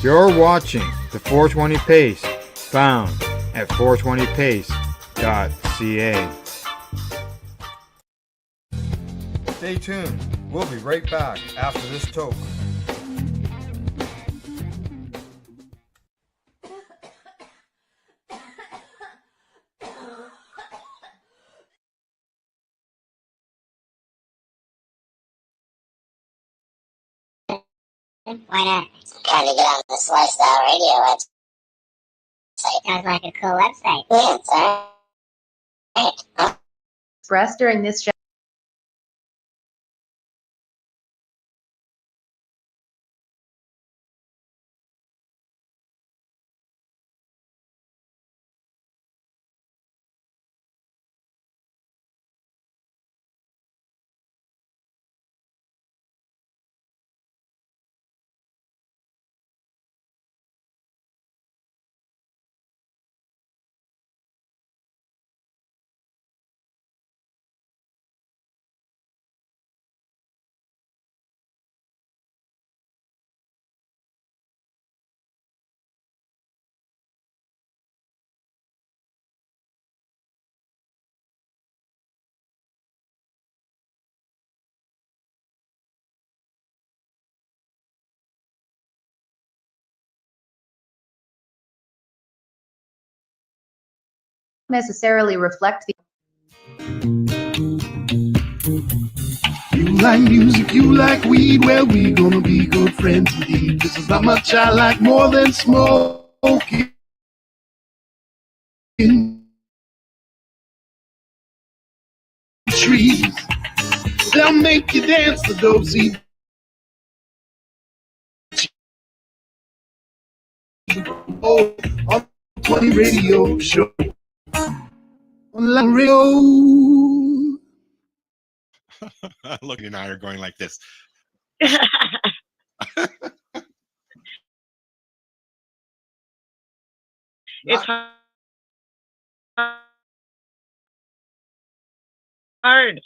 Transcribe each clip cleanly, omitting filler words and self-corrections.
You're watching the 420 Pace, found at 420pace.ca. Stay tuned. We'll be right back after this toke. Why not? Trying to get on this lifestyle radio website. Sounds like a cool website. Yeah, it's alright. Expressed during this show. Necessarily reflect the You like music, you like weed, well, we gonna be good friends indeed. This is not much I like more than smoking. Trees, they'll make you dance the dozy. Oh, on 20 radio show. On La Radio. Look, you and I are going like this. It's hard.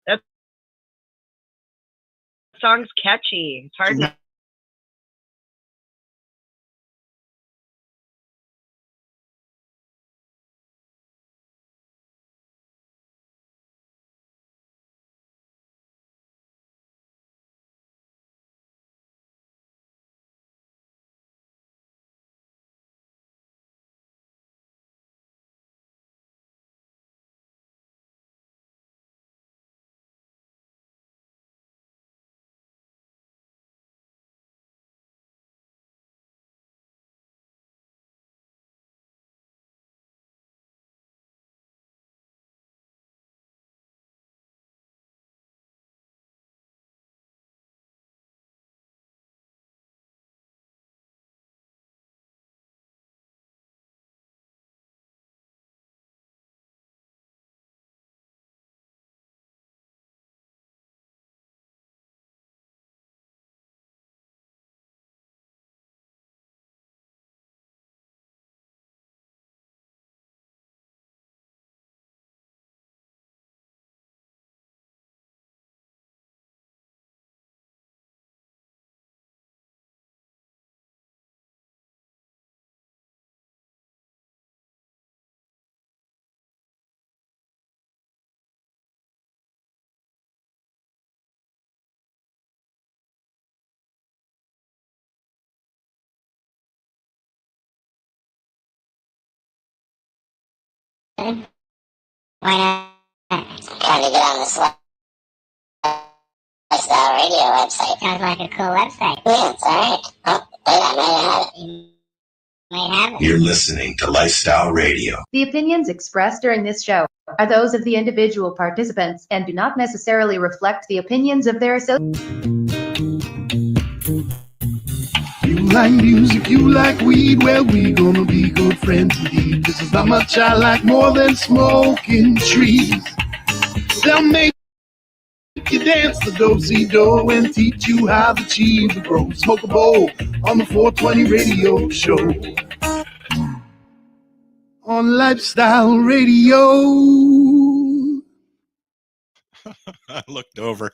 That song's catchy. It's hard. Why not? Trying to get on this lifestyle radio website. Sounds like a cool website. Yeah, it's alright. Oh, wait, I might have it. You're listening to Lifestyle Radio. The opinions expressed during this show are those of the individual participants and do not necessarily reflect the opinions of their associates. You like music, you like weed, well, we gonna be good friends indeed. This is not much I like more than smoking trees. They'll make you dance the do-si-do and teach you how the cheese grows. Smoke a bowl on the 420 radio show. On Lifestyle Radio. I looked over.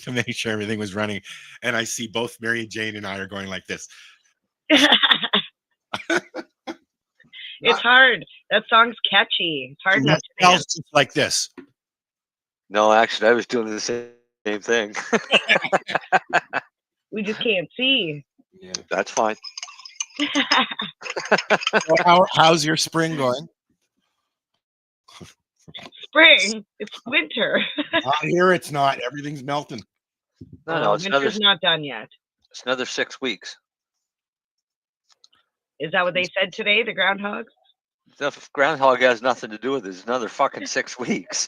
to make sure everything was running. And I see both Mary Jane and I are going like this. It's hard. That song's catchy. It's hard And not that to dance. smells just like this. No, actually, I was doing the same thing. We just can't see. Yeah. That's fine. So how's your spring going? Spring. It's winter. Out here, it's not. Everything's melting. No, it's Winter's not done yet. It's another 6 weeks. Is that what they said today, the groundhogs? The groundhog has nothing to do with it. It's another fucking 6 weeks.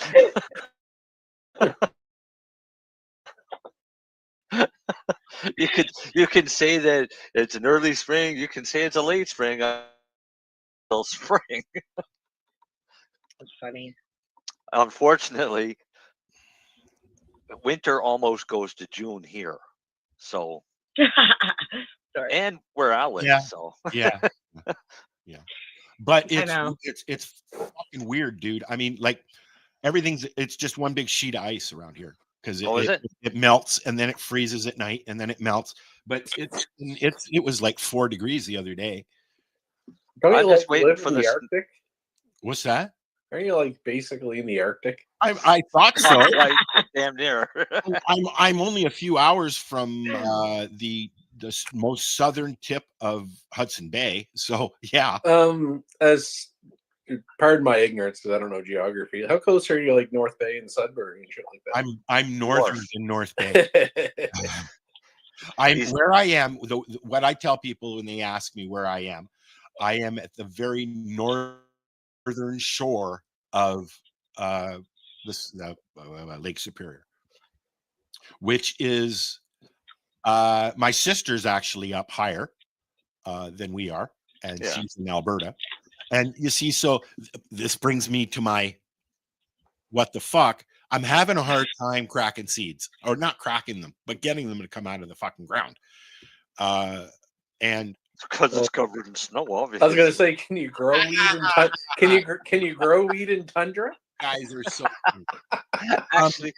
You can say that it's an early spring. You can say it's a late spring. Until spring. That's funny. Unfortunately, winter almost goes to June here. So, Sorry. and where I live. Yeah. So Yeah. Yeah. But I know. it's fucking weird, dude. I mean, like it's just one big sheet of ice around here because it melts and then it freezes at night and then it melts. But it was like 4 degrees the other day. I'm just waiting for the this. Arctic. What's that? Are you like basically in the Arctic? I thought so. Right, damn near. I'm only a few hours from the most southern tip of Hudson Bay. So yeah. As pardon my ignorance because I don't know geography. How close are you like North Bay and Sudbury and shit like that? I'm northern than North Bay. Where I am. What I tell people when they ask me where I am at the very northern shore of Lake Superior, which is my sister's actually up higher than we are, and she's in Alberta. And you see, so this brings me to my what the fuck. I'm having a hard time cracking seeds, or not cracking them, but getting them to come out of the fucking ground. And because it's covered in snow, obviously. I was gonna say, can you grow weed in can you grow weed in tundra? Guys are so actually,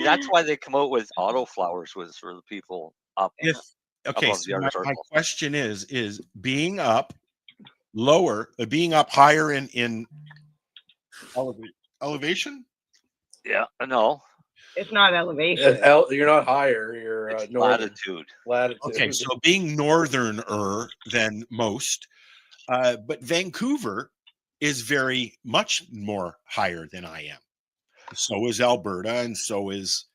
that's why they come out with auto flowers was for the people up. Okay, so my question is being up lower, being up higher in elevation? Yeah, no. It's not elevation. You're not higher. You're latitude. Latitude. Okay, so being northerner than most, but Vancouver is very much more higher than I am. So is Alberta, and so is,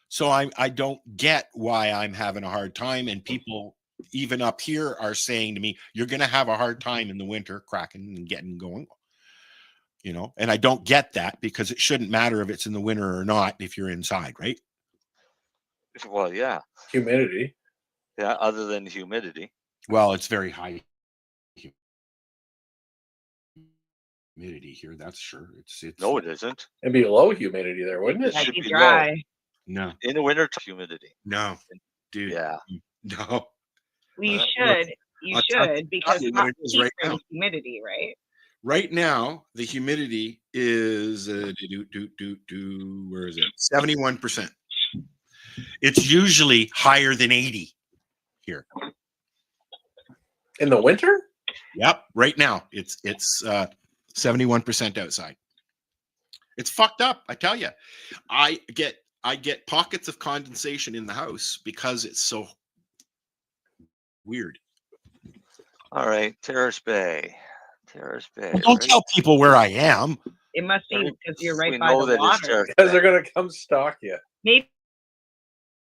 so I don't get why I'm having a hard time, and people even up here are saying to me, you're going to have a hard time in the winter cracking and getting going. And I don't get that because it shouldn't matter if it's in the winter or not if you're inside, right? Well, yeah. Humidity. Yeah, other than humidity. Well, it's very high humidity here, that's sure. It's No, it isn't. It'd be low humidity there, wouldn't it? It should be be dry. low. No. In the winter, humidity. No, dude. Yeah. No. Well, you should. You should, because you hot what it is heat right brings now. humidity, right? Right now, the humidity is where is it? 71%. It's usually higher than 80 here. In the winter? Yep. Right now, it's 71% outside. It's fucked up, I tell you. I get pockets of condensation in the house because it's so weird. All right, Terrace Bay. Terrace Bay. Well, don't tell people where I am. It must be because you're right We by know the that it's water. Terrace Because Bay. they're gonna come stalk you. Maybe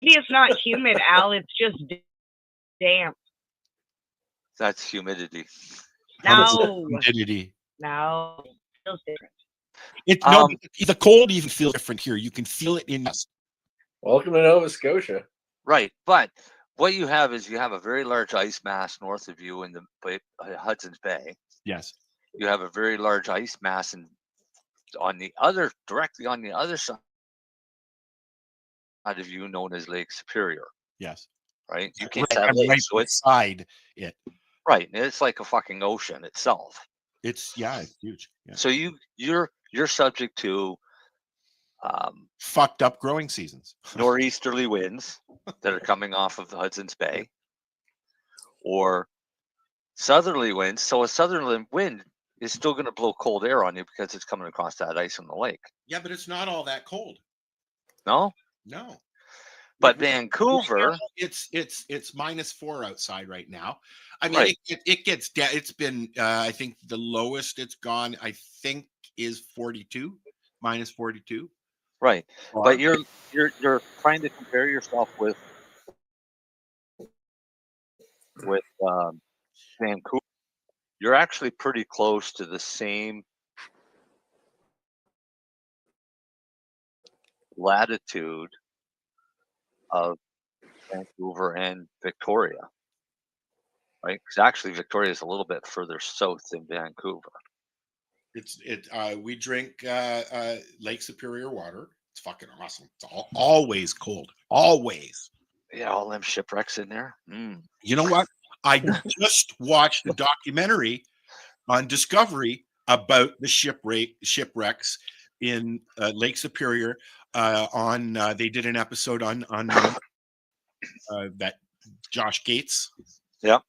it's not humid, Al. It's just damp. That's humidity. No, Humidity. no, it feels different. The cold even feels different here. You can feel it in us. Welcome to Nova Scotia. Right, but what you have is you have a very large ice mass north of you in the Hudson's Bay. Yes. You have a very large ice mass directly on the other side of you, known as Lake Superior. Yes. Right. You can't I'm have right lakes, so it's beside it. right. It's like a fucking ocean itself. It's huge. Yeah. So you're subject to Fucked up growing seasons. northeasterly winds that are coming off of the Hudson's Bay, or southerly winds. So a southerly wind is still going to blow cold air on you because it's coming across that ice in the lake. Yeah, but it's not all that cold. No, No. but Right Vancouver, now, it's -4 outside right now. I mean, right. it gets it's been I think the lowest it's gone I think is 42, -42. Right. Or- But you're trying to compare yourself with Vancouver. You're actually pretty close to the same latitude of Vancouver and Victoria, right? Because actually Victoria is a little bit further south than Vancouver. We drink Lake Superior water. It's fucking awesome. It's always cold. Always. Yeah, all them shipwrecks in there. Mm. You know what? I just watched a documentary on Discovery about the shipwrecks in Lake Superior. They did an episode on that Josh Gates. Yep.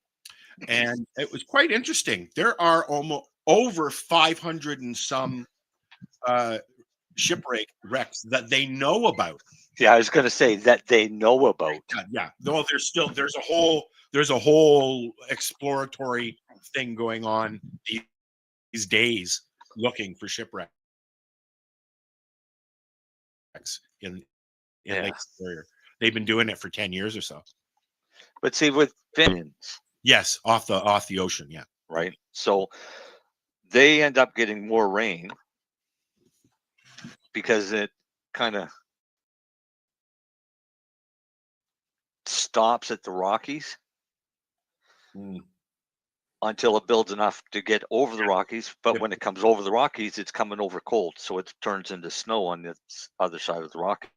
And it was quite interesting. There are almost over 500 and some shipwreck wrecks that they know about. Yeah, I was going to say that they know about. Yeah. No, there's a whole exploratory thing going on these days looking for shipwrecks in Lake Superior. They've been doing it for 10 years or so. But see, with Finns, yes, off the ocean, yeah. Right. So they end up getting more rain because it kind of stops at the Rockies until it builds enough to get over the Rockies. But when it comes over the Rockies, it's coming over cold. So it turns into snow on the other side of the Rockies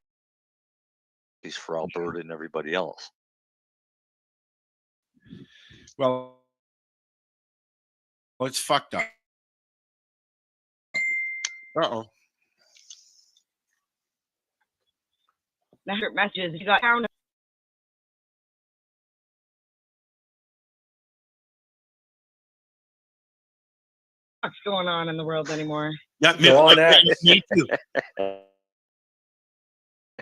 for Alberta and everybody else. Well, it's fucked up. Uh-oh. Messages. You got town. What's going on in the world anymore? Yeah, me too.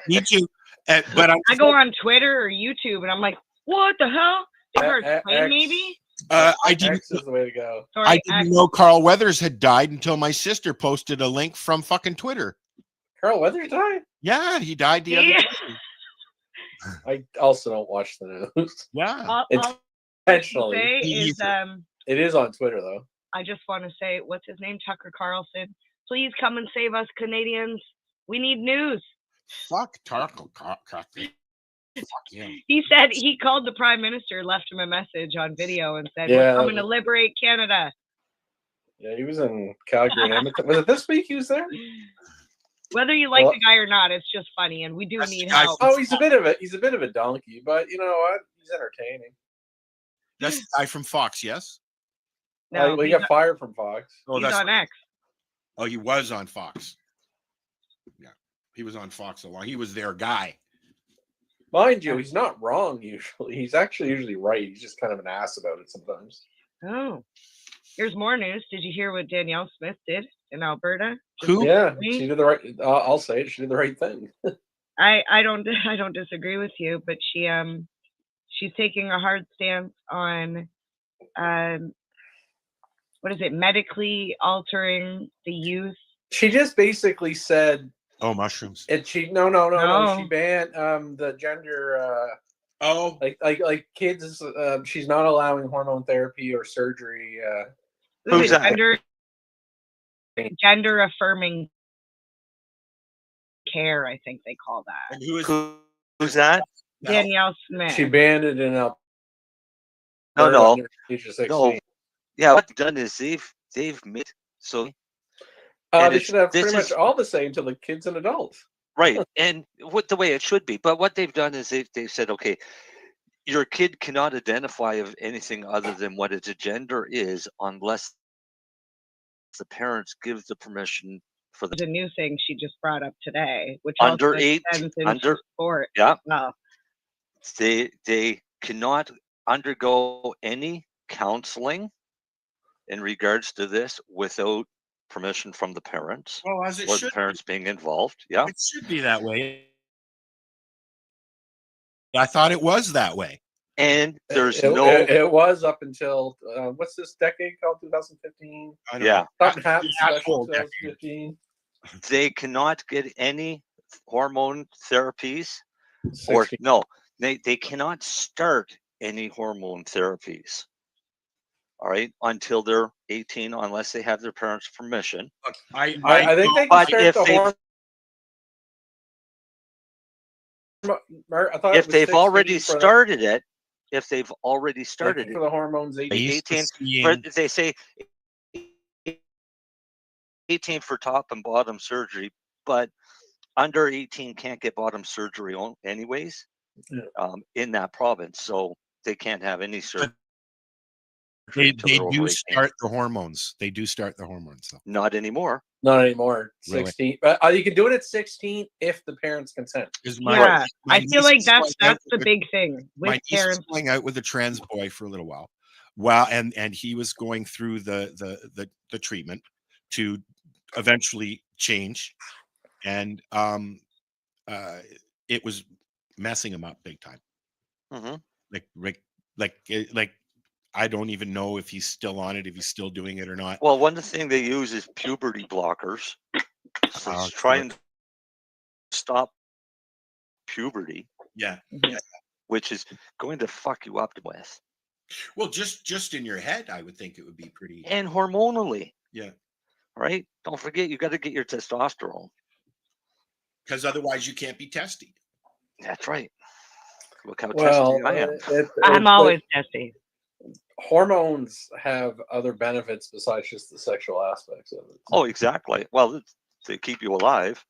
Me too. But I go on Twitter or YouTube and I'm like, what the hell? They heard plane maybe? I didn't. X is the way to go. Sorry, I didn't know Carl Weathers had died until my sister posted a link from fucking Twitter. Carl Weathers died? Yeah, he died the other day. I also don't watch the news. Yeah, intentionally. It is on Twitter though. I just want to say, what's his name? Tucker Carlson. Please come and save us, Canadians. We need news. Fuck Tucker Carlson. Fuck him. He said he called the Prime Minister, left him a message on video, and said, Yeah, "We're coming to liberate Canada." Yeah, he was in Calgary and Edmonton. Was it this week he was there? Whether you like the guy or not, it's just funny, and we do need help. Oh, he's a bit of a donkey, but you know what? He's entertaining. That's the guy from Fox, yes? No, he got fired from Fox. Oh, he's on X. Oh, he was on Fox. Yeah, he was on Fox a long. He was their guy. Mind you, he's not wrong usually. He's actually usually right. He's just kind of an ass about it sometimes. Oh, here's more news. Did you hear what Danielle Smith did in Alberta? Who? Yeah, she did the right. I'll say it. She did the right thing. I don't disagree with you, but she's taking a hard stance on what is it, medically altering the youth. She just basically said, "Oh, mushrooms." And she no. She banned the gender. Like kids. She's not allowing hormone therapy or surgery. Who's that? Gender affirming care, I think they call that. And who's that? Danielle Smith. She banned it in No. Yeah, what they've done is they've made so. They should have pretty much all the same to the kids and adults. Right, and the way it should be. But what they've done is they've said, okay, your kid cannot identify of anything other than what its gender is unless the parents give the permission for the new thing she just brought up today, which under also extends into sport. Yeah. Well, they cannot undergo any counseling in regards to this without permission from the parents. Well, as it or should the parents being involved. Yeah. It should be that way. I thought it was that way. And there's it was up until what's this decade called? 2015. Yeah. Something happened special 2015. They cannot get any hormone therapies, or no, they cannot start any hormone therapies. All right, until they're 18, unless they have their parents' permission. Look, I think they can start the hormone. If they've already started it, if they've already started for the hormones, 18, they say 18 for top and bottom surgery, but under 18 can't get bottom surgery anyways in that province, so they can't have any surgery. They do start the hormones. They do start the hormones, though. Not anymore. Not anymore. Really? 16. But you can do it at 16 if the parents consent. I feel like that's the big thing with my niece parents. was going out with a trans boy for a little while. Well, and he was going through the treatment to eventually change, and it was messing him up big time. Mm-hmm. Like I don't even know if he's still on it, if he's still doing it or not. Well, one thing they use is puberty blockers. So try and stop puberty. Yeah. Which is going to fuck you up with. Well, just in your head, I would think it would be pretty. And hormonally. Yeah. Right? Don't forget, you got to get your testosterone. Because otherwise you can't be testy. That's right. Look how testy I am. I'm always testy. Hormones have other benefits besides just the sexual aspects of it. Oh, exactly. Well, they keep you alive.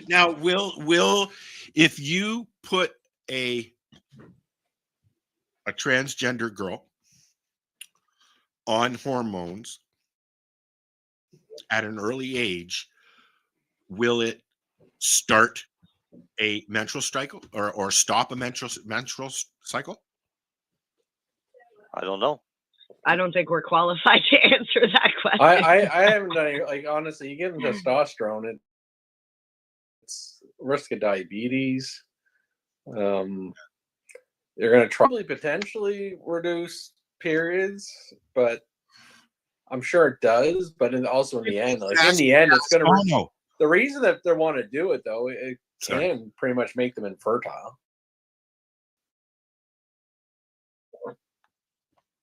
Now, will if you put a transgender girl on hormones at an early age, will it start a menstrual cycle or stop a menstrual cycle? I don't know. I don't think we're qualified to answer that question. I haven't done it. Like, honestly, you give them testosterone, it's risk of diabetes. You're going to probably potentially reduce periods, but I'm sure it does. But also in the end, it's going to. The reason that they want to do it, though, it can pretty much make them infertile.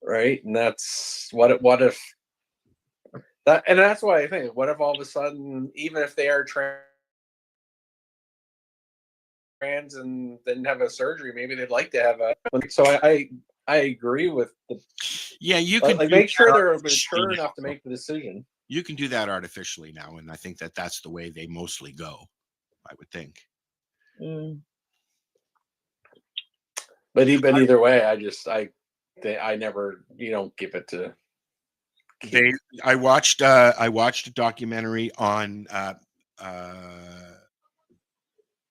Right, and that's what if that, and that's why I think, what if all of a sudden, even if they are trans and didn't have a surgery, maybe they'd like to have a. So I agree with the. Yeah, you can make sure they're mature enough to make the decision. You can do that artificially now, and I think that's the way they mostly go. I would think. But either way, I never, you don't give it to. I watched a documentary on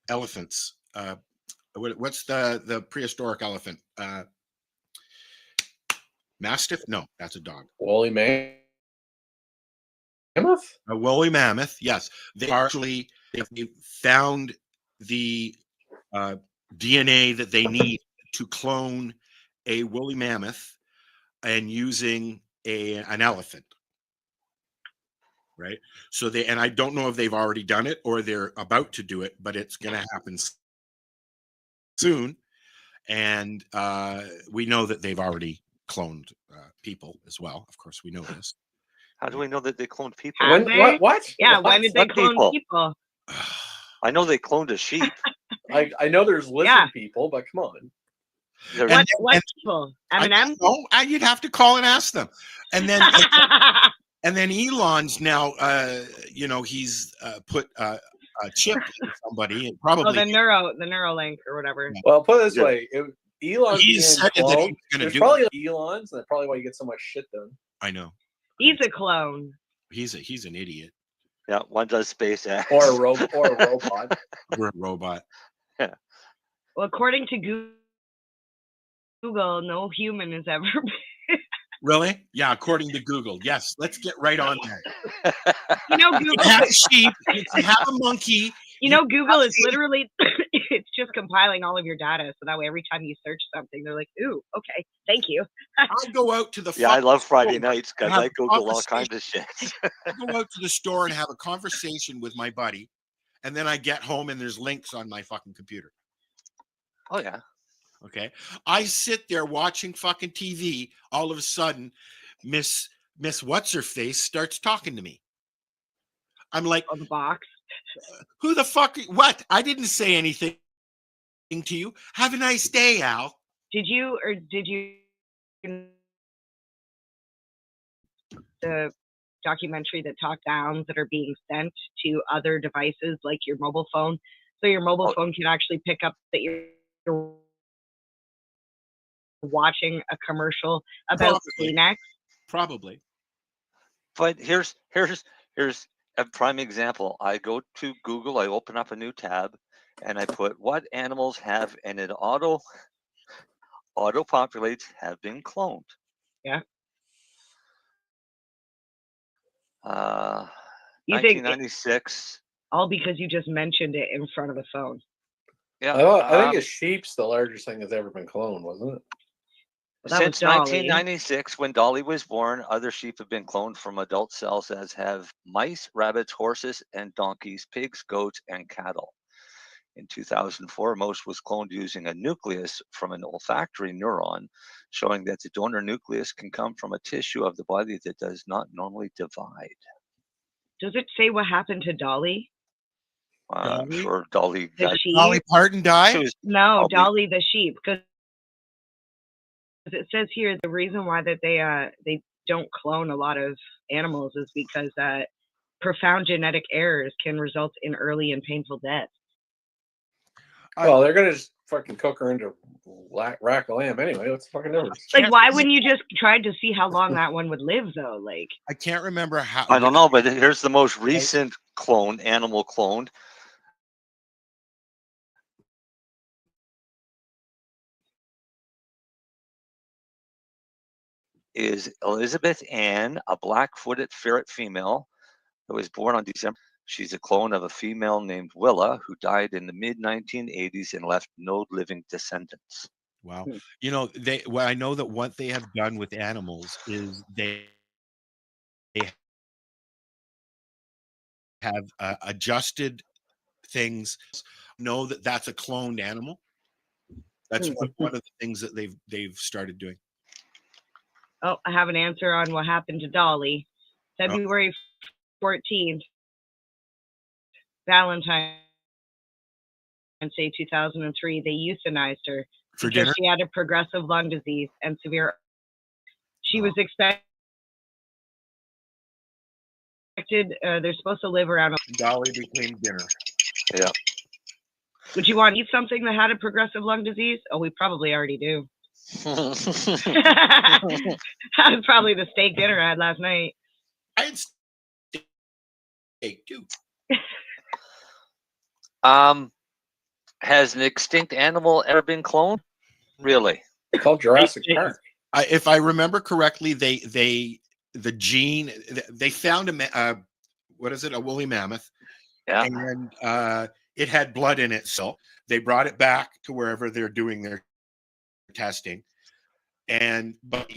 elephants. What's the prehistoric elephant? Mastiff? No, that's a dog. Woolly mammoth. A woolly mammoth. Yes, they found the DNA that they need to clone a woolly mammoth and using an elephant, right? So and I don't know if they've already done it or they're about to do it, but it's going to happen soon. And we know that they've already cloned people as well. Of course, we know this. How do we know that they cloned people? What? Yeah, when did they clone people? I know they cloned a sheep. I know there's lizard people, but come on. What people? Eminem? You'd have to call and ask them. And then and then Elon's now he's put a chip in somebody and probably the Neuralink or whatever. Well, put it this way, Elon's going to do probably Elon's, and that's probably why you get so much shit done. I know. He's a clone. He's an idiot. Yeah, one does SpaceX. Or a robot. We're a robot. Yeah. Well, according to Google, no human has ever been. Really? Yeah, according to Google. Yes, let's get right on that. You know, You Google. can have a sheep. You can have a monkey. You know, Google is literally, it's just compiling all of your data. So that way, every time you search something, they're like, ooh, okay, thank you. I'll go out to the Yeah, I love Friday store nights because and have I a Google all kinds of shit. I'll go out to the store and have a conversation with my buddy, and then I get home and there's links on my fucking computer. Oh, yeah. Okay. I sit there watching fucking TV. All of a sudden, Miss What's Her Face starts talking to me. I'm like, On the box. who the fuck? What? I didn't say anything to you. Have a nice day, Al. Did you the documentary that talk downs that are being sent to other devices like your mobile phone? So your mobile phone can actually pick up that you're watching a commercial about Kleenex. Probably. But here's a prime example. I go to Google, I open up a new tab, and I put what animals have, and it auto populates have been cloned. Yeah. You 1996. All because you just mentioned it in front of the phone. Yeah. I think a sheep's the largest thing that's ever been cloned, wasn't it? Well, since 1996, when Dolly was born, other sheep have been cloned from adult cells, as have mice, rabbits, horses, and donkeys, pigs, goats, and cattle. In 2004, most was cloned using a nucleus from an olfactory neuron, showing that the donor nucleus can come from a tissue of the body that does not normally divide. Does it say what happened to Dolly? I'm sure Dolly The got sheep? Dolly Parton died? No, Dolly the sheep. Because it says here the reason why that they don't clone a lot of animals is because profound genetic errors can result in early and painful death. Well, they're gonna just fucking cook her into rack of lamb anyway. What's the fucking difference? Like, why wouldn't you just try to see how long that one would live, though? Like, I can't remember how. I don't know, but here's the most recent animal cloned. Is Elizabeth Ann, a black-footed ferret female that was born on December. She's a clone of a female named Willa who died in the mid-1980s and left no living descendants. Wow. You know, I know that what they have done with animals is they have adjusted things. Know that that's a cloned animal. That's one of the things that they've started doing. oh, I have an answer on what happened to Dolly. February 14th, Valentine's Day 2003, they euthanized her For because dinner? she had a progressive lung disease and severe. She was expected. They're supposed to live around. Dolly became dinner. Yeah. Would you want to eat something that had a progressive lung disease? Oh, we probably already do. That was probably the steak dinner I had last night. I had steak too. Has an extinct animal ever been cloned? Really? It's called Jurassic Park. If I remember correctly, the gene they found a woolly mammoth. Yeah. And it had blood in it, so they brought it back to wherever they're doing their testing, but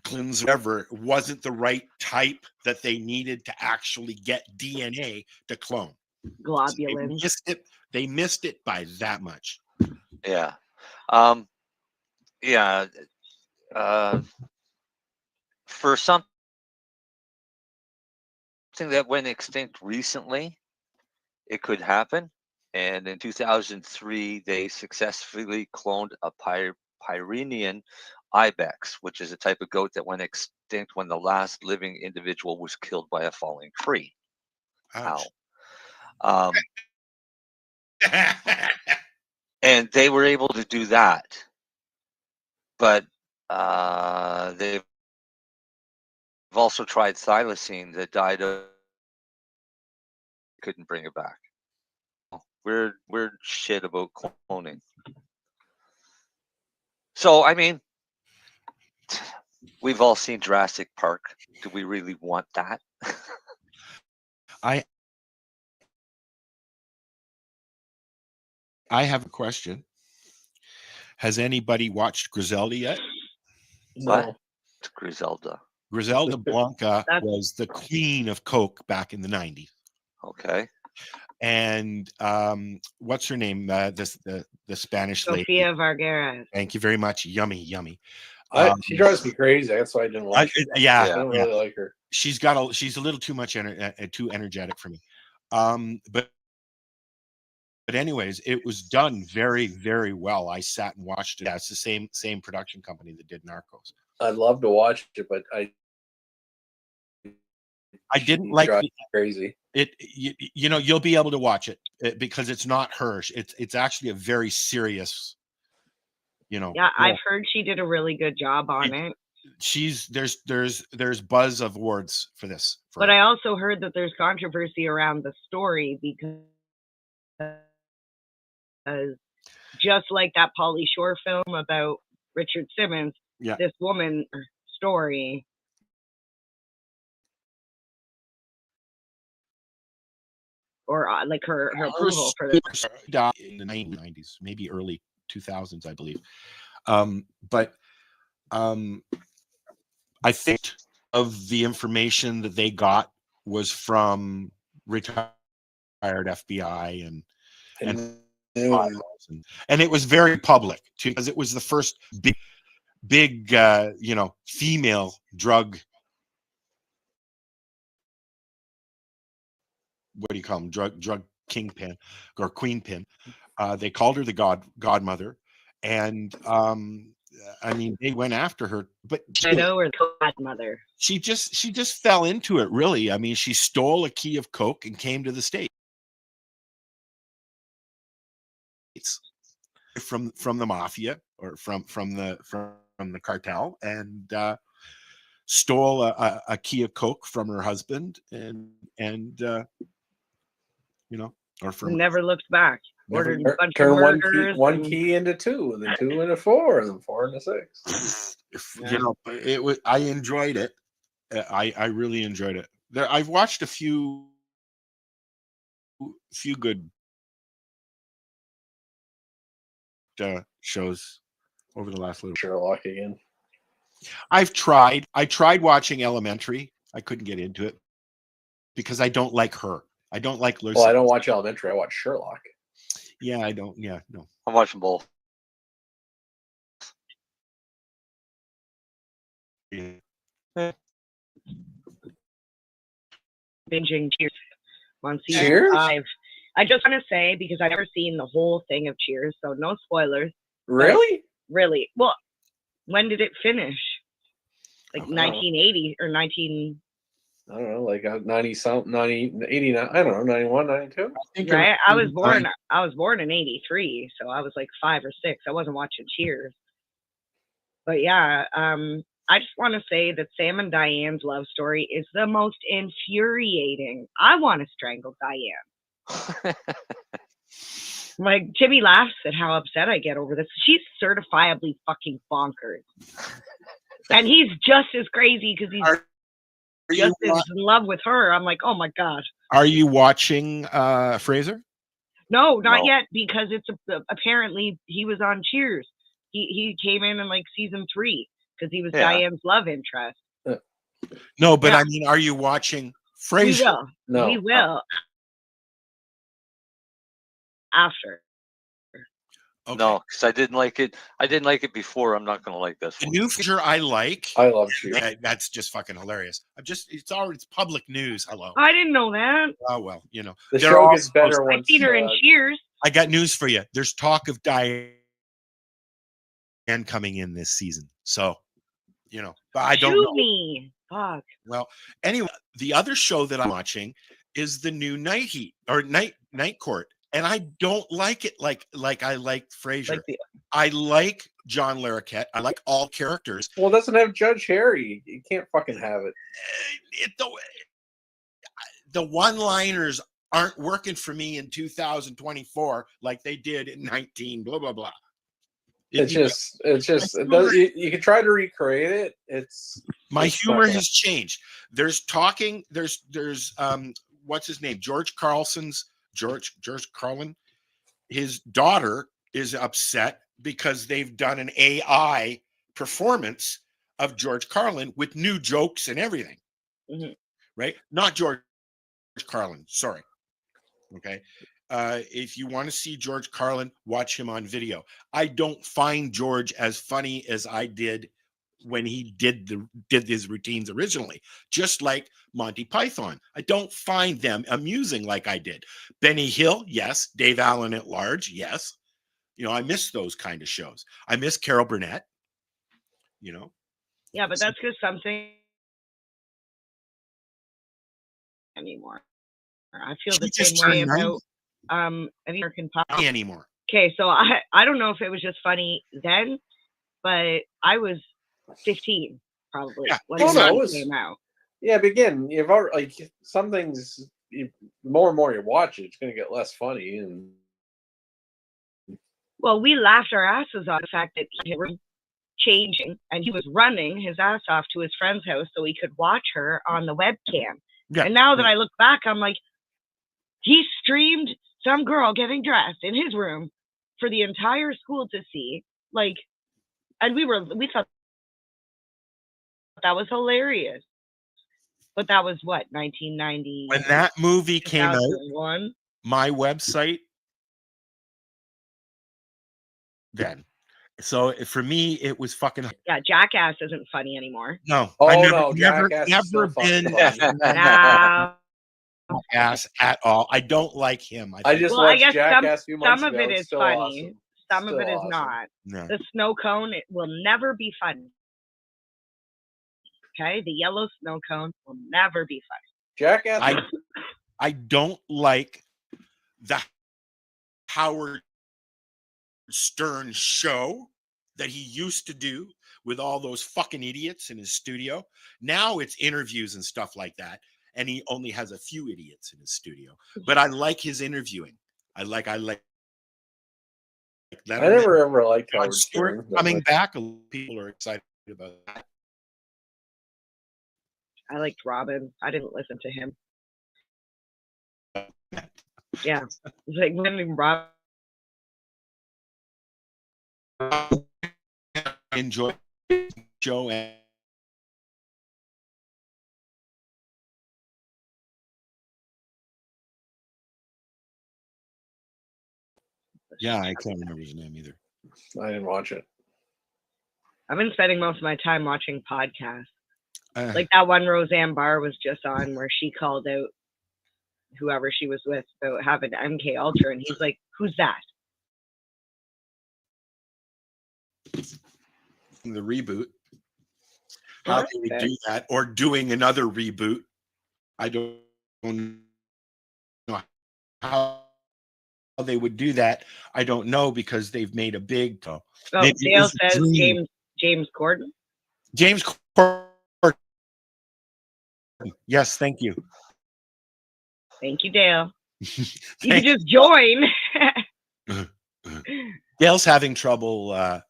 whatever wasn't the right type that they needed to actually get DNA to clone. Globulin. So they missed it by that much. Yeah. Yeah. For something that went extinct recently, it could happen. And in 2003, they successfully cloned a Pyrenean ibex, which is a type of goat that went extinct when the last living individual was killed by a falling tree. Ouch. And they were able to do that, but they've also tried thylacine that died of, couldn't bring it back. Weird shit about cloning. So, I mean, we've all seen Jurassic Park. Do we really want that? I have a question. Has anybody watched Griselda yet? What? It's Griselda. Griselda Blanca That's- was the queen of Coke back in the 90s. Okay. And what's her name? The Spanish lady. Sofia Vergara. Thank you very much. Yummy, yummy. She drives me crazy. That's why I didn't like her. Yeah, I don't really like her. She's a little too much too energetic for me. But anyways, it was done very, very well. I sat and watched it. Yeah, it's the same production company that did Narcos. I'd love to watch it, but I didn't like crazy. You know, you'll be able to watch it because it's not her. It's actually a very serious, you know. Yeah, I've heard she did a really good job on it. There's buzz of awards for this. But I also heard that there's controversy around the story because just like that Pauly Shore film about Richard Simmons, this woman story. Or like her approval for this. Died in the 1990s, maybe early 2000s, I believe. But I think of the information that they got was from retired FBI and it was very public too, because it was the first big female drug. What do you call them? Drug kingpin or queenpin. They called her the godmother, and I mean they went after her. But I know her godmother. She just fell into it. Really, I mean, she stole a key of Coke and came to the States from the mafia or from the cartel, and stole a key of Coke from her husband, and you know, or from never looked back. Ordered a bunch of turn burgers, one key into two, and then two into four, and then four into six. You know, it was. I enjoyed it. I really enjoyed it. I've watched a few good shows over the last little. Sherlock again. I tried watching Elementary. I couldn't get into it because I don't like her. I don't like Lucy. Well, I don't watch Elementary. I watch Sherlock. Yeah, I don't. Yeah, no. I'm watching both. Yeah. Binging Cheers on season Cheers? 5. I just want to say, because I've never seen the whole thing of Cheers, so no spoilers. Really? Really? Well, when did it finish? Like 1980 or 19... I don't know, like 90 something, 90, 89, I don't know, 91, 92. Right? I was born in 83, so I was like 5 or 6. I wasn't watching Cheers. But yeah, I just want to say that Sam and Diane's love story is the most infuriating. I want to strangle Diane. Like, Jimmy laughs at how upset I get over this. She's certifiably fucking bonkers. And he's just as crazy because he's just as in love with her. I'm like, oh my God. Are you watching Fraser? No, not yet, because it's apparently he was on Cheers. He came in like season 3 because he was Diane's love interest. No, but I mean, are you watching Fraser? We will. No. We will. After. Okay. No, because I didn't like it. I didn't like it before. I'm not going to like this The one. new feature I like. I love Cheers. That's just fucking hilarious. It's public news. Hello. I didn't know that. Oh well, you know. The they're show all gets better I've once. seen her in Cheers. I got news for you. There's talk of Diane coming in this season. So, you know, but I don't know. Me. Fuck. Well, anyway, the other show that I'm watching is the new Night Heat or Night Court, and I don't like it like I like Frasier. I like John Larroquette. I like all characters. Well, it doesn't have Judge Harry. You can't fucking have it. The one-liners aren't working for me in 2024 like they did in 19 blah blah blah. You can try to recreate it. My humor has changed. There's what's his name? George Carlin. His daughter is upset because they've done an AI performance of George Carlin with new jokes and everything. Mm-hmm. Right? Not George Carlin. Sorry. Okay. If you want to see George Carlin, watch him on video. I don't find George as funny as I did when he did his routines originally, just like Monty Python. I don't find them amusing like I did. Benny Hill, yes. Dave Allen at Large, yes. I miss those kind of shows. I miss Carol Burnett. Yeah, but that's because something anymore. I feel the same way about American Pie anymore. Okay, so I don't know if it was just funny then, but I was 15 probably when it came out. Yeah, but again, you've already some things. More and more you watch it, it's going to get less funny. And well, we laughed our asses off the fact that he was changing and he was running his ass off to his friend's house so he could watch her on the webcam. Yeah. And now that I look back, I'm like, he streamed some girl getting dressed in his room for the entire school to see. Like, and we thought that was hilarious. But that was what, 1990? When that movie came out, my website then. So for me, it was fucking. Yeah, Jackass isn't funny anymore. No. Never been Jackass at all. I don't like him. I just watched Jackass some of it is funny. Awesome. Some of it is not. No. The snow cone, it will never be funny. Okay, the yellow snow cone will never be funny. Jackass. I don't like the Howard Stern show that he used to do with all those fucking idiots in his studio. Now it's interviews and stuff like that, and he only has a few idiots in his studio. But I like his interviewing. I like that. I never ever liked Howard Stern. Coming back, people are excited about that. I liked Robin. I didn't listen to him. Yeah, it's like when Robin. Enjoy Joe and yeah, I can't remember his name either. I didn't watch it. I've been spending most of my time watching podcasts. Like that one Roseanne Barr was just on where she called out whoever she was with about having MK Ultra, and he's like, "Who's that?" The reboot. How can we do that? Or doing another reboot? I don't know how they would do that. I don't know because they've made a big. Oh, Dale says James Corden. James Corden. Yes, thank you. Thank you, Dale. You can just join. Dale's having trouble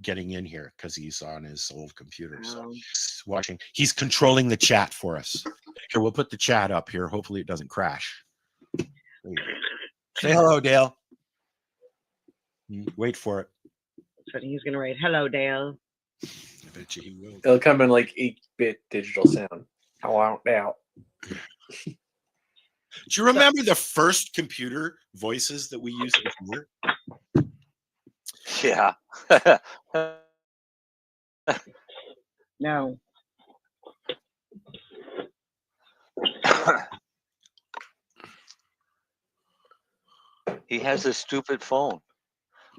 getting in here because he's on his old computer. So he's watching. He's controlling the chat for us. Here, we'll put the chat up here. Hopefully it doesn't crash. Say hello, Dale. Wait for it. So he's going to write, "Hello, Dale." I bet you he will. It'll come in like 8-bit digital sound. Hello, Dale. Do you remember the first computer voices that we used to hear? Yeah. No. He has a stupid phone.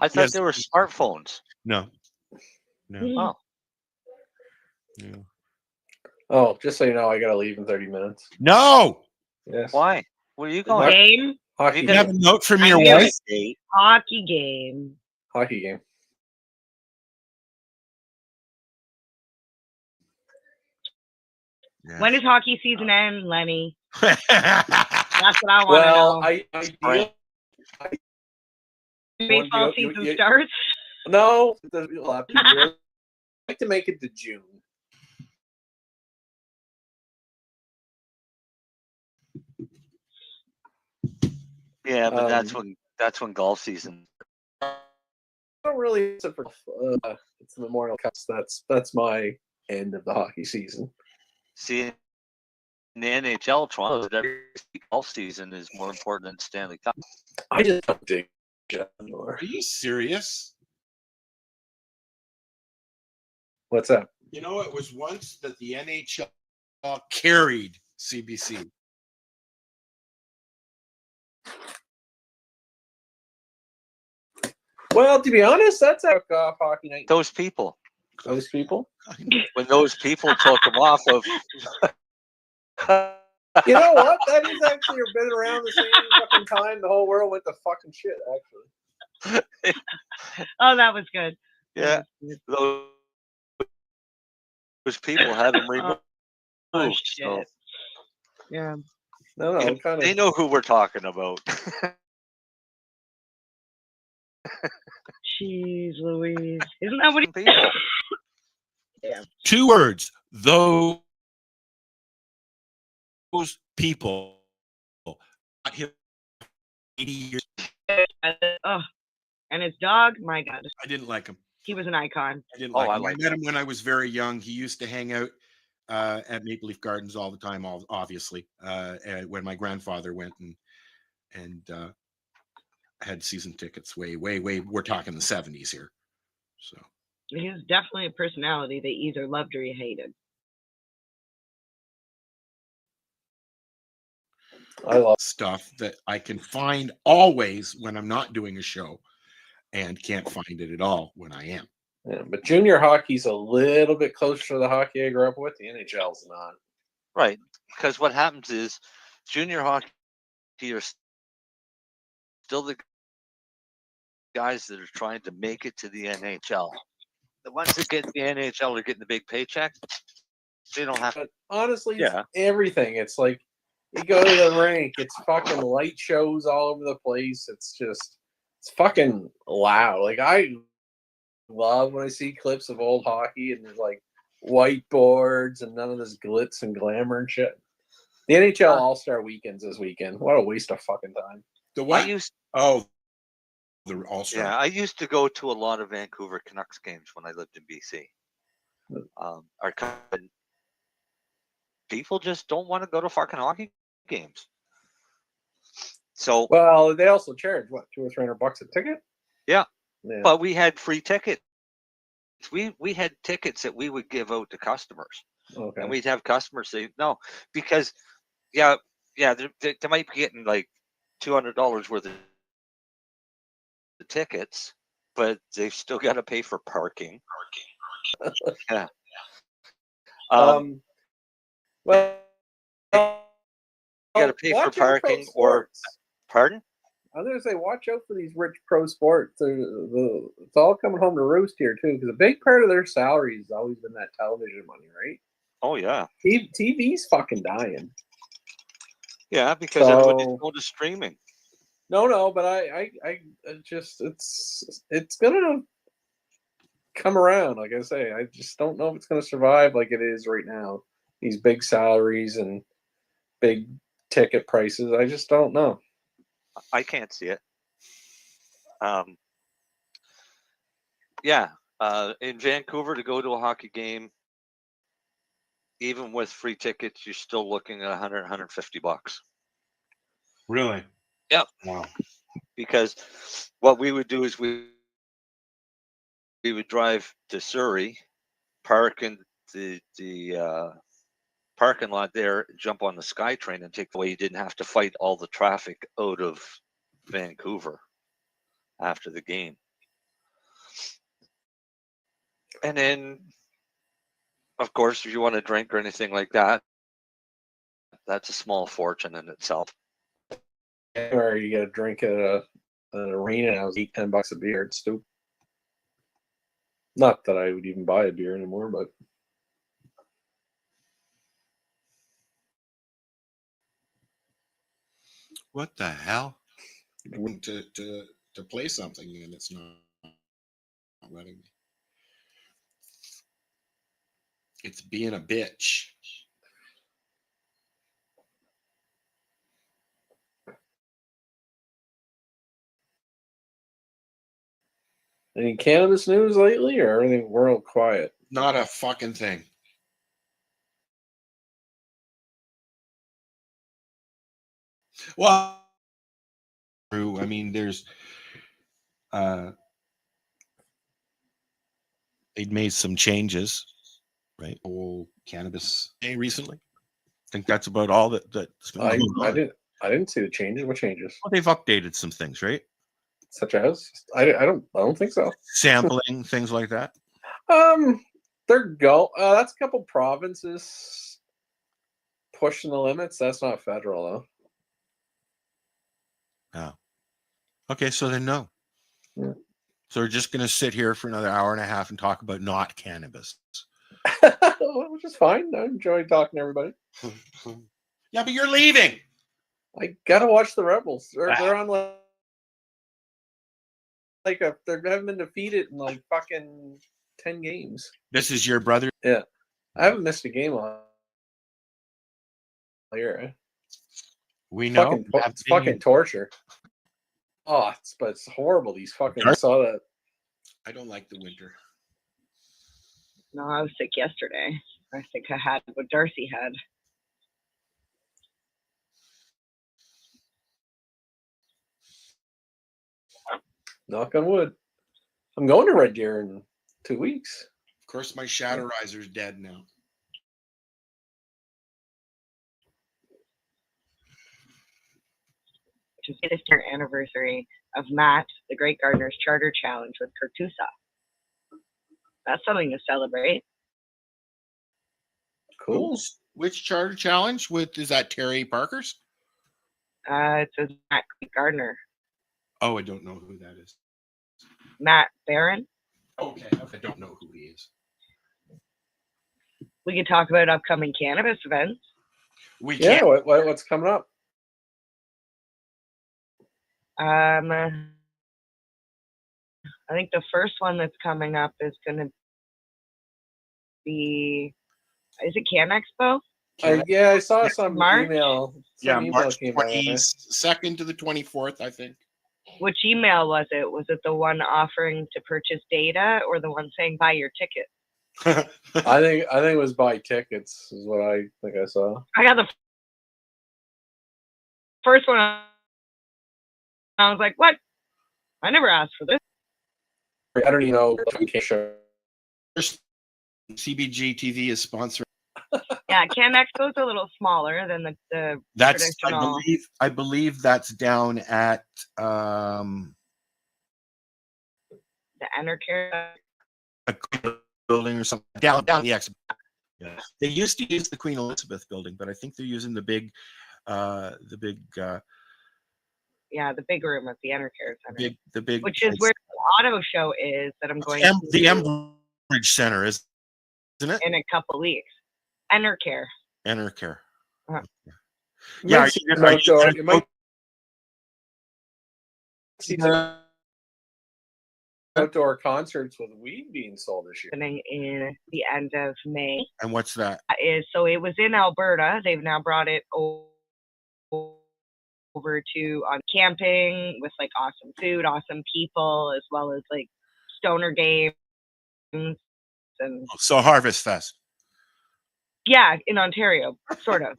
I thought they were smartphones. No. Oh. Yeah. Oh, just so you know, I gotta leave in 30 minutes. No. Yes. Why? Where are you going? Game. Hockey You have a game. note from your wife? Hockey game. Hockey game. Yeah. When does hockey season end, Lenny? That's what I want to Well, know. Baseball season starts? No, we'll have to I'd like to make it to June. Yeah, but that's when golf season. I don't really. It's the Memorial Cups. That's my end of the hockey season. See, in the NHL, Toronto, every golf season is more important than Stanley Cup. I just don't dig it anymore. Are you serious? What's that? You know, it was once that the NHL carried CBC. Well, to be honest, that's a hockey night. Those people. When those people took them off of. You know what? That is actually been around the same fucking time the whole world went to fucking shit, actually. Oh, that was good. Yeah. Those people had them removed. Oh, shit. So. Yeah. No, Yeah, kind of. They know who we're talking about. Jeez Louise. Isn't that what he Yeah. 2 words. Those people. 80 years. Oh, and his dog, my God. I didn't like him. He was an icon. I didn't like him. I like met him when I was very young. He used to hang out at Maple Leaf Gardens all the time, obviously, when my grandfather went and had season tickets way. We're talking the 70s here. So He was definitely a personality they either loved or you hated. I love stuff that I can find always when I'm not doing a show and can't find it at all when I am. Yeah, but junior hockey's a little bit closer to the hockey I grew up with. The NHL's not. Right. Because what happens is junior hockey are still the guys that are trying to make it to the NHL. The ones that get the NHL are getting the big paycheck. They don't have to. But honestly, it's everything. It's like you go to the rink, it's fucking light shows all over the place. It's fucking loud. Like, I love when I see clips of old hockey and there's like whiteboards and none of this glitz and glamour and shit. The NHL All-Star Weekends this weekend. What a waste of fucking time. The what? The All-Star. Yeah, I used to go to a lot of Vancouver Canucks games when I lived in BC. People just don't want to go to fucking hockey games. So well, they also charge what, $200 or $300 a ticket? Yeah, but we had free tickets. We had tickets that we would give out to customers, and we'd have customers say no because they might be getting like $200 worth of the tickets, but they've still got to pay for parking. Yeah. Well, you got to pay for parking or pardon? I was going to say, watch out for these rich pro sports. It's all coming home to roost here, too, because a big part of their salary has always been that television money, right? Oh, yeah. TV's fucking dying. Yeah, because everybody's going to streaming. No, but I just, it's going to come around, like I say. I just don't know if it's going to survive like it is right now. These big salaries and big ticket prices. I just don't know. I can't see it. In Vancouver, to go to a hockey game, even with free tickets, you're still looking at $100, $150. Really? Yep. Wow. Because what we would do is we would drive to Surrey, park in the parking lot there, jump on the SkyTrain and take the way you didn't have to fight all the traffic out of Vancouver after the game. And then, of course, if you want to drink or anything like that, that's a small fortune in itself. Or you get a drink at an arena and I was $8-10 a beer. It's stupid. Not that I would even buy a beer anymore, but What the hell? To play something and it's not letting me. It's being a bitch. Any cannabis news lately, or everything world quiet? Not a fucking thing. Well, I mean, there's they'd made some changes, right? Whole cannabis recently. I think that's about all that's been going on. I didn't see the changes. What changes? Well, they've updated some things, right? Such as I don't think so. Sampling things like that. That's a couple provinces pushing the limits. That's not federal though. Oh. Okay, so then no. Yeah. So we're just gonna sit here for another hour and a half and talk about not cannabis. Which is fine. I enjoy talking to everybody. Yeah, but you're leaving. I gotta watch the Rebels. They're on they haven't been defeated in like fucking 10 games. This is your brother? Yeah. I haven't missed a game all year. We know. It's fucking torture. Oh, it's horrible. These fucking I saw that. I don't like the winter. No, I was sick yesterday. I think I had what Darcy had. Knock on wood. I'm going to Red Deer in 2 weeks. Of course, my Shatterizer's dead now. Which is the 50th anniversary of Matt, the Great Gardener's Charter Challenge with Kurtusa. That's something to celebrate. Cool. Which Charter Challenge? Is that Terry Parker's? It says Matt Great Gardener. Oh, I don't know who that is. Matt Barron. Okay, I don't know who he is. We could talk about upcoming cannabis events. Yeah, what's coming up? I think the first one that's coming up is going to be, is it Can Expo? Yeah, I saw some March? email. March 22nd to the 24th, I think. Which email was it? Was it the one offering to purchase data or the one saying buy your ticket? I think it was buy tickets is what I think I saw. I got the first one. I was like, what? I never asked for this. I don't even know. CBG TV is sponsoring. Yeah, Can Expo is a little smaller than the That's traditional. I believe that's down at the Enercare building or something down the exhibit. Yeah. They used to use the Queen Elizabeth building, but I think they're using the big yeah, the big room at the Enercare Center. The big which is where the auto show is that I'm going to the Embridge Center, isn't it? In a couple weeks. Enercare. Uh-huh. Yeah, you might see outdoor concerts with weed being sold this year. In the end of May. And what's that? So it was in Alberta. They've now brought it over to on camping with like awesome food, awesome people, as well as like stoner games and so Harvest Fest. Yeah, in Ontario, sort of.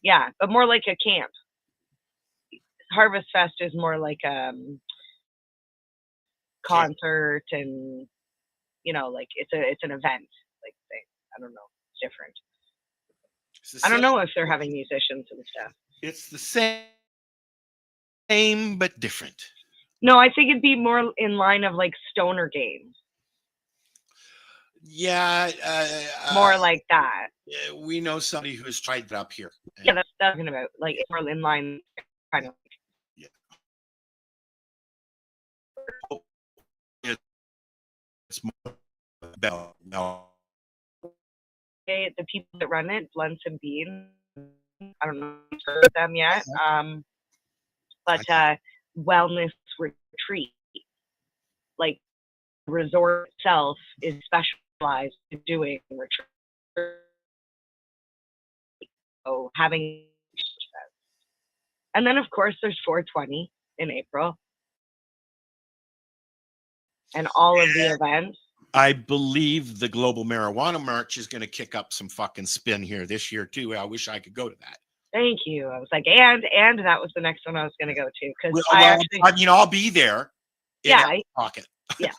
Yeah, but more like a camp. Harvest Fest is more like concert and like it's an event like thing. I don't know, it's different. I don't know if they're having musicians and stuff. It's the same but different. No, I think it'd be more in line of like stoner games. Yeah, more like that. We know somebody who's tried it up here. Yeah, that's talking about like more in line, kind of. Yeah. It's more about the people that run it, Blunts and Beans, I don't know if you've heard of them yet. But wellness retreat, like resort itself is specialized in doing retreat. So having, and then of course there's 420 in April, and all of the events. I believe the Global Marijuana March is going to kick up some fucking spin here this year too. I wish I could go to that. Thank you. I was like, and that was the next one I was going to go to, because I mean, I'll be there. Yeah. Pocket. Yes.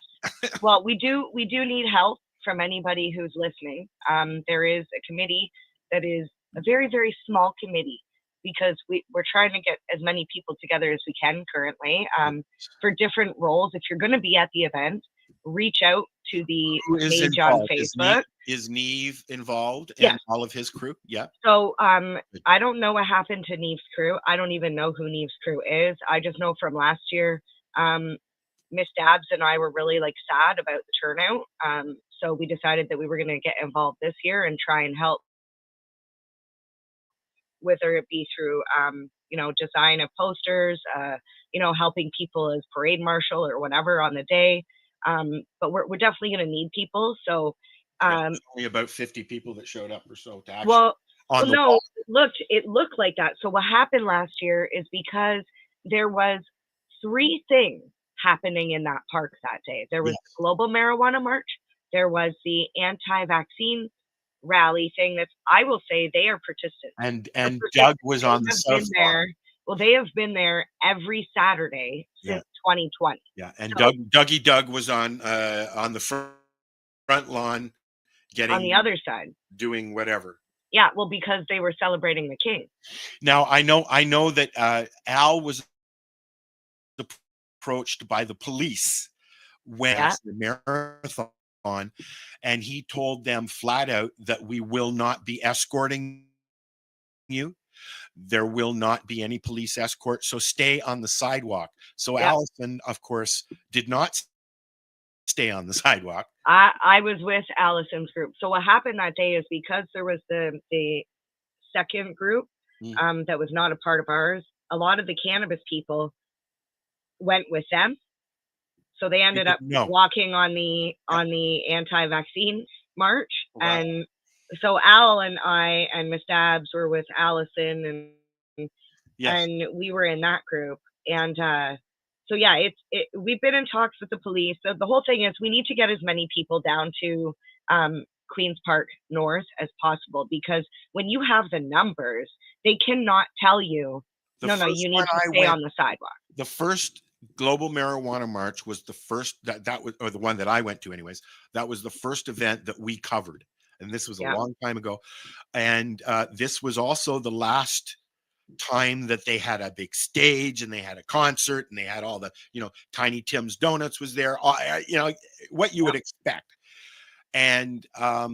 Well, we do need help from anybody who's listening. There is a committee that is a very, very small committee, because we're trying to get as many people together as we can currently, for different roles. If you're going to be at the event, reach out to the page on Facebook. Is Neve involved? Yes. And all of his crew? Yeah. So I don't know what happened to Neve's crew. I don't even know who Neve's crew is. I just know from last year, Miss Dabbs and I were really sad about the turnout. So we decided that we were going to get involved this year and try and help, whether it be through, design of posters, helping people as parade marshal or whatever on the day. But we're definitely going to need people. So only about 50 people that showed up or so to actually. It looked like that. So what happened last year is because there was 3 things happening in that park that day. There was the Global Marijuana March. There was the anti-vaccine rally thing that I will say they are persistent. And Doug was on the south there. Well, they have been there every Saturday since 2020. Yeah, and Dougie Doug was on the front lawn, getting on the other side, doing whatever. Yeah, well, because they were celebrating the king. Now I know that Al was approached by the police when the marathon, and he told them flat out that we will not be escorting you. There will not be any police escort, so stay on the sidewalk. So Allison, of course, did not stay on the sidewalk. I was with Allison's group. So what happened that day is because there was the second group that was not a part of ours, a lot of the cannabis people went with them. So they ended up walking on the anti-vaccine march. Right. And so Al and I and Miss Dabbs were with Allison, and we were in that group. And so we've been in talks with the police. So the whole thing is we need to get as many people down to Queens Park North as possible, because when you have the numbers, they cannot tell you, you need to stay on the sidewalk. The first Global Marijuana March was the first that was, or the one that I went to anyways, that was the first event that we covered. And this was a long time ago. And this was also the last time that they had a big stage and they had a concert and they had all the, Tiny Tim's Donuts was there, what you would expect. And that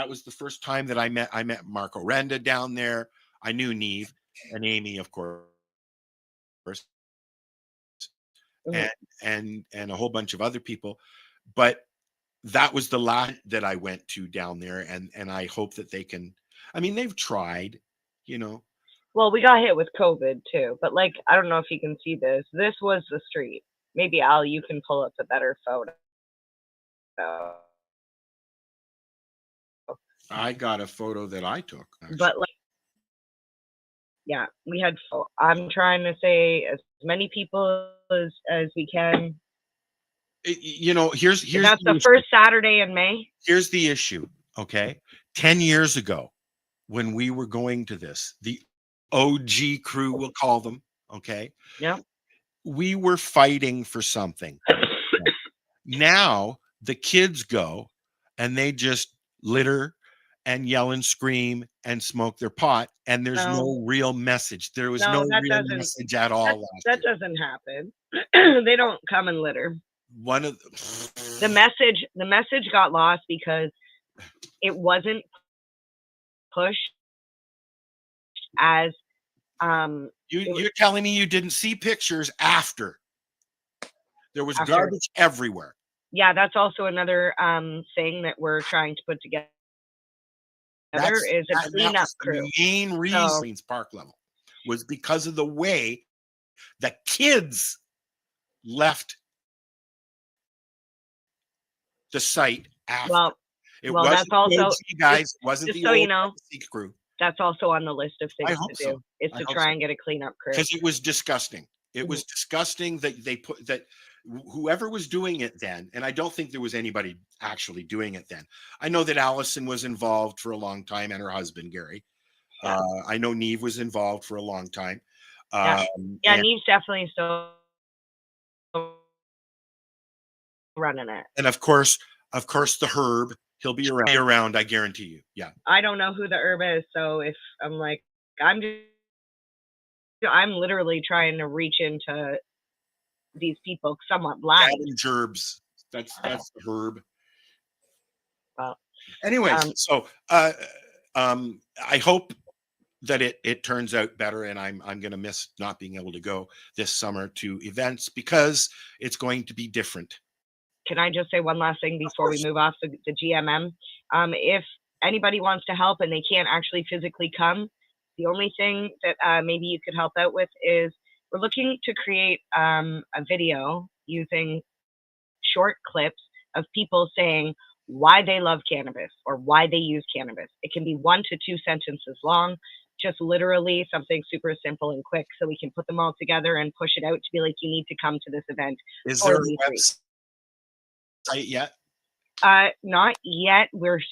was the first time that I met Marco Renda down there. I knew Neve and Amy, of course. And a whole bunch of other people, but that was the last that I went to down there, and I hope that they can. I mean, they've tried, Well, we got hit with COVID too, but I don't know if you can see this. This was the street. Maybe Al, you can pull up a better photo. I got a photo that I took, actually. But we had. I'm trying to say as many people as we can. Here's that's the first Saturday in May. Here's the issue. Okay, 10 years ago, when we were going to this, the OG crew, we'll call them. Okay. Yeah. We were fighting for something. Now the kids go and they just litter and yell and scream and smoke their pot, and there's no real message. There was no real message at all. That doesn't happen. They don't come and litter. One of the message got lost because it wasn't pushed as you're telling me you didn't see pictures after there was garbage everywhere. Yeah, that's also another thing that we're trying to put together. is a that cleanup was crew. the main reason Queens Park level was because of the way the kids left the site after. Well, it well, wasn't that's also the OG guys. It wasn't just the so you old know, legacy crew. that's also on the list of I things hope to do. so. Is I to hope try so. and get a cleanup crew. Because it was disgusting. It was disgusting that they put that whoever was doing it then, and I don't think there was anybody actually doing it then. I know that Allison was involved for a long time, and her husband Gary. Yeah. I know Neve was involved for a long time. Yeah, Neve's definitely still running it. And of course, the Herb, he'll be around. I guarantee you. Yeah. I don't know who the herb is, so if I'm like, I'm literally trying to reach into these people somewhat blind. Gavin Gerbs. That's the Herb. Well, anyways, so I hope that it turns out better, and I'm going to miss not being able to go this summer to events because it's going to be different. Can I just say one last thing before we move off the GMM? If anybody wants to help and they can't actually physically come, the only thing that maybe you could help out with is we're looking to create a video using short clips of people saying why they love cannabis or why they use cannabis. It can be 1 to 2 sentences long, just literally something super simple and quick so we can put them all together and push it out to be like, you need to come to this event. Is there a website yet? Not yet. We're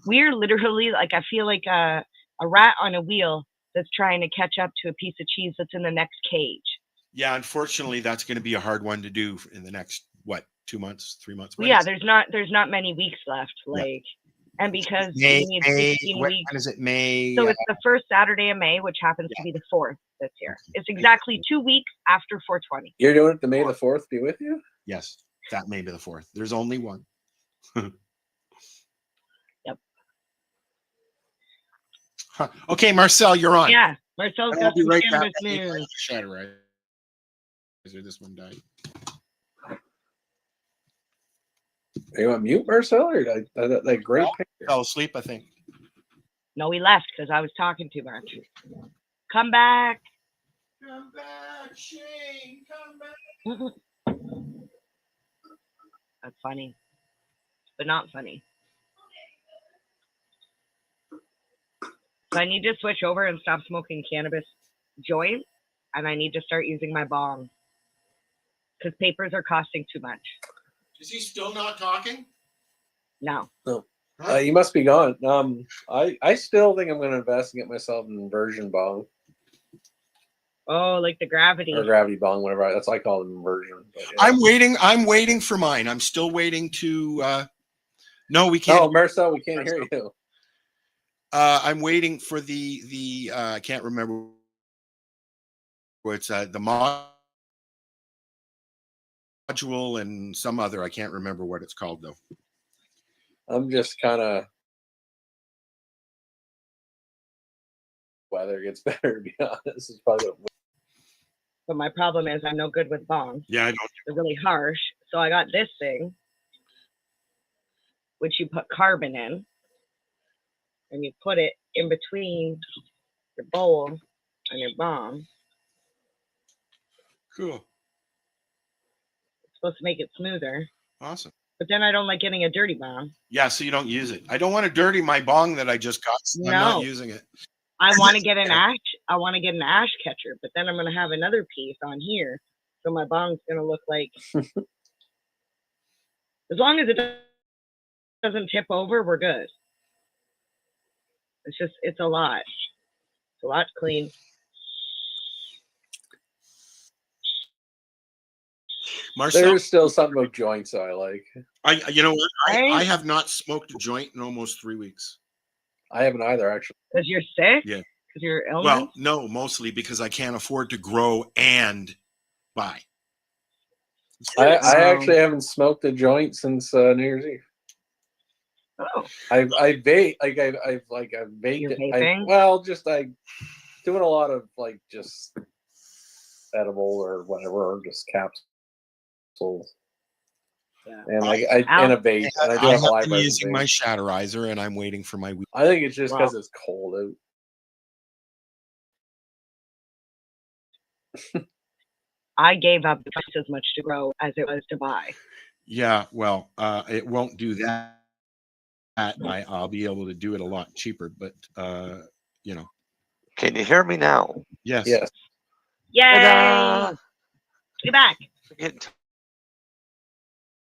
literally like, I feel like a rat on a wheel that's trying to catch up to a piece of cheese that's in the next cage. Yeah, unfortunately, that's going to be a hard one to do in the next 2 months, 3 months. Well, yeah, there's not many weeks left. Like, and because we need 15 weeks. When is it? May. So it's the first Saturday of May, which happens to be the 4th this year. It's exactly 2 weeks after 420. You're doing it the May the 4th be with you? Yes, that may be the 4th. There's only one. Yep. Huh. Okay, Marcel, you're on. Yeah, Marcel's got some right cannabis back. news. Shatter, this one died. Are you on mute, Marcel? Or that great picture? Fell asleep, I think. No, he left because I was talking too much. Come back. Come back, Shane. Come back. That's funny, but not funny. So I need to switch over and stop smoking cannabis joints, and I need to start using my bong because papers are costing too much. Is he still not talking? No. No. You must be gone. I still think I'm going to invest and get myself an inversion bong. Oh, like the gravity. Or gravity bong, whatever. That's what I call it, inversion. But, yeah. I'm waiting for mine. I'm still waiting to. No, we can't. Oh, Marcel, we can't hear you. I'm waiting for the I can't remember what it's the module and some other. I can't remember what it's called though. I'm just kind of weather gets better, to be honest. It's probably But my problem is I'm no good with bongs. Yeah, I know. They're really harsh. So I got this thing, which you put carbon in, and you put it in between your bowl and your bong. Cool. It's supposed to make it smoother. Awesome. But then I don't like getting a dirty bong. Yeah, so you don't use it. I don't want to dirty my bong that I just got. So I'm not using it. I want to get an ash. I want to get an ash catcher, but then I'm going to have another piece on here, so my bong's going to look like. As long as it doesn't tip over, we're good. It's a lot. It's a lot to clean. Marcel, there's still something about joints I like. You know what? I have not smoked a joint in almost 3 weeks. I haven't either, actually. Because you're sick? Yeah. Because you're ill? Well, no, mostly because I can't afford to grow and buy. I actually haven't smoked a joint since New Year's Eve. Oh. I vape I've vaped it. Well, just doing a lot of like just edible or whatever, or just capsules. Yeah. And I innovate, and I do I have a have live been resin using my vape. Shatterizer, and I'm waiting for my weed. I think it's just Wow. because it's cold out. I gave up twice as much to grow as it was to buy. Yeah, well, it won't do that. I'll be able to do it a lot cheaper, but you know, Can you hear me now? yes. Yes. Yay! Ta-da! Get back. I'm getting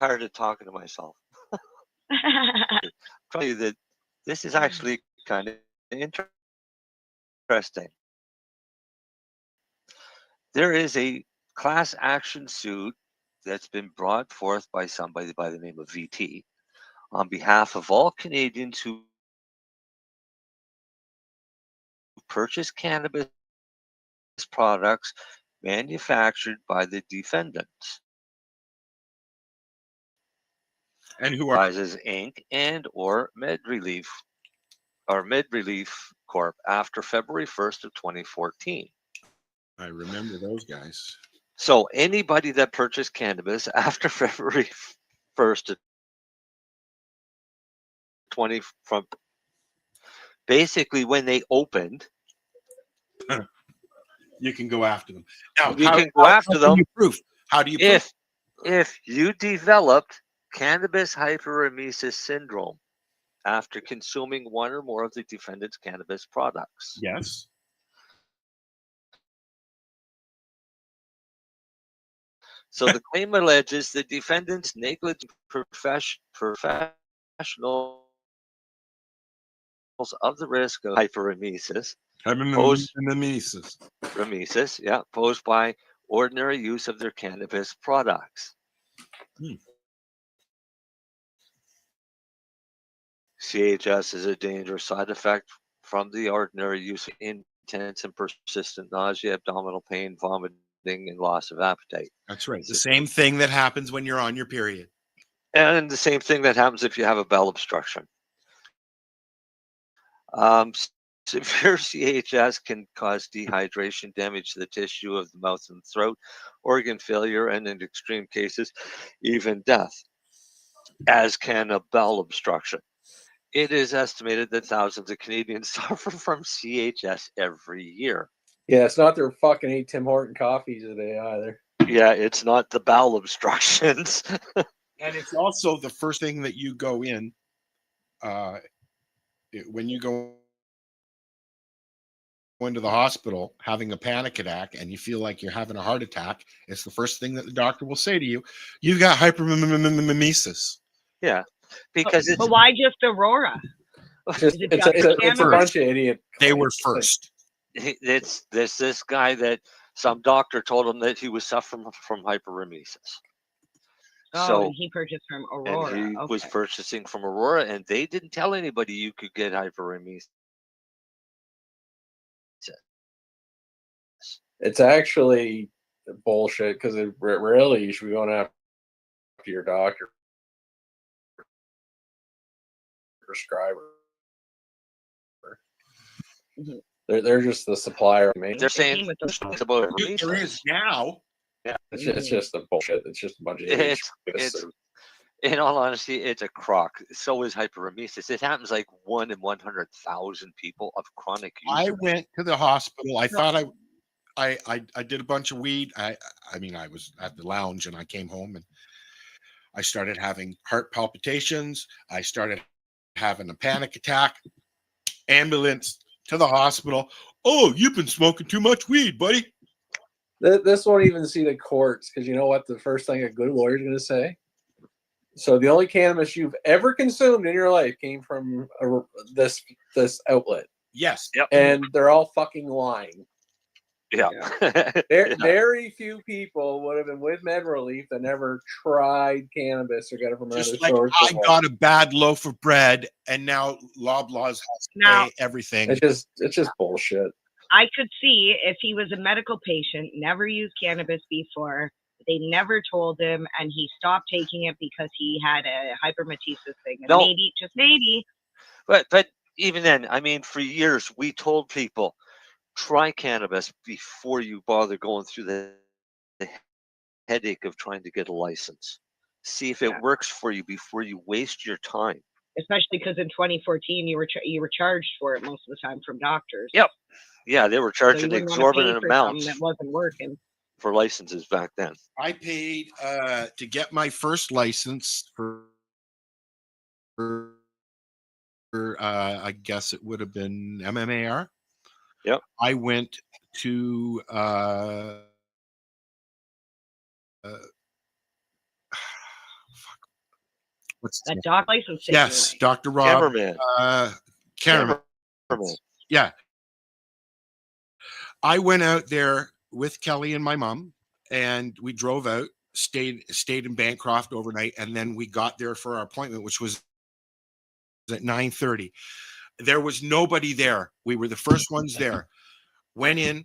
tired of talking to myself. Tell you that this is actually kind of interesting. There is a class action suit that's been brought forth by somebody by the name of VT on behalf of all Canadians who purchase cannabis products manufactured by the defendants. And who are Enterprises Inc. and or MedRelief Corp. After February 1st of 2014. I remember those guys. So anybody that purchased cannabis after February 1st of 20 from basically when they opened, You can go after them. Now, you can go after them. How do you prove? How do you prove? If you developed cannabis hyperemesis syndrome after consuming one or more of the defendant's cannabis products. Yes. So the claim alleges the defendant's negligent professionals of the risk of hyperemesis posed by ordinary use of their cannabis products. CHS is a dangerous side effect from the ordinary use of intense and persistent nausea, abdominal pain, vomiting, and loss of appetite. That's right. The same thing that happens when you're on your period. And the same thing that happens if you have a bowel obstruction. Severe CHS can cause dehydration, damage to the tissue of the mouth and throat, organ failure, and in extreme cases, even death, as can a bowel obstruction. It is estimated that thousands of Canadians suffer from CHS every year. Yeah, it's not their fucking 8 Tim Horton coffees today either. Yeah, it's not the bowel obstructions. And it's also the first thing that you go in when you go into the hospital having a panic attack and you feel like you're having a heart attack. It's the first thing that the doctor will say to you. You've got hyperemesis. Yeah, because But why just Aurora? It's a bunch of idiot. They were first. It's this guy that some doctor told him that he was suffering from hyperemesis. Oh, and he purchased from Aurora. And he was purchasing from Aurora, and they didn't tell anybody you could get hyperemesis. It's actually bullshit because really you should be going after your doctor, prescriber. Mm-hmm. They're just the supplier. They're saying it's about there is now. Yeah, it's just a bullshit. It's just a bunch of idiots. It's in all honesty, it's a crock. So is hyperemesis. It happens like 1 in 100,000 people of chronic use. I went to the hospital. I thought I did a bunch of weed. I mean, I was at the lounge and I came home and I started having heart palpitations. I started having a panic attack. Ambulance to the hospital. Oh, you've been smoking too much weed, buddy. This won't even see the courts because you know what? The first thing a good lawyer is going to say. So the only cannabis you've ever consumed in your life came from this outlet. Yes. Yep. And they're all fucking lying. Yeah. Very few people would have been with MedRelief that never tried cannabis or got it from another Just like source. I got a bad loaf of bread and now Loblaws has to pay everything. It's just bullshit. I could see if he was a medical patient, never used cannabis before, they never told him, and he stopped taking it because he had a hypermetesis thing. And maybe, just maybe. But even then, I mean, for years we told people, try cannabis before you bother going through the headache of trying to get a license. see if it works for you before you waste your time. Especially because in 2014 you were charged for it most of the time from doctors. Yep. Yeah, they were So you charging wouldn't want to pay exorbitant for something amounts that wasn't working. for licenses back then. I paid to get my first license for I guess it would have been MMAR. Yep. I went to what's That dog license? yes, away. Dr. Rob Cameraman. Cameraman. Cameraman. Yeah. I went out there with Kelly and my mom, and we drove out, stayed in Bancroft overnight, and then we got there for our appointment, which was at 9:30. There was nobody there. We were the first ones there. Went in,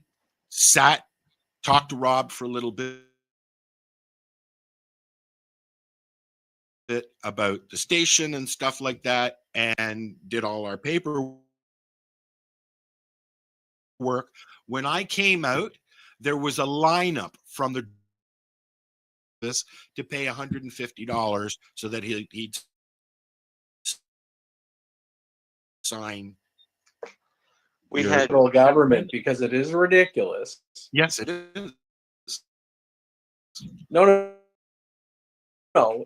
sat, talked to Rob for a little bit about the station and stuff like that, and did all our paperwork. When I came out, there was a lineup from the this to pay $150 so that he'd sign. We Your had federal government, because it is ridiculous. Yes, it is. No,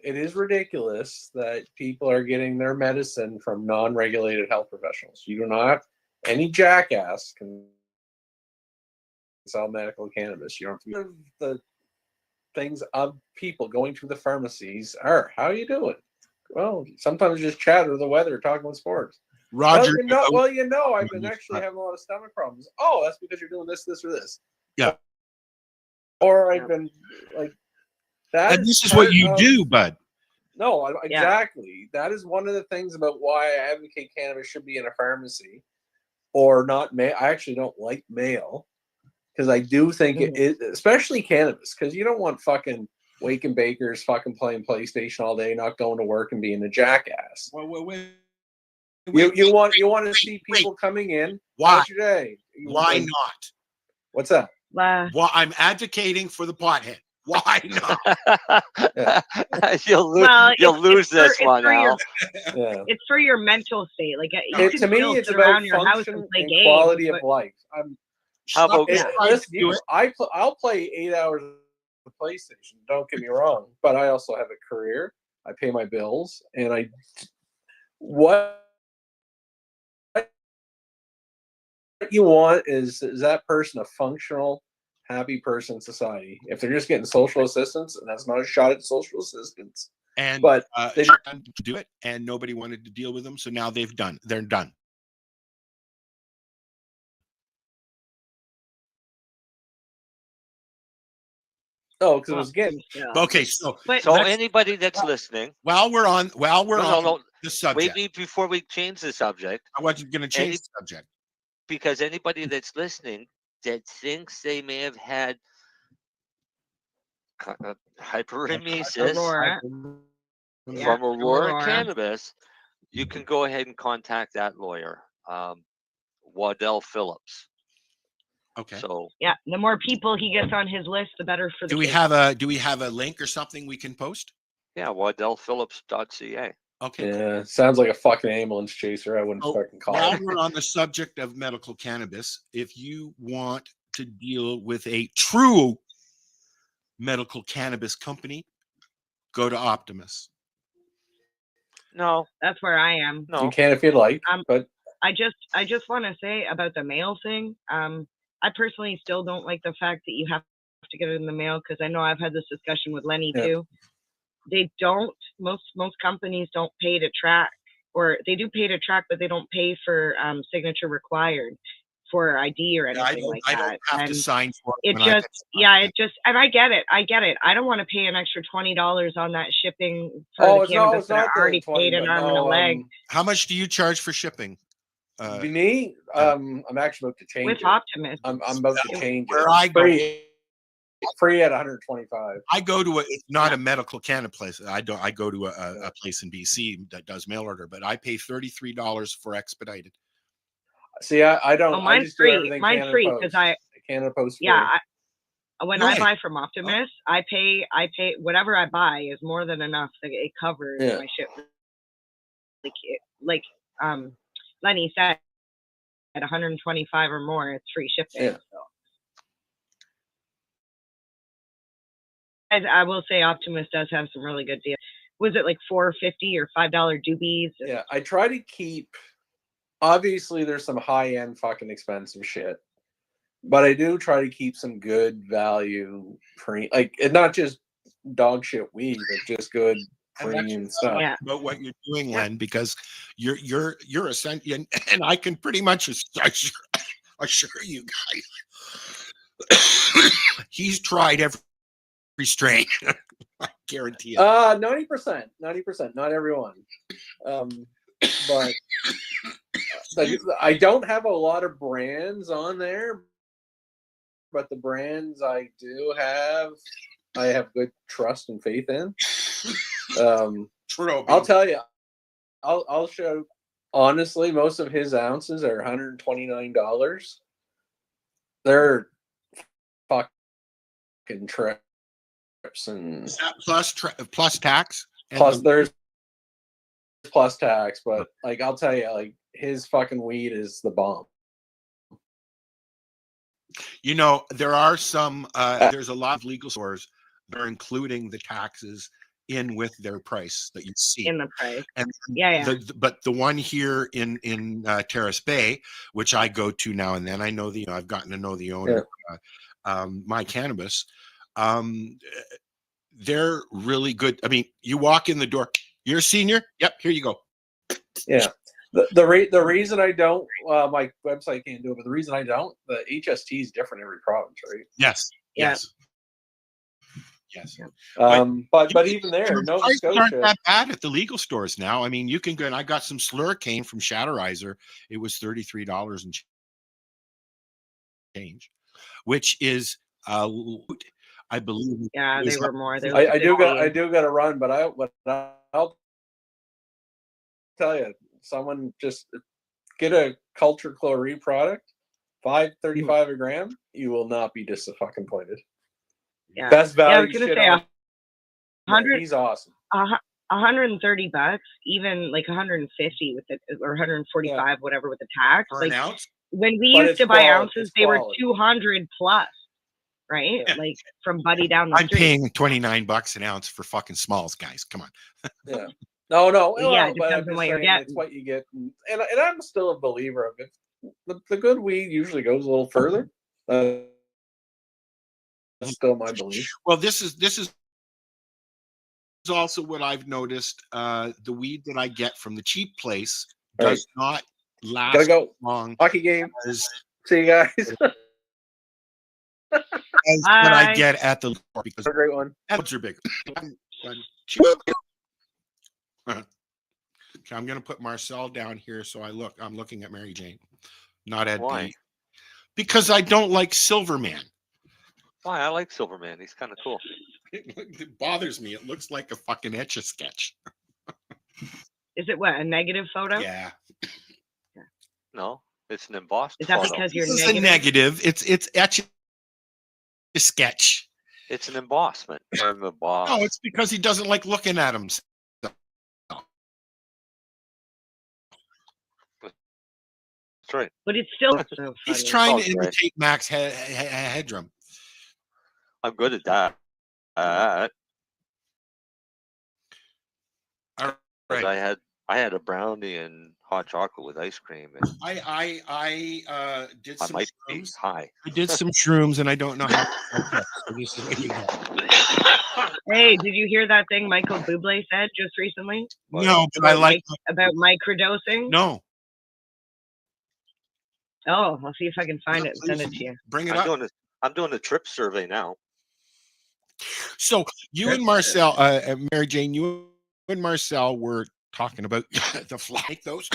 it is ridiculous that people are getting their medicine from non-regulated health professionals. You do not, any jackass can sell medical cannabis. You don't have the things of people going to the pharmacies are, how you doing? Well, sometimes just chatter the weather, talking about sports. Roger. I've been actually having a lot of stomach problems. Oh, that's because you're doing this, or this. Yeah. Or I've been like that. And this is what you do, bud. No, exactly. That is one of the things about why I advocate cannabis should be in a pharmacy or not mail. I actually don't like mail because I do think it is, especially cannabis, because you don't want fucking waking bakers fucking playing PlayStation all day, not going to work and being a jackass. You want to see people coming in. Why? How's your day? Why not? What's that? Well, I'm advocating for the pothead. Why not? You'll lose this one now. It's for your mental state. Like to me, it's about function and quality of life. How about I'll play 8 hours of PlayStation. Don't get me wrong, but I also have a career. I pay my bills, and what you want is that person a functional, happy person in society. If they're just getting social assistance, and that's not a shot at social assistance, but they tried to do it, and nobody wanted to deal with them, so now they're done. Oh, because it was getting okay. So anybody that's listening, while we're on the subject, wait before we change the subject. I wasn't going to change the subject because anybody that's listening that thinks they may have had hyperemesis from Aurora cannabis, you can go ahead and contact that lawyer, Waddell Phillips. Okay. So the more people he gets on his list, the better for the. Do we have a link or something we can post? Yeah, waddellphillips.ca. Okay. Yeah, sounds like a fucking ambulance chaser. I wouldn't fucking call while it. We're on the subject of medical cannabis. If you want to deal with a true medical cannabis company, go to Optimus. No, that's where I am. No, you can if you'd like, but I just want to say about the mail thing. I personally still don't like the fact that you have to get it in the mail, because I know I've had this discussion with Lenny too. They don't, most companies don't pay to track, or they do pay to track, but they don't pay for signature required for ID or anything like that. I don't have to sign for it. And I get it. I don't want to pay an extra $20 on that shipping for the cannabis that I already paid an arm and a leg. How much do you charge for shipping? Me, I'm actually about to change with Optimus. I'm about to change where it. I go. Free at 125. I go to it's not a medical cannabis place. I go to a place in BC that does mail order, but I pay $33 for expedited. See, I don't. Oh, mine's I just free. do everything mine's Canada free Post. because I Canada Post. Yeah, when Right. I buy from Optimus, I pay whatever I buy is more than enough that it covers my ship. Like Lenny said, at 125 or more, it's free shipping. Yeah. So. I will say Optimus does have some really good deals. Was it like $4.50 or $5 doobies? Yeah, I try to keep. Obviously, there's some high-end fucking expensive shit, but I do try to keep some good value and not just dog shit weed, but just good premium stuff. Yeah. About what you're doing, Len, because you're essentially, and I can pretty much assure you guys, he's tried every strain. I guarantee it. 90%, not everyone. But I don't have a lot of brands on there, but the brands I do have, I have good trust and faith in. True. I'll tell you, I'll show. Honestly, most of his ounces are $129. They're fucking trips and plus tax. Plus, there's plus tax, but like I'll tell you, like his fucking weed is the bomb. You know, there are some. There's a lot of legal stores that are including the taxes in with their price that you see in the price. And yeah. But the one here in Terrace Bay, which I go to now and then, I know I've gotten to know the owner, My Cannabis. They're really good. I mean, you walk in the door. You're a senior. Yep, here you go. Yeah. The reason I don't, my website can't do it, but the reason I don't, the HST is different every province, right? Yes. Yes. But even there, Nova Scotia aren't that bad at the legal stores now. I mean, you can go, and I got some Slurricane from Shatterizer. It was $33 and change, which is I believe. Yeah, they were more. I do got to run, but I'll tell you, someone just get a Culture Chlorine product, $5.35 a gram. You will not be disappointed. Yeah. Best value. Yeah, I was gonna say 100. He's awesome. $130, even like 150 with it, or 145, whatever with the tax. For like an ounce? When we used to buy ounces, they were 200 plus, right? Yeah. Like from Buddy down the street. I'm paying $29 an ounce for fucking smalls, guys. Come on. Yeah. No. Well, yeah, it depends on what you're getting. It's what you get, and I'm still a believer of it. The good weed usually goes a little further. That's still my belief. Well, this is also what I've noticed. The weed that I get from the cheap place does not last Gotta go. long. Hockey game. See you guys. As what I get at the because a great one. Ads are big. Okay, I'm going to put Marcel down here so I'm looking at Mary Jane, not at Why? D. Because I don't like Silverman. Why? I like Silverman. He's kind of cool. It bothers me. It looks like a fucking Etch-a-Sketch. Is it what, a negative photo? Yeah. No, it's an embossed Is that photo. because you're negative? It's a negative. It's Etch-a-Sketch. It's an embossment. No, it's because he doesn't like looking at him. That's right. But it's still so He's trying to imitate Max Headroom. I'm good at that. All right. I had a brownie and hot chocolate with ice cream. And I did some might be shrooms. high. I did some shrooms and I don't know how. Hey, did you hear that thing Michael Bublé said just recently? No, but I like about microdosing. No. Oh, I'll see if I can find it and send it to you. Bring it up. I'm doing a trip survey now. So you and Marcel, Mary Jane, you and Marcel were talking about the fly. Those.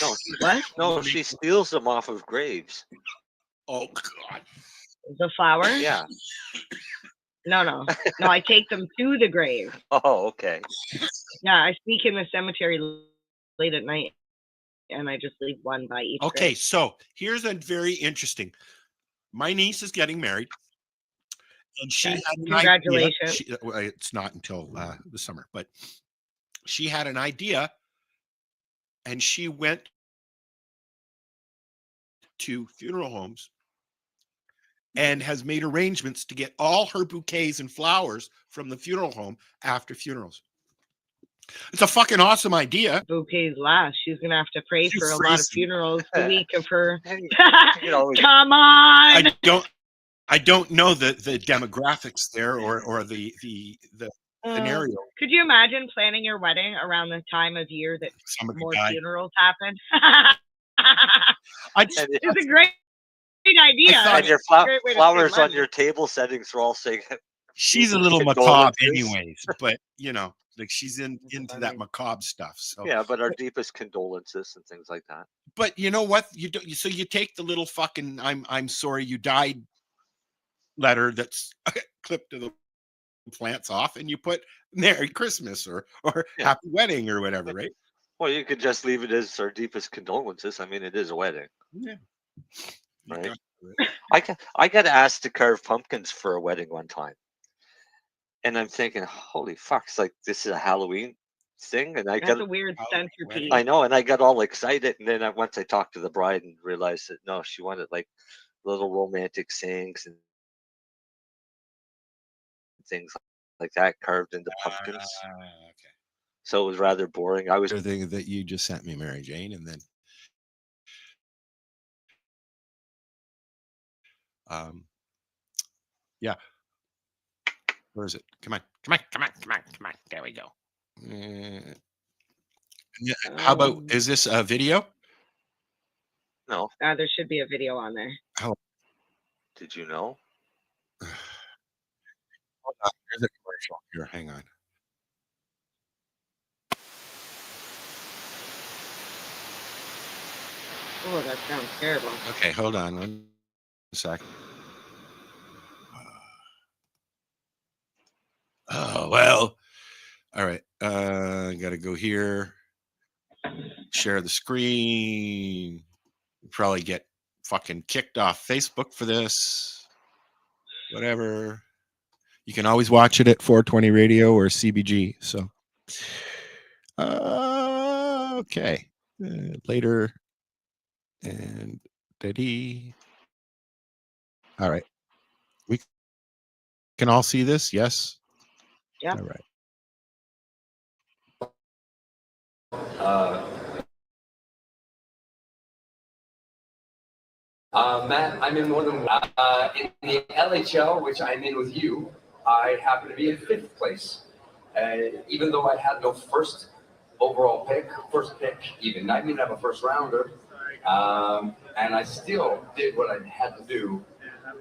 No, what? No, she steals them off of graves. Oh God. The flower? Yeah. No. I take them to the grave. Oh, okay. Yeah, I sneak in the cemetery late at night, and I just leave one by each. Okay, grave. so here's a very interesting. my niece is getting married, and she Okay. had an Congratulations. idea. It's not until the summer, but she had an idea, and she went to funeral homes and has made arrangements to get all her bouquets and flowers from the funeral home after funerals. It's a fucking awesome idea. Bouquets last. She's gonna have to pray She's for a lot of freezing. funerals the week of her. You know, Come on. I don't know the demographics there or the scenario. Could you imagine planning your wedding around the time of year that Somebody more died. funerals happen? I just, It's a great idea. and your Great way to flowers save on money. your table settings are all saying she's a little macabre anyways, but you know, like she's into that macabre stuff. So yeah, but our deepest condolences and things like that. But you know what? You don't. So you take the little fucking "I'm sorry you died" letter that's clipped to the plants off, and you put "Merry Christmas" or "Happy Wedding" or whatever, right? Well, you could just leave it as our deepest condolences. I mean, it is a wedding. Yeah. Right. I got asked to carve pumpkins for a wedding one time, and I'm thinking, holy fuck! It's like this is a Halloween thing, and That's a weird centerpiece. I know, and I got all excited, and then once I talked to the bride and realized that no, she wanted like little romantic sayings and things like that carved into pumpkins. Okay. So it was rather boring. I was the thing that you just sent me, Mary Jane, and then yeah. Where is it? Come on. There we go. How about, is this a video? No. There should be a video on there. How did you know? Hold on. Here's a commercial. Here, hang on. Oh, that sounds terrible. Okay, hold on 1 sec. Oh, well. All right. I got to go here. Share the screen. Probably get fucking kicked off Facebook for this. Whatever. You can always watch it at 420 Radio or CBG. So, okay. Later. And daddy. All right. We can all see this? Yes? Yeah. All right. Matt, I'm in one of in the LHL, which I'm in with you. I happen to be in 5th place, even though I had no first overall pick, first pick even. I didn't have a first rounder, and I still did what I had to do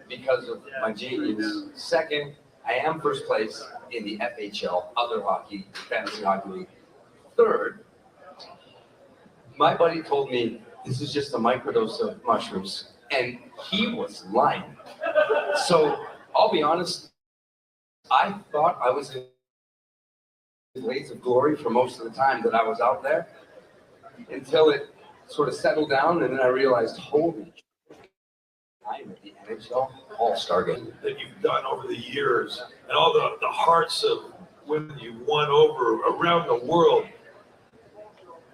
because of my genius. Second, I am first place in the FHL, other hockey, fantasy hockey league. Third, my buddy told me this is just a microdose of mushrooms, and he was lying. So I'll be honest, I thought I was in blaze of glory for most of the time that I was out there until it sort of settled down, and then I realized, holy shit, I'm at the NHL All-Star game. That you've done over the years, and all the hearts of women you've won over around the world.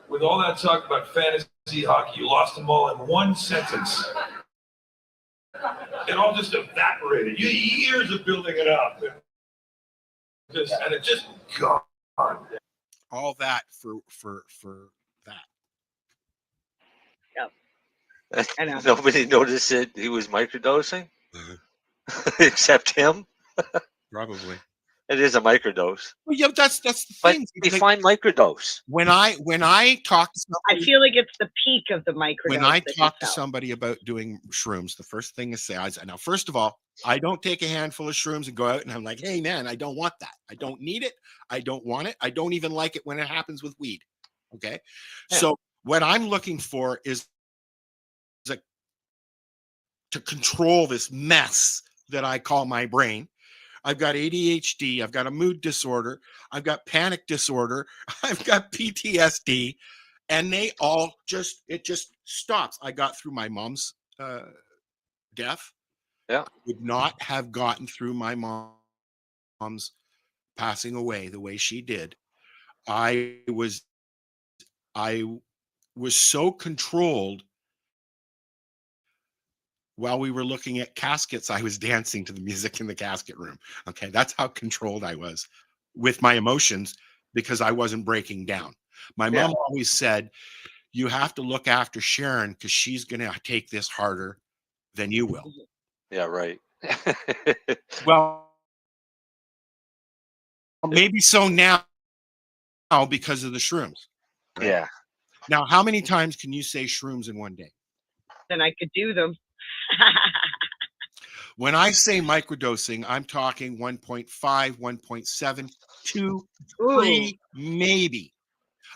With all that talk about fantasy hockey, you lost them all in one sentence. It all just evaporated. Years of building it up. And it just gone. All that for that. Yep. I know. Nobody noticed that he was microdosing? Except him? Probably. It is a microdose. Well, yeah, that's the But thing. define microdose. When I talk to somebody, I feel like it's the peak of the microdose. when I that talk to you felt. somebody about doing shrooms, the first thing is say, now, first of all, I don't take a handful of shrooms and go out and I'm like, hey, man, I don't want that. I don't need it. I don't want it. I don't even like it when it happens with weed. Okay. Yeah. So what I'm looking for is to control this mess that I call my brain. I've got ADHD. I've got a mood disorder. I've got panic disorder. I've got PTSD. And they all it just stops. I got through my mom's death. Yeah. would not have gotten through my mom's passing away the way she did. I was I was so controlled while we were looking at caskets, I was dancing to the music in the casket room. Okay, that's how controlled I was with my emotions because I wasn't breaking down. My mom always said, "You have to look after Sharon because she's going to take this harder than you will." Yeah, right. Well, maybe so now because of the shrooms. Right? Yeah. Now, how many times can you say shrooms in one day? Then I could do them. When I say microdosing, I'm talking 1.5, 1.7, 2, Ooh. 3, maybe.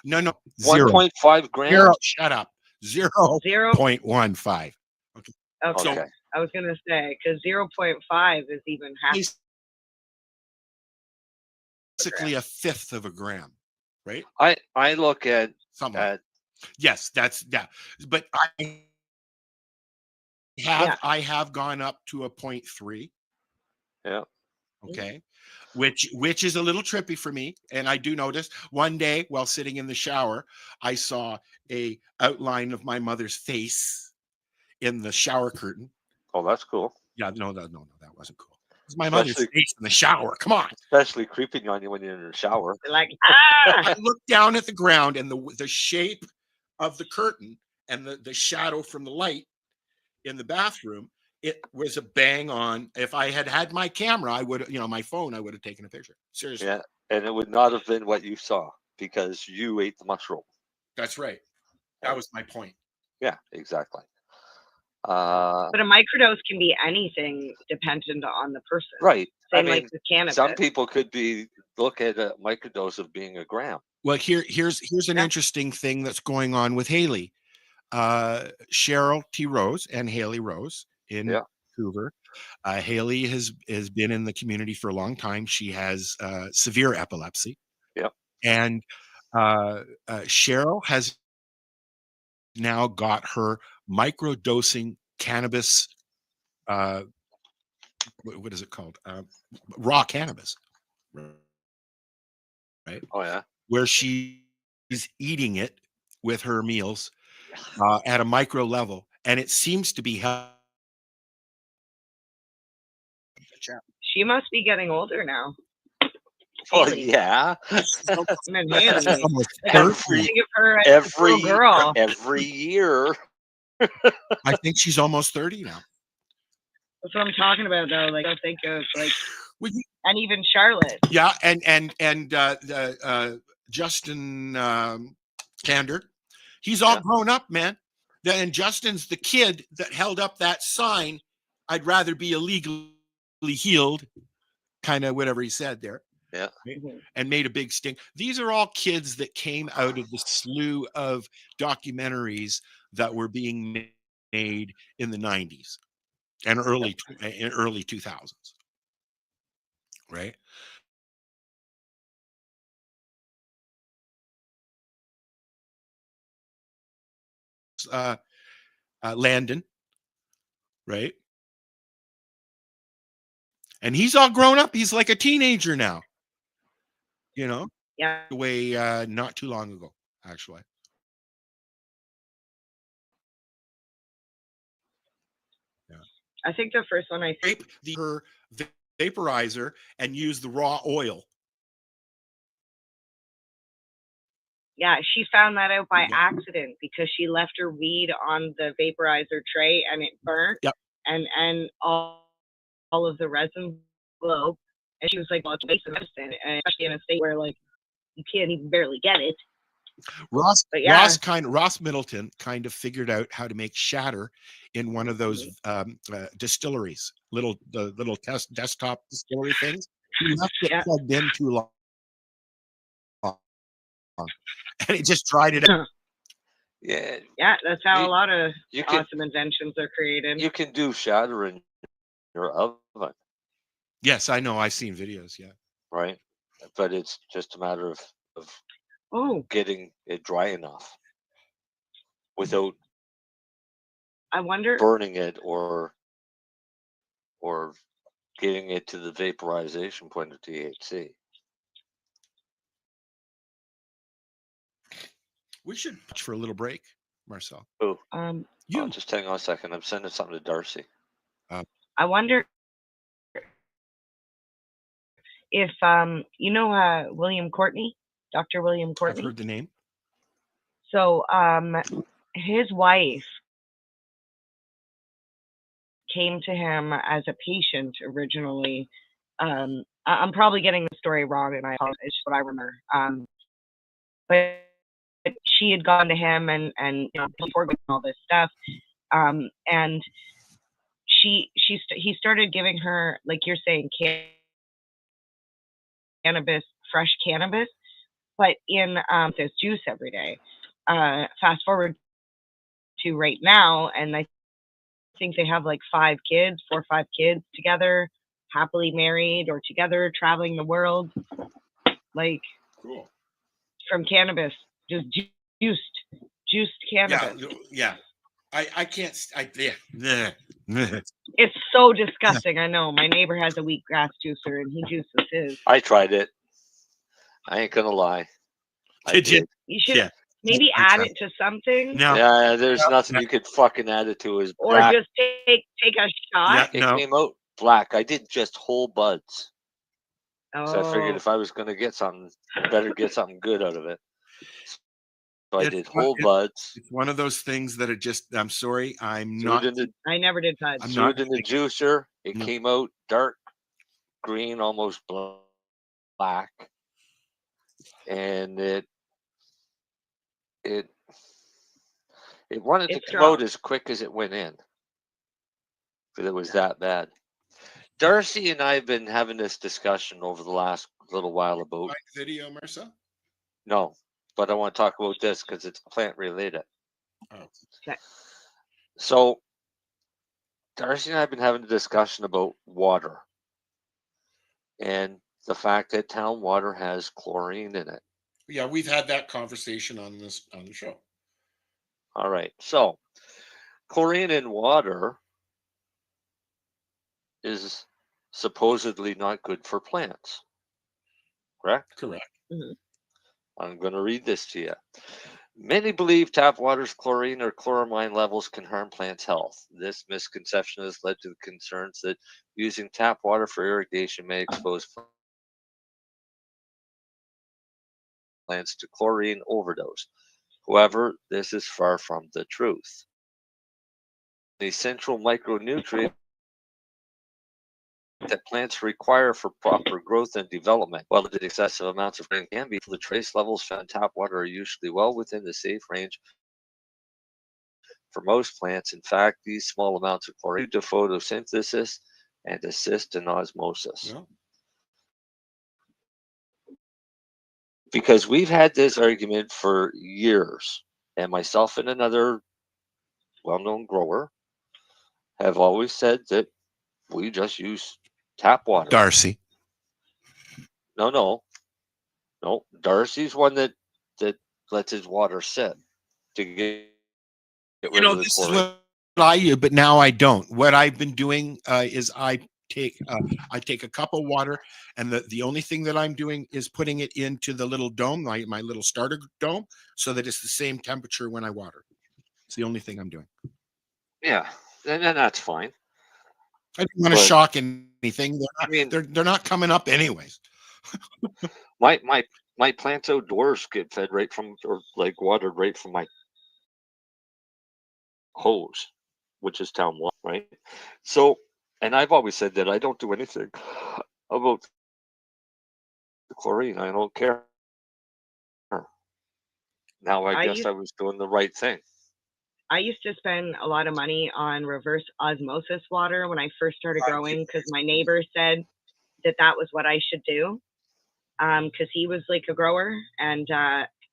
No, 0. 1.5 grams? 0, shut up. 0.15. Okay. Okay. So I was going to say, because 0.5 is even half. basically a fifth of a gram, right? I look at something like yes, that's but I have gone up to a 0.3. Yeah. Okay. Which is a little trippy for me. And I do notice one day while sitting in the shower, I saw a outline of my mother's face in the shower curtain. Oh, that's cool. Yeah, no, that wasn't cool. It's my mother's face in the shower. Come on. Especially creeping on you when you're in the shower. Like, I looked down at the ground and the shape of the curtain and the shadow from the light in the bathroom, it was a bang on. If I had had my camera, I would, my phone, I would have taken a picture. Seriously. Yeah, and it would not have been what you saw because you ate the mushroom. That's right. That was my point. Yeah, exactly. But a microdose can be anything dependent on the person. Right. Same like with cannabis. Some people could look at a microdose of being a gram. Well, here's an interesting thing that's going on with Haley. Cheryl T. Rose and Haley Rose in Vancouver. Haley has been in the community for a long time. She has severe epilepsy. Yep. And Cheryl has now got her microdosing cannabis. What is it called? Raw cannabis. Right. Oh yeah. Where she's eating it with her meals at a micro level, and it seems to be helping. She must be getting older now. Oh yeah. Every year. I think she's almost 30 now. That's what I'm talking about, though. Like, I think of and even Charlotte. Yeah, and Justin Kander, he's all grown up, man. And Justin's the kid that held up that sign. I'd rather be illegally healed, kind of whatever he said there. Yeah. And made a big stink. These are all kids that came out of the slew of documentaries that were being made in the 90s and early 2000s. Right? Landon, right? And he's all grown up. He's like a teenager now. Yeah. Away not too long ago, actually. Yeah. I think the first one I scrape her vaporizer and use the raw oil. Yeah, she found that out by accident because she left her weed on the vaporizer tray and it burnt. Yep. And all of the resin blew. And she was like, well, it's waste of medicine, and especially in a state where like you can't even barely get it. Ross Middleton kind of figured out how to make shatter in one of those distilleries, the little desktop distillery things. He left it plugged in too long. And it just dried it out. Yeah. Yeah, that's how a lot of awesome inventions are created. You can do shatter in your oven. Yes, I know. I've seen videos. Yeah. Right. But it's just a matter of getting it dry enough without I wonder burning it or or getting it to the vaporization point of THC. We should for a little break, Marcel. Oh, you just hang on a second. I'm sending something to Darcy. I wonder if you know William Courtney, Dr. William Courtney. I've heard the name. So his wife came to him as a patient originally. I'm probably getting the story wrong, and I apologize. It's what I remember. But she had gone to him and you know, before doing all this stuff, and he started giving her, like you're saying, cannabis, fresh cannabis, but in this juice every day. Fast forward to right now, and I think they have like 4 or 5 kids together, happily married or together, traveling the world, like cool. From cannabis, just juiced cannabis. Yeah. I can't. Yeah. It's so disgusting. I know. My neighbor has a wheatgrass juicer, and he juices his. I tried it. I ain't gonna lie. Did you? You should maybe add it to something. No. Yeah, there's nothing you could fucking add it to. Is Or black. just take a shot. It came out black. I did just whole buds. So I figured Oh. if I was gonna get something, I better get something good out of it. So I did whole buds. It's one of those things that are just. I'm sorry. I'm Threw not. it in the, I never did buds. I'm threw not it in the juicer. It came out dark green, almost black, and it wanted to come out as quick as it went in, because it was that bad. Darcy and I have been having this discussion over the last little while about video, Marcel. No, but I want to talk about this because it's plant related. Oh. Okay. So Darcy and I have been having a discussion about water and the fact that town water has chlorine in it. Yeah, we've had that conversation on the show. All right. So chlorine in water is supposedly not good for plants. Correct? Correct. Mm-hmm. I'm going to read this to you. Many believe tap water's chlorine or chloramine levels can harm plants' health. This misconception has led to the concerns that using tap water for irrigation may expose plants to chlorine overdose. However, this is far from the truth. The essential micronutrient that plants require for proper growth and development. While the excessive amounts of chlorine can be, the trace levels found in tap water are usually well within the safe range for most plants. In fact, these small amounts of chlorine to photosynthesis and assist in osmosis. Yeah. Because we've had this argument for years, and myself and another well-known grower have always said that we just use tap water. Darcy. No. Darcy's one that lets his water sit to get rid of the this is chlorine. what I do, but now I don't. What I've been doing is I take a cup of water, and the only thing that I'm doing is putting it into the little dome, my little starter dome, so that it's the same temperature when I water. It's the only thing I'm doing. Yeah, and that's fine. I don't want to shock anything. They're not coming up anyways. my plants outdoors get fed right from, or like watered right from my hose, which is town water, right? So, and I've always said that I don't do anything about the chlorine. I don't care. Now I guess I was doing the right thing. I used to spend a lot of money on reverse osmosis water when I first started growing, because my neighbor said that was what I should do, because he was like a grower. And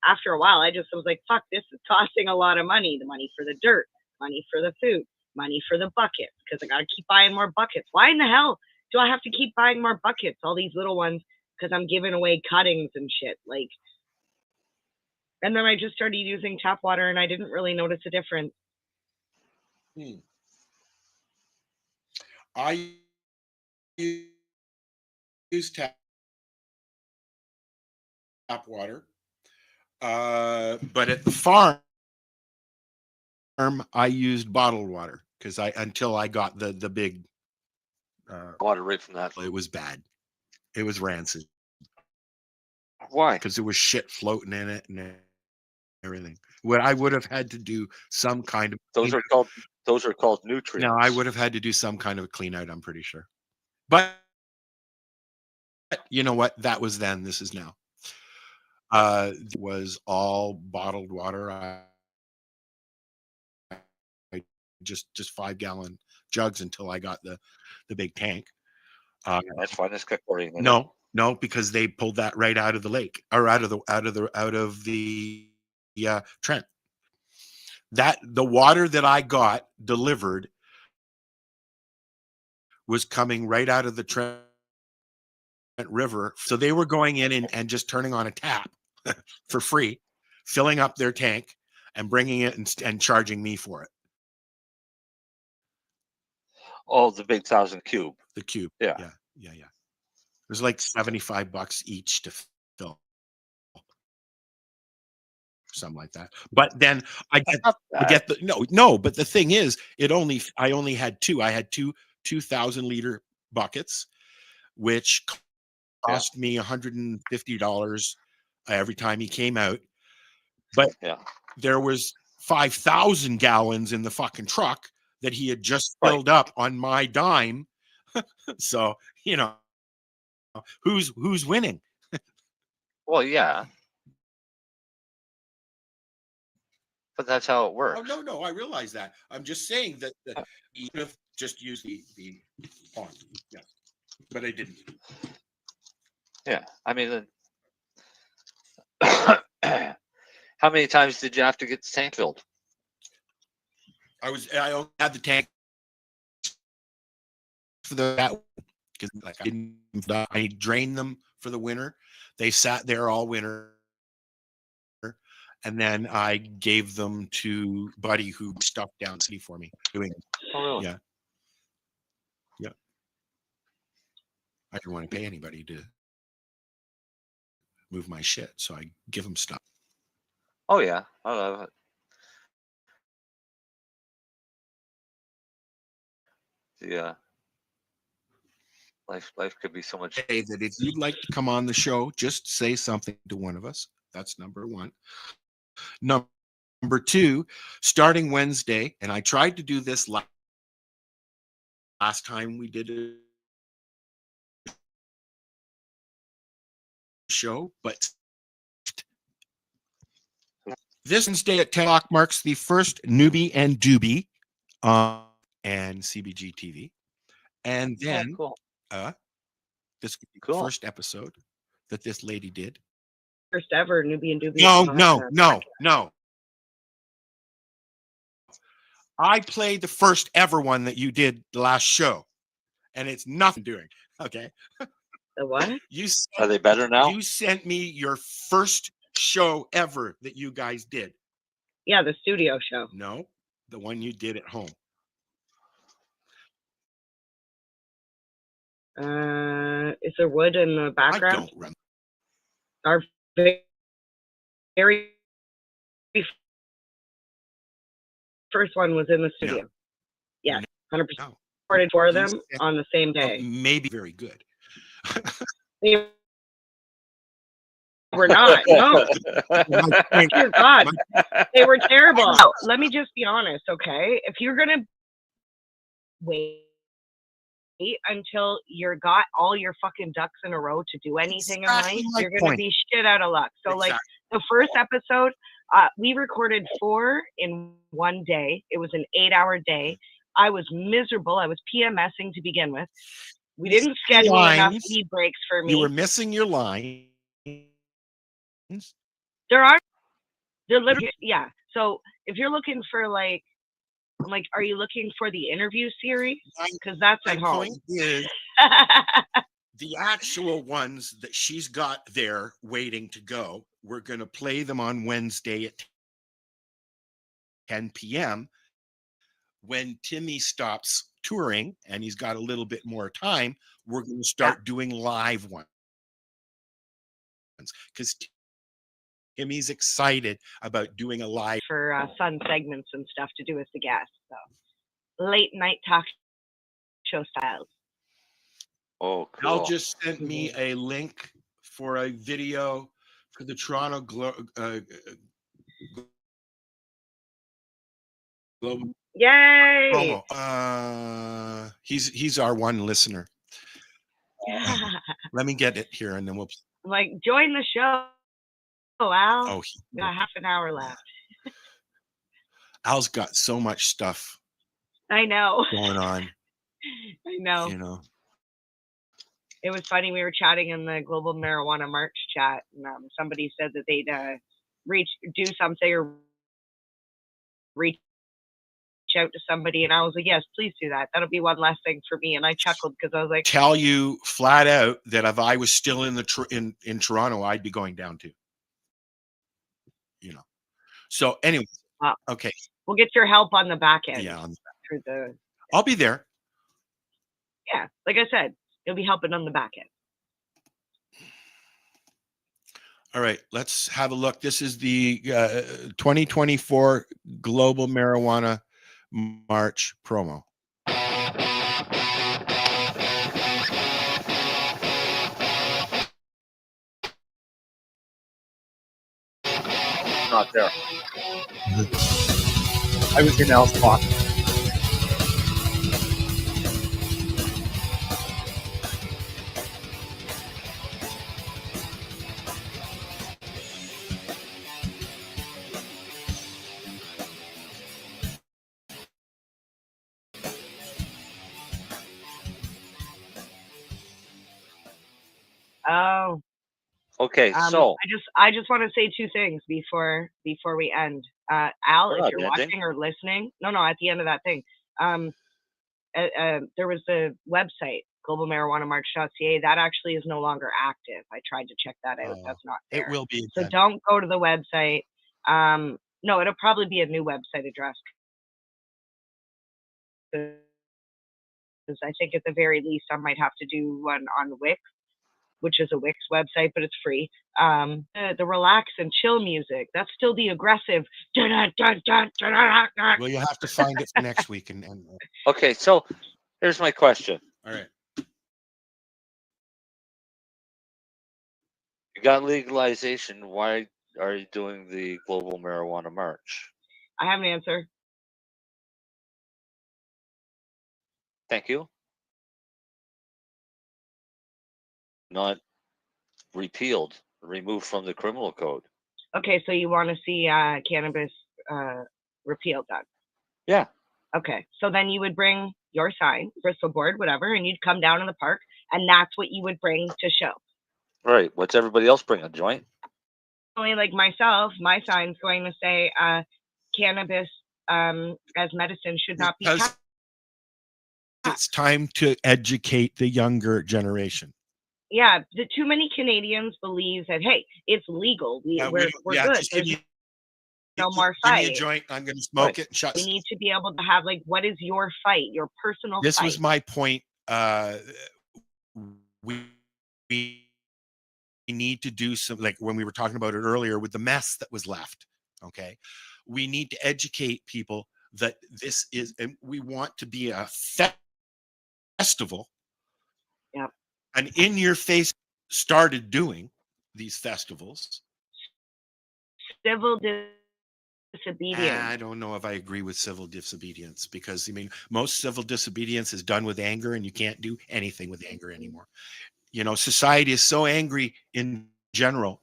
after a while, I just was like, fuck, this is costing a lot of money. The money for the dirt, money for the food, money for the buckets, because I got to keep buying more buckets. Why in the hell do I have to keep buying more buckets, all these little ones, because I'm giving away cuttings and shit. Like, and then I just started using tap water, and I didn't really notice a difference. I use tap water. But at the farm, I used bottled water because until I got the big water right from that. It was bad. It was rancid. Why? Because there was shit floating in it and everything. What I would have had to do some kind of those are called nutrients. No, I would have had to do some kind of clean out, I'm pretty sure. But you know what? That was then. This is now. It was all bottled water. I just 5-gallon jugs until I got the big tank. That's fine. That's chlorine. No, because they pulled that right out of the lake or out of the Trent. That the water that I got delivered was coming right out of the Trent River. So they were going in and just turning on a tap for free, filling up their tank and bringing it and charging me for it. Oh, the big 1,000 cube. The cube. Yeah. It was like $75 each to fill. Something like that. But then I get but the thing is, I only had two. I had two 2,000-liter buckets, which cost me $150 every time he came out. But there was 5,000 gallons in the fucking truck that he had just filled up on my dime. So, who's winning? Well, yeah. But that's how it works. Oh, no, I realize that. I'm just saying that he could have just used the pond. Yeah. But I didn't. Yeah. I mean, how many times did you have to get the tank filled? I had the tank for that because I drained them for the winter. They sat there all winter. And then I gave them to Buddy, who stuffed down city for me. Doing it. Oh, really? Yeah. I didn't want to pay anybody to move my shit, so I give them stuff. Oh, yeah. I love it. Yeah. Life could be so much. Hey, that if you'd like to come on the show, just say something to one of us. That's number one. Number two, starting Wednesday, and I tried to do this last time we did a show, but this Wednesday at 10 o'clock marks the first Newbie and Doobie and CBG TV. And then this could be the first episode that this lady did. First ever Newbie and Doobie. No. I played the first ever one that you did the last show, and it's nothing doing. Okay. The what? Are they better now? You sent me your first show ever that you guys did. Yeah, the studio show. No, the one you did at home. Is there wood in the background? I don't remember. Our very first one was in the studio. Yes, 100%. Recorded for them on the same day. Maybe very good. They were not. No. Dear God, they were terrible. No, let me just be honest, okay? If you're gonna wait until you got all your fucking ducks in a row to do anything in life, you're gonna be shit out of luck. So like the first episode, we recorded 4 in one day. It was an 8-hour day. I was miserable. I was PMSing to begin with. We didn't schedule enough feed breaks for me. You were missing your line. They're literally, yeah. So if you're looking for like, are you looking for the interview series? Because that's at home. Point is, the actual ones that she's got there waiting to go, we're going to play them on Wednesday at 10 p.m. when Timmy stops touring and he's got a little bit more time, we're going to start doing live ones because Timmy's excited about doing a live for fun segments and stuff to do with the guests. So late night talk show styles. Oh, cool. Al just sent me a link for a video for the Toronto Global. Yay! Promo. He's our one listener. Let me get it here, and then we'll. Like, join the show, Al. Oh, we got half an hour left. Al's got so much stuff. I know. Going on. I know. You know. It was funny. We were chatting in the Global Marijuana March chat, and somebody said that they'd do something or reach out to somebody, and I was like, yes, please do that. That'll be one less thing for me. And I chuckled because I was like, tell you flat out that if I was still in in Toronto, I'd be going down too. You know. So anyway, okay. We'll get your help on the back end. Yeah, for the. I'll be there. Yeah, like I said, you'll be helping on the back end. All right, let's have a look. This is the 2024 Global Marijuana March promo. Not there. I was in Al's pocket. Oh. Okay, so I just want to say two things before we end. Al, if you're watching or listening, no, at the end of that thing, there was a website, globalmarijuanamarch.ca, that actually is no longer active. I tried to check that out. That's not there. It will be. So don't go to the website. No, it'll probably be a new website address. Because I think at the very least I might have to do one on Wix, which is a Wix website, but it's free. The relax and chill music, that's still the aggressive. Well, you have to find it for next week. Okay, so here's my question. All right. You got legalization. Why are you doing the Global Marijuana March? I have an answer. Thank you. Not repealed, removed from the criminal code. Okay, so you want to see cannabis repealed then? Yeah. Okay, so then you would bring your sign, Bristol board, whatever, and you'd come down in the park, and that's what you would bring to show. Right. What's everybody else bring? A joint? Only like myself, my sign's going to say cannabis as medicine should not be. It's time to educate the younger generation. Yeah, too many Canadians believe that, hey, it's legal. We're good. There's no more fight. Give me a joint. I'm going to smoke it and shut. We need to be able to have, like, what is your fight, your personal fight? This was my point. We need to do some, like when we were talking about it earlier with the mess that was left. Okay. We need to educate people that this is, and we want to be a festival. Yeah. And In Your Face started doing these festivals. Civil disobedience. I don't know if I agree with civil disobedience because, I mean, most civil disobedience is done with anger, and you can't do anything with anger anymore. You know, society is so angry in general.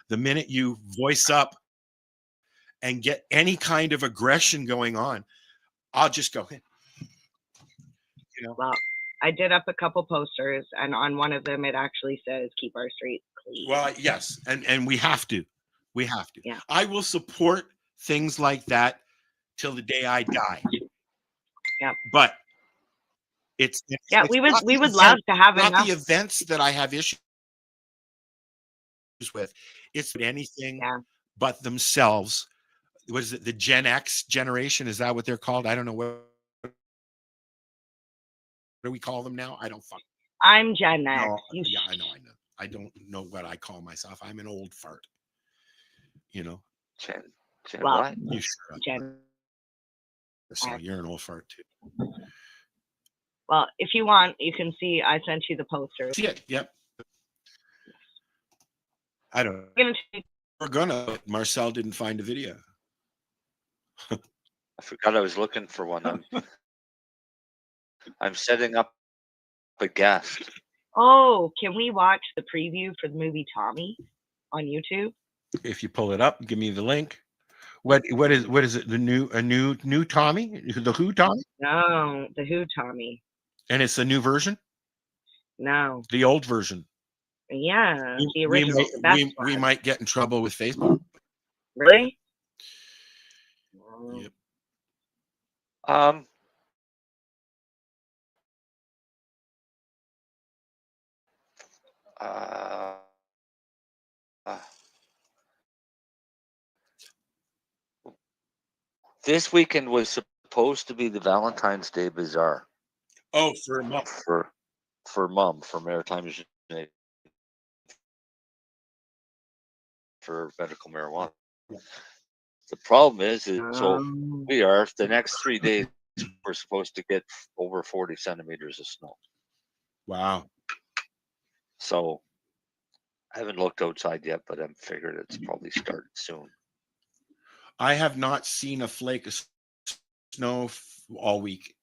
The minute you voice up and get any kind of aggression going on, I'll just go, you know. Well, I did up a couple posters, and on one of them it actually says "Keep our streets clean." Well, yes, and we have to. We have to. Yeah. I will support things like that till the day I die. Yeah. But it's we would love to have not enough. The events that I have issues with. It's anything but themselves. What is it? The Gen X generation? Is that what they're called? I don't know what do we call them now? I don't fuck. I'm Gen X. No, You yeah, I know. I don't know what I call myself. I'm an old fart. You know. Gen well, what? You shut up. Gen So X. you're an old fart too. Well, if you want, you can see I sent you the poster. See it? Yep. I don't. We're gonna. Marcel didn't find a video. I forgot I was looking for one. I'm setting up a guest. Oh, can we watch the preview for the movie Tommy on YouTube? If you pull it up, give me the link. What is it? A new Tommy? The Who Tommy? No, the Who Tommy. And it's a new version? No. The old version. Yeah, the original. We might get in trouble with Facebook. Really? Yep. This weekend was supposed to be the Valentine's Day Bazaar. Oh, for mom. For Maritime for medical marijuana. The problem is so we are the next 3 days we're supposed to get over 40 centimeters of snow. Wow. So I haven't looked outside yet, but I'm figured it's probably started soon. I have not seen a flake of snow all week.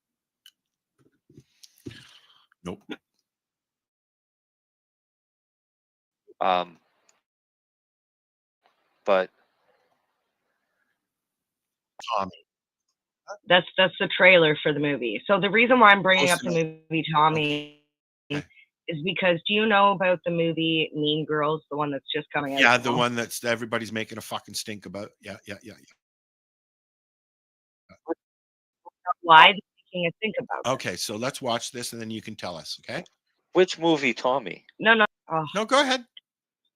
Nope. But Tommy. That's the trailer for the movie. So the reason why I'm bringing up the movie Tommy is because do you know about the movie Mean Girls, the one that's just coming out? Yeah, the one that's everybody's making a fucking stink about. Yeah. Why making a stink about? Okay, so let's watch this and then you can tell us. Okay. Which movie, Tommy? No. Oh. No, go ahead.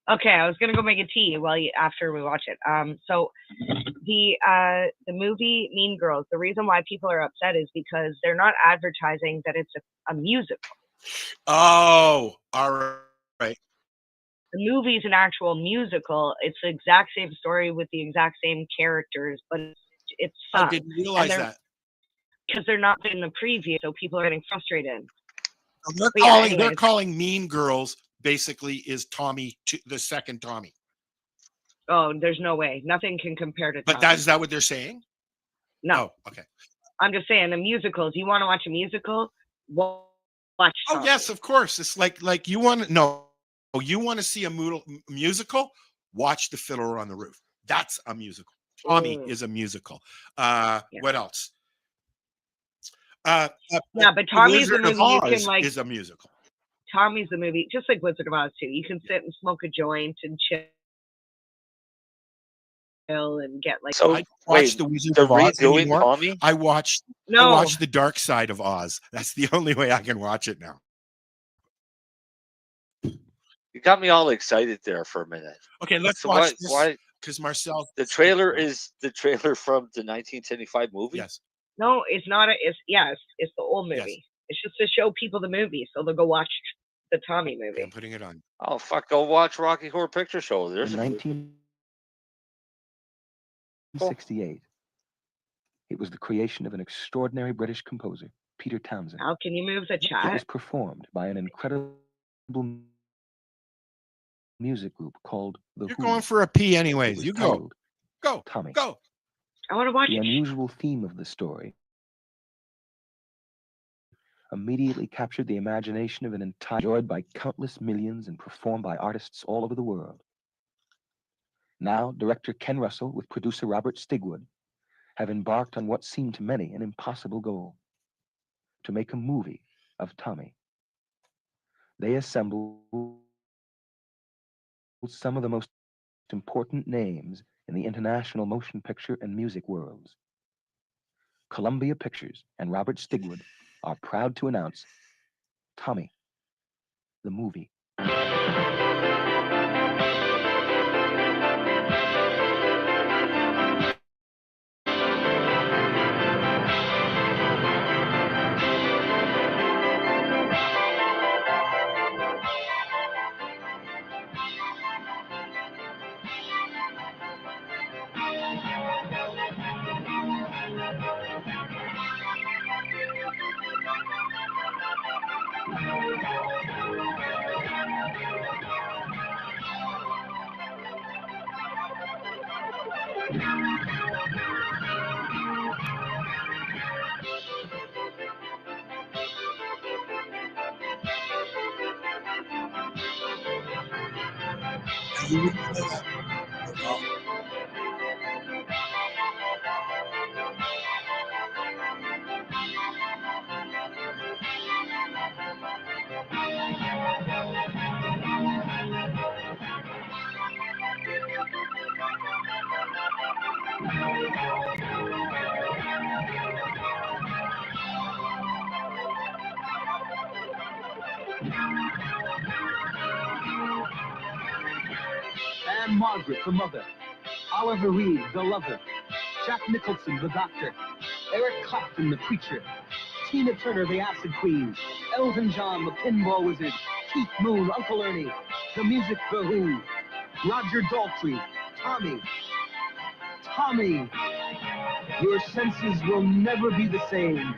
Okay, I was gonna go make a tea after we watch it. So the movie Mean Girls. The reason why people are upset is because they're not advertising that it's a musical. Oh, all right. The movie's an actual musical. It's the exact same story with the exact same characters, but it's sung. I didn't realize that. Because they're not in the preview, so people are getting frustrated. They're calling Mean Girls basically is Tommy, the second Tommy. Oh, there's no way. Nothing can compare to Tommy. But is that what they're saying? No. Oh, okay. I'm just saying the musicals. You want to watch a musical? Watch Tommy. Oh, yes, of course. It's like you want to see a musical? Watch The Fiddler on the Roof. That's a musical. Tommy is a musical. What else? But Tommy's the movie you can is a musical. Tommy's the movie, just like Wizard of Oz too. You can sit and smoke a joint and chill and get like. So I watched the Wizard of Oz anymore. Tommy? I watched The Dark Side of Oz. That's the only way I can watch it now. You got me all excited there for a minute. Okay, let's watch this. Why? Because Marcel. The trailer is the trailer from the 1975 movie. Yes. No, it's not. It's the old movie. Yes. It's just to show people the movie, so they'll go watch the Tommy movie. Okay, I'm putting it on. Oh fuck! Go watch Rocky Horror Picture Show. There's in 1968. It was the creation of an extraordinary British composer, Peter Townsend. How can you move the chat? It was performed by an incredible music group called the You're Who. going for a pee anyways. You go. Go. Tommy. Go. I want to watch the it. The unusual theme of the story immediately captured the imagination of an entire, enjoyed by countless millions and performed by artists all over the world. Now, director Ken Russell with producer Robert Stigwood have embarked on what seemed to many an impossible goal: to make a movie of Tommy. They assembled some of the most important names in the international motion picture and music worlds. Columbia Pictures and Robert Stigwood are proud to announce Tommy, the movie. You wouldn't know that. Well, Anne Margaret, the mother. Oliver Reed, the lover. Jack Nicholson, the doctor. Eric Clapton, the preacher. Tina Turner, the acid queen. Elton John, the pinball wizard. Keith Moon, Uncle Ernie. The music, The Who. Roger Daltrey, Tommy. Tommy, your senses will never be the same.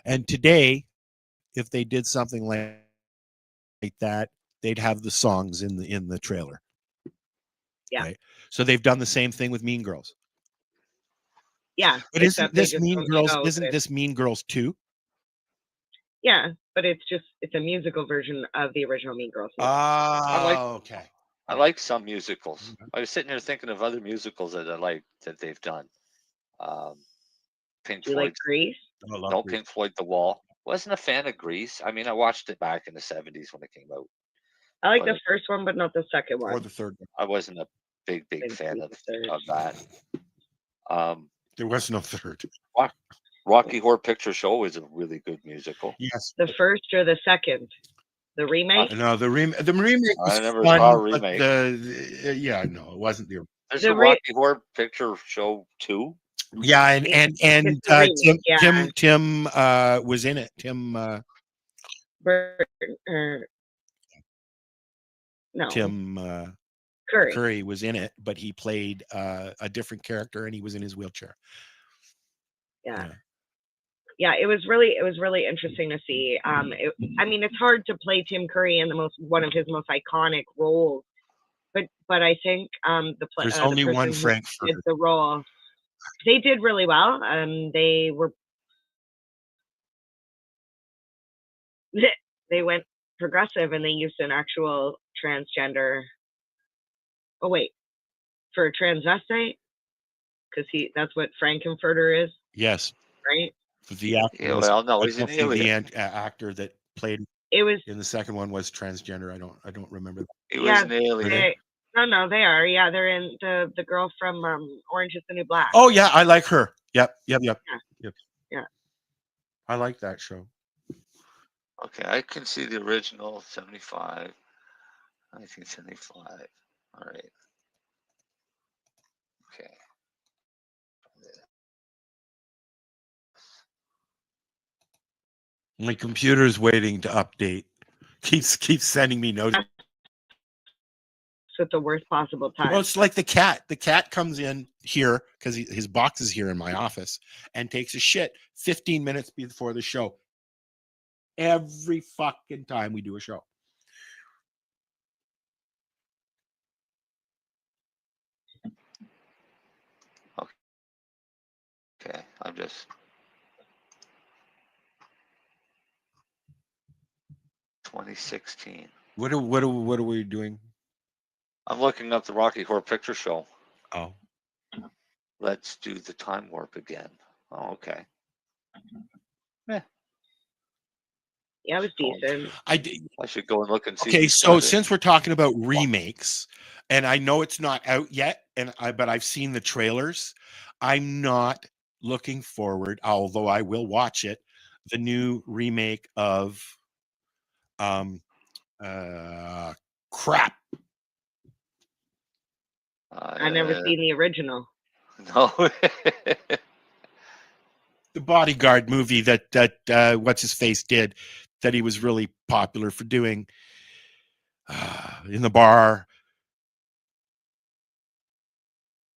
and today, if they did something like that, they'd have the songs in the trailer. Yeah. Right? So they've done the same thing with Mean Girls. Yeah. But isn't this Mean Girls? Isn't this Mean Girls 2? Yeah, but it's a musical version of the original Mean Girls. Okay. I like some musicals. I was sitting here thinking of other musicals that I like that they've done. Pink Do you Floyd. like Grease? No, Pink Floyd, The Wall. Wasn't a fan of Grease. I mean, I watched it back in the 70s when it came out. I like the first one, but not the second one. Or the third one. I wasn't a big fan of that. There was no third. Rocky Horror Picture Show is a really good musical. Yes. The first or the second? The remake? No, the remake was I never fun, saw a but remake. yeah, no, it wasn't the. There's a Rocky Horror Picture Show 2. Yeah, and It's the remake, yeah. Tim was in it. Tim no. Tim Curry was in it, but he played a different character, and he was in his wheelchair. Yeah, it was really interesting to see. I mean, it's hard to play Tim Curry in one of his most iconic roles, but I think There's only the one person who Frankfurter. did the role, they did really well. They went progressive and they used an actual transgender. Oh wait, for a transvestite, because that's what Frankenfurter is. Yes. Right. The actor, Yeah, well, no, he's an the alien. actor that played it was in the second one was transgender. I don't remember that. He was an alien. No, they are. Yeah, they're in the girl from Orange Is the New Black. Oh yeah, I like her. Yep. Yeah. I like that show. Okay, I can see the original 75, 1975. All right. Okay. My computer's waiting to update. Keeps sending me notes. So at the worst possible time. Well, it's like the cat. The cat comes in here because his box is here in my office and takes a shit 15 minutes before the show. Every fucking time we do a show. Okay, I'm just 2016. What are we doing? I'm looking up the Rocky Horror Picture Show. Oh. Let's do the time warp again. Oh, okay. Yeah, it was decent. I should go and look and see. Okay, so since we're talking about remakes, and I know it's not out yet, but I've seen the trailers. I'm not looking forward, although I will watch it, the new remake of crap. I've never seen the original. No. the Bodyguard movie that what's his face did, that he was really popular for doing in the bar.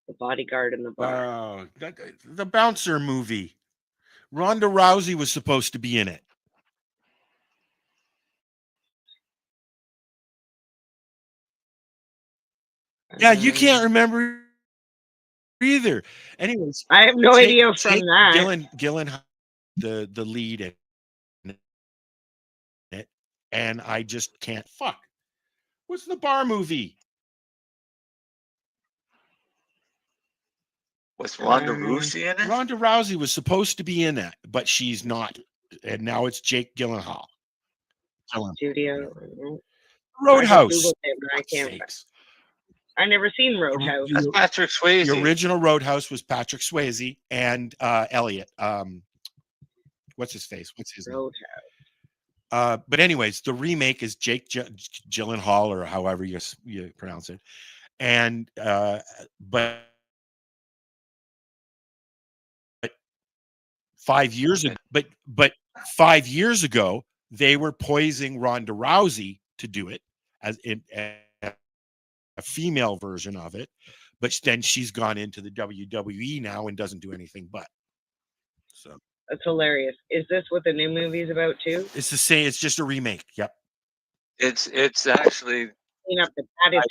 The Bodyguard in the bar. The bouncer movie. Ronda Rousey was supposed to be in it. Yeah, you can't remember either. Anyways, I have no idea from that. Gyllenhaal, the lead in it, and I just can't. Fuck. What's the bar movie? Was Ronda Rousey in it? Ronda Rousey was supposed to be in that, but she's not, and now it's Jake Gyllenhaal. Studio. Roadhouse. I can't. I never seen Roadhouse. That's Patrick Swayze. The original Roadhouse was Patrick Swayze and Elliot. What's his face? What's his name? But anyways, the remake is Jake Gyllenhaal, or however you pronounce it, and but 5 years ago, but 5 years ago they were poising Ronda Rousey to do it as in a female version of it, but then she's gone into the WWE now and doesn't do anything but. So that's hilarious. Is this what the new movie's about too? It's the same. It's just a remake. Yep. It's actually clean up the patted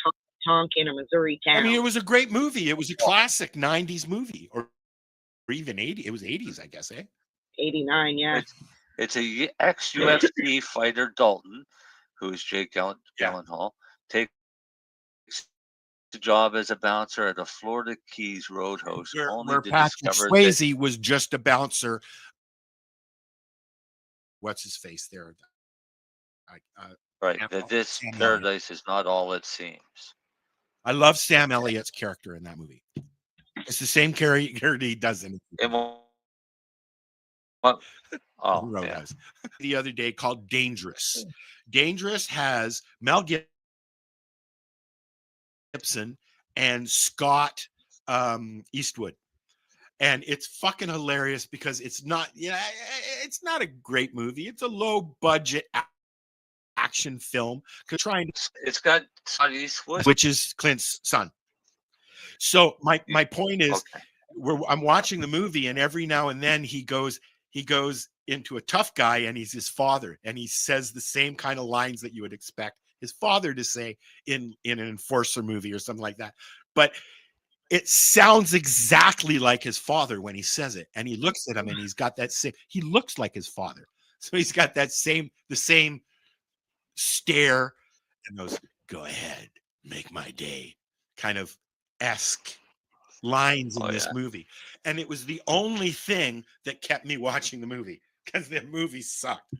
tonk in a Missouri town. I mean, it was a great movie. It was a classic '90s movie, or even '80s. It was '80s, I guess. 89, yeah. It's a ex-UFC fighter, Dalton, who's Jake Gyllenhaal, takes the job as a bouncer at a Florida Keys Roadhouse, where Patrick Swayze was just a bouncer. What's his face there? Right. That this paradise is not all it seems. I love Sam Elliott's character in that movie. It's the same character he does in Roadhouse. The other day called Dangerous. Dangerous has Mel Gibson and Scott Eastwood, and it's fucking hilarious because it's not a great movie. It's a low budget action film. It's got Scott Eastwood, which is Clint's son. So my point is, I'm watching the movie, and every now and then he goes into a tough guy, and he's his father, and he says the same kind of lines that you would expect his father to say in an enforcer movie or something like that. But it sounds exactly like his father when he says it, and he looks at him, and he's got that same. He looks like his father, so he's got the same stare and those "go ahead, make my day" kind of esque lines in this movie. And it was the only thing that kept me watching the movie, because the movie sucked.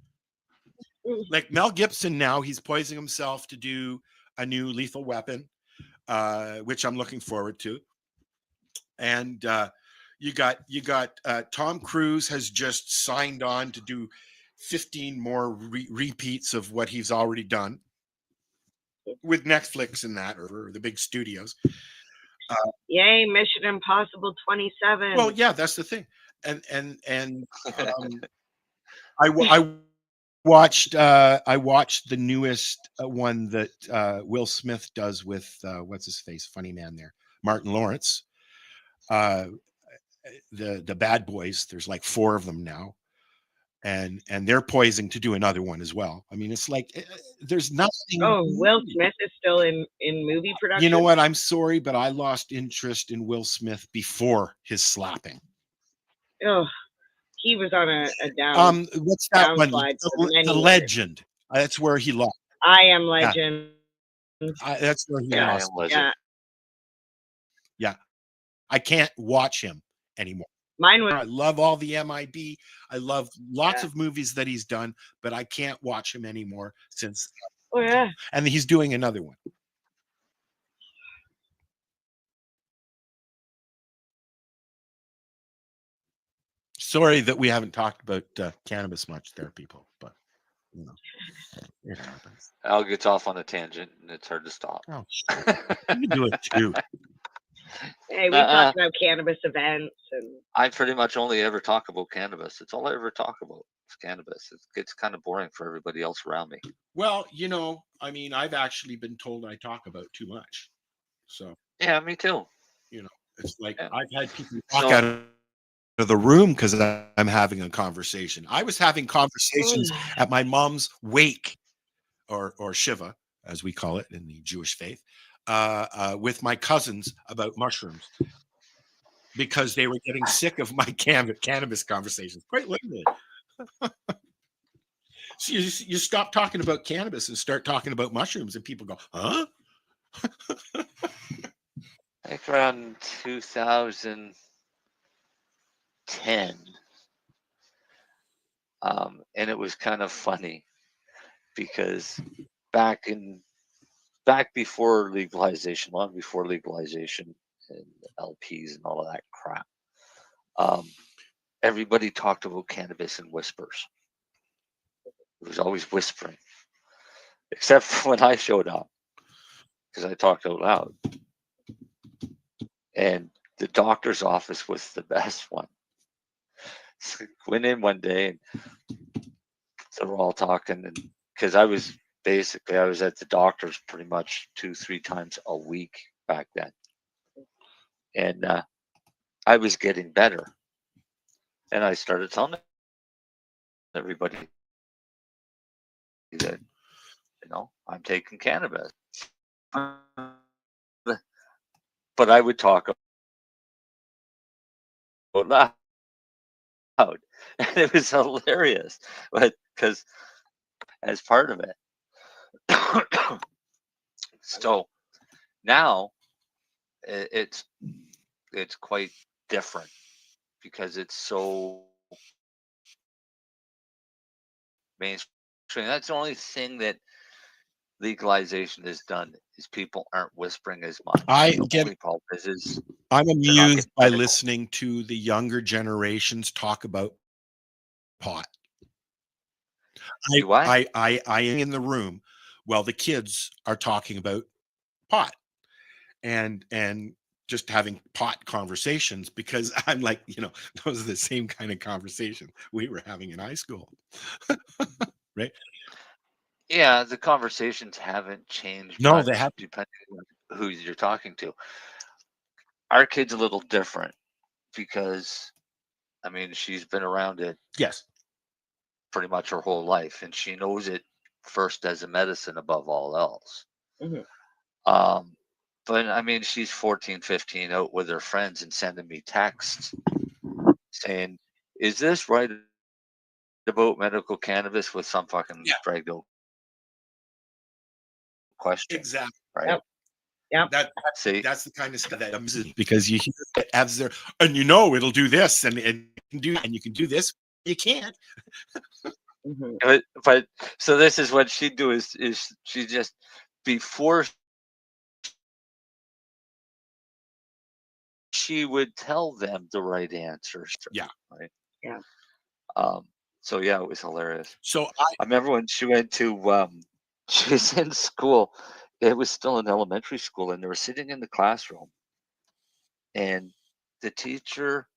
Like Mel Gibson now, he's poising himself to do a new Lethal Weapon, which I'm looking forward to. And you got Tom Cruise has just signed on to do 15 more repeats of what he's already done with Netflix and that, or the big studios. Yay, Mission Impossible 27. Well, yeah, that's the thing. And I watched the newest one that Will Smith does with what's his face, funny man there, Martin Lawrence. The Bad Boys. There's like 4 of them now, and they're poising to do another one as well. I mean, it's like there's nothing. Oh, Will Smith is still in movie production. You know what? I'm sorry, but I lost interest in Will Smith before his slapping. Oh, he was on a down. What's that one? The Legend. That's where he lost. I Am Legend. That's where he lost. Yeah, I can't watch him anymore. I love all the MIB. I love lots of movies that he's done, but I can't watch him anymore since. Oh yeah. And he's doing another one. Sorry that we haven't talked about cannabis much there, people, but you know, it happens. Al gets off on a tangent, and it's hard to stop. Oh, you can do it too. Hey, we Nuh-uh. talked about cannabis events and I pretty much only ever talk about cannabis. It's all I ever talk about is cannabis. It gets kind of boring for everybody else around me. Well, I mean, I've actually been told I talk about too much. So, Yeah, me too. It's like Yeah. I've had people walk So- out of the room because I'm having a conversation. I was having conversations at my mom's wake, or Shiva, as we call it in the Jewish faith, with my cousins about mushrooms because they were getting sick of my cannabis conversations. Quite literally. So you stop talking about cannabis and start talking about mushrooms, and people go, "Huh?" I think around 2010, and it was kind of funny because back before legalization, long before legalization and LPs and all of that crap, everybody talked about cannabis in whispers. It was always whispering, except for when I showed up because I talked out loud. And the doctor's office was the best one. So I went in one day and so we're all talking, and because I was at the doctor's pretty much 2-3 times a week back then, and I was getting better, and I started telling everybody that I'm taking cannabis, but I would talk out loud, and it was hilarious, but because as part of it. So now it's quite different because it's so mainstream. That's the only thing that legalization has done is people aren't whispering as much. The only problem is I'm they're not amused getting by medical. listening to the younger generations talk about pot. Do I? I am in the room while the kids are talking about pot and just having pot conversations because I'm like, those are the same kind of conversation we were having in high school. Right? Yeah, the conversations haven't changed No, much they haven't. depending on who you're talking to. Our kid's a little different because, I mean, she's been around it Yes. pretty much her whole life, and she knows it first as a medicine above all else. But I mean, she's 14, 15 out with her friends and sending me texts saying, "Is this right about medical cannabis?" with some fucking dragged out question. Exactly. Right. Yep. That's the kind of stuff that because you hear it as there, and it'll do this and you can do this. You can't. But so this is what she'd do is she just before she would tell them the right answers. Yeah. Right. Yeah. So yeah, it was hilarious. So I remember when she went to she was in school. It was still in elementary school, and they were sitting in the classroom, and the teacher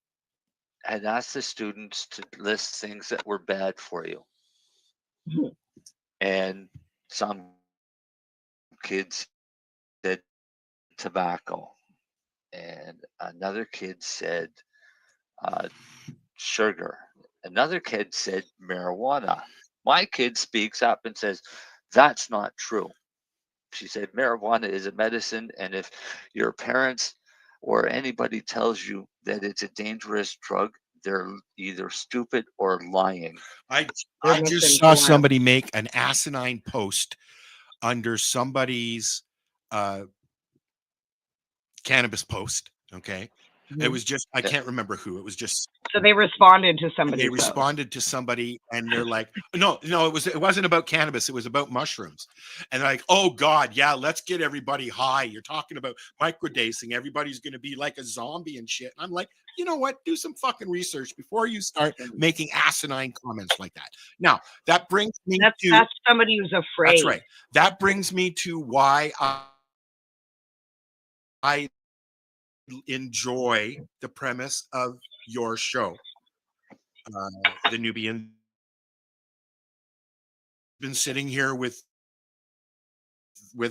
had asked the students to list things that were bad for you. And some kids said tobacco, and another kid said sugar. Another kid said marijuana. My kid speaks up and says, "That's not true." She said, "Marijuana is a medicine, and if your parents or anybody tells you that it's a dangerous drug, they're either stupid or lying." I just saw somebody make an asinine post under somebody's cannabis post. Okay. It was just, I can't remember who. It was just. So they responded to somebody. They responded to somebody and they're like, no, it wasn't about cannabis. It was about mushrooms. And they're like, oh God, yeah, let's get everybody high. You're talking about microdosing. Everybody's going to be like a zombie and shit. And I'm like, you know what? Do some fucking research before you start making asinine comments like that. Now, that brings me to. That's somebody who's afraid. That's right. That brings me to why I enjoy the premise of your show. The Nubian been sitting here with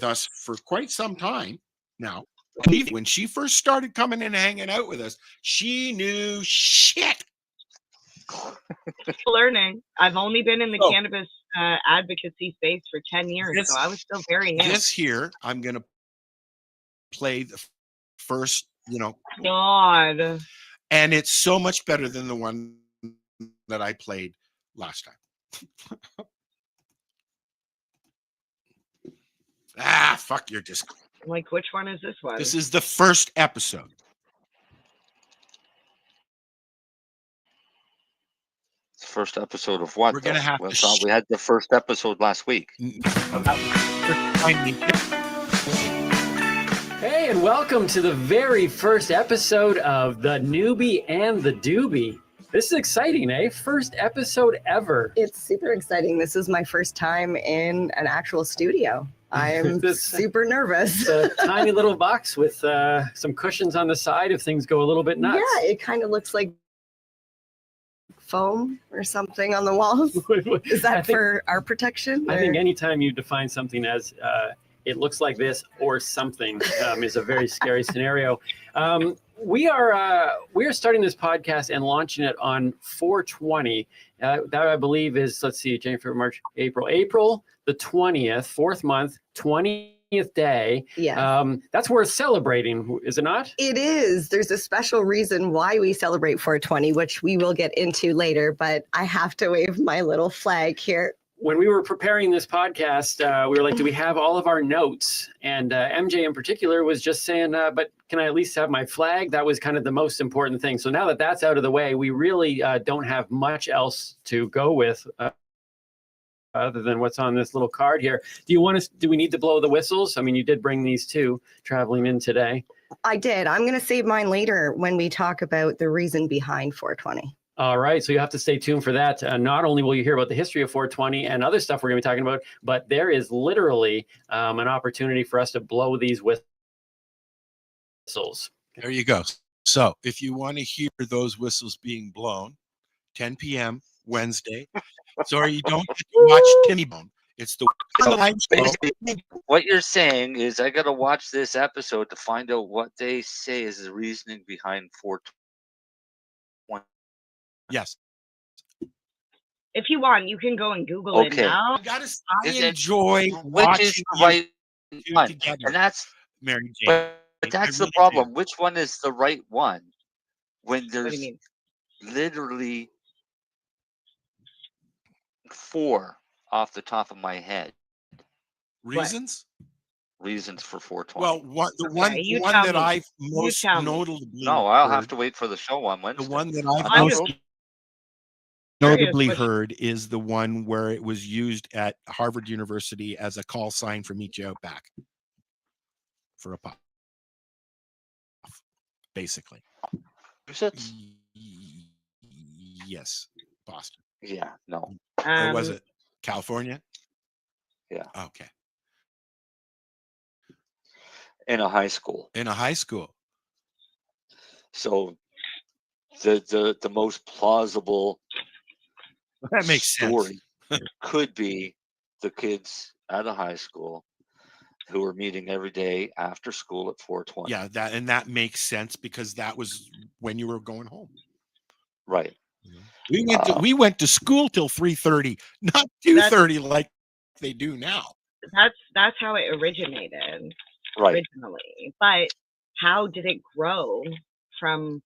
us for quite some time now. When she first started coming in and hanging out with us, she knew shit. Learning. I've only been in the cannabis advocacy space for 10 years, so I was still very new. This here, I'm going to play the first, God. And it's so much better than the one that I played last time. Fuck your disc. Like, which one is this one? This is the first episode. First episode of what? We're gonna have we thought we had the first episode last week. Hey, and welcome to the very first episode of The Newbie and the Doobie. This is exciting, eh? First episode ever. It's super exciting. This is my first time in an actual studio. I am super nervous. It's a tiny little box with some cushions on the side if things go a little bit nuts. Yeah, it kind of looks like foam or something on the walls. Is that for our protection? I think anytime you define something as it looks like this or something is a very scary scenario. We are starting this podcast and launching it on 4/20. That I believe is, let's see, January, February, March, April the 20th, fourth month, 20th day. Yeah. That's worth celebrating, is it not? It is. There's a special reason why we celebrate 4/20, which we will get into later, but I have to wave my little flag here. When we were preparing this podcast, we were like, do we have all of our notes? And MJ in particular was just saying, but can I at least have my flag? That was kind of the most important thing. So now that that's out of the way, we really don't have much else to go with other than what's on this little card here. Do we need to blow the whistles? I mean, you did bring these two traveling in today. I did. I'm going to save mine later when we talk about the reason behind 4/20. All right, so you have to stay tuned for that. Not only will you hear about the history of 4/20 and other stuff we're going to be talking about, but there is literally an opportunity for us to blow these whistles. There you go. So if you want to hear those whistles being blown, 10 p.m. Wednesday. Sorry, you don't get to watch Timmy Bone. It's the basically, what you're saying is I got to watch this episode to find out what they say is the reasoning behind 4/20. Yes. If you want, you can go and Google it now. I enjoy which is the right one, together. and that's Mary Jane. But that's the problem. Which one is the right one? When there's literally 4 off the top of my head. Reasons? Reasons for 4/20. Well, the one that I've most notably No, I'll have to wait for the show on Wednesday. The one that I've most notably heard is the one where it was used at Harvard University as a call sign for Meet You Out Back for a puff, basically. Yes, Boston. Yeah, no. Or was it California? Yeah. Okay. In a high school. In a high school. So the most plausible that makes story sense. could be the kids at a high school who are meeting every day after school at 4/20. Yeah, that makes sense because that was when you were going home. Right. We went to school till 3:30, not 2:30 like they do now. That's how it originated right. originally. But how did it grow from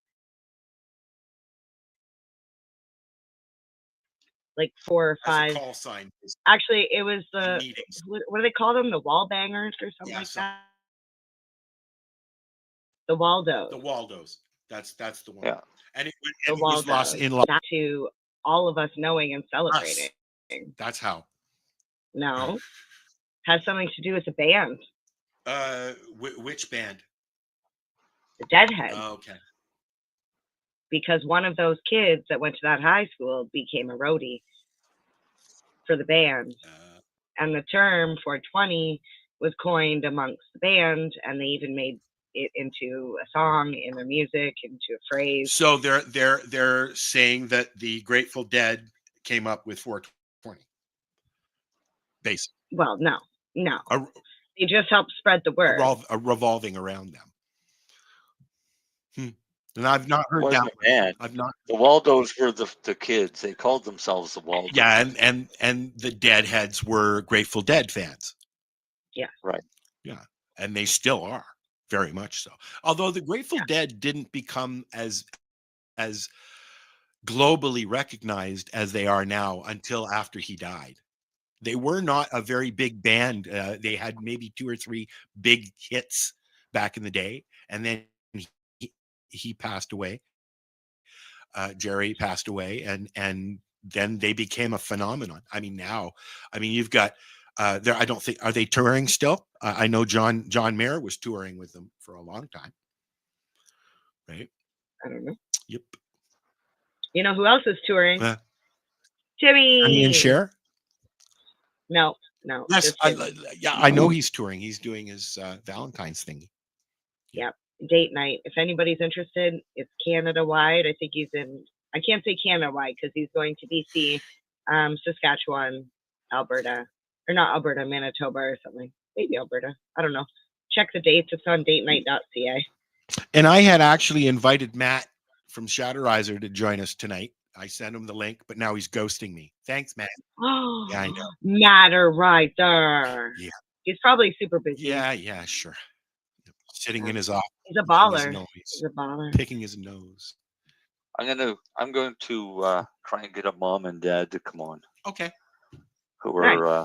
like 4 or 5 call sign? Actually, it was the what do they call them? The wall bangers or something like that. The Waldos. The Waldos. That's the one. Yeah. And it was lost in love to all of us knowing and celebrating. That's how. No, has something to do with the band. Which band? The Deadheads. Oh, okay. Because one of those kids that went to that high school became a roadie for the band, and the term 4/20 was coined amongst the band, and they even made it into a song, in a music, into a phrase. So they're saying that the Grateful Dead came up with 420. Basically. Well, no. They just help spread the word. Revolving around them. And I've not heard Wasn't that. a band. I've not. The Waldos were the kids. They called themselves the Waldos. Yeah, and the Deadheads were Grateful Dead fans. Yeah. Right. Yeah, and they still are, very much so. Although the Grateful Dead didn't become as globally recognized as they are now until after he died. They were not a very big band. They had maybe 2 or 3 big hits back in the day, and then he passed away. Jerry passed away, and then they became a phenomenon. I mean, now, you've got there. I don't think, are they touring still? I know John Mayer was touring with them for a long time, right? I don't know. Yep. You know who else is touring? Timmy. Honey and Cher. No. Yes, I know he's touring. He's doing his Valentine's thingy. Yep. Date night. If anybody's interested, it's Canada wide. I think he's in, I can't say Canada wide because he's going to BC, Saskatchewan, Alberta, or not Alberta, Manitoba or something. Maybe Alberta. I don't know. Check the dates. It's on datenight.ca. And I had actually invited Matt from Shatterizer to join us tonight. I sent him the link, but now he's ghosting me. Thanks, Matt. Oh, yeah, I know. Matter right there. Yeah. He's probably super busy. Yeah, sure. Sitting in his office. He's a baller. He's a baller. Picking his nose. I'm going to try and get a mom and dad to come on. Okay. Who are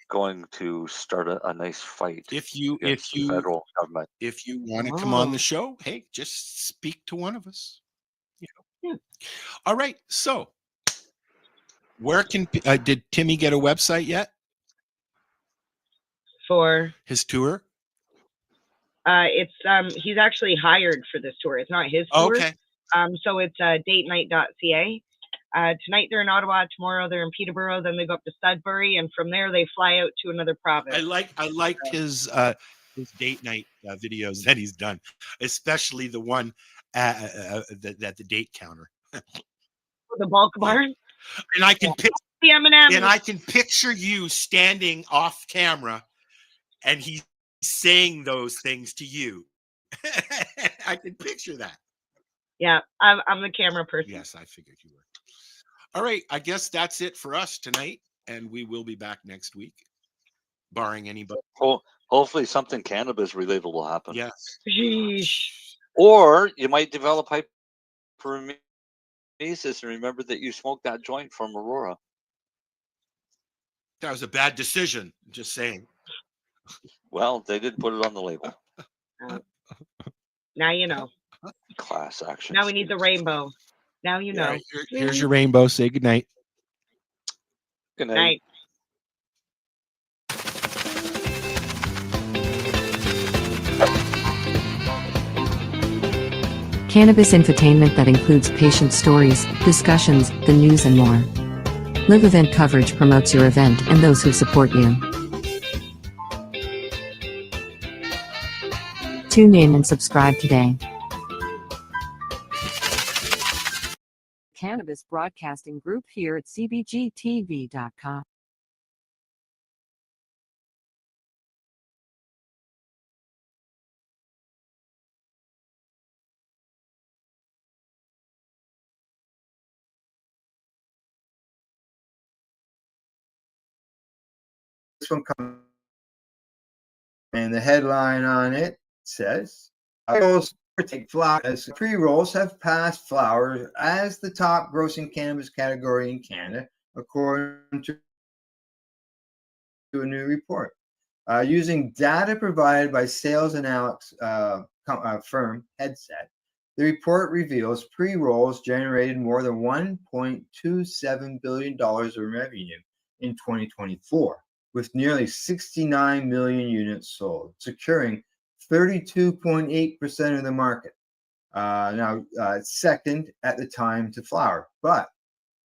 going to start a nice fight. If you federal government. If you want to come on the show, hey, just speak to one of us. Yeah. All right. So, where can did Timmy get a website yet for his tour? It's he's actually hired for this tour. It's not his tour. Okay. So it's datenight.ca. Tonight they're in Ottawa. Tomorrow they're in Peterborough. Then they go up to Sudbury, and from there they fly out to another province. I liked his date night videos that he's done, especially the one at the date counter. The bulk barn. And I can the M&Ms. And I can picture you standing off camera, and he's saying those things to you. I can picture that. Yeah, I'm the camera person. Yes, I figured you were. All right, I guess that's it for us tonight, and we will be back next week, barring anybody. Hopefully something cannabis related will happen. Yes. Or you might develop hyperemesis and remember that you smoked that joint from Aurora. That was a bad decision, just saying. Well, they did put it on the label. Now you know. Class action. Now we need the rainbow. Now you know. Here's your rainbow. Say goodnight. Good night. Cannabis infotainment that includes patient stories, discussions, the news and more. Live event coverage promotes your event and those who support you. Tune in and subscribe today. Cannabis Broadcasting Group here at cbgtv.com. This one comes, and the headline on it says, "Rolls take flower as pre-rolls have passed flowers as the top grossing cannabis category in Canada, according to a new report. Using data provided by sales analytics firm Headset, the report reveals pre-rolls generated more than $1.27 billion in revenue in 2024. With nearly 69 million units sold, securing 32.8% of the market. Now, second at the time to flower. But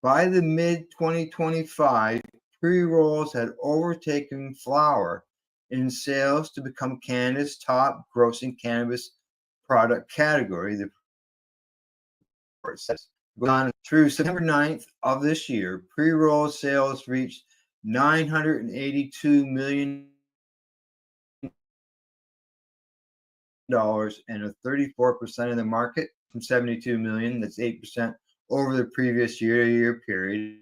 by the mid-2025, pre-rolls had overtaken flower in sales to become Canada's top grossing cannabis product category. The report says. Gone through September 9th of this year, pre-roll sales reached $982 million and a 34% of the market from 72 million. That's 8% over the previous year period,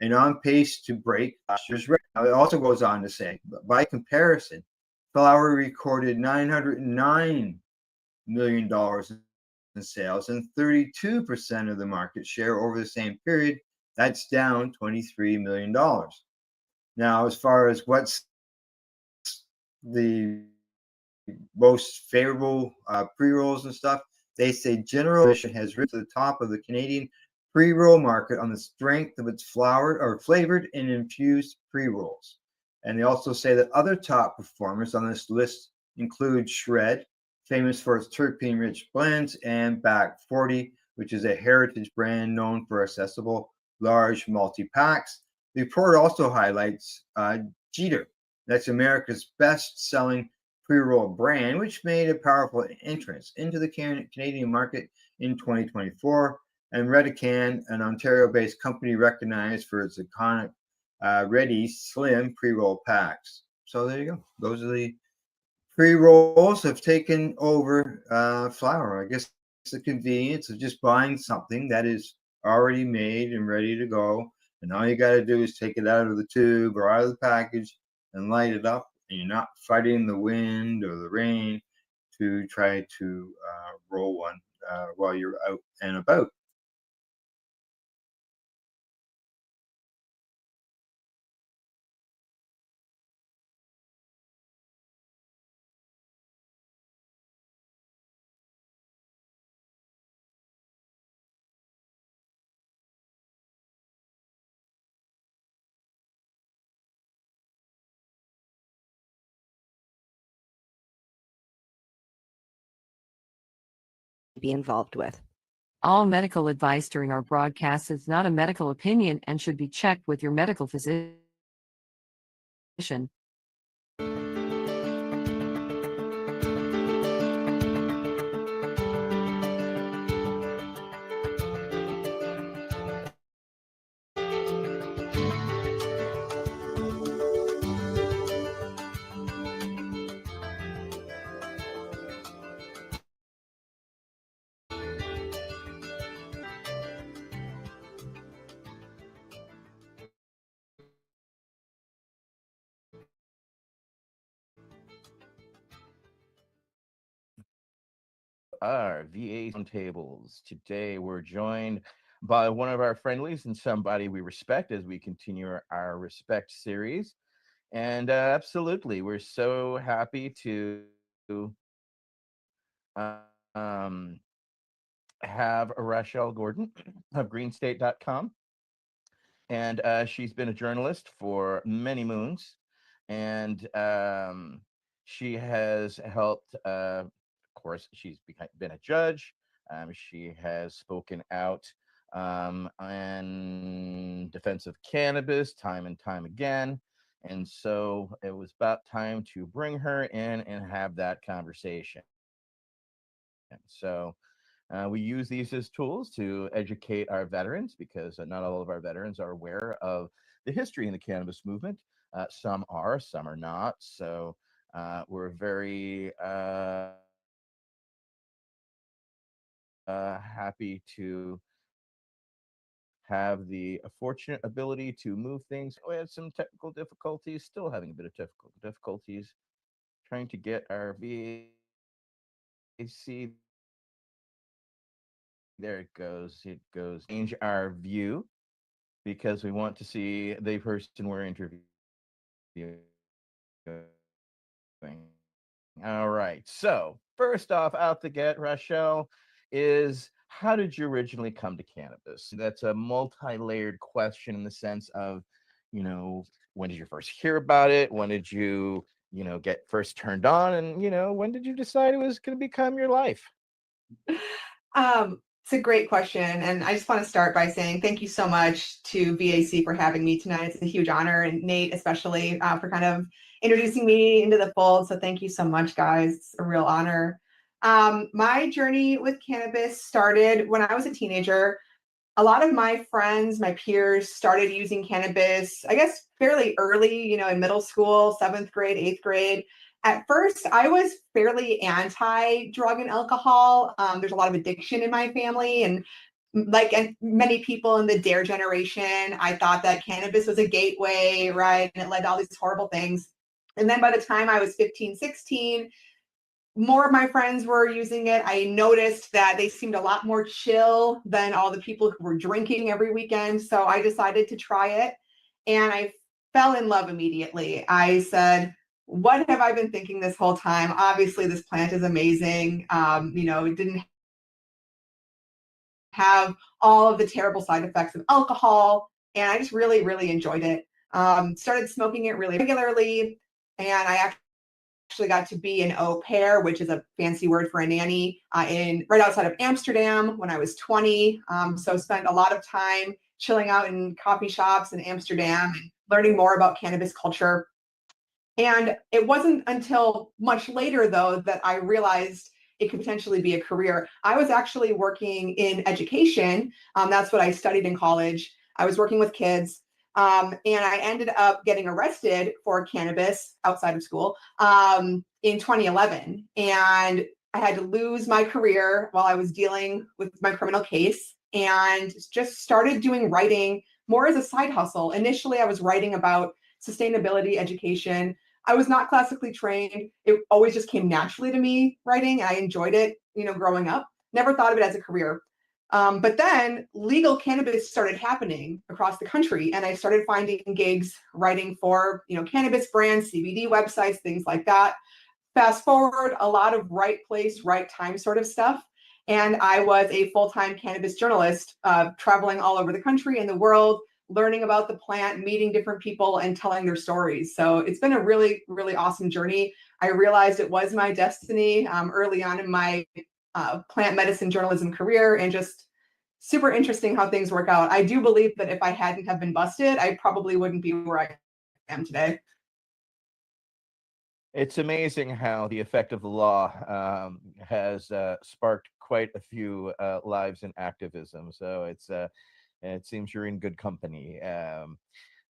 and on pace to break last year's record. Now, it also goes on to say, by comparison, flower recorded $909 million in sales and 32% of the market share over the same period. That's down $23 million. Now, as far as what's the most favorable pre-rolls and stuff, they say General Mission has risen to the top of the Canadian pre-roll market on the strength of its flowered or flavored and infused pre-rolls. And they also say that other top performers on this list include Shred, famous for its terpene-rich blends, and Back 40, which is a heritage brand known for accessible large multi-packs. The report also highlights Jeter. That's America's best-selling pre-roll brand, which made a powerful entrance into the Canadian market in 2024. And Redican, an Ontario-based company recognized for its iconic Ready Slim pre-roll packs. So there you go. Those are the pre-rolls have taken over flower. I guess it's the convenience of just buying something that is already made and ready to go. And all you got to do is take it out of the tube or out of the package and light it up. And you're not fighting the wind or the rain to try to roll one while you're out and about. Be involved with. All medical advice during our broadcast is not a medical opinion and should be checked with your medical physician. Our VA tables. Today we're joined by one of our friendlies and somebody we respect as we continue our respect series. And absolutely, we're so happy to um, have Rachel Gordon of greenstate.com. And she's been a journalist for many moons. And she has helped, of course, she's been a judge. She has spoken out in defense of cannabis time and time again. And so it was about time to bring her in and have that conversation. And so we use these as tools to educate our veterans because not all of our veterans are aware of the history in the cannabis movement. Some are, some are not. So we're very happy to have the fortunate ability to move things. We had some technical difficulties, still having a bit of technical difficulties trying to get our VAC. There it goes. It goes. Change our view because we want to see the person we're interviewing. All right. So first off, out the gate, Rachel, is how did you originally come to cannabis? That's a multi-layered question in the sense of, when did you first hear about it? When did you, get first turned on? And, when did you decide it was going to become your life? It's a great question. And I just want to start by saying thank you so much to VAC for having me tonight. It's a huge honor, and Nate especially for kind of introducing me into the fold. So thank you so much, guys. It's a real honor. My journey with cannabis started when I was a teenager. A lot of my friends, my peers started using cannabis, I guess, fairly early, in middle school, 7th grade, 8th grade. At first, I was fairly anti-drug and alcohol. There's a lot of addiction in my family. And like many people in the DARE generation, I thought that cannabis was a gateway, right? And it led to all these horrible things. And then by the time I was 15, 16, more of my friends were using it. I noticed that they seemed a lot more chill than all the people who were drinking every weekend. So I decided to try it, and I fell in love immediately. I said, what have I been thinking this whole time? Obviously, this plant is amazing. It didn't have all of the terrible side effects of alcohol, and I just really, really enjoyed it. Started smoking it really regularly, and I actually got to be an au pair, which is a fancy word for a nanny, in right outside of Amsterdam when I was 20. So spent a lot of time chilling out in coffee shops in Amsterdam, learning more about cannabis culture. And it wasn't until much later, though, that I realized it could potentially be a career. I was actually working in education. That's what I studied in college. I was working with kids. And I ended up getting arrested for cannabis outside of school in 2011. And I had to lose my career while I was dealing with my criminal case, and just started doing writing more as a side hustle. Initially, I was writing about sustainability education. I was not classically trained. It always just came naturally to me, writing. I enjoyed it, growing up. Never thought of it as a career. But then legal cannabis started happening across the country, and I started finding gigs writing for, cannabis brands, CBD websites, things like that. Fast forward, a lot of right place, right time sort of stuff. And I was a full-time cannabis journalist, traveling all over the country and the world, learning about the plant, meeting different people, and telling their stories. So it's been a really, really awesome journey. I realized it was my destiny early on in my plant medicine journalism career, and just super interesting how things work out. I do believe that if I hadn't have been busted, I probably wouldn't be where I am today. It's amazing how the effect of the law has sparked quite a few lives in activism. So it seems you're in good company.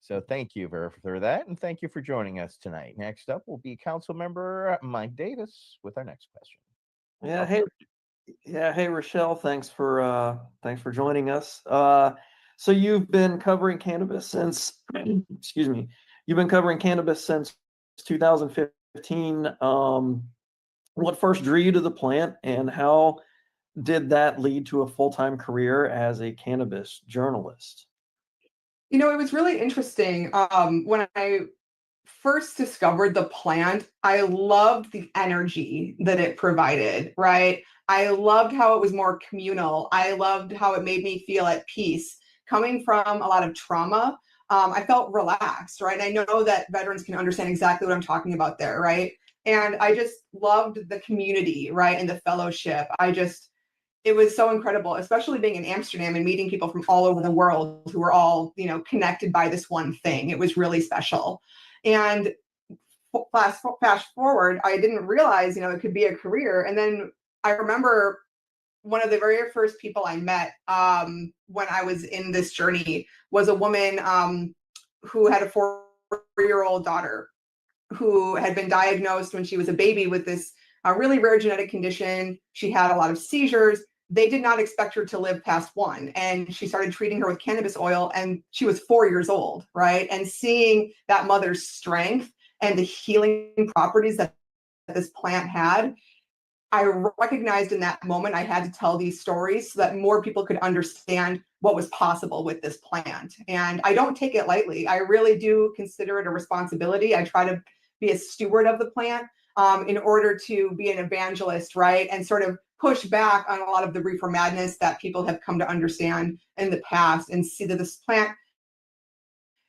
So thank you for that, and thank you for joining us tonight. Next up will be Council Member Mike Davis with our next question. Hey Rochelle, thanks for joining us. So you've been covering cannabis since excuse me, you've been covering cannabis since 2015. What first drew you to the plant, and how did that lead to a full-time career as a cannabis journalist? It was really interesting. When I first discovered the plant, I loved the energy that it provided, right? I loved how it was more communal. I loved how it made me feel at peace. Coming from a lot of trauma, I felt relaxed, right? And I know that veterans can understand exactly what I'm talking about there, right? And I just loved the community, right? And the fellowship. It was so incredible, especially being in Amsterdam and meeting people from all over the world who were all, connected by this one thing. It was really special. And fast forward, I didn't realize, it could be a career. And then I remember one of the very first people I met when I was in this journey was a woman who had a 4-year-old daughter who had been diagnosed when she was a baby with this really rare genetic condition. She had a lot of seizures. They did not expect her to live past 1. And she started treating her with cannabis oil, and she was 4 years old, right? And seeing that mother's strength and the healing properties that this plant had, I recognized in that moment I had to tell these stories so that more people could understand what was possible with this plant. And I don't take it lightly. I really do consider it a responsibility. I try to be a steward of the plant in order to be an evangelist, right? And sort of push back on a lot of the reefer madness that people have come to understand in the past, and see that this plant,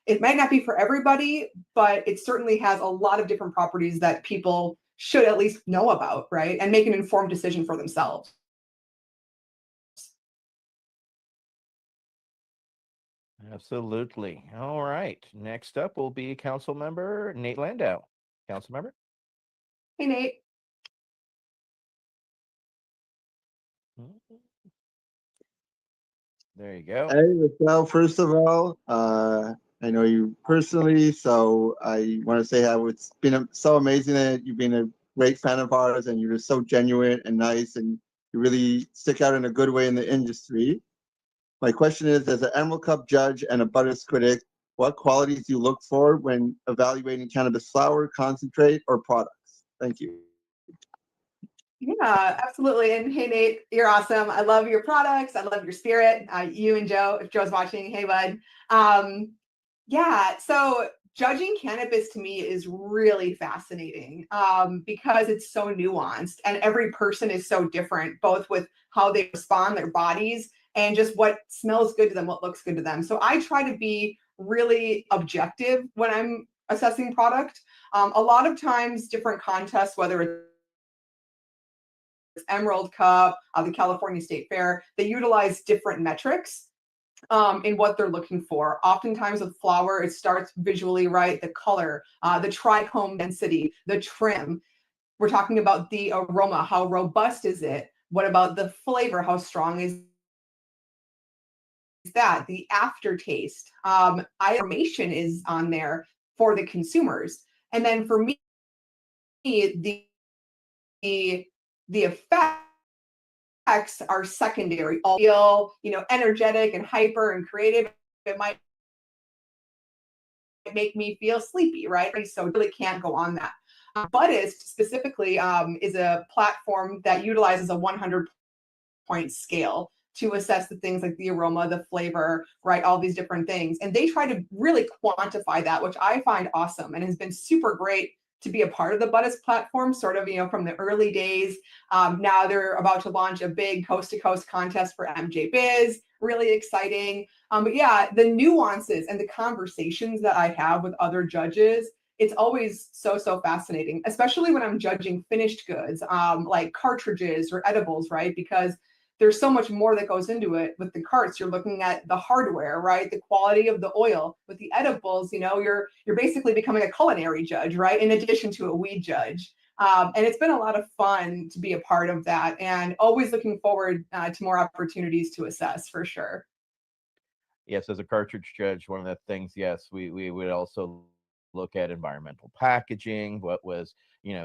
it might not be for everybody, but it certainly has a lot of different properties that people should at least know about, right? And make an informed decision for themselves. Absolutely. All right. Next up will be Council Member Nate Landau. Council Member. Hey, Nate. There you go. Hey, Michelle, first of all, I know you personally, so I want to say how it's been so amazing that you've been a great fan of ours and you're just so genuine and nice and you really stick out in a good way in the industry. My question is, as an Emerald Cup judge and a Butters critic, what qualities do you look for when evaluating cannabis flower, concentrate, or products? Thank you. Yeah, absolutely. And hey, Nate, you're awesome. I love your products. I love your spirit. You and Joe, if Joe's watching, hey, bud. Yeah, so judging cannabis to me is really fascinating because it's so nuanced and every person is so different, both with how they respond, their bodies, and just what smells good to them, what looks good to them. So I try to be really objective when I'm assessing product. A lot of times, different contests, whether it's Emerald Cup, the California State Fair, they utilize different metrics in what they're looking for. Oftentimes with flower, it starts visually, right? The color, the trichome density, the trim. We're talking about the aroma. How robust is it? What about the flavor? How strong is that? The aftertaste. Information is on there for the consumers. And then for me, the effect are secondary. I'll feel, energetic and hyper and creative. It might make me feel sleepy, right? So really can't go on that. Buddhist specifically is a platform that utilizes a 100-point scale to assess the things like the aroma, the flavor, right? All these different things. And they try to really quantify that, which I find awesome and has been super great to be a part of the Buddhist platform, sort of, from the early days. Now they're about to launch a big coast-to-coast contest for MJ Biz, really exciting. But yeah, the nuances and the conversations that I have with other judges, it's always so fascinating, especially when I'm judging finished goods, like cartridges or edibles, right? Because there's so much more that goes into it. With the carts, you're looking at the hardware, right? The quality of the oil. With the edibles, you're basically becoming a culinary judge, right? In addition to a weed judge. And it's been a lot of fun to be a part of that, and always looking forward to more opportunities to assess for sure. Yes, as a cartridge judge, one of the things, yes, we would also look at environmental packaging, what was,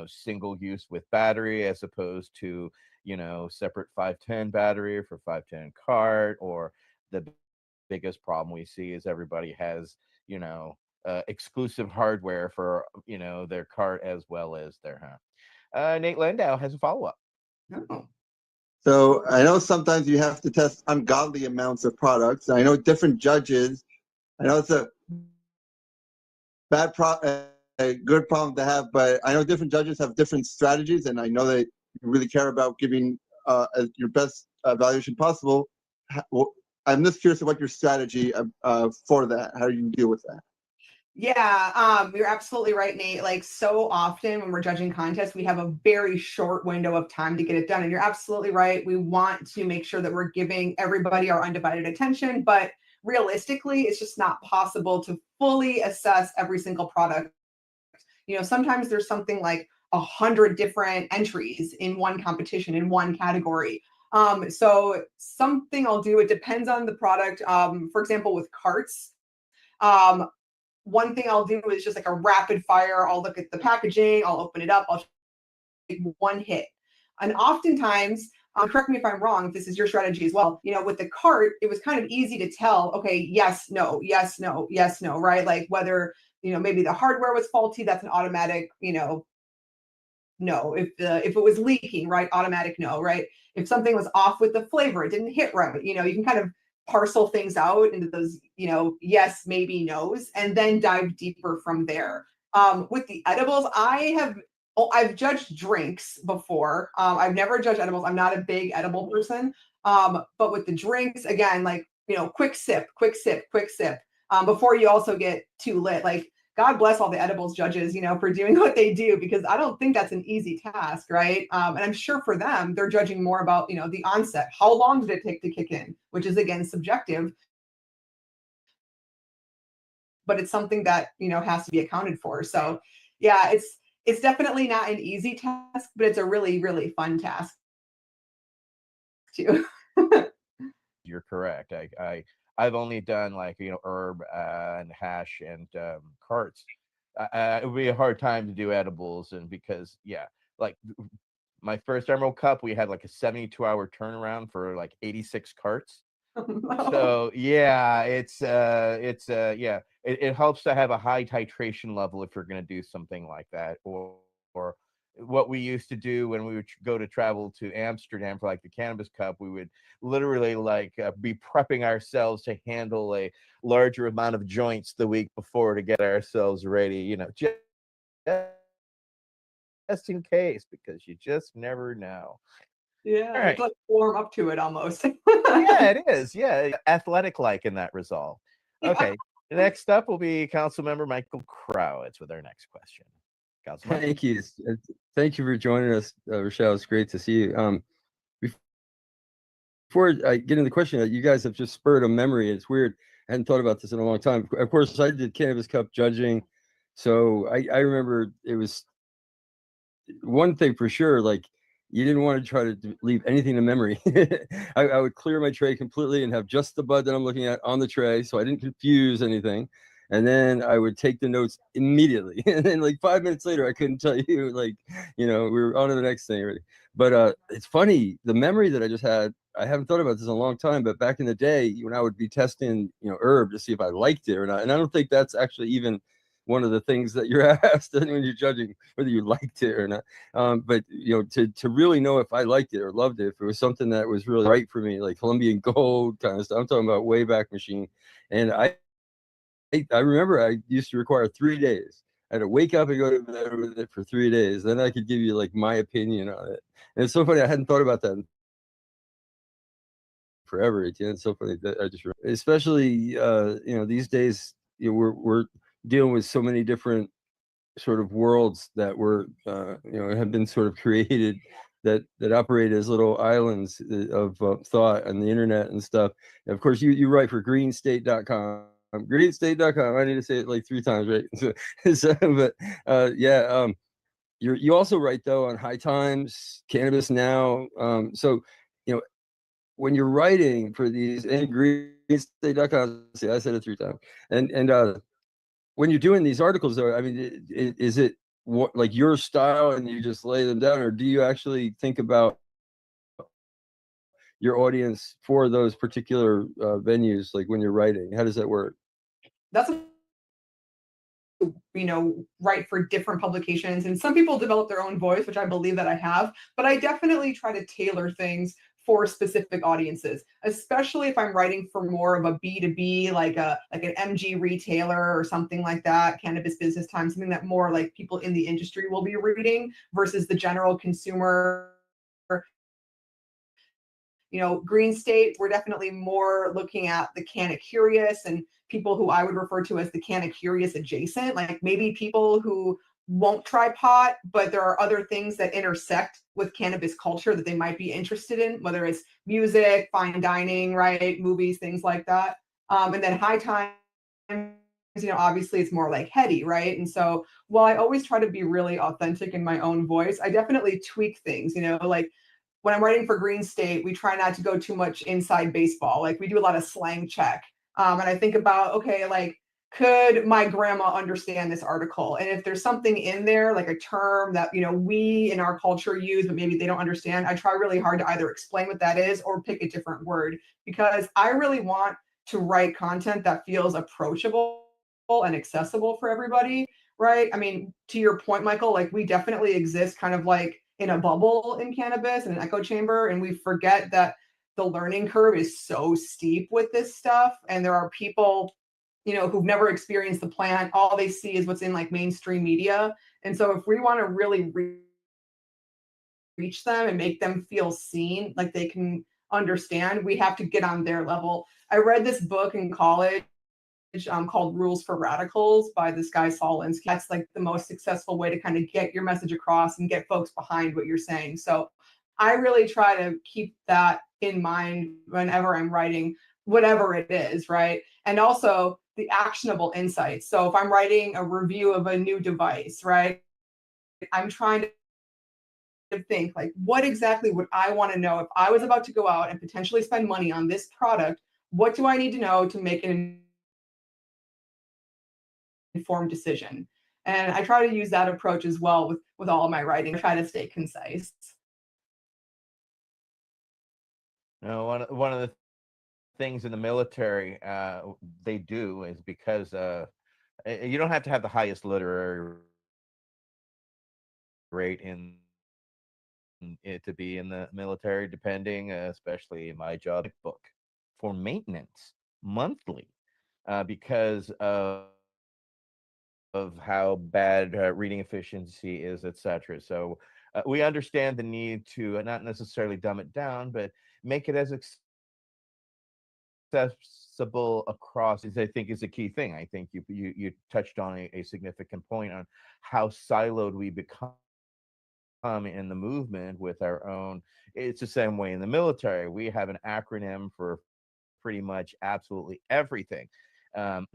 single use with battery as opposed to, separate 510 battery for 510 cart, or the biggest problem we see is everybody has, exclusive hardware for, their cart as well as their home. Nate Landau has a follow-up. Oh. So I know sometimes you have to test ungodly amounts of products. I know different judges. I know it's a a good problem to have, but I know different judges have different strategies, and I know that you really care about giving your best evaluation possible. I'm just curious about your strategy for that. How do you deal with that? Yeah, you're absolutely right, Nate. Like, so often when we're judging contests, we have a very short window of time to get it done. And you're absolutely right. We want to make sure that we're giving everybody our undivided attention, but realistically, it's just not possible to fully assess every single product. Sometimes there's something like 100 different entries in one competition in one category. So something I'll do, it depends on the product. For example, with carts, one thing I'll do is just like a rapid fire. I'll look at the packaging, I'll open it up, I'll take one hit. And oftentimes, correct me if I'm wrong, if this is your strategy as well, with the cart, it was kind of easy to tell, okay, yes, no, yes, no, yes, no, right? Like whether, maybe the hardware was faulty, that's an automatic, no. If it was leaking, right, automatic no, right? If something was off with the flavor, it didn't hit right, you can kind of parcel things out into those, yes, maybe, no's, and then dive deeper from there. With the edibles, I've judged drinks before. I've never judged edibles. I'm not a big edible person. But with the drinks, again, like, quick sip, quick sip, quick sip, before you also get too lit. Like, God bless all the edibles judges, for doing what they do, because I don't think that's an easy task, right? And I'm sure for them, they're judging more about, the onset. How long did it take to kick in? Which is, again, subjective. but it's something that, has to be accounted for. So yeah, it's definitely not an easy task, but it's a really, really fun task too. You're correct. I've only done like herb and hash and carts. It would be a hard time to do edibles, and because like my first Emerald Cup, we had like a 72-hour turnaround for like 86 carts. So yeah, it helps to have a high titration level if you're going to do something like that, or what we used to do when we would go to travel to Amsterdam for like the Cannabis Cup, we would literally like be prepping ourselves to handle a larger amount of joints the week before to get ourselves ready, just in case, because you just never know. Yeah, All you have right. to like warm up to it almost. Yeah, it is. Yeah, athletic like in that resolve. Yeah. Okay. Next up will be Councilmember Michael Crowitz with our next question. Councilmember. Thank you. Thank you for joining us, Rochelle. It's great to see you. Before I get into the question, you guys have just spurred a memory. It's weird. I hadn't thought about this in a long time. Of course, I did Cannabis Cup judging, so I remember it was one thing for sure. Like, you didn't want to try to leave anything to memory. I would clear my tray completely and have just the bud that I'm looking at on the tray, so I didn't confuse anything. And then I would take the notes immediately. And then like 5 minutes later, I couldn't tell you, like, we were on to the next thing already. But it's funny, the memory that I just had, I haven't thought about this in a long time, but back in the day, when I would be testing, herb to see if I liked it or not. And I don't think that's actually even one of the things that you're asked when you're judging whether you liked it or not. But to really know if I liked it or loved it, if it was something that was really right for me, like Colombian gold kind of stuff. I'm talking about Wayback Machine. And I remember I used to require 3 days. I had to wake up and go to bed with it for 3 days. Then I could give you like my opinion on it. And it's so funny. I hadn't thought about that forever. It's so funny that I just, especially these days, we're dealing with so many different sort of worlds that were have been sort of created that operate as little islands of thought on the internet and stuff. And of course, you write for greenstate.com. Greenstate.com. I need to say it like 3 times, right? But you also write though on High Times, Cannabis Now. So when you're writing for these, and greenstate.com, see, I said it 3 times, and when you're doing these articles, though, I mean, is it what, like your style and you just lay them down, or do you actually think about your audience for those particular venues, like when you're writing? How does that work? That's write for different publications, and some people develop their own voice, which I believe that I have, but I definitely try to tailor things for specific audiences, especially if I'm writing for more of a B2B, like an MG retailer or something like that, Cannabis Business Times, something that more like people in the industry will be reading versus the general consumer. Green State, we're definitely more looking at the Canna Curious and people who I would refer to as the Canna Curious adjacent, like maybe people who won't try pot, but there are other things that intersect with cannabis culture that they might be interested in, whether it's music, fine dining, right, movies, things like that. And then High Times, obviously it's more like heady, right? And so while I always try to be really authentic in my own voice, I definitely tweak things, like when I'm writing for Green State, we try not to go too much inside baseball. Like we do a lot of slang check. And I think about, okay, like, could my grandma understand this article? And if there's something in there, like a term that, we in our culture use, but maybe they don't understand, I try really hard to either explain what that is or pick a different word, because I really want to write content that feels approachable and accessible for everybody, right? I mean, to your point, Michael, like we definitely exist kind of like in a bubble in cannabis, in an echo chamber, and we forget that the learning curve is so steep with this stuff. And there are people, who've never experienced the plant. All they see is what's in like mainstream media. And so if we want to really reach them and make them feel seen, like they can understand, we have to get on their level. I read this book in college called Rules for Radicals by this guy Saul Alinsky. That's like the most successful way to kind of get your message across and get folks behind what you're saying. So I really try to keep that in mind whenever I'm writing whatever it is, right? And also the actionable insights. So if I'm writing a review of a new device, right, I'm trying to think like, what exactly would I want to know if I was about to go out and potentially spend money on this product? What do I need to know to make an informed decision? And I try to use that approach as well with all of my writing. I try to stay concise. One of the things in the military they do is because you don't have to have the highest literary rate in it to be in the military, depending, especially my job book for maintenance monthly because of how bad reading efficiency is, etc. So we understand the need to not necessarily dumb it down, but make it as accessible across. Is I think is a key thing. I think you touched on a significant point on how siloed we become in the movement with our own. It's the same way in the military. We have an acronym for pretty much absolutely everything. And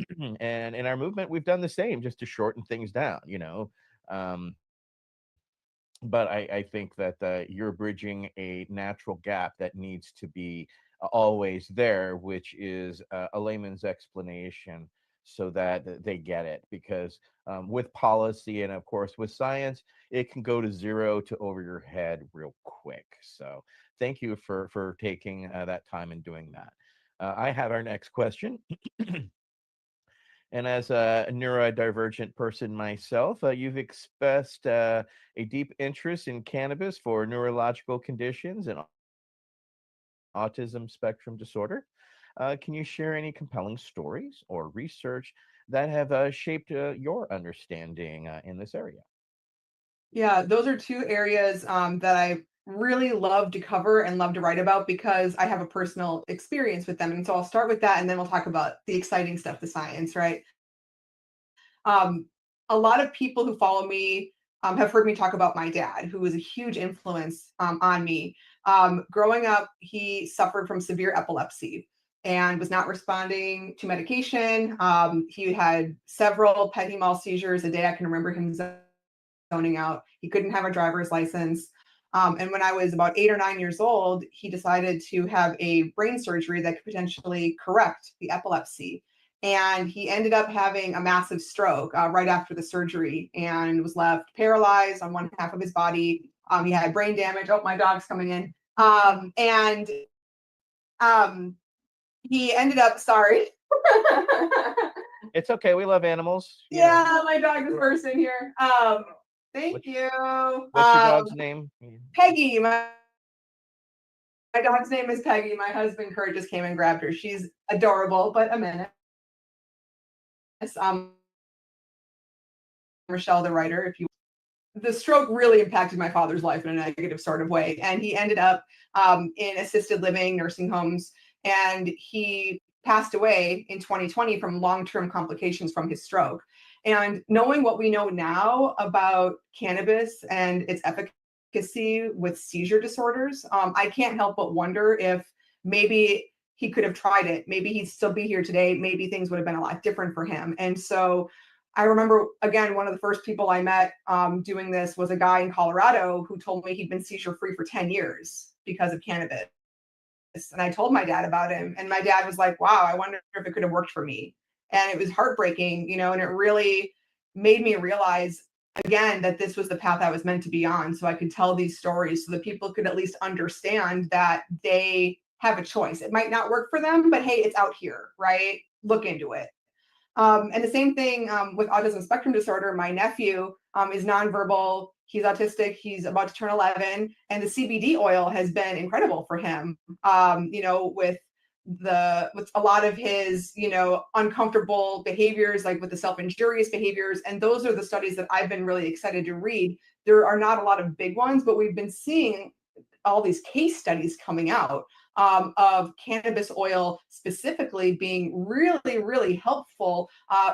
in our movement, we've done the same just to shorten things down, you know. But I think that you're bridging a natural gap that needs to be always there, which is a layman's explanation so that they get it. Because with policy and, of course, with science, it can go to zero to over your head real quick. So thank you for taking that time and doing that. I have our next question. And as a neurodivergent person myself, you've expressed a deep interest in cannabis for neurological conditions and autism spectrum disorder. Can you share any compelling stories or research that have shaped your understanding in this area? Yeah, those are two areas that I really love to cover and love to write about because I have a personal experience with them. And so I'll start with that and then we'll talk about the exciting stuff, the science, right? A lot of people who follow me have heard me talk about my dad, who was a huge influence on me. Growing up, he suffered from severe epilepsy and was not responding to medication. He had several petit mal seizures a day. I can remember him zoning out. He couldn't have a driver's license. And when I was about 8 or 9 years old, he decided to have a brain surgery that could potentially correct the epilepsy. And he ended up having a massive stroke right after the surgery and was left paralyzed on one half of his body. He had brain damage. Oh, my dog's coming in. And he ended up, sorry. It's okay. We love animals. Yeah, my dog is bursting here. Thank you. What's your dog's name? Peggy. My dog's name is Peggy. My husband Kurt just came and grabbed her. She's adorable, but a minute. Michelle, the writer, if you. The stroke really impacted my father's life in a negative sort of way, and he ended up in assisted living, nursing homes, and he passed away in 2020 from long-term complications from his stroke. And knowing what we know now about cannabis and its efficacy with seizure disorders, I can't help but wonder if maybe he could have tried it. Maybe he'd still be here today. Maybe things would have been a lot different for him. And so I remember, again, one of the first people I met doing this was a guy in Colorado who told me he'd been seizure-free for 10 years because of cannabis. And I told my dad about him, and my dad was like, wow, I wonder if it could have worked for me. And it was heartbreaking, you know, and it really made me realize, again, that this was the path I was meant to be on. So I could tell these stories so that people could at least understand that they have a choice. It might not work for them, but hey, it's out here, right? Look into it. And the same thing with autism spectrum disorder. My nephew is nonverbal. He's autistic. He's about to turn 11, and the CBD oil has been incredible for him. You know, with a lot of his, you know, uncomfortable behaviors, like with the self-injurious behaviors, and those are the studies that I've been really excited to read. There are not a lot of big ones, but we've been seeing all these case studies coming out of cannabis oil specifically being really, really helpful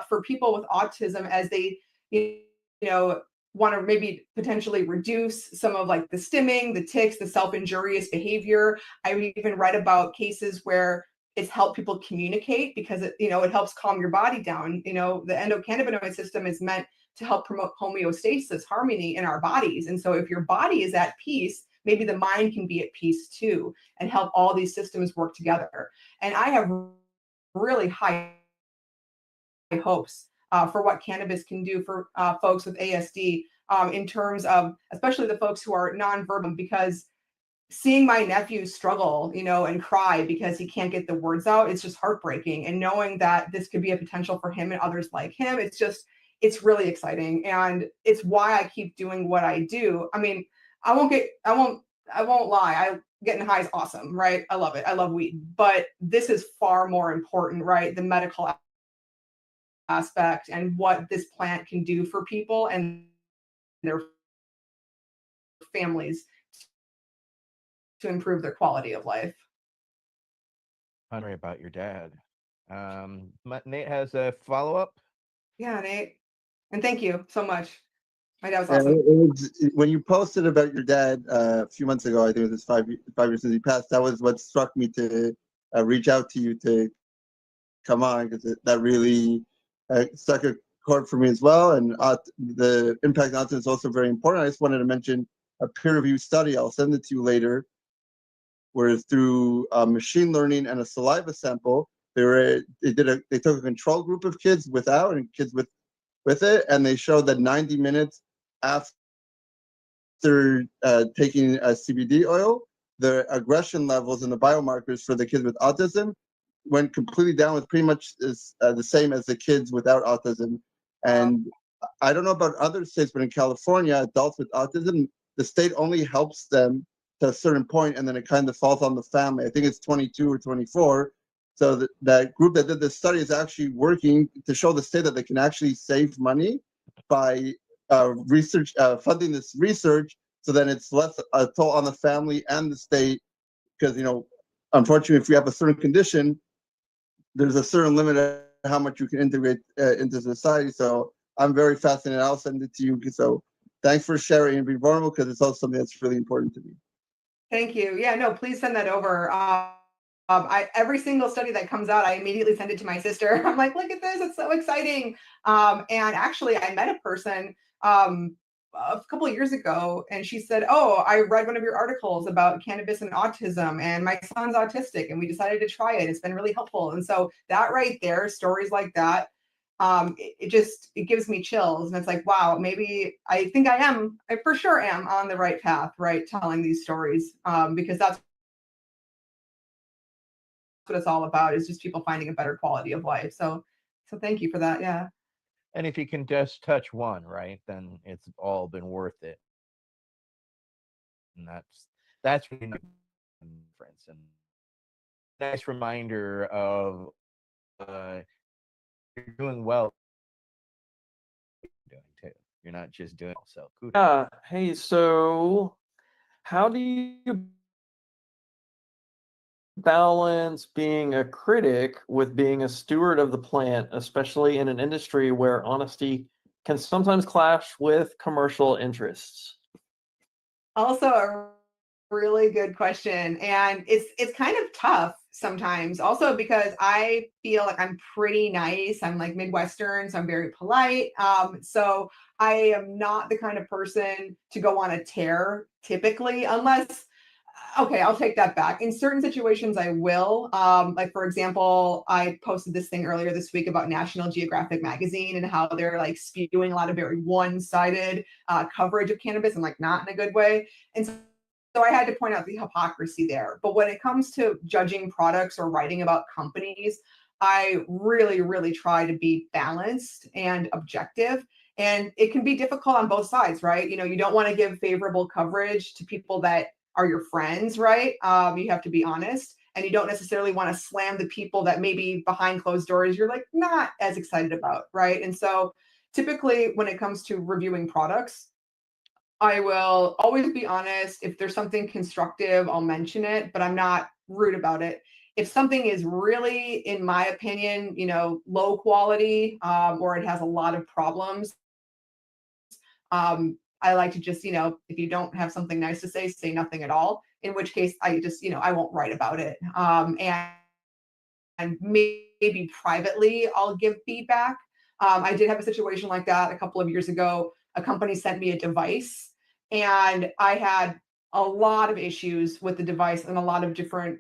for people with autism as they, you know, want to maybe potentially reduce some of like the stimming, the tics, the self-injurious behavior. I've even read about cases where It's helped people communicate because it helps calm your body down. The endocannabinoid system is meant to help promote homeostasis, harmony in our bodies. And so if your body is at peace, maybe the mind can be at peace too, and help all these systems work together. And I have really high hopes for what cannabis can do for folks with ASD, in terms of especially the folks who are nonverbal, because seeing my nephew struggle, and cry because he can't get the words out, it's just heartbreaking. And knowing that this could be a potential for him and others like him, it's really exciting. And it's why I keep doing what I do. I mean, I won't lie. Getting high is awesome, right? I love it. I love weed, but this is far more important, right? The medical aspect and what this plant can do for people and their families to improve their quality of life. Sorry about your dad. Nate has a follow-up. Yeah, Nate. And thank you so much. My dad was Yeah, awesome. when you posted about your dad a few months ago, I think it was 5 years since he passed. That was what struck me to reach out to you to come on, because that really struck a chord for me as well. And the impact on autism is also very important. I just wanted to mention a peer-reviewed study. I'll send it to you later, where through machine learning and a saliva sample, they took a control group of kids without and kids with it, and they showed that 90 minutes after taking a CBD oil, the aggression levels and the biomarkers for the kids with autism went completely down, with pretty much the same as the kids without autism. And I don't know about other states, but in California, adults with autism, the state only helps them to a certain point, and then it kind of falls on the family. I think it's 22 or 24. So that group that did this study is actually working to show the state that they can actually save money by funding this research, so then it's less a toll on the family and the state. Because unfortunately, if we have a certain condition, there's a certain limit of how much you can integrate into society. So I'm very fascinated. I'll send it to you. So thanks for sharing and being vulnerable, because it's also something that's really important to me. Thank you. Yeah, no, please send that over. Every single study that comes out, I immediately send it to my sister. I'm like, look at this, it's so exciting. And actually, I met a person a couple of years ago, and she said, oh, I read one of your articles about cannabis and autism, and my son's autistic, and we decided to try it. It's been really helpful. And so that right there, stories like that, it gives me chills. And it's like, wow, maybe I think I for sure am on the right path, right? Telling these stories, because that's what it's all about, is just people finding a better quality of life. So thank you for that. Yeah. And if you can just touch one, right, then it's all been worth it. And that's really nice difference, and nice reminder of you're doing well. Doing too. You're not just doing it. So kudos. Hey, so how do you balance being a critic with being a steward of the plant, especially in an industry where honesty can sometimes clash with commercial interests? Also a really good question. And it's kind of tough sometimes, also because I feel like I'm pretty nice. I'm like Midwestern, so I'm very polite. So I am not the kind of person to go on a tear typically, unless, okay, I'll take that back. In certain situations, I will. Like, for example, I posted this thing earlier this week about National Geographic magazine and how they're like spewing a lot of very one-sided coverage of cannabis, and like not in a good way. And so I had to point out the hypocrisy there. But when it comes to judging products or writing about companies, I really, really try to be balanced and objective. And it can be difficult on both sides, right? You don't want to give favorable coverage to people that are your friends, right? You have to be honest, and you don't necessarily want to slam the people that maybe behind closed doors you're like not as excited about, right? And so typically when it comes to reviewing products, I will always be honest. If there's something constructive, I'll mention it, but I'm not rude about it. If something is really, in my opinion, low quality, or it has a lot of problems, I like to just, if you don't have something nice to say nothing at all, in which case I just, I won't write about it. And maybe privately I'll give feedback. I did have a situation like that a couple of years ago. A company sent me a device, and I had a lot of issues with the device in a lot of different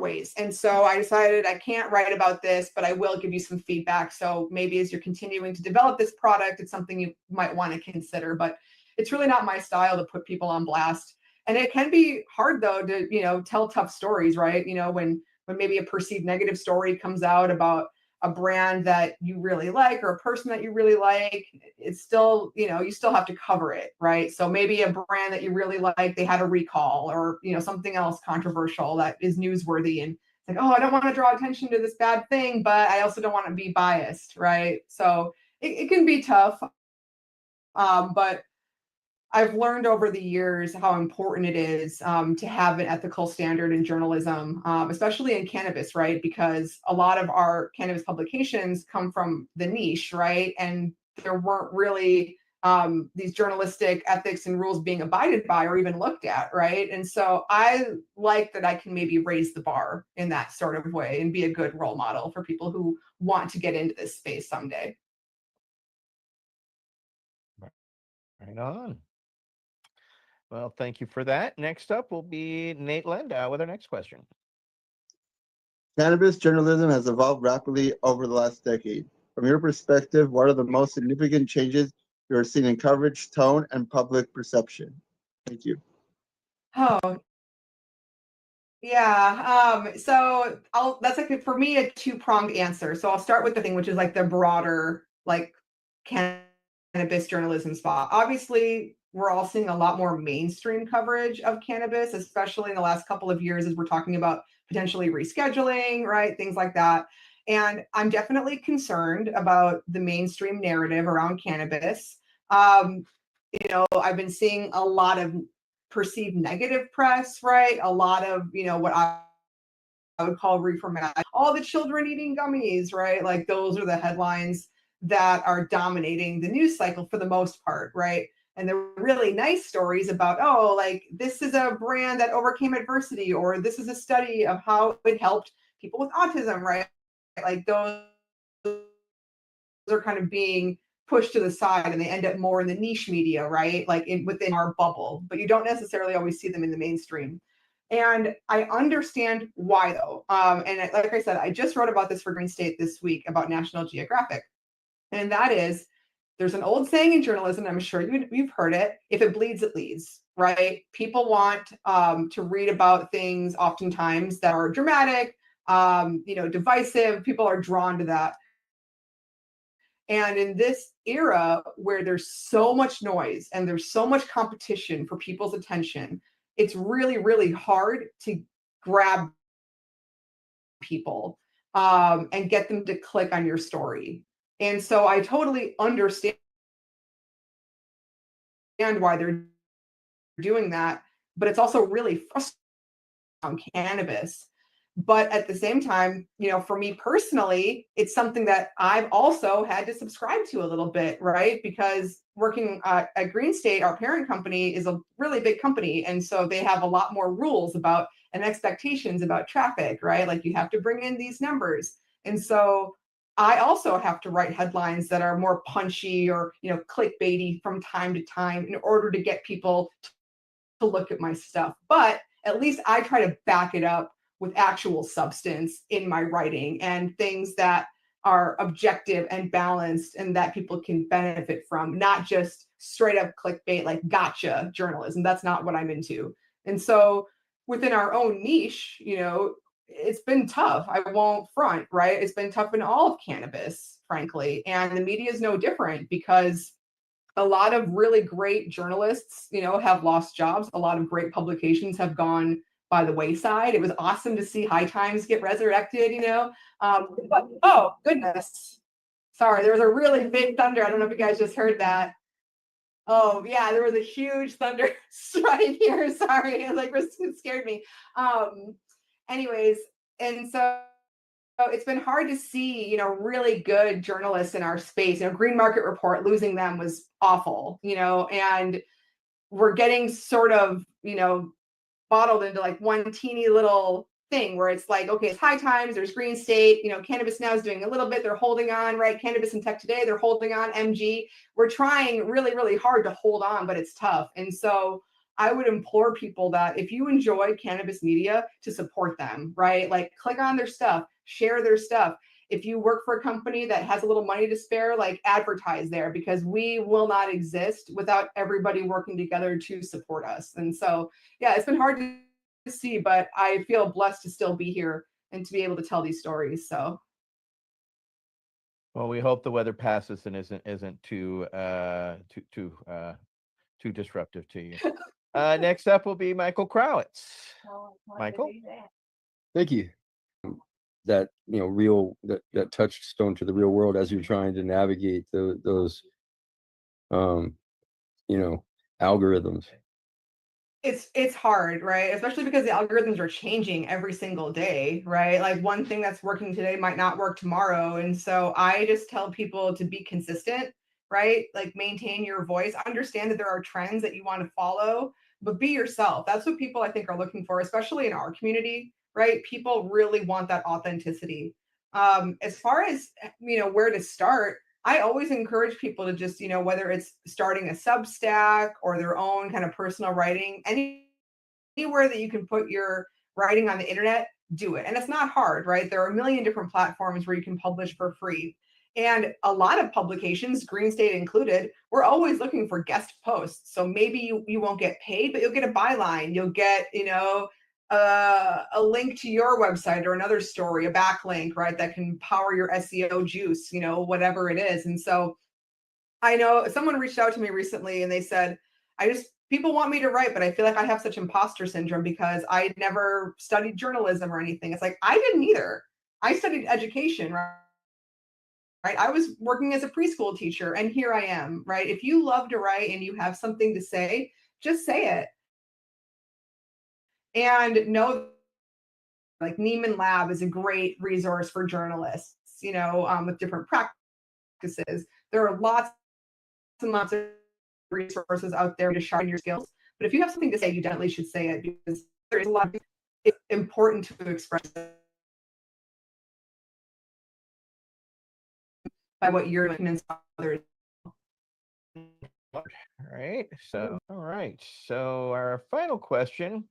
ways. And so I decided I can't write about this, but I will give you some feedback. So maybe as you're continuing to develop this product, it's something you might want to consider. But it's really not my style to put people on blast. And it can be hard though to, tell tough stories, right? When maybe a perceived negative story comes out about a brand that you really like or a person that you really like, it's still, you still have to cover it, right? So maybe a brand that you really like, they had a recall or, something else controversial that is newsworthy, and it's like, oh, I don't want to draw attention to this bad thing, but I also don't want to be biased, right? So it can be tough. But I've learned over the years how important it is to have an ethical standard in journalism, especially in cannabis, right? Because a lot of our cannabis publications come from the niche, right? And there weren't really these journalistic ethics and rules being abided by or even looked at, right? And so I like that I can maybe raise the bar in that sort of way and be a good role model for people who want to get into this space someday. Right on. Well, thank you for that. Next up will be Nate Landau with our next question. Cannabis journalism has evolved rapidly over the last decade. From your perspective, what are the most significant changes you're seeing in coverage, tone, and public perception? Thank you. Oh, yeah. So that's like for me a two-pronged answer. So I'll start with the thing which is like the broader like cannabis journalism spot. Obviously, we're all seeing a lot more mainstream coverage of cannabis, especially in the last couple of years as we're talking about potentially rescheduling, right? Things like that. And I'm definitely concerned about the mainstream narrative around cannabis. I've been seeing a lot of perceived negative press, right? A lot of, what I would call reefer mad. All the children eating gummies, right? Like those are the headlines that are dominating the news cycle for the most part, right? And the really nice stories about, oh, like this is a brand that overcame adversity, or this is a study of how it helped people with autism, right? Like those are kind of being pushed to the side, and they end up more in the niche media, right? Like within our bubble, but you don't necessarily always see them in the mainstream. And I understand why though. And like I said, I just wrote about this for Green State this week about National Geographic. And that is, there's an old saying in journalism, I'm sure you've heard it, if it bleeds, it leads, right? People want to read about things oftentimes that are dramatic, divisive. People are drawn to that. And in this era where there's so much noise and there's so much competition for people's attention, it's really, really hard to grab people and get them to click on your story. And so I totally understand why they're doing that, but it's also really frustrating on cannabis. But at the same time, for me personally, it's something that I've also had to subscribe to a little bit, right? Because working at Green State, our parent company is a really big company. And so they have a lot more rules about and expectations about traffic, right? Like you have to bring in these numbers. And so I also have to write headlines that are more punchy or, clickbaity from time to time in order to get people to look at my stuff. But at least I try to back it up with actual substance in my writing and things that are objective and balanced and that people can benefit from, not just straight up clickbait, like gotcha journalism. That's not what I'm into. And so within our own niche, it's been tough. I won't front, right? It's been tough in all of cannabis, frankly. And the media is no different because a lot of really great journalists, have lost jobs. A lot of great publications have gone by the wayside. It was awesome to see High Times get resurrected, but oh goodness, sorry, there was a really big thunder. I don't know if you guys just heard that. Oh yeah, there was a huge thunder right here. Sorry, it scared me. Anyways, and so it's been hard to see, really good journalists in our space. Green Market Report, losing them was awful, and we're getting sort of, bottled into like one teeny little thing where it's like, okay, it's high times, there's Green State, Cannabis Now is doing a little bit, they're holding on, right? Cannabis and Tech Today, they're holding on, MG. We're trying really, really hard to hold on, but it's tough. And so I would implore people that if you enjoy cannabis media, to support them, right? Like click on their stuff, share their stuff. If you work for a company that has a little money to spare, like advertise there, because we will not exist without everybody working together to support us. And so, yeah, it's been hard to see, but I feel blessed to still be here and to be able to tell these stories. So, Well, we hope the weather passes and isn't too disruptive to you. Next up will be Michael Crowitz. Michael, Thank you. That real that touchstone to the real world as you're trying to navigate those algorithms. it's hard, right? Especially because the algorithms are changing every single day, right? Like one thing that's working today might not work tomorrow. And so I just tell people to be consistent, right? Like maintain your voice, understand that there are trends that you want to follow, but be yourself. That's what people I think are looking for, especially in our community, right? People really want that authenticity. As far as where to start, I always encourage people to just, whether it's starting a Substack or their own kind of personal writing, anywhere that you can put your writing on the internet, do it. And it's not hard, right? There are a million different platforms where you can publish for free. And a lot of publications, Green State included, we're always looking for guest posts. So maybe you won't get paid, but you'll get a byline. You'll get, a link to your website or another story, a backlink, right? That can power your SEO juice, whatever it is. And so I know someone reached out to me recently and they said, people want me to write, but I feel like I have such imposter syndrome because I never studied journalism or anything. It's like, I didn't either. I studied education, right? I was working as a preschool teacher and here I am, right? If you love to write and you have something to say, just say it. And know like Neiman Lab is a great resource for journalists, with different practices. There are lots and lots of resources out there to sharpen your skills. But if you have something to say, you definitely should say it because there is a lot of it's important to express by what you're doing others. All right. So our final question.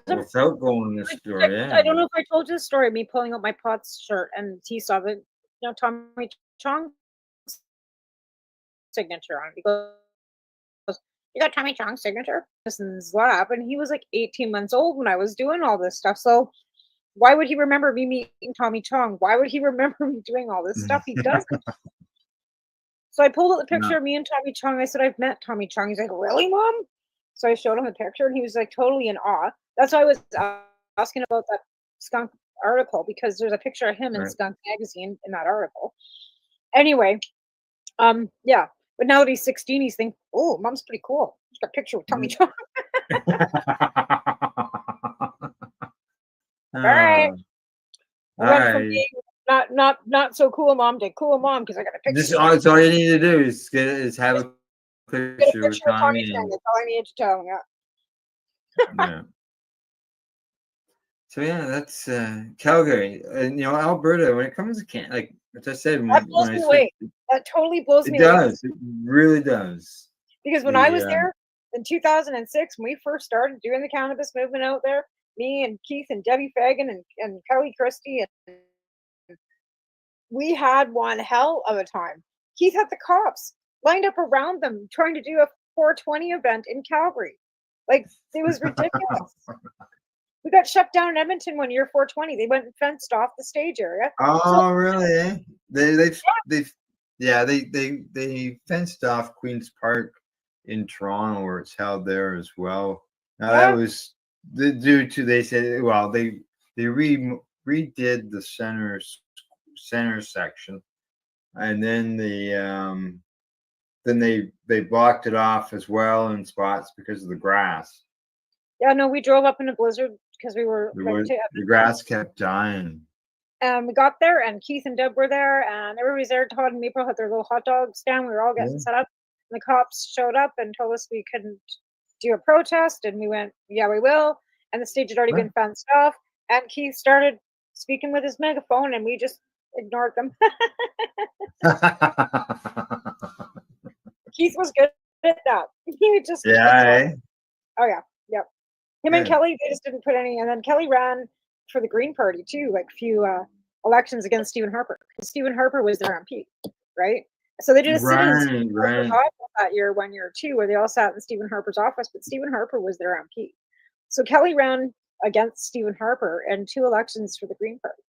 without going this story. Yeah. I don't know if I told you the story of me pulling out my Potts shirt and he saw the Tommy Chong signature on it. He goes, "You got Tommy Chong's signature?" This in his lap, and he was like 18 months old when I was doing all this stuff. So why would he remember me meeting Tommy Chong? Why would he remember me doing all this stuff? He doesn't. So I pulled out the picture of me and Tommy Chong. I said, "I've met Tommy Chong." He's like, "Really, Mom?" So I showed him the picture, and he was like totally in awe. That's why I was asking about that skunk article, because there's a picture of him in Right. Skunk Magazine in that article. Anyway, yeah. But now that he's 16, he's thinking, "Oh, Mom's pretty cool. She's got a picture with Tommy Chong." All right. All I went from right. being not so cool mom to cool mom because I got a picture. This all you need to do is have a Get a picture with picture of Tommy Tommy. Chong. That's all I need to tell him. Yeah. Yeah. So yeah, that's Calgary. And Alberta. When it comes to like as I said, That blows me away. That totally blows me it away. does. It really does. Because when I was there in 2006, when we first started doing the cannabis movement out there, me and Keith and Debbie Fagan and Kelly Christie, and we had one hell of a time. Keith had the cops lined up around them trying to do a 420 event in Calgary. Like, it was ridiculous. We got shut down in Edmonton one year, 420. They went and fenced off the stage area. Oh, really? Eh? They fenced off Queen's Park in Toronto, where it's held there as well. Now that was due to they said they redid the center section, and then they blocked it off as well in spots because of the grass. Yeah, no, we drove up in a blizzard because we were The grass kept dying. We got there, and Keith and Deb were there, and everybody's there. Todd and Maple had their little hot dog stand. We were all getting set up. And the cops showed up and told us we couldn't do a protest, and we went, "Yeah, we will." And the stage had already been fenced off, and Keith started speaking with his megaphone, and we just ignored them. Keith was good at that. He would just Oh yeah, yep. Him and Kelly, they just didn't put any. And then Kelly ran for the Green Party too, like a few elections against Stephen Harper, because Stephen Harper was their MP, right? So they did a sit-in that year, 1 year or two, where they all sat in Stephen Harper's office, but Stephen Harper was their MP. So Kelly ran against Stephen Harper in 2 elections for the Green Party.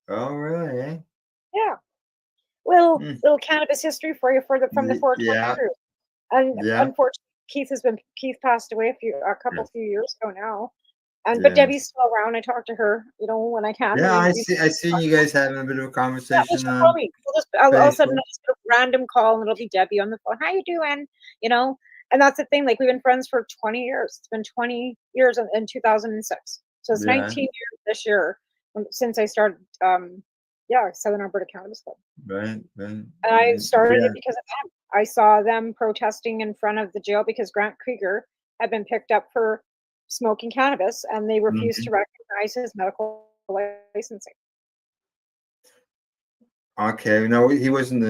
Oh, really? Eh? Yeah. Well, little cannabis history for you from the 420 crew. And unfortunately, Keith passed away a few years ago now. But Debbie's still around. I talk to her, when I can. Yeah, I see you guys having a bit of a conversation. Yeah, call me. All of a sudden, I'll just get a random call, and it'll be Debbie on the phone. "How you doing?" And that's the thing. Like, we've been friends for 20 years. It's been 20 years in 2006. So it's 19 years this year since I started. Southern Alberta Cannabis Club. Right. And I started it because of them. I saw them protesting in front of the jail because Grant Krieger had been picked up for smoking cannabis, and they refused to recognize his medical licensing. Okay, no, he wasn't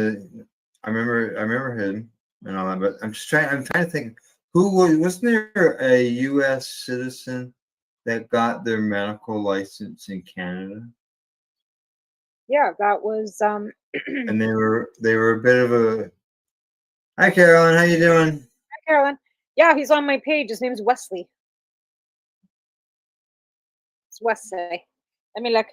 I remember him and all that, but I'm trying to think wasn't there a U.S. citizen that got their medical license in Canada? Yeah, that was and they were a bit of a. Hi, Carolyn. How you doing? Hi, Carolyn. Yeah, he's on my page. His name's Wesley. It's Wesley. Let me look.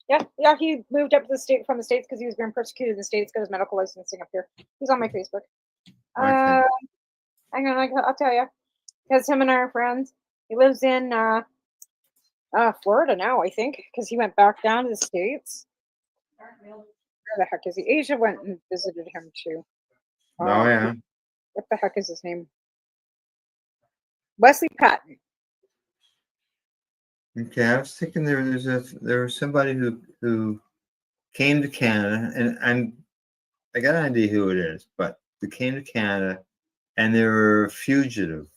Yeah. He moved up to from the States because he was being persecuted in the States, got his medical licensing up here. He's on my Facebook. Hang on, I'll tell you. Because him and I are friends. He lives in Florida now, I think, because he went back down to the States. Where the heck is he? Asia went and visited him too. Yeah. What the heck is his name? Wesley Patton. Okay, I was thinking there was somebody who came to Canada, and I got an idea who it is, but they came to Canada and they were fugitive.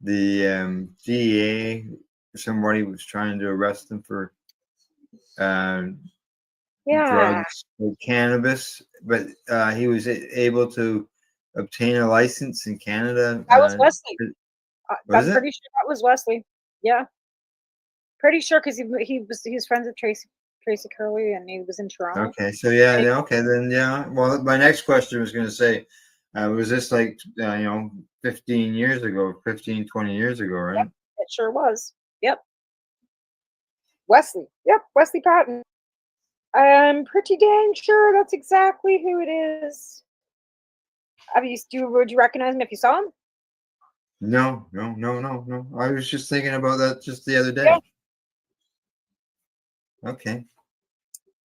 The DEA, somebody was trying to arrest them for drugs or cannabis, but he was able to obtain a license in Canada. That was Wesley. Was I'm it? pretty sure that was Wesley. Yeah, pretty sure because he's friends with Tracy Curley, and he was in Toronto. Okay, so yeah, okay, then yeah. Well, my next question was going to say, was this like 15 years ago, 15, 20 years ago, right? Yep, it sure was. Yep, Wesley. Yep, Wesley Patton. I'm pretty dang sure that's exactly who it is. Would you recognize him if you saw him? No. I was just thinking about that just the other day. Yeah. Okay.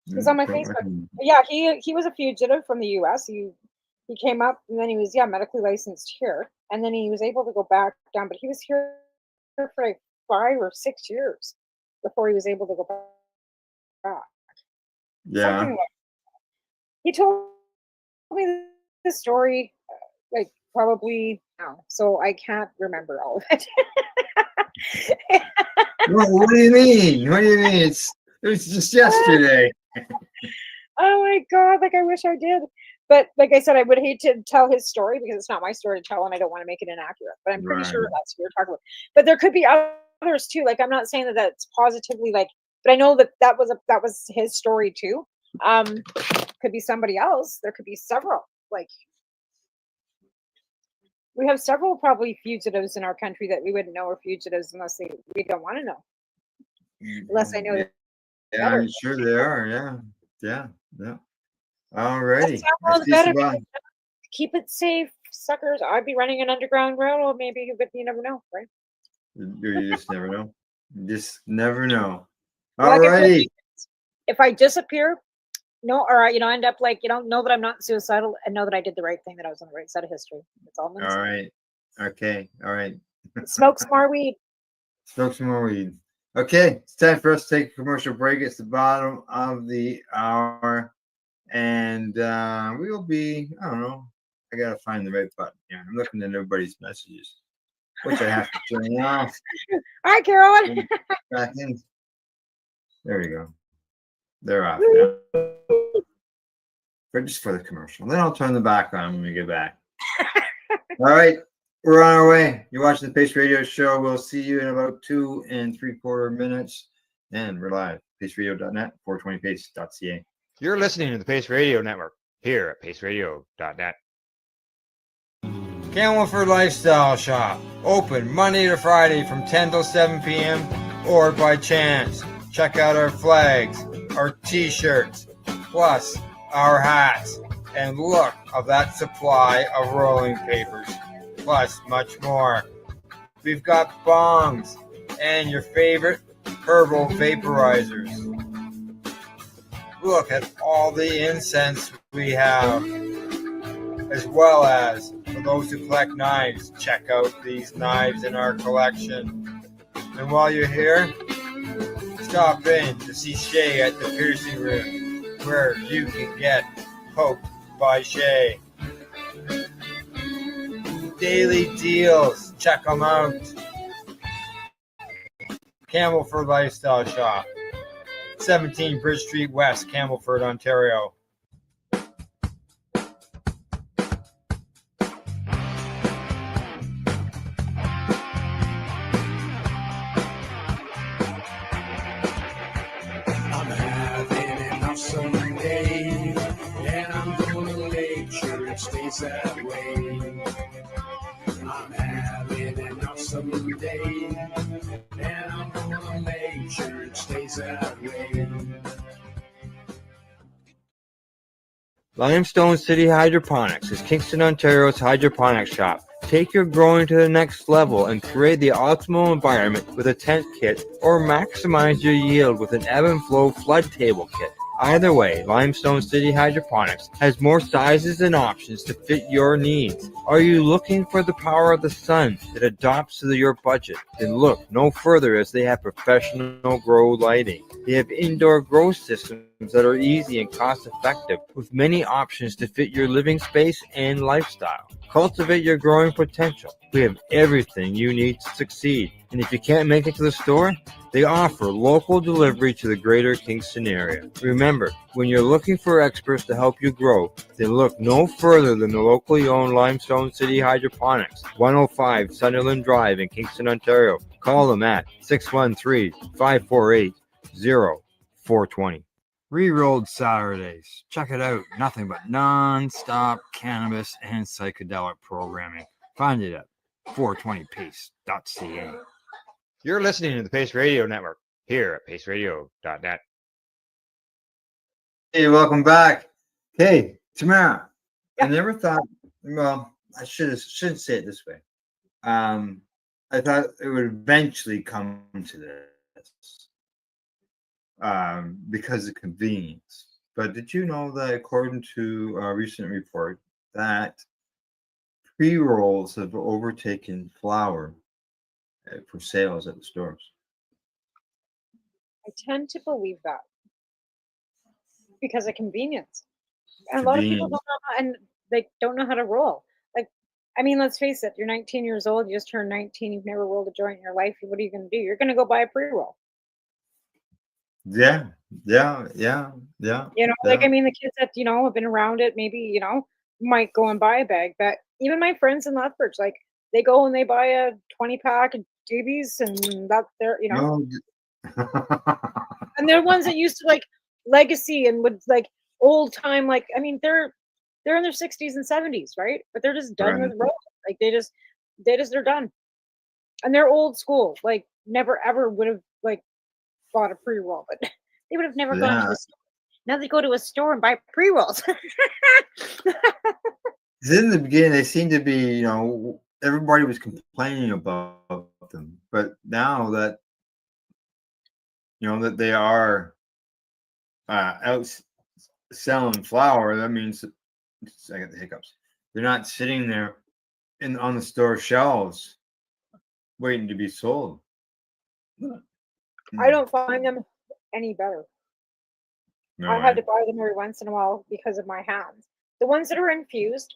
He's on my Facebook. Yeah, he was a fugitive from the U.S. He came up and then he was medically licensed here, and then he was able to go back down, but he was here for like 5 or 6 years before he was able to go back. Yeah. Something like he told me this story like probably now, so I can't remember all of it. What do you mean? What do you mean? It was just yesterday. Oh my god, like I wish I did. But like I said, I would hate to tell his story because it's not my story to tell and I don't want to make it inaccurate. But I'm pretty sure that's who you're talking about. But there could be others too. Like I'm not saying that that's positively like, but I know that was his story too. Could be somebody else. There could be several. Like we have several probably fugitives in our country that we wouldn't know are fugitives unless we don't want to know. Unless I know that. Yeah, I'm sure they are. Yeah. Alrighty. Keep it safe, suckers. I'd be running an underground railroad, maybe, but you never know, right? You just never know. You just never know. Like Alrighty. If I disappear, or end up like know that I'm not suicidal and know that I did the right thing, that I was on the right side of history. That's all I'm gonna say. All right. Okay. All right. Smoke some more weed. Smoke some more weed. Okay, it's time for us to take a commercial break. It's the bottom of the hour. And we will be, I don't know, I got to find the right button here. I'm looking at everybody's messages, which I have to turn off. Hi, Carolyn. Back in. There we go. They're off now. But just for the commercial. Then I'll turn them back on when we get back. All right. We're on our way. You're watching the Pace Radio Show. We'll see you in about 2 3/4 minutes. And we're live. PaceRadio.net, 420pace.ca. You're listening to the Pace Radio Network here at paceradio.net. Camelford Lifestyle Shop. Open Monday to Friday from 10 till 7 p.m. or by chance. Check out our flags, our t-shirts, plus our hats. And look of that supply of rolling papers. Plus much more. We've got bongs and your favorite herbal vaporizers. Look at all the incense we have, as well as for those who collect knives, check out these knives in our collection. And while you're here, stop in to see Shay at the piercing room, where you can get poked by Shay. Daily deals, check them out. Camelford Lifestyle Shop, 17 Bridge Street West, Camelford, Ontario. I'm having an awesome day, and I'm gonna make sure it stays that way. I'm having an awesome day, and I'm gonna make sure it stays that way. Limestone City Hydroponics is Kingston, Ontario's hydroponics shop. Take your growing to the next level and create the optimal environment with a tent kit, or maximize your yield with an ebb and flow flood table kit. Either way, Limestone City Hydroponics has more sizes and options to fit your needs. Are you looking for the power of the sun that adapts to your budget? Then look no further, as they have professional grow lighting. They have indoor grow systems that are easy and cost effective, with many options to fit your living space and lifestyle. Cultivate your growing potential. We have everything you need to succeed. And if you can't make it to the store, they offer local delivery to the greater Kingston area. Remember, when you're looking for experts to help you grow, then look no further than the locally owned Limestone City Hydroponics, 105 Sunderland Drive in Kingston, Ontario. Call them at 613-548-0420. Re-rolled Saturdays. Check it out. Nothing but non-stop cannabis and psychedelic programming. Find it at 420pace.ca. You're listening to the Pace Radio Network here at paceradio.net. Hey, welcome back. Hey, Tamara. I never thought. Well, I shouldn't say it this way. I thought it would eventually come to this. Because of convenience. But did you know that according to a recent report that pre-rolls have overtaken flour for sales at the stores? I tend to believe that because of convenience. And a lot of people don't know how, and they don't know how to roll. Like, I mean, let's face it, you're 19 years old, you just turned 19, you've never rolled a joint in your life. What are you going to do? You're going to go buy a pre-roll. Yeah. You know, like, I mean, the kids that, you know, have been around it, maybe, you know, might go and buy a bag. But even my friends in Lethbridge, like, they go and they buy a 20-pack of doobies, and that's their, you know. And they're ones that used to, like, Legacy and would, like, old time, like, I mean, they're in their 60s and 70s, right? But they're just done with rolling. Like, they're done. And they're old school. Like, never ever would have, like, bought a pre-roll, but they would have never gone to a store. Now they go to a store and buy pre-rolls. In the beginning, they seemed to be, you know, everybody was complaining about them, but now that, you know, that they are out selling flour, that means I got the hiccups. They're not sitting there on the store shelves waiting to be sold. I don't find them any better. No, I had to buy them every once in a while because of my hands. The ones that are infused,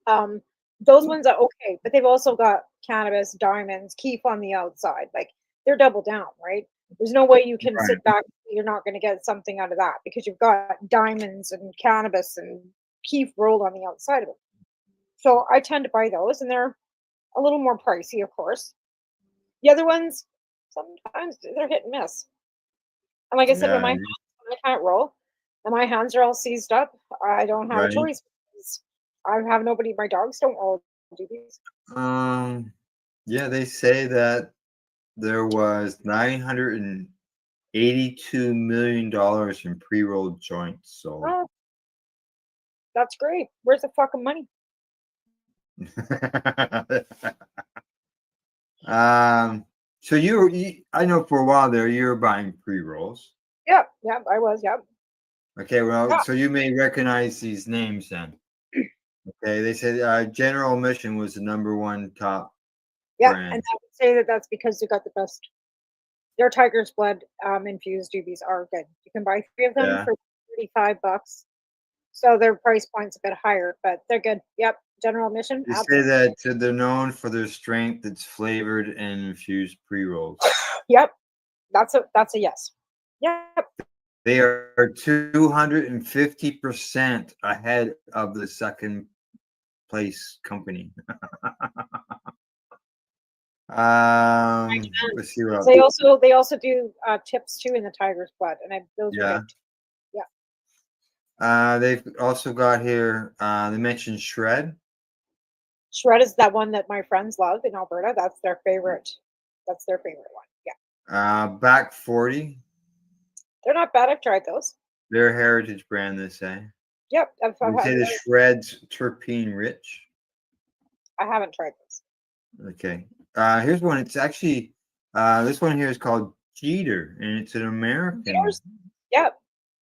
those ones are okay, but they've also got cannabis, diamonds, keef on the outside. Like, they're double down, right? There's no way you can sit back. You're not going to get something out of that because you've got diamonds and cannabis and keef rolled on the outside of it. So I tend to buy those, and they're a little more pricey, of course. The other ones, sometimes they're hit and miss. And like I said, when I can't roll, and my hands are all seized up, I don't have a choice. I have nobody. My dogs don't roll doobies. Yeah, they say that there was $982 million in pre-rolled joints. So that's great. Where's the fucking money? So you I know for a while there you were buying pre-rolls. Yep, I was, yep. Okay, well, so you may recognize these names then. Okay, they said General Mission was the #1 top brand. And I would say that that's because they got the best. Their Tiger's Blood infused doobies are good. You can buy 3 of them for $35. So their price point's a bit higher, but they're good. Yep, General Mission. They say that they're known for their strength. It's flavored and infused pre-rolls. Yep, that's a yes. Yep. They are 250% ahead of the second place company. Let's see what else. They also do tips too in the Tiger's Blood, and those are good. Yeah. They've also got here. They mentioned Shred. Shred is that one that my friends love in Alberta. That's their favorite. That's their favorite one. Yeah. Back 40. They're not bad. I've tried those. They're a heritage brand, they say. Yep. They say the Shred's terpene rich. I haven't tried those. Okay. Here's one. It's actually this one here is called Jeter, and it's an American. Yep.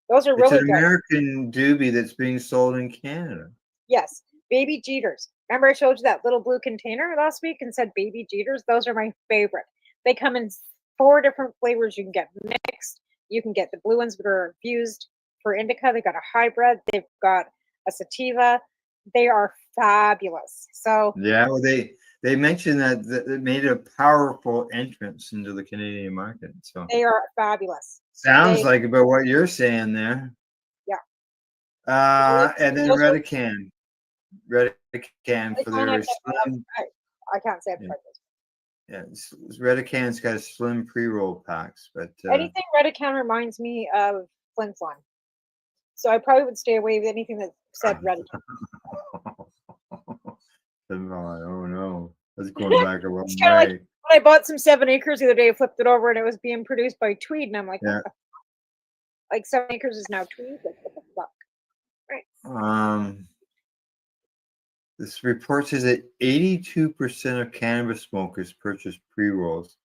Those are really good. It's an American doobie that's being sold in Canada. Yes. Baby Jeters. Remember I showed you that little blue container last week and said Baby Jeters? Those are my favorite. They come in 4 different flavors. You can get mixed. You can get the blue ones that are infused for indica. They got a hybrid. They've got a sativa. They are fabulous. So Yeah, well, they mentioned that it made a powerful entrance into the Canadian market. So they are fabulous. sounds They, like about what you're saying there. yeah. And then Those are- Redican for their slim. I can't say it. Yeah, Redican's got slim pre-roll packs, but Anything Redican reminds me of Flin Flon. So I probably would stay away with anything that said Redican. oh no, that's going back a long It's kind of like way. when I bought some 7 Acres the other day, I flipped it over and it was being produced by Tweed, and I'm like, Yeah. what the like 7 Acres is now Tweed? Like, what the fuck? Right. This report says that 82% of cannabis smokers purchase pre-rolls,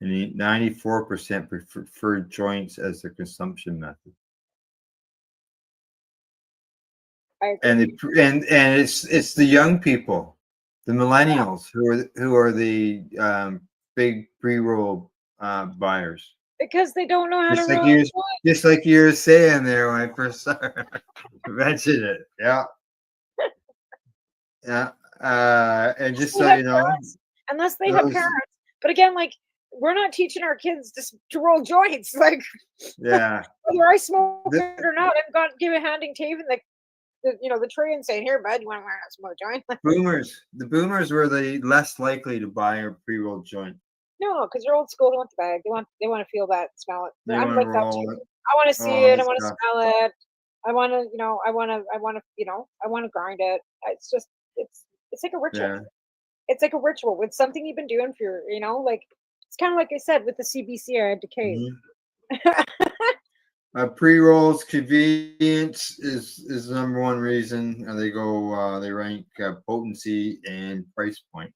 and 94% prefer joints as their consumption method. And it's the young people, the millennials, who are the big pre-roll buyers. Because they don't know how Just to like roll. just like you were saying there when I first mentioned it. Yeah. Yeah. And just so you know, unless they have parents. But again, like, we're not teaching our kids to roll joints. Like, yeah, whether I smoke it or not, I'm handing Taven the tray and saying, "Here, bud, you want to learn how to smoke a joint?" the boomers were the less likely to buy a pre-rolled joint. No, because they're old school. They want the bag. They want to feel that, smell it. They I'm want like to that roll too. it. I want to see all it. I this want to stuff. smell it. I want to grind it. It's just it's like a ritual. Yeah. It's like a ritual. It's something you've been doing for like it's kind of like I said with the CBC. I had decayed. Pre-rolls convenience is the number one reason they rank potency and price point,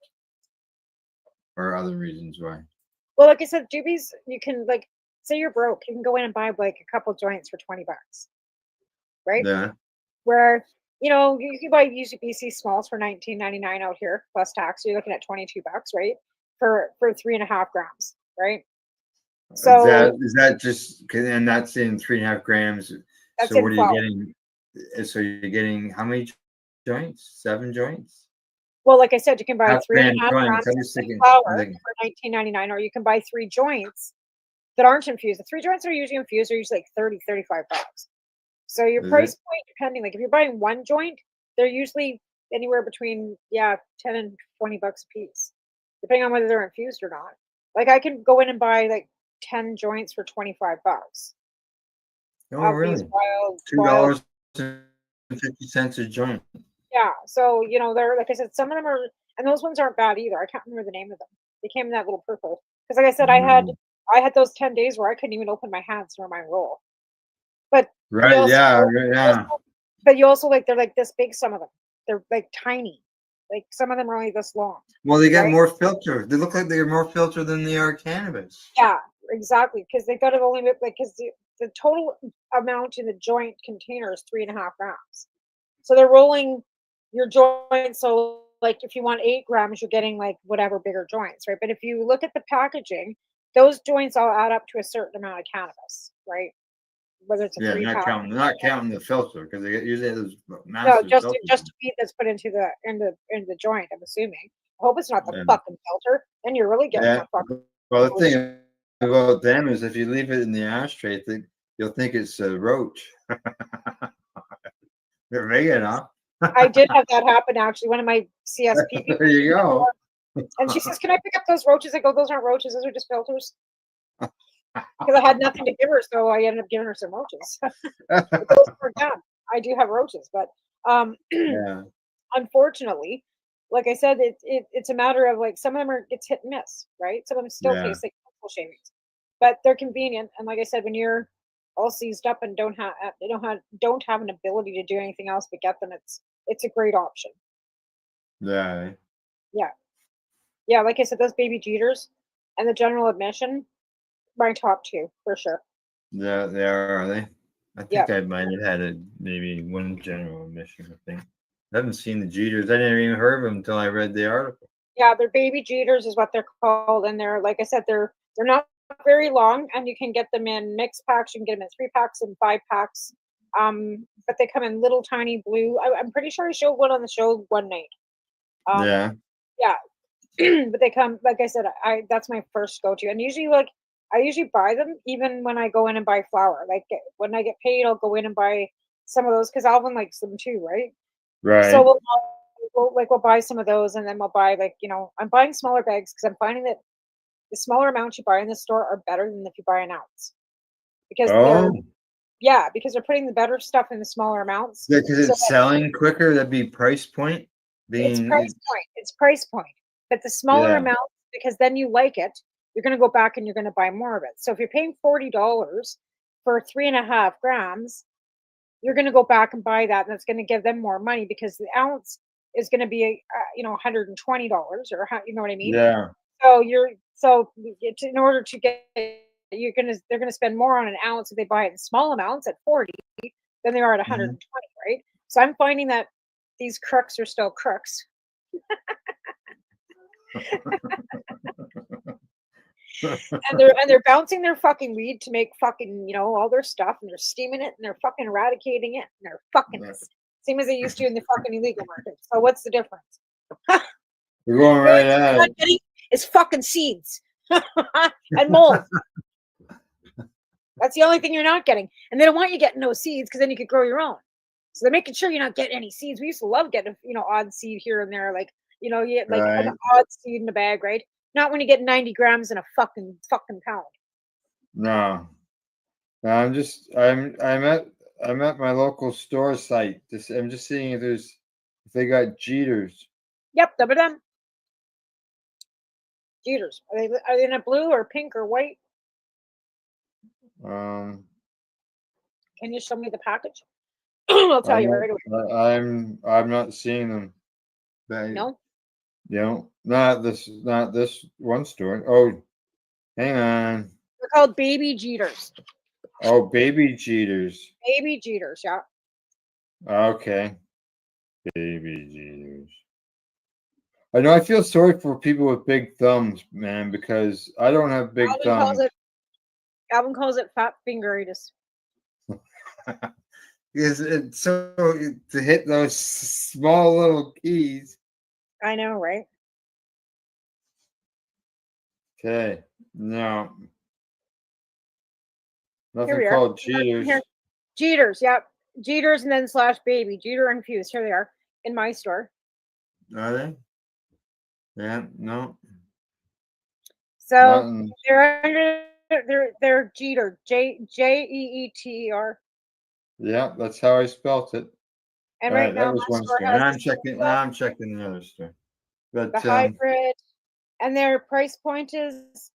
or other reasons why. Well, like I said, doobies, you can say you're broke, you can go in and buy like a couple joints for $20, right? Yeah. Where you can buy UBC smalls for $19.99 out here plus tax. So you're looking at $22, right? For 3.5 grams, right? So is that just, and that's in 3.5 grams. That's so in what are flour. you getting? So you're getting how many joints? 7 joints? Well, like I said, you can buy 3.5 joints. grams I'm of just thinking, flour for $19.99, or you can buy 3 joints that aren't infused. The 3 joints that are usually infused are usually like $30-$35. So your Is price it? point, depending, like if you're buying 1 joint, they're usually anywhere between 10 and $20 a piece, depending on whether they're infused or not. Like I can go in and buy like 10 joints for $25. Oh, really? $2.50 a joint. Yeah. So, they're, like I said, some of them are, and those ones aren't bad either. I can't remember the name of them. They came in that little purple. Because like I said, I had those 10 days where I couldn't even open my hands for my roll. But Right. but you also they're like this big, some of them. They're like tiny. Like some of them are only this long. Well, they got more filter. They look like they're more filter than they are cannabis. Yeah, exactly. Because they thought it only because the total amount in the joint container is 3.5 grams. So they're rolling your joint. So like if you want 8 grams, you're getting like whatever bigger joints, right? But if you look at the packaging, those joints all add up to a certain amount of cannabis, right? Whether it's a 3 not pack. counting the filter, because they usually have those massive No, just filters. weed that's put into the joint. I'm assuming. I hope it's not the fucking filter. Then you're really getting that fucking. Well, the thing about them is if you leave it in the ashtray, you'll think it's a roach. They're big enough. I did have that happen actually. One of my CSP people. There you go. And she says, "Can I pick up those roaches?" I go, "Those aren't roaches. Those are just filters." Because I had nothing to give her, so I ended up giving her some roaches. But those were done. I do have roaches, but unfortunately, like I said, it's a matter of like some of them it's hit and miss, right? Some of them still taste like pencil shavings, but they're convenient. And like I said, when you're all seized up and don't have an ability to do anything else but get them, it's a great option. Yeah. Yeah. Like I said, those baby Jeters and the general admission, my top 2 for sure. Yeah, they are they? I think I might have had maybe one general admission. I think I haven't seen the Jeters. I didn't even heard of them until I read the article. Yeah, they're baby Jeters is what they're called, and they're like I said, they're not very long, and you can get them in mixed packs. You can get them in 3 packs and 5 packs. But they come in little tiny blue. I'm pretty sure I showed one on the show one night. Yeah. Yeah, but they come, like I said, I that's my first go to, and usually like I usually buy them even when I go in and buy flour. Like when I get paid, I'll go in and buy some of those because Alvin likes them too, right? So Right. we'll buy some of those, and then we'll buy like I'm buying smaller bags because I'm finding that the smaller amounts you buy in the store are better than if you buy an ounce because Oh, because they're putting the better stuff in the smaller amounts. because So it's selling quicker. That'd be price point. it's Being, price point. It's price point. But the smaller yeah. amounts, because then you like it, you're going to go back and you're going to buy more of it. So if you're paying $40 for 3.5 grams, you're going to go back and buy that, and that's going to give them more money because the ounce is going to be $120 or you know what I mean. Yeah. So it's in order to get they're gonna spend more on an ounce if they buy it in small amounts at 40 than they are at 120, right? So I'm finding that these crooks are still crooks. and they're bouncing their fucking weed to make fucking all their stuff, and they're steaming it, and they're fucking eradicating it, and they're fucking same as they used to in the fucking illegal market. So what's the difference? We're going right at Not it. getting is fucking seeds and mold. That's the only thing you're not getting, and they don't want you getting no seeds because then you could grow your own. So they're making sure you're not getting any seeds. We used to love getting odd seed here and there, like you get like an Right. odd seed in a bag, right? Not when you get 90 grams in a fucking pound. No. No, I'm at my local store site. I'm just seeing if they got Jeters. Yep, them. Jeters. Are they in a blue or pink or white? Um, Can you show me the package? I'll tell you right away. I'm not seeing them. No? Not this one store. Oh, hang on. They're called baby Jeters. Oh, baby Jeters. Baby Jeters, yeah. Okay. Baby Jeters. I know I feel sorry for people with big thumbs, man, because I don't have big thumbs. Alvin calls it fat fingeritis. Because it's so to hit those small little keys. I know, right? Okay. No. Here Nothing we are. called Jeters. Here. Jeters, yep. Jeters and then / baby. Jeter infused. Here they are in my store. Are they? Yeah, no. So Nothing. they're under they're Jeter. Jeeter. Yeah, that's how I spelt it. And All right right, now that was my one store store. has Now I'm checking the other store. But the hybrid, and their price point is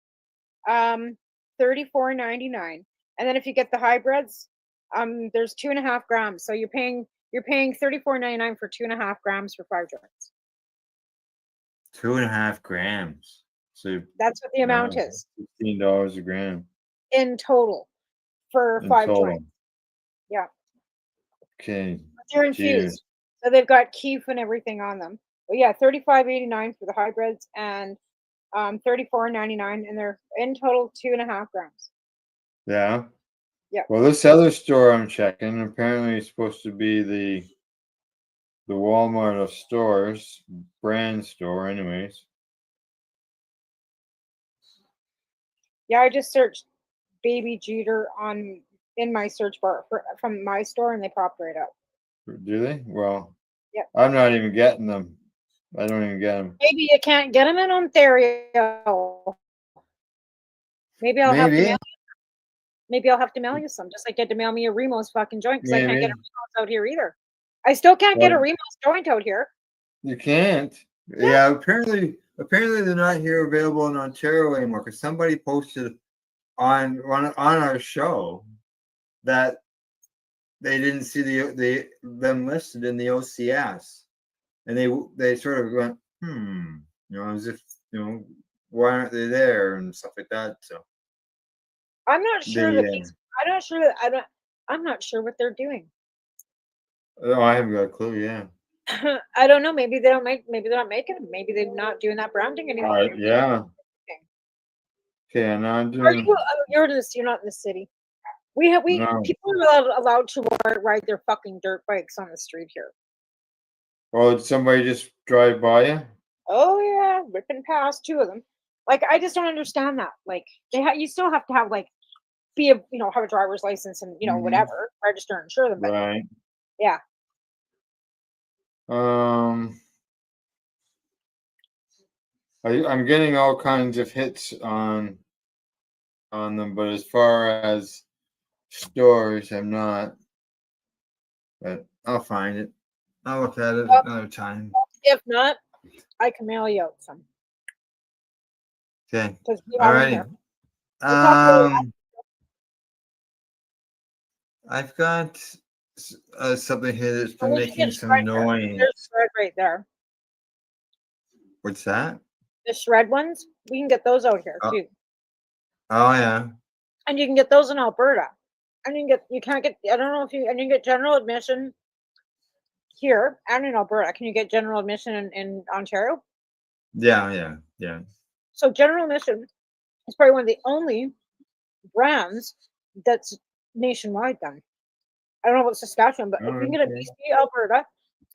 $34.99. And then if you get the hybrids, there's 2.5 grams. So you're paying $34.99 for 2.5 grams for 5 joints. 2.5 grams. So That's what the amount is $15 a gram in total for in 5 total. joints. Yeah. Okay. They're infused. So they've got keef and everything on them. But yeah, $35.89 for the hybrids and $34.99, and they're in total 2.5 grams. Yeah. Yeah. Well, this other store I'm checking apparently is supposed to be the Walmart of stores, brand store, anyways. Yeah, I just searched baby Jeter in my search bar from my store, and they popped right up. Do they? Well, Yep. I'm not even getting them. I don't even get them. Maybe you can't get them in Ontario. Maybe I'll have to mail you. Maybe I'll have to mail you some, just like you had to mail me a Remo's fucking joint because I can't get a Remo's out here either. I still can't get a Remo's joint out here. You can't. Yeah, apparently they're not here available in Ontario anymore because somebody posted on our show that they didn't see them listed in the OCS, and they sort of went, as if why aren't they there and stuff like that. So I'm not sure I'm not sure what they're doing. Oh, I haven't got a clue. Yeah. I don't know. Maybe they're not making them. Maybe they're not doing that branding anymore. Yeah. Okay, now I'm Are doing. you? You're in this. You're not in the city. We No. people are allowed to ride their fucking dirt bikes on the street here. Oh, did somebody just drive by you? Oh yeah, ripping past two of them. Like I just don't understand that. Like you still have to have like have a driver's license and Mhm. whatever, register and insure them. But Right. yeah, I'm getting all kinds of hits on them, but as far as stores, I'm not. But I'll find it. I'll look at it well, another time. if not, I can mail you out some Okay. because we have them Alrighty. here. We'll talk about it. I've got something here that's Or been we can making get some shred here. noise. There's shred right there. What's that? The shred ones, we can get those out here Oh, too, oh yeah. and you can get those in Alberta. And you can't get. I don't know if you and you can get general admission here and in Alberta. Can you get general admission in Ontario? Yeah. So general admission is probably one of the only brands that's nationwide. Then I don't know about Saskatchewan, but if you can get a Okay. BC, Alberta,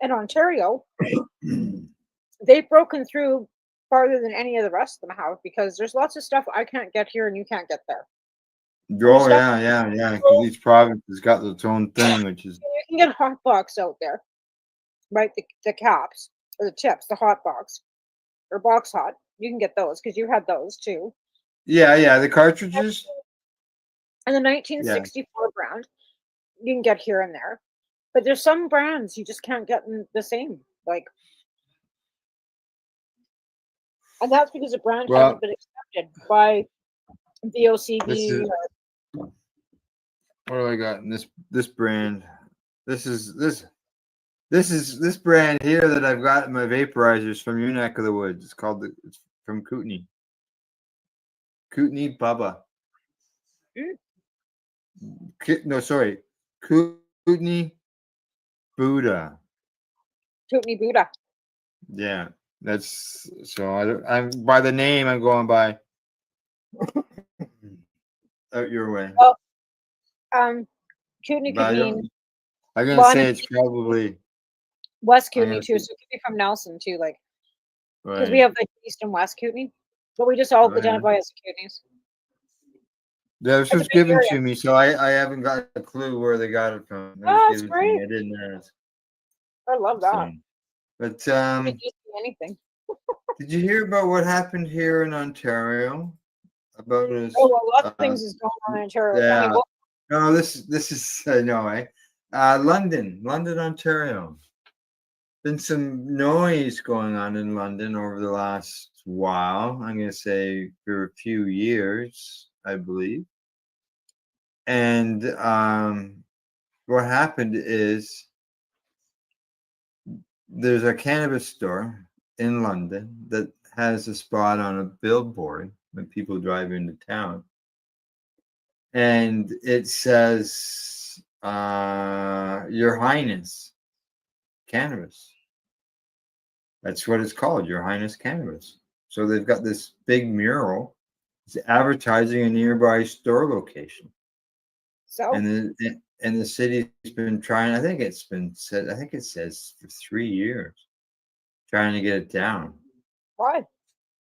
and Ontario, they've broken through farther than any of the rest of them have because there's lots of stuff I can't get here and you can't get there. Oh yeah. Because each province has got its own thing, which is You can get hot box out there, right? The caps or the tips, the hot box or box hot. You can get those because you had those too. yeah. The cartridges. And the Yeah. 1964 brand, you can get here and there. But there's some brands you just can't get in the same. Like, and that's because the brand Well, hasn't been accepted by the this OCB. is what do I got in this brand? This brand here that I've got in my vaporizers from your neck of the woods. It's from Kootenai. Kootenai Bubba. No, sorry. Kootenai Buddha. Kootenai Buddha. Yeah. That's so I'm by the name I'm going by out your way. Well, Kootenai But could mean. I'm gonna Well, I say mean, it's probably West I'm Kootenai gonna too, say so it could be from Nelson too, like because we right. have like East and West Kootenai, but we just all Oh, yeah. identify as Kootenays. Yeah, this It's a was big given area. to me, so I haven't got a clue where they got it from. It was Oh, that's given to me. great. I didn't ask. I love that. So, but You could just do anything. did you hear about what happened here in Ontario? About us? Oh well, lots of things is going on in Ontario. I Yeah. mean, what, No, this is no, London, Ontario. Been some noise going on in London over the last while. I'm going to say for a few years, I believe. And what happened is there's a cannabis store in London that has a spot on a billboard when people drive into town. And it says, Your Highness Cannabis. That's what it's called, Your Highness Cannabis. So they've got this big mural. It's advertising a nearby store location. so And the city's been trying, I think it's been said, I think it says for 3 years, trying to get it down. why?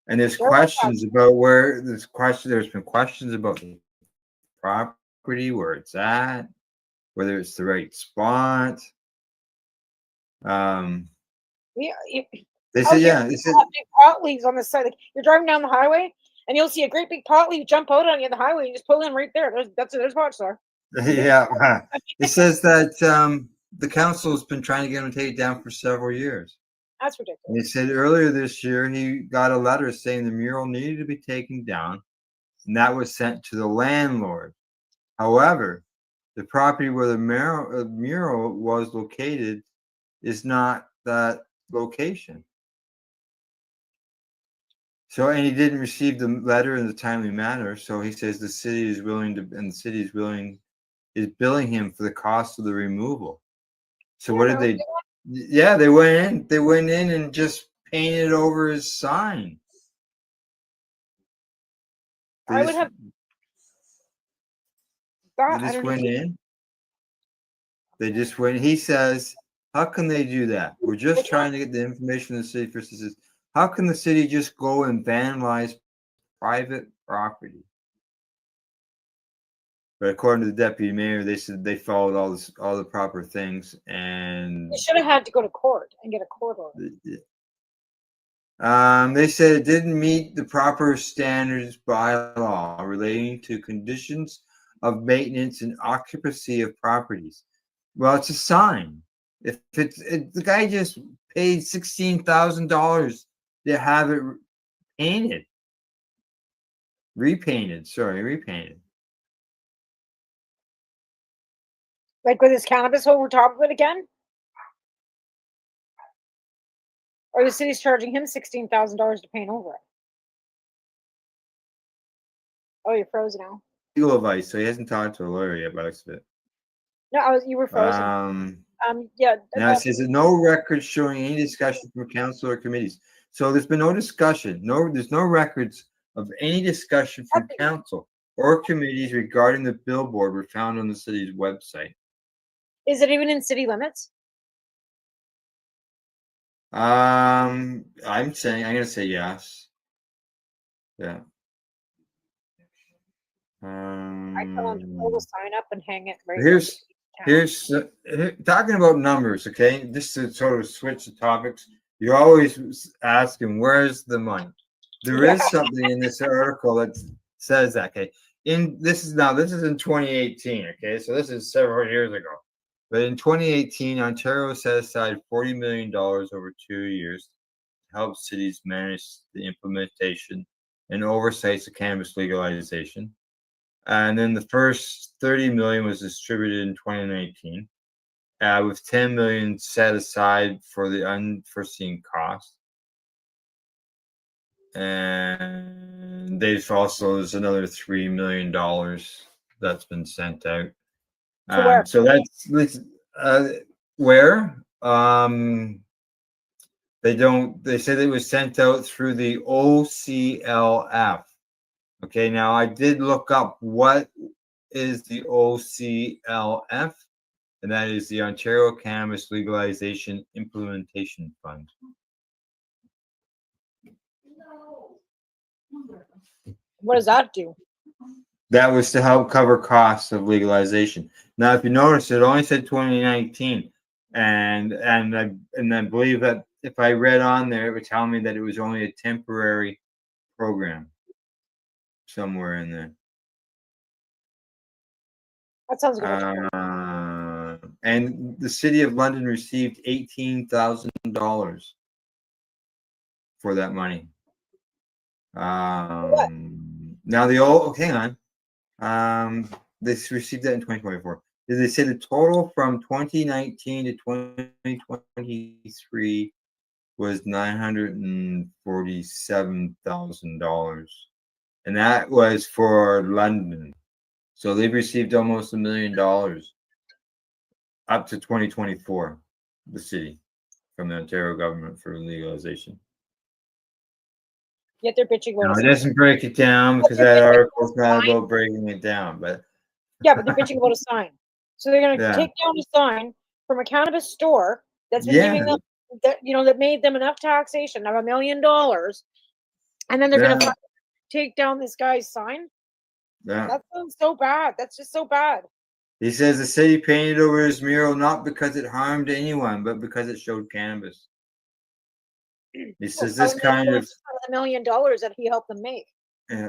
And there's Where was questions about where there's been questions about the property, where it's at, whether it's the right spot. They Out said, here, yeah, they said, big pot leaves on the side. Like you're driving down the highway, and you'll see a great big pot leaf jump out on you on the highway, and just pull in right there. There's pot store. yeah. It says that the council has been trying to get him to take it down for several years. That's ridiculous. And he said earlier this year he got a letter saying the mural needed to be taken down, and that was sent to the landlord. However, the property where the mural was located is not that location. So, and he didn't receive the letter in the timely manner. So he says the city is willing to, and the city is billing him for the cost of the removal. So what did they? Yeah, they went in and just painted over his sign. I would have that. They I just don't went know. in. They just went. He says, "How can they do that? We're just trying to get the information in the city first." He says, "How can the city just go and vandalize private property?" But according to the deputy mayor, they said they followed all the proper things, and They should have had to go to court and get a court order. they said it didn't meet the proper standards by law relating to conditions of maintenance and occupancy of properties. Well, it's a sign. If the guy just paid $16,000 to have it painted, repainted. Like with his cannabis over top of it again? Or the city's charging him $16,000 to paint over it? Oh, you're frozen now. Legal advice, so he hasn't talked to a lawyer yet, but it's it. No, you were frozen. Yeah. Now it says that no records showing any discussion from council or committees. So there's been no discussion. There's no records of any discussion from council or committees regarding the billboard were found on the city's website. Is it even in city limits? I'm gonna say yes. Yeah. I tell him to pull the sign up and hang it right Here's talking about numbers, okay? Just to sort of switch the topics, you're always asking, where's the money? There is something in this article that says that, okay? This is in 2018, okay? So this is several years ago. But in 2018, Ontario set aside $40 million over 2 years to help cities manage the implementation and oversight of cannabis legalization. And then the first 30 million was distributed in 2019, with 10 million set aside for the unforeseen costs. And there's another $3 million that's been sent out. To where? So that's where they said it was sent out through the OCLF. Okay, now I did look up what is the OCLF, and that is the Ontario Cannabis Legalization Implementation Fund. What does that do? That was to help cover costs of legalization. Now, if you notice, it only said 2019, and I believe that if I read on there, it would tell me that it was only a temporary program somewhere in there. That sounds good. And the city of London received $18,000 for that money. Now hang on. They received that in 2024. They say the total from 2019 to 2023 was $947,000, and that was for London. So they've received almost $1 million up to 2024, the city, from the Ontario government for legalization. Yet they're bitching about No, it doesn't break it down because that article is not about breaking it down, but yeah, but they're bitching about a sign. So they're going to Yeah. take down a sign from a cannabis store that's been giving them that made them enough taxation of $1 million, and then they're going to take down this guy's sign. Yeah. That sounds so bad. That's just so bad. He says the city painted over his mural not because it harmed anyone, but because it showed cannabis. He says this kind of $1 million that he helped them make.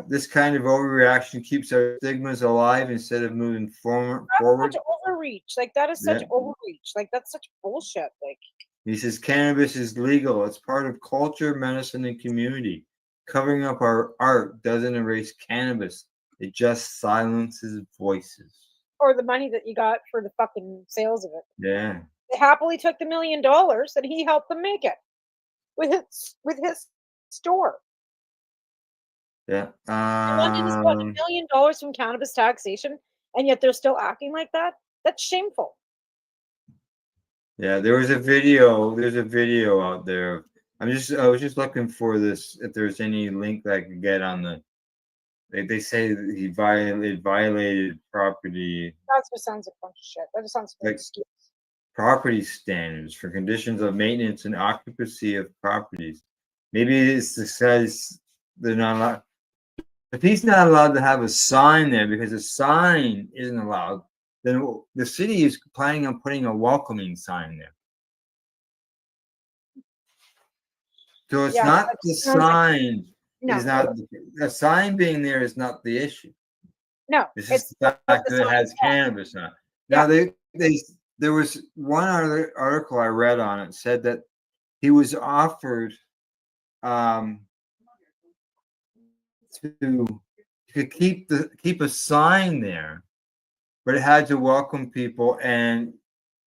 this kind of overreaction keeps our stigmas alive instead of moving forward. Such overreach. Like that is such overreach. Like that's such bullshit. Like He says cannabis is legal. It's part of culture, medicine, and community. Covering up our art doesn't erase cannabis. It just silences voices. or the money that you got for the fucking sales of it. Yeah. They happily took the $1 million that he helped them make it with his store. Yeah. London has gotten $1 million from cannabis taxation, and yet they're still acting like that. That's shameful. Yeah, there's a video out there. I was just looking for this, if there's any link that I could get on the They say that he violated property That's what sounds like a bunch of shit. That just sounds like an like excuse. property standards for conditions of maintenance and occupancy of properties. Maybe it's because they're not allowed. If he's not allowed to have a sign there because a sign isn't allowed, then the city is planning on putting a welcoming sign there. So it's Yeah, not that the sounds like sign no, is not the sign being there is not the issue. no. It's It's just the what fact the that it sign has says. cannabis on it. Yeah. Now there was one other article I read on it said that he was offered to keep a sign there, but it had to welcome people and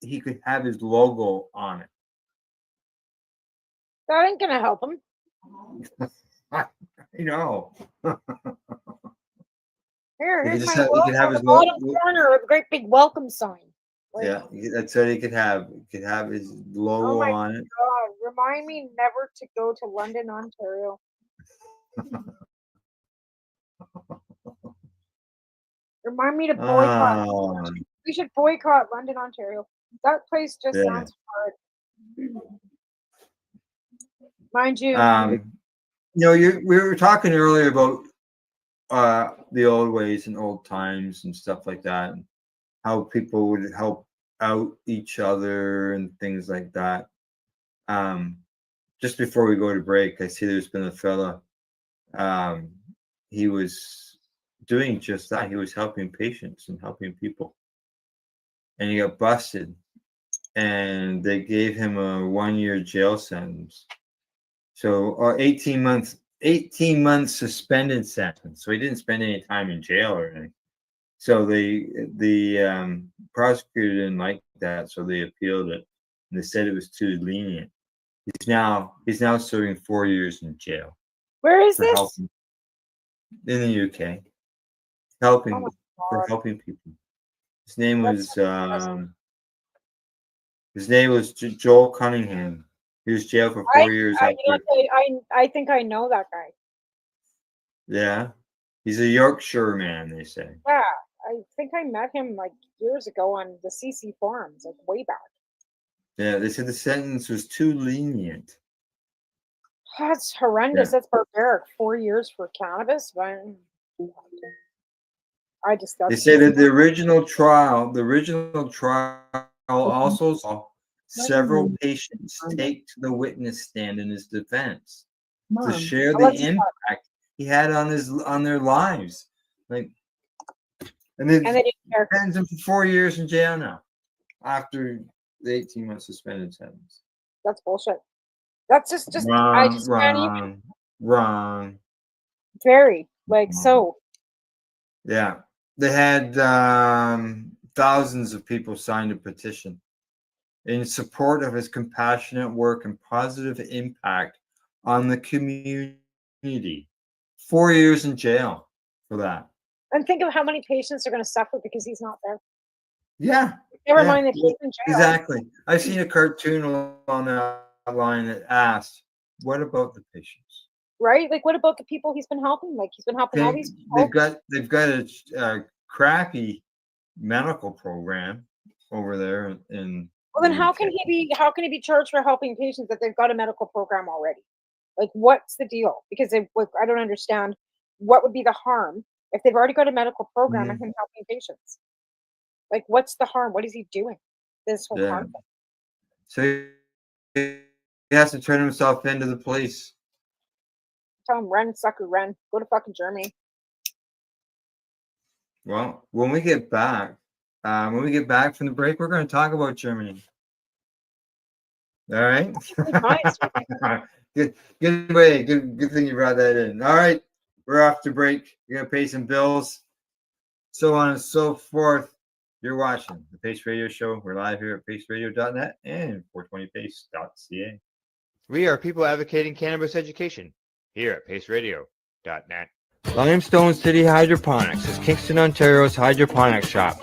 he could have his logo on it. That ain't gonna help him. You know. Here's my He logo could have on the his bottom logo. corner with a great big welcome sign. Like, Yeah, that's what he could have. He could have his logo oh my on it. god! Remind me never to go to London, Ontario. Remind me to boycott. Oh, We should boycott London, Ontario. That place just yeah. sounds hard. Mind you, We were talking earlier about the old ways and old times and stuff like that, and how people would help out each other and things like that. Just before we go to break, I see there's been a fella. He was doing just that. He was helping patients and helping people, and he got busted, and they gave him a 1-year jail sentence. So, or 18 months suspended sentence. So he didn't spend any time in jail or anything. So the prosecutor didn't like that, so they appealed it, and they said it was too lenient. He's now serving 4 years in jail. Where is for this? helping in the UK, helping Oh my for God. helping people. His name That's was Joel Cunningham. He was jailed for 4 years you know after. what, I think I know that guy. Yeah, he's a Yorkshire man. They say. Yeah, I think I met him like years ago on the CC forums, like way back. Yeah, they said the sentence was too lenient. That's horrendous. Yeah. That's barbaric. 4 years for cannabis, but They say that the original trial also saw several patients take to the witness stand in his defense to share the impact he had on their lives. Like, and they didn't care. Sentenced him for 4 years in jail now, after the 18-month suspended sentence. That's bullshit. That's just I just can't even. Wrong. Very so. Yeah, they had thousands of people signed a petition in support of his compassionate work and positive impact on the community. 4 years in jail for that. And think of how many patients are going to suffer because he's not there. Yeah. Never mind that he's in jail. Exactly. I've seen a cartoon along that line that asked, "What about the patients?" Right? Like, what about the people he's been helping? Like, he's been helping all these people. They've got a crappy medical program over there in. Well, then how can he be charged for helping patients if they've got a medical program already? Like, what's the deal? Because I don't understand what would be the harm if they've already got a medical program and him helping patients. Like, what's the harm? What is he doing? This whole harm thing. So he has to turn himself into the police. Tell him, run, sucker, run. Go to fucking Germany. Well, when we get back from the break, we're going to talk about Germany. All right. Good way. Good thing you brought that in. All right. We're off to break. You're going to pay some bills, so on and so forth. You're watching the Pace Radio Show. We're live here at paceradio.net and 420pace.ca. We are people advocating cannabis education here at paceradio.net. Limestone City Hydroponics is Kingston, Ontario's hydroponics shop.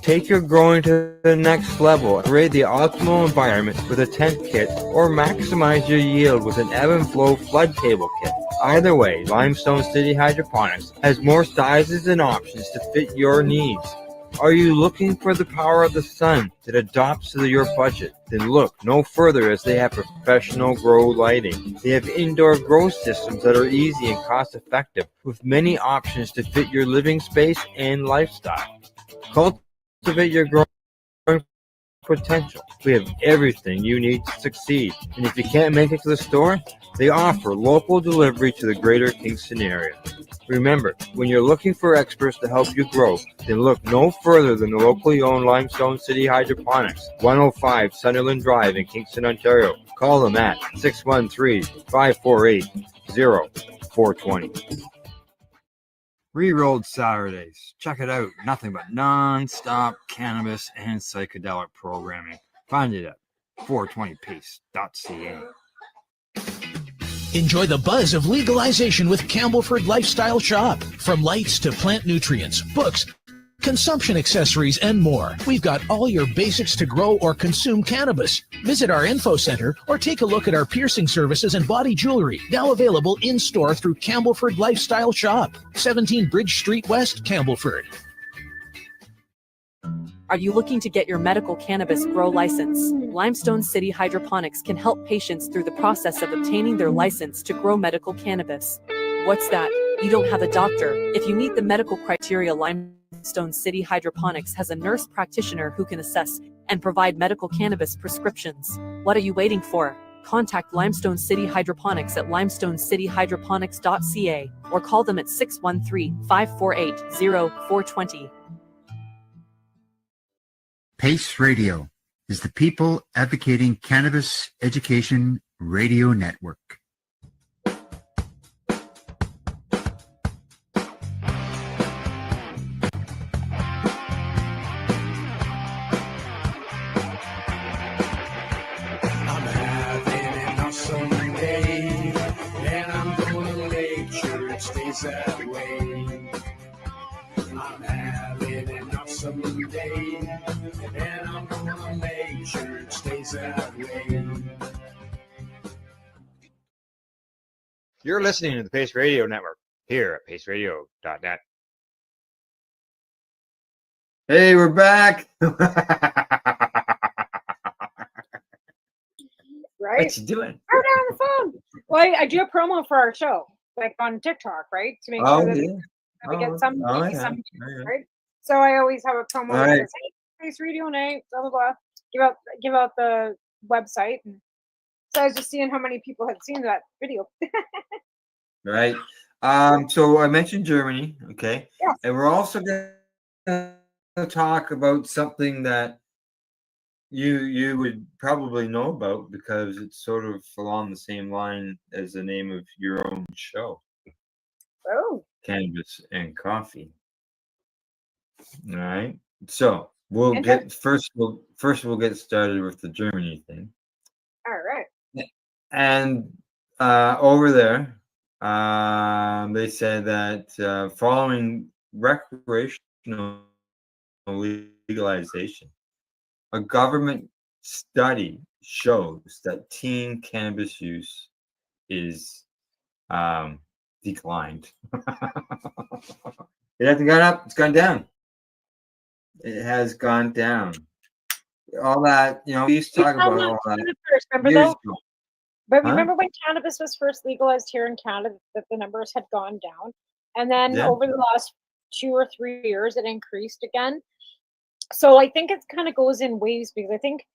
Take your growing to the next level and create the optimal environment with a tent kit or maximize your yield with an ebb and flow flood table kit. Either way, Limestone City Hydroponics has more sizes and options to fit your needs. Are you looking for the power of the sun that adapts to your budget? Then look no further, as they have professional grow lighting. They have indoor grow systems that are easy and cost effective, with many options to fit your living space and lifestyle. Cultivate your growing potential. We have everything you need to succeed. And if you can't make it to the store, they offer local delivery to the greater Kingston area. Remember, when you're looking for experts to help you grow, then look no further than the locally owned Limestone City Hydroponics, 105 Sunderland Drive in Kingston, Ontario. Call them at 613-548-0420. Rerolled Saturdays. Check it out. Nothing but non-stop cannabis and psychedelic programming. Find it at 420pace.ca. Enjoy the buzz of legalization with Campbellford Lifestyle Shop. From lights to plant nutrients, books, consumption accessories, and more. We've got all your basics to grow or consume cannabis. Visit our info center or take a look at our piercing services and body jewelry, now available in-store through Campbellford Lifestyle Shop, 17 Bridge Street West, Campbellford. Are you looking to get your medical cannabis grow license? Limestone City Hydroponics can help patients through the process of obtaining their license to grow medical cannabis. What's that? You don't have a doctor. If you meet the medical criteria, Limestone City Hydroponics has a nurse practitioner who can assess and provide medical cannabis prescriptions. What are you waiting for? Contact Limestone City Hydroponics at limestonecityhydroponics.ca or call them at 613-548-0420. PACE Radio is the People Advocating Cannabis Education Radio Network. I'm having an awesome day, and I'm gonna make sure it stays that way. I'm having an awesome day, and I'm gonna make sure it stays that way. You're listening to the Pace Radio Network here at paceradio.net. Hey, we're back. Right? What you doing? Turn down the phone. Well, I do a promo for our show, like on TikTok, right? To make sure that we get some, maybe some, right? So I always have a promo that says, "Hey, Pace Radio Night, blah blah blah." Give out the website. And so I was just seeing how many people had seen that video. Right. So I mentioned Germany, okay? Yes. And we're also going to talk about something that you would probably know about, because it's sort of along the same line as the name of your own show. Oh. Cannabis and Coffee. All right. So we'll get we'll get started with the Germany thing. All right. And over there, they said that following recreational legalization, a government study shows that teen cannabis use is declined. It hasn't gone up, it's gone down. It has gone down. All that, we used to talk about all that Remember years though? ago. But Huh? remember when cannabis was first legalized here in Canada, that the numbers had gone down, and then Yeah. over the last 2 or 3 years, it increased again. So I think it kind of goes in waves, because I think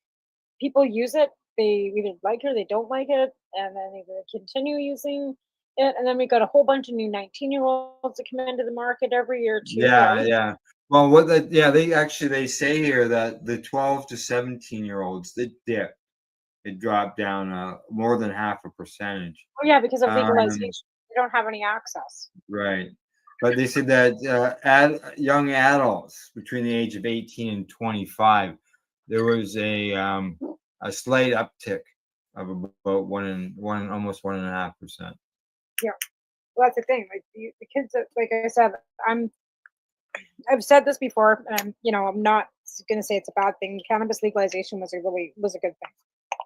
people use it, they either like it or they don't like it, and then they continue using it, and then we got a whole bunch of new 19-year-olds that come into the market every year too. Yeah, right? yeah. Well, they say here that the 12 to 17-year-olds, they dip. It dropped down more than half a percentage. Oh yeah, because of legalization, they don't have any access. Right. But they said that young adults between the age of 18 and 25, there was a slight uptick of about almost 1.5%. Yeah, well, that's the thing. Like the kids, like I said, I've said this before, and I'm not going to say it's a bad thing. Cannabis legalization was a good thing,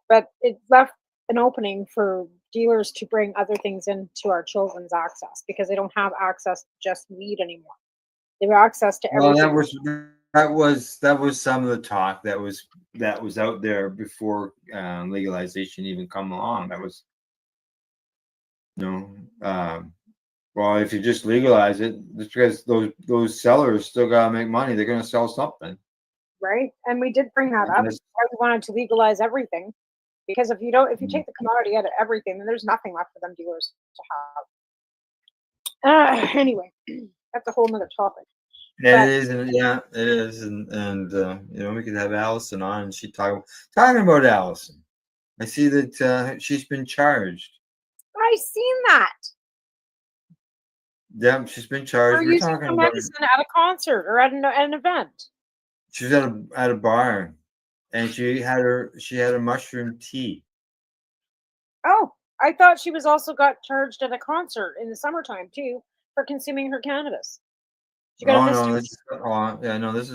but it left an opening for dealers to bring other things into our children's access because they don't have access to just weed anymore. They have access to Well, everything. that was some of the talk that was out there before legalization even come along. That was, you know, well, if you just legalize it, just because those sellers still gotta make money, they're gonna sell something. Right? And we did bring that And up. it's- Why we wanted to legalize everything. Because if you take the commodity out of everything, then there's nothing left for them dealers to have. Anyway, that's a whole nother topic. It But is, and yeah, it is, and you know, we could have Allison on, and she talking about Allison. I see that she's been charged. I seen that. Yeah, she's been For charged. We're using talking the about medicine at a concert or at an event. she's at a bar, and she had a mushroom tea. Oh, I thought she was also got charged at a concert in the summertime too for consuming her cannabis. She got a Oh no, misdemeanor. yeah, no, this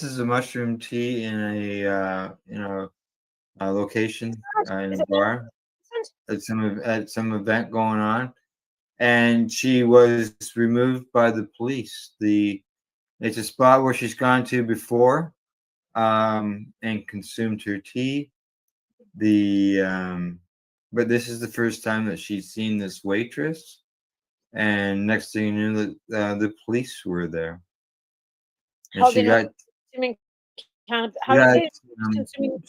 is a mushroom tea in a location in Is a it bar medicine? at some event going on, and she was removed by the police. It's a spot where she's gone to before, and consumed her tea. But this is the first time that she's seen this waitress, and next thing you know, the police were there, and How they know consuming cannabis? How did they um, consuming?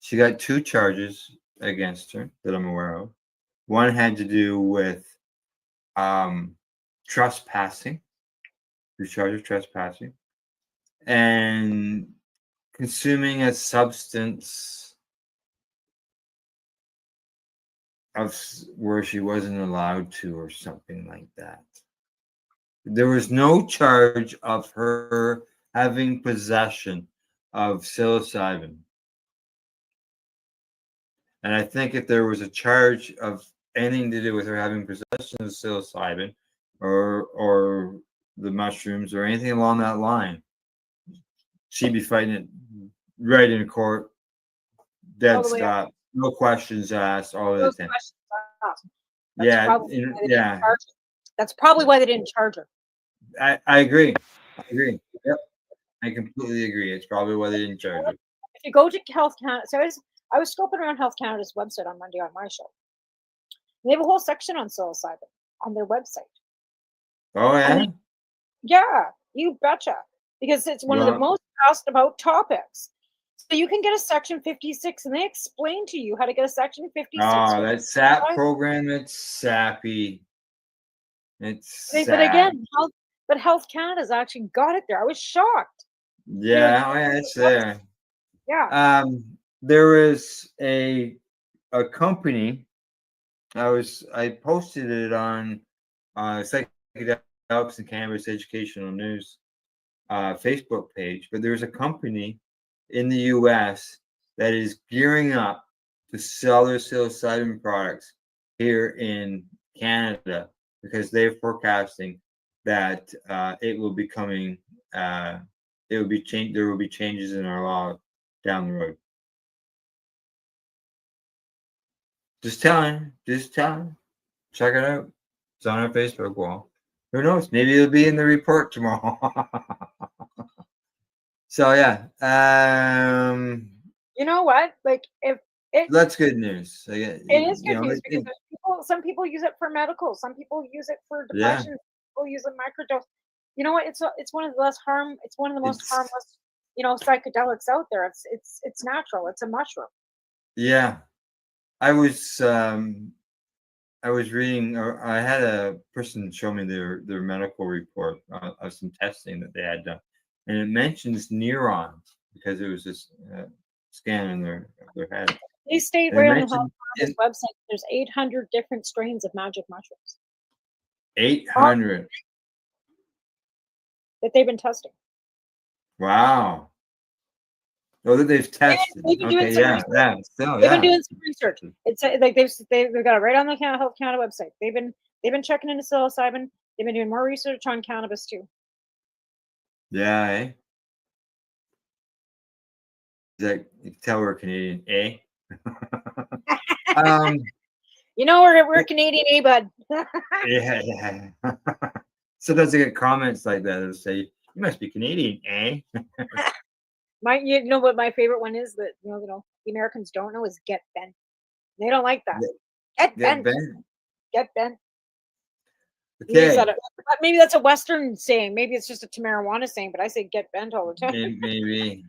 she got 2 charges against her that I'm aware of. One had to do with trespassing, the charge of trespassing, and consuming a substance where she wasn't allowed to, or something like that. There was no charge of her having possession of psilocybin. And I think if there was a charge of anything to do with her having possession of psilocybin or the mushrooms or anything along that line, she'd be fighting it right in court, All dead the way up. stop, no questions asked, all of Those the time. questions are asked. Yeah, Charge her. That's probably why they didn't charge her. I agree. Yep, I completely agree. It's probably why they didn't charge her. If you go to Health Canada, so I was scoping around Health Canada's website on Monday on my show. They have a whole section on psilocybin on their website. Oh yeah, Yeah, you betcha. Because it's one of the most asked about topics. So you can get a Section 56, and they explain to you how to get a Section 56. oh, that SAP program, it's sappy. It's But again, Health Canada's actually got it there. I was shocked. yeah, oh yeah, it's there. Yeah. There is a company. I posted it on Psychedelics and Cannabis Educational News Facebook page, but there's a company in the U.S. that is gearing up to sell their psilocybin products here in Canada because they're forecasting that it will be coming. It will be change. There will be changes in our law down the road. Just telling. Check it out. It's on our Facebook wall. Who knows? Maybe it'll be in the report tomorrow. So yeah. You know what? Like if That's good news. it is good news because some people use it for medical, some people use it for depression, people use it microdose. You know what? It's one of the it's one of the most harmless, psychedelics out there. It's natural. It's a mushroom. Yeah. I was reading, or I had a person show me their medical report of some testing that they had done, and it mentions neurons because it was this scan in their head. They stayed right on the Health Canada's website. There's 800 different strains of magic mushrooms. 800 that they've been testing. Wow. Oh, that they've tested. They've been doing some research. They've been doing some research. It's like they've got it right on the Health Canada website. They've been checking into psilocybin. They've been doing more research on cannabis too. Yeah. Eh? That you can tell we're Canadian, eh? You know, we're Canadian, eh, bud? Yeah. Sometimes I get comments like that that say, "You must be Canadian, eh?" You know what my favorite one is that the Americans don't know is get bent. They don't like that. Get Get bent. bent. Get bent. Okay. Maybe that's a Western saying. Maybe it's just a marijuana saying, but I say get bent all the time. Maybe.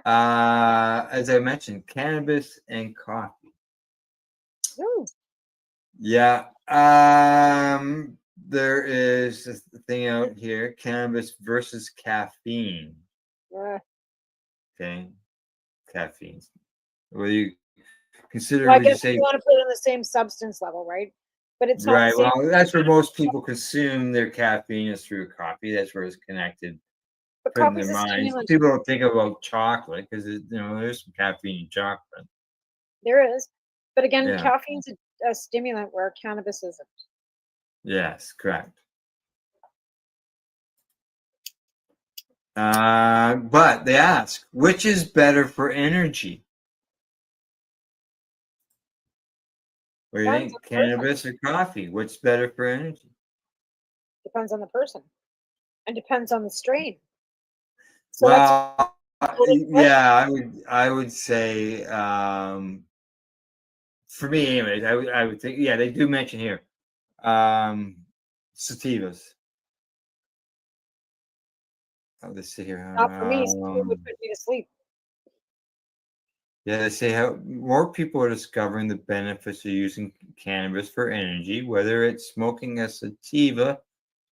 As I mentioned, cannabis and coffee. Ooh. Yeah. There is this thing out here: cannabis versus caffeine. Okay. Caffeine. What do you consider? Well, I Would you guess say? you want to put it on the same substance level, right? But it's not the Right. same. Well, that's where most people consume their caffeine is through coffee. That's where it's connected. But Put in coffee's their a minds. stimulant. People don't think about chocolate because there's some caffeine in chocolate. There is. But again, Yeah. caffeine's a stimulant where cannabis isn't. Yes, correct. But they ask, which is better for energy? What do you Depends think? on the person. Cannabis or coffee? What's better for energy? Depends on the person. And depends on the strain. So Well, that's yeah, I would say for me anyways, I would think they do mention here sativas. Let's see here. not for me. It would put me to sleep. Yeah, they say how more people are discovering the benefits of using cannabis for energy, whether it's smoking a sativa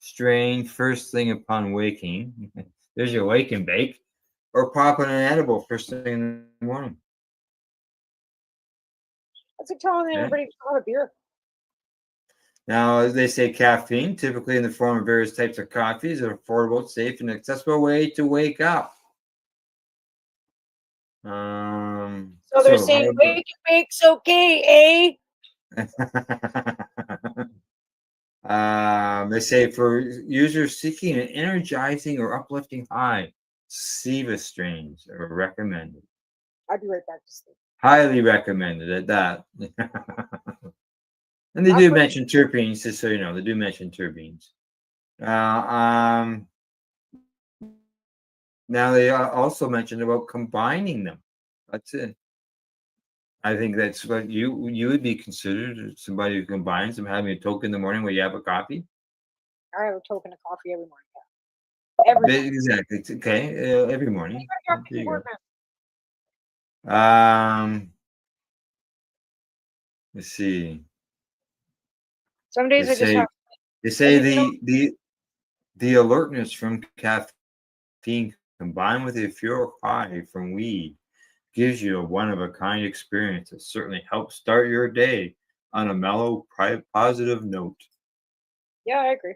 strain first thing upon waking. There's your wake and bake, or popping an edible first thing in the morning. That's like telling Yeah. everybody to have a beer. Now, as they say, caffeine, typically in the form of various types of coffee, is an affordable, safe, and accessible way to wake up. So they're saying wake and bake's okay, eh? They say for users seeking an energizing or uplifting high, sativa strains are recommended. I'd be right back to sleep. Highly recommended at that. And they do mention terpenes, just so you know, they do mention terpenes. Now they also mentioned about combining them. That's it. I think that's what you would be considered somebody who combines them, having a toke in the morning where you have a coffee. I have a token of coffee every morning. Every morning. Exactly. It's okay. Every morning. There you go. Let's see. Some days I just have. They say the alertness from caffeine combined with the euphoric high from weed gives you a one-of-a-kind experience that certainly helps start your day on a mellow, positive note. Yeah, I agree.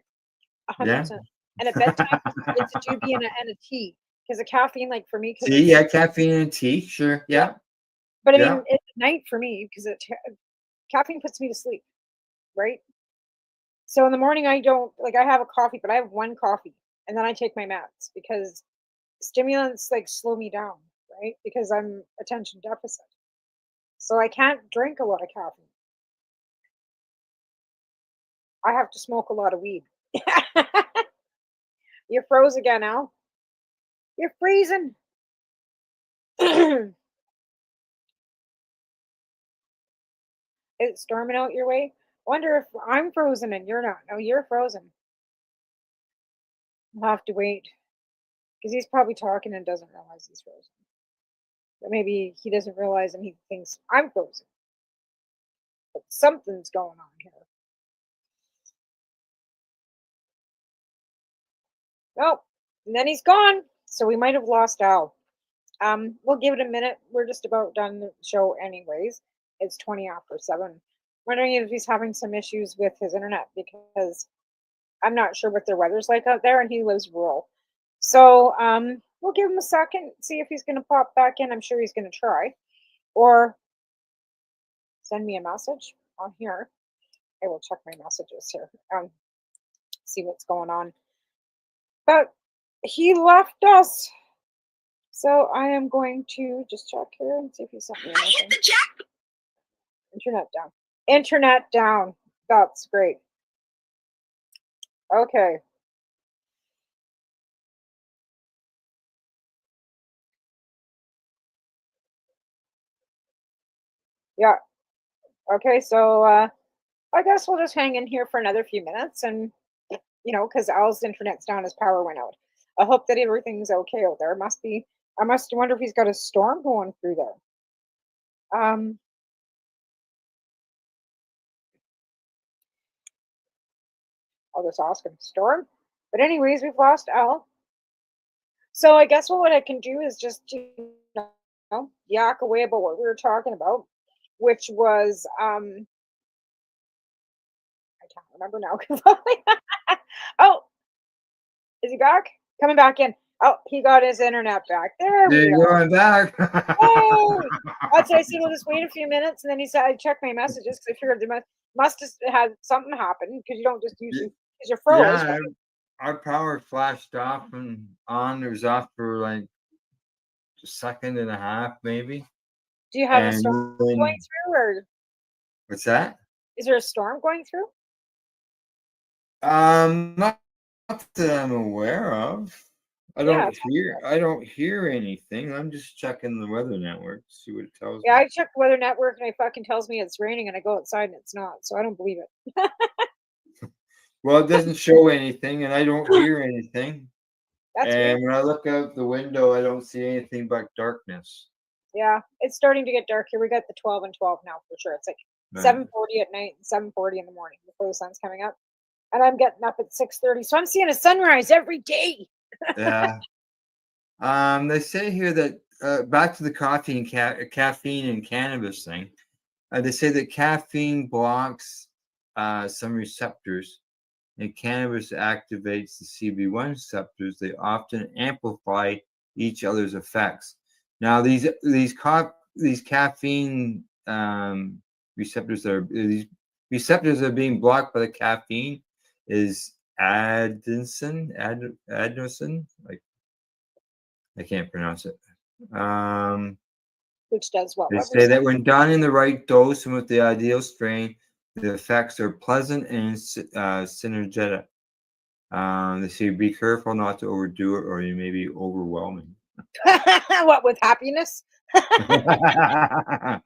100%. And at bedtime, it's a doobie and a tea. Because the caffeine, like for me, Tea, yeah, caffeine and tea, sure, yeah. But I mean, it's night for me because caffeine puts me to sleep, right? So in the morning, I don't I have a coffee, but I have one coffee, and then I take my meds because stimulants slow me down, right? Because I'm attention deficit, so I can't drink a lot of caffeine. I have to smoke a lot of weed. You froze again, Al. You're freezing. It's storming out your way. Wonder if I'm frozen and you're not. No, you're frozen. We'll have to wait because he's probably talking and doesn't realize he's frozen. But maybe he doesn't realize and he thinks I'm frozen. But something's going on here. Oh, and then he's gone. So we might have lost Al. We'll give it a minute. We're just about done the show anyways. It's 20 after 7. Wondering if he's having some issues with his internet because I'm not sure what their weather's like out there and he lives rural. So we'll give him a second, see if he's going to pop back in. I'm sure he's going to try. Or send me a message on here. I will check my messages here. See what's going on. But he left us. So I am going to just check here and see if he sent me anything. Internet down. Internet down. That's great. Okay. Yeah. Okay, so I guess we'll just hang in here for another few minutes and because Al's internet's down, his power went out. I hope that everything's okay out there. Must be I must wonder if he's got a storm going through there. I'll just ask him. Storm? But anyways, we've lost Al. So I guess what I can do is just yak away about what we were talking about, which was I can't remember now. Oh, is he back? Coming back in. Oh, he got his internet back. There There we you go. are. I'm back. Hey! I said, we'll just wait a few minutes, and then he said, I checked my messages because I figured there must have had something happen because you don't just usually because you're froze. Yeah, Right? our power flashed off and on. It was off for like a second and a half, maybe. Do you have a And storm then, going through, or what's that? is there a storm going through? Not that I'm aware of. I Yeah, don't hear anything. I'm just checking the weather network to see what it tells yeah. me. I checked the weather network, and it fucking tells me it's raining, and I go outside and it's not. So I don't believe it. Well, it doesn't show anything, and I don't hear anything. That's And weird. when I look out the window, I don't see anything but darkness. Yeah, it's starting to get dark here. We got the 12 and 12 now for sure. It's like Right. 7:40 at night and 7:40 in the morning before the sun's coming up. And I'm getting up at 6:30. So I'm seeing a sunrise every day. Yeah. They say here that back to the coffee and caffeine and cannabis thing. They say that caffeine blocks some receptors, and cannabis activates the CB1 receptors. They often amplify each other's effects. Now, these caffeine receptors are being blocked by the caffeine is adenosine. Like I can't pronounce it. Which does what? They What say that receptor? when done in the right dose and with the ideal strain, the effects are pleasant and synergetic. They say be careful not to overdo it, or you may be overwhelming. What with happiness? Don't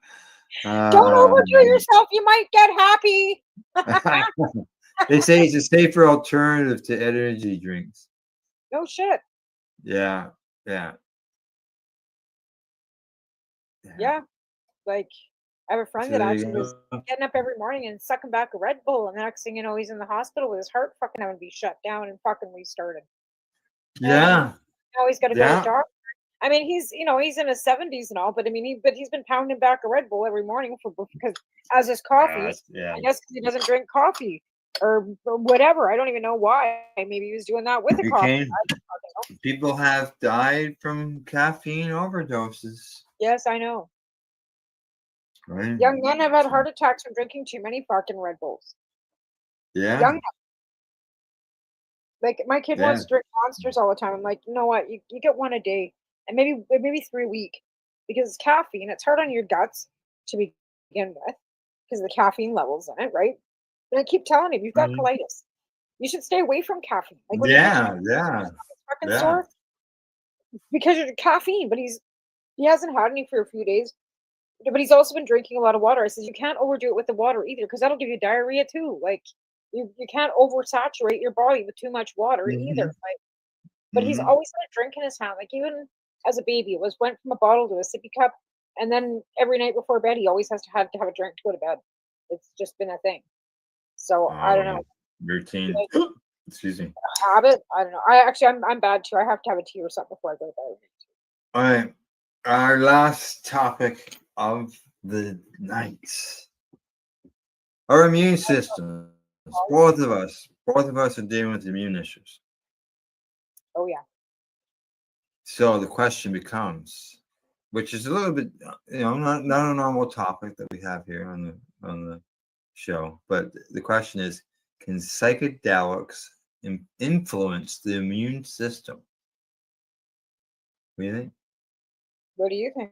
overdo Um, yourself. You might get happy. they say it's a safer alternative to energy drinks. No shit. Yeah, yeah. Yeah. Like I have a friend So that there actually you was go. getting up every morning and sucking back a Red Bull, and the next thing you know, he's in the hospital with his heart fucking having to be shut down and fucking restarted. And Yeah, now he's got to go to the yeah. doctor. I mean, he's in his 70s and all, but I mean, he's been pounding back a Red Bull every morning because as his coffee, Yeah. I guess 'cause he doesn't drink coffee or whatever. I don't even know why. Maybe he was doing that with a You coffee. can. I don't fucking know. People have died from caffeine overdoses. Yes, I know. Right? Young men have had heart attacks from drinking too many fucking Red Bulls. Yeah. Young, like my kid Yeah. wants to drink monsters all the time. I'm like, you know what? You get one a day, and maybe 3 a week, because it's caffeine. It's hard on your guts to begin with because of the caffeine levels in it, right? And I keep telling him, you've got Mhm. colitis. You should stay away from caffeine. Like when you Yeah, yeah, fucking yeah. sore because of the caffeine. But he hasn't had any for a few days. But he's also been drinking a lot of water. I says you can't overdo it with the water either, because that'll give you diarrhea too. Like you can't oversaturate your body with too much water either. Mhm. Like, but he's Mhm. always had a drink in his hand. Like even as a baby, it went from a bottle to a sippy cup, and then every night before bed, he always has to have a drink to go to bed. It's just been a thing. So I don't know. Routine. Like, Excuse me. habit. I don't know. I'm bad too. I have to have a tea or something before I go to bed. All right. Our last topic of the night. Our immune system. Both of us are dealing with immune issues. Oh yeah. So the question becomes, which is a little bit, not a normal topic that we have here on the show, but the question is, can psychedelics influence the immune system? What do you think? What do you think?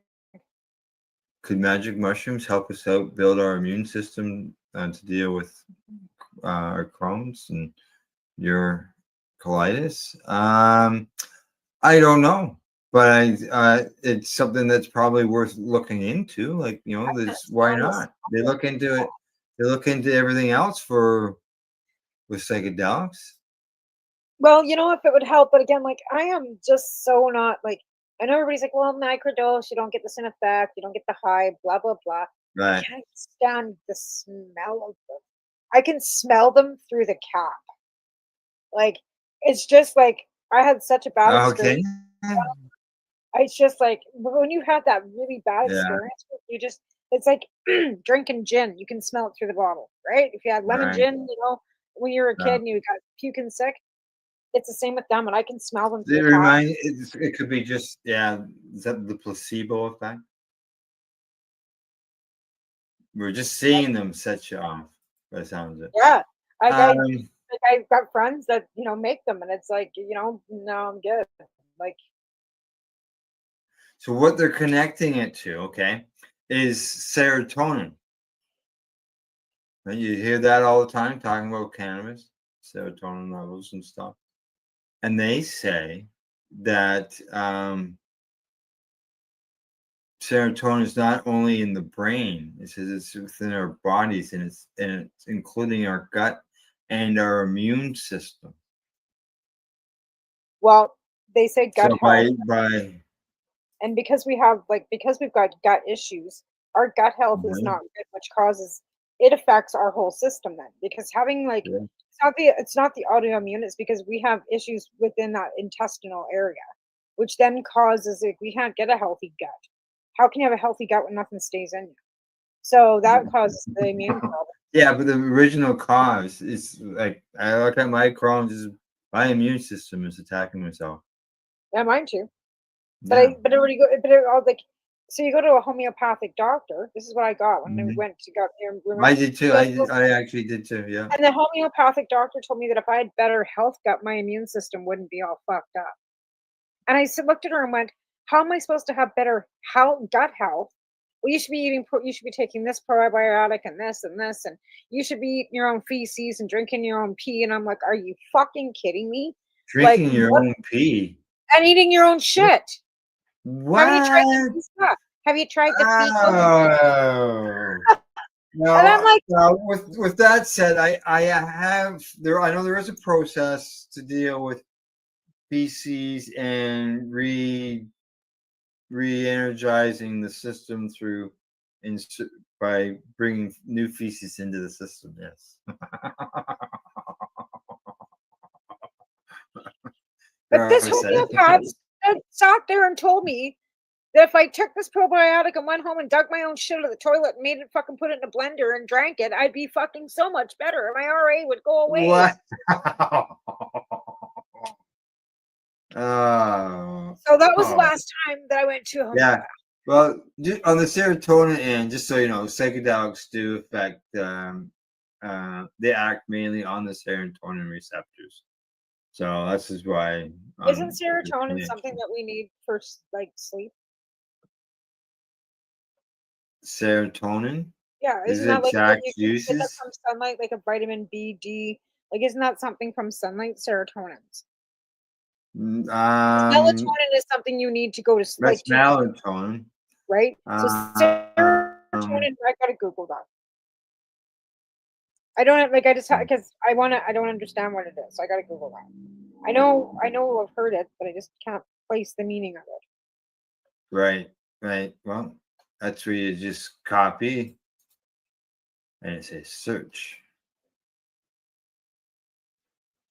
Could magic mushrooms help us out build our immune system to deal with our Crohn's and your colitis? I don't know, but it's something that's probably worth looking into. Like, you know, there's why not? They look into it. They look into everything else with psychedelics. Well, you know, if it would help, but again, like I am just so not like I know everybody's like, well, microdose, you don't get the same effect, you don't get the high, blah blah blah. I Right. can't stand the smell of them. I can smell them through the cap. Like it's just like I had such a bad Okay. experience. It's just like when you have that really bad Yeah. experience, you just it's like drinking gin. You can smell it through the bottle, right? If you had lemon Right. gin, you know, when you were a Yeah. kid and you got puking sick, it's the same with them, and I can smell them They through the cap. it could be just, yeah, is that the placebo effect? We're just seeing them set you off, by the sounds of it. Yeah, like Um, I've got friends that you know make them, and it's like you know, no, I'm good. Like so what they're connecting it to, okay, is serotonin. And you hear that all the time talking about cannabis, serotonin levels and stuff. And they say that serotonin is not only in the brain, it says it's within our bodies and it's including our gut and our immune system. well, they say gut So health, by and because we have like because we've got gut issues, our gut health is Mhm. not good, which causes it affects our whole system then because having like Yeah. it's not the autoimmune, it's because we have issues within that intestinal area, which then causes like we can't get a healthy gut. How can you have a healthy gut when nothing stays in you? So that causes the immune problem. Yeah, but the original cause is like I look at my Crohn's is my immune system is attacking myself. Yeah, mine too. But Yeah. I was like, so you go to a homeopathic doctor. This is what I got when I Mhm. went to go here. I Remember? did too. I actually did too. Yeah. And the homeopathic doctor told me that if I had better health gut, my immune system wouldn't be all fucked up. And I looked at her and went, "How am I supposed to have better gut health? Well, you should be you should be taking this probiotic and this, and you should be eating your own feces and drinking your own pee." And I'm like, "Are you fucking kidding me? Like, Drinking your what? own pee. And eating your own shit? Haven't you tried the What? fecal stuff? Have you tried the fecal?" Oh. And I'm like, No, with that said, I have there. I know there is a process to deal with feces and re-energizing the system through by bringing new feces into the system. Yes. but this homeopath sat there and told me that if I took this probiotic and went home and dug my own shit out of the toilet and made it fucking put it in a blender and drank it, I'd be fucking so much better. And my RA would go away. What? Oh. So that was the last time that I went to a Yeah. homeopath. Well, on the serotonin end, just so you know, psychedelics do affect. They act mainly on the serotonin receptors. So this is why. Isn't serotonin something that we need for like sleep? Serotonin? Yeah, Is isn't it that like Jack's you can get that uses? from sunlight, like a vitamin B, D? Like, isn't that something from sunlight? Serotonins. Melatonin is something you need to go to sleep. That's melatonin. Right? So serotonin, I gotta Google that. I don't like. I just because I wanna. I don't understand what it is. So I gotta Google that. I know. I've heard it, but I just can't place the meaning of it. Right. Well, that's where you just copy, and it says search.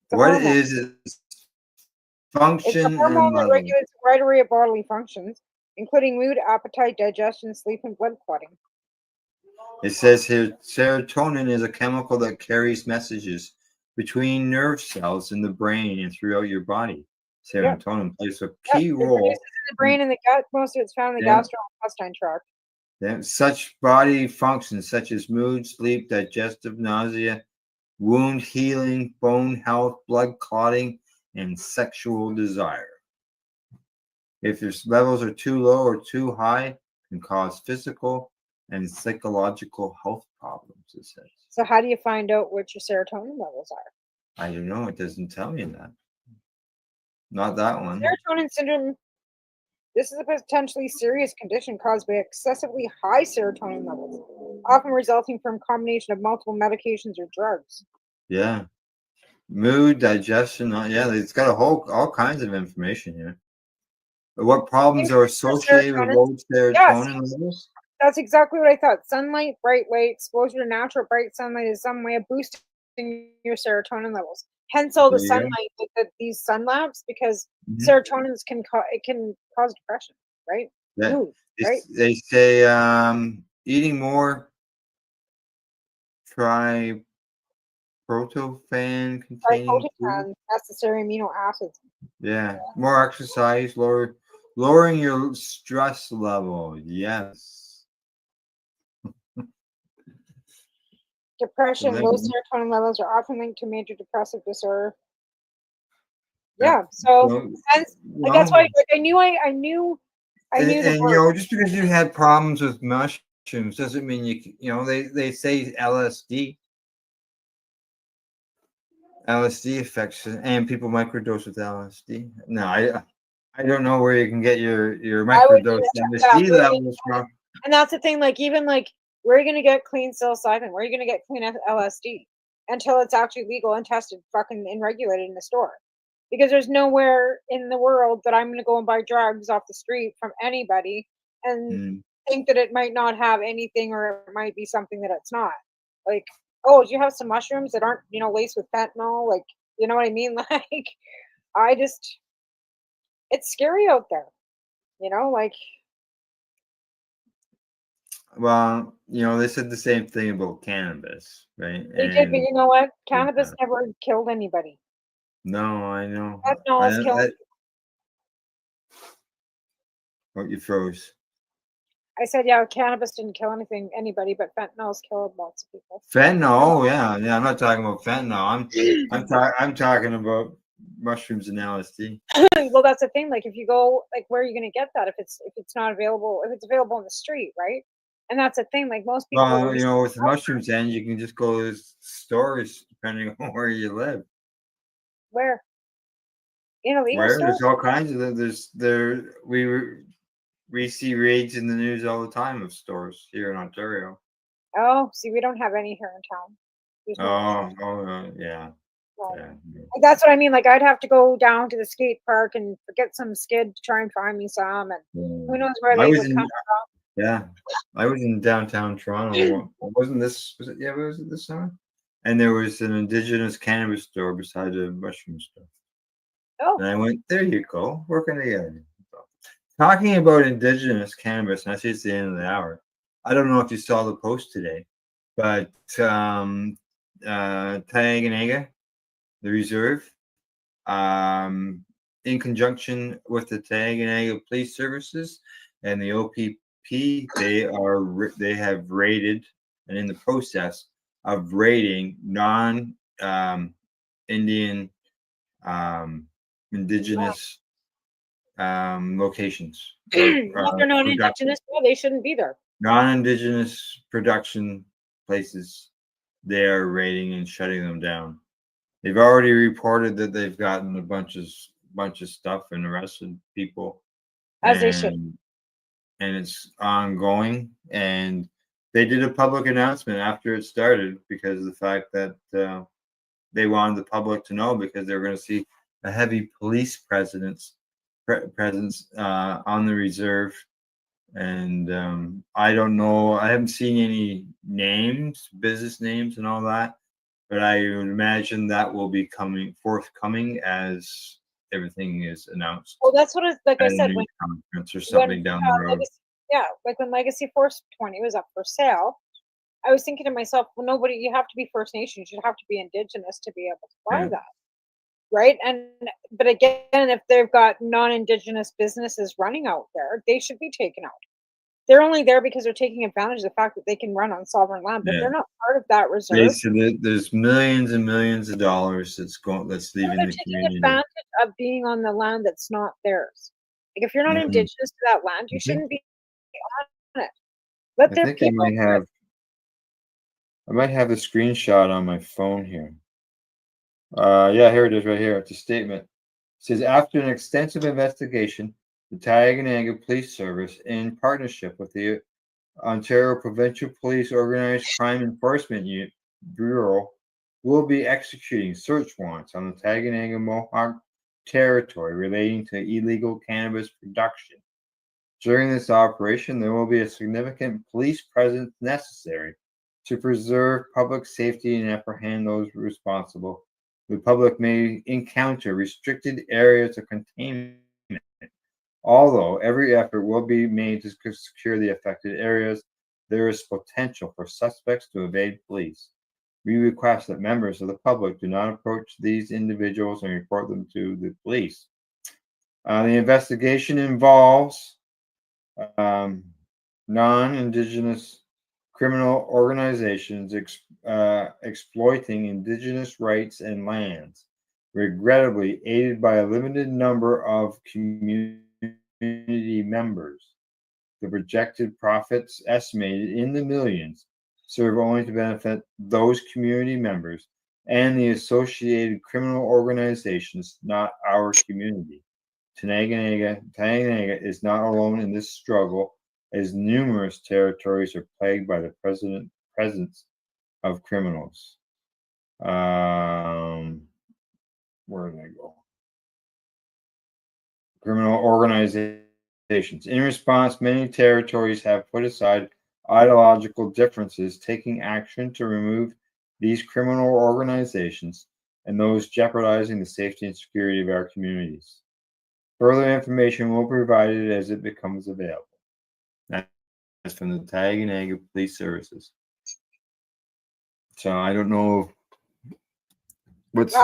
It's a What hormone. is its It's function a and hormone that level? regulates a wide array of bodily functions, including mood, appetite, digestion, sleep, and blood clotting. It says here serotonin is a chemical that carries messages between nerve cells in the brain and throughout your body. Serotonin plays a key It role. produces in the brain and the gut. Most of it's found in the Yeah. gastrointestinal tract. Such body functions such as mood, sleep, digestive, nausea, wound healing, bone health, blood clotting, and sexual desire. If your levels are too low or too high, can cause physical and psychological health problems, it says. So how do you find out what your serotonin levels are? I don't know. It doesn't tell me that. Not that one. Serotonin syndrome. This is a potentially serious condition caused by excessively high serotonin levels, often resulting from a combination of multiple medications or drugs. Yeah. Mood, digestion. Yeah, it's got all kinds of information here. What problems are associated with low Yes, serotonin levels? that's exactly what I thought. Sunlight, bright light, exposure to natural bright sunlight is some way of boosting your serotonin levels. Hence all the There you go. sunlight with these sun lamps, because Mhm. serotonin can cause depression, right? Yeah. Mood, right? They say eating more tryptophan containing food. Triptofan, necessary amino acids. Yeah. More exercise, lowering your stress level. Yes. Depression, then- low serotonin levels are often linked to major depressive disorder. Yeah. Yeah, so Well, hence, like that's why well, like I knew the and you word. know, just because you had problems with mushrooms doesn't mean they say LSD affects it, and people microdose with LSD. No, I don't know where you can get your I would microdose yeah, LSD levels from. and that's the thing, like even like where are you gonna get clean psilocybin? Where are you gonna get clean LSD until it's actually legal and tested fucking and regulated in the store? Because there's nowhere in the world that I'm gonna go and buy drugs off the street from anybody and Mm. think that it might not have anything or it might be something that it's not. Like, oh, do you have some mushrooms that aren't, laced with fentanyl? Like, you know what I mean? Like, I just, it's scary out there, like, Well, they said the same thing about cannabis, right? they did, but And you know what? Cannabis never killed anybody. no, I know. Fentanyl is killing. Oh, you froze. I said, yeah, cannabis didn't kill anybody, but fentanyl's killed lots of people. Fentanyl, yeah. I'm not talking about fentanyl. I'm talking about mushrooms and LSD. Well, that's the thing. Like, if you go, like, where are you going to get that if it's not available? If it's available in the street, right? And that's the thing. Like, most people. Well, with the mushrooms, then you can just go to stores depending on where you live. Where? In a legal Where store? there's all kinds of them. We see raids in the news all the time of stores here in Ontario. Oh, see, we don't have any here in town. There's no. Yeah. Well, Yeah. like, that's what I mean. Like, I'd have to go down to the skate park and get some skid to try and find me some, and who knows where I they was would in, come from. yeah, I was in downtown Toronto. Wasn't this? Was it this summer? And there was an indigenous cannabis store beside a mushroom store. Oh. And I went, there you go, working together. Talking about indigenous cannabis, and I see it's the end of the hour. I don't know if you saw the post today, but Tayaganaga, the reserve, in conjunction with the Tayaganaga Police Services and the OPP, they have raided and in the process of raiding non-Indian indigenous locations. If they're not indigenous, well, they shouldn't be there. Non-indigenous production places, they are raiding and shutting them down. They've already reported that they've gotten a bunch of stuff and arrested people. As they should. And it's ongoing. And they did a public announcement after it started because of the fact that they wanted the public to know, because they were going to see a heavy police presence on the reserve. And I don't know, I haven't seen any names, business names and all that, but I would imagine that will be forthcoming as everything is announced. Well, that's what it's like. I at a said, news conference or something down the road. like when Legacy Force 20 was up for sale, I was thinking to myself, well, you have to be First Nations, you have to be Indigenous to be able to buy that, right? But again, if they've got non-Indigenous businesses running out there, they should be taken out. They're only there because they're taking advantage of the fact that they can run on sovereign land, but Yeah. they're not part of that reserve. Basically, there's millions and millions of dollars that's leaving They're the taking community. advantage of being on the land that's not theirs. Like, if you're not Mhm. Indigenous to that land, you Mhm. shouldn't be it. Let I their think I people. might have the screenshot on my phone here. Yeah, here it is right here. It's a statement. It says, after an extensive investigation, the Tioga Police Service, in partnership with the Ontario Provincial Police Organized Crime Enforcement Bureau, will be executing search warrants on the Tioga Mohawk territory relating to illegal cannabis production. During this operation, there will be a significant police presence necessary to preserve public safety and apprehend those responsible. The public may encounter restricted areas of containment. Although every effort will be made to secure the affected areas, there is potential for suspects to evade police. We request that members of the public do not approach these individuals and report them to the police. The investigation involves non-Indigenous criminal organizations exploiting Indigenous rights and lands, regrettably aided by a limited number of community members. The projected profits, estimated in the millions, serve only to benefit those community members and the associated criminal organizations, not our community. Tioga is not alone in this struggle, as numerous territories are plagued by the presence of criminals. Where did I go? Criminal organizations. In response, many territories have put aside ideological differences, taking action to remove these criminal organizations and those jeopardizing the safety and security of our communities. Further information will be provided as it becomes available. That's from the Tioga Police Services. So I don't know what's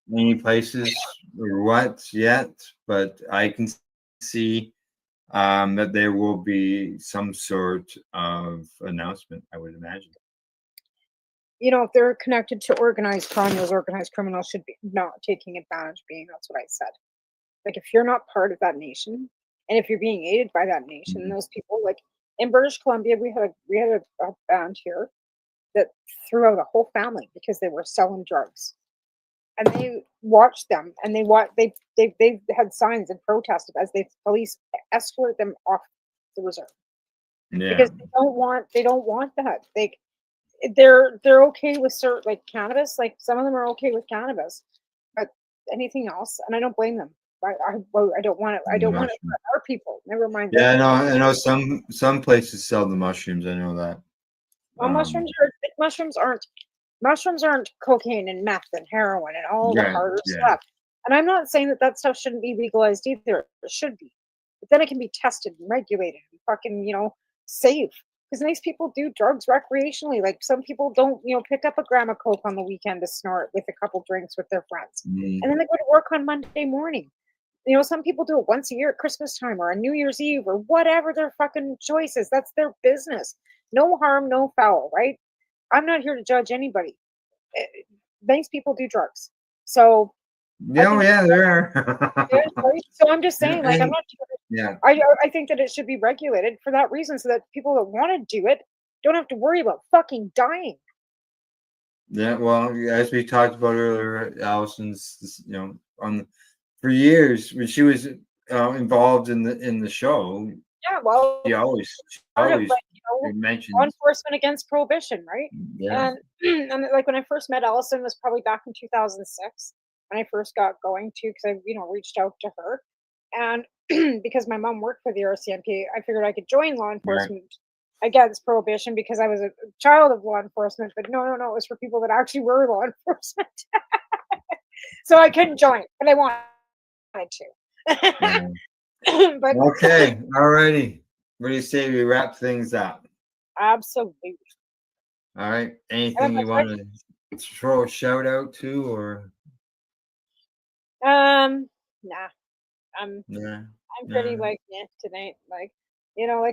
many places or what yet, but I can see that there will be some sort of announcement, I would imagine. If they're connected to organized crime, those organized criminals should be not taking advantage. That's what I said. Like, if you're not part of that nation, and if you're being aided by that nation, those people, like in British Columbia, we had a band here that threw out a whole family because they were selling drugs, and they watched them, and they had signs and protested as the police escort them off the reserve because they don't want that. They're okay with certain, like cannabis, like some of them are okay with cannabis, but anything else, and I don't blame them. I don't want it. I don't want it for our people. Never mind. Yeah, I know some places sell the mushrooms. I know that. Well, mushrooms aren't cocaine and meth and heroin and all the harder stuff. And I'm not saying that stuff shouldn't be legalized either. It should be, but then it can be tested and regulated and fucking safe. Because nice people do drugs recreationally. Like, some people don't pick up a gram of coke on the weekend to snort with a couple drinks with their friends, and then they go to work on Monday morning. Some people do it once a year at Christmas time or on New Year's Eve or whatever their fucking choice is. That's their business. No harm, no foul, right? I'm not here to judge anybody. Nice people do drugs. So there are. Right? So I'm just saying, like, I'm not. Yeah. I think that it should be regulated for that reason, so that people that want to do it don't have to worry about fucking dying. Yeah, well, as we talked about earlier, Allison's, for years when she was involved in the show. Yeah, well, she always mentioned law enforcement against prohibition, right? Yeah. And like when I first met Allison was probably back in 2006 when I first got going to, because I reached out to her, and because my mom worked for the RCMP, I figured I could join law enforcement against prohibition because I was a child of law enforcement. But no, it was for people that actually were law enforcement. So I couldn't join, but I wanted to. But okay, alrighty. What do you say we wrap things up? Absolutely. All right. Anything you want to throw a shout out to, or? Nah. I'm pretty tonight. Like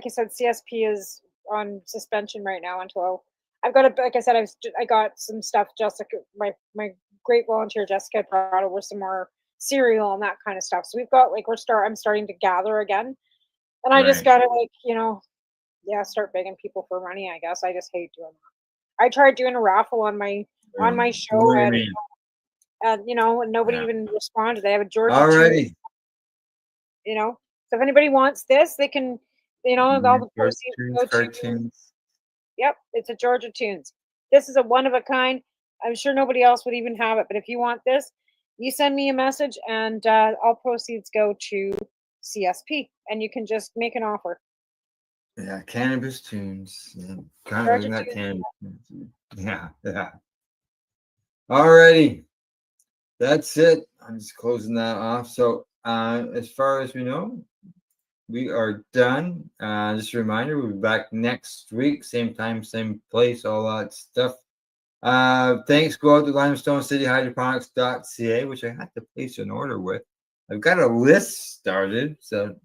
I said, CSP is on suspension right now until I've got like I said, I got some stuff. Jessica, my great volunteer Jessica brought over some more cereal and that kind of stuff. So we've got I'm starting to gather again, and I just gotta Yeah, start begging people for money. I guess I just hate doing that. I tried doing a raffle on my show, What do you and mean? and nobody Yeah. even responded. They have a Georgia Alrighty. So if anybody wants this, they can, all the proceeds go to. Cartoons. Yep, it's a Georgia Tunes. This is a one of a kind. I'm sure nobody else would even have it, but if you want this, you send me a message, and all proceeds go to CSP, and you can just make an offer. Yeah, cannabis tunes. Yeah, kind Georgia of that Tunes. cannabis. Yeah. Alrighty. That's it. I'm just closing that off. So as far as we know, we are done. Just a reminder, we'll be back next week, same time, same place, all that stuff. Thanks go out to limestonecityhydroponics.ca, which I had to place an order with. I've got a list started, so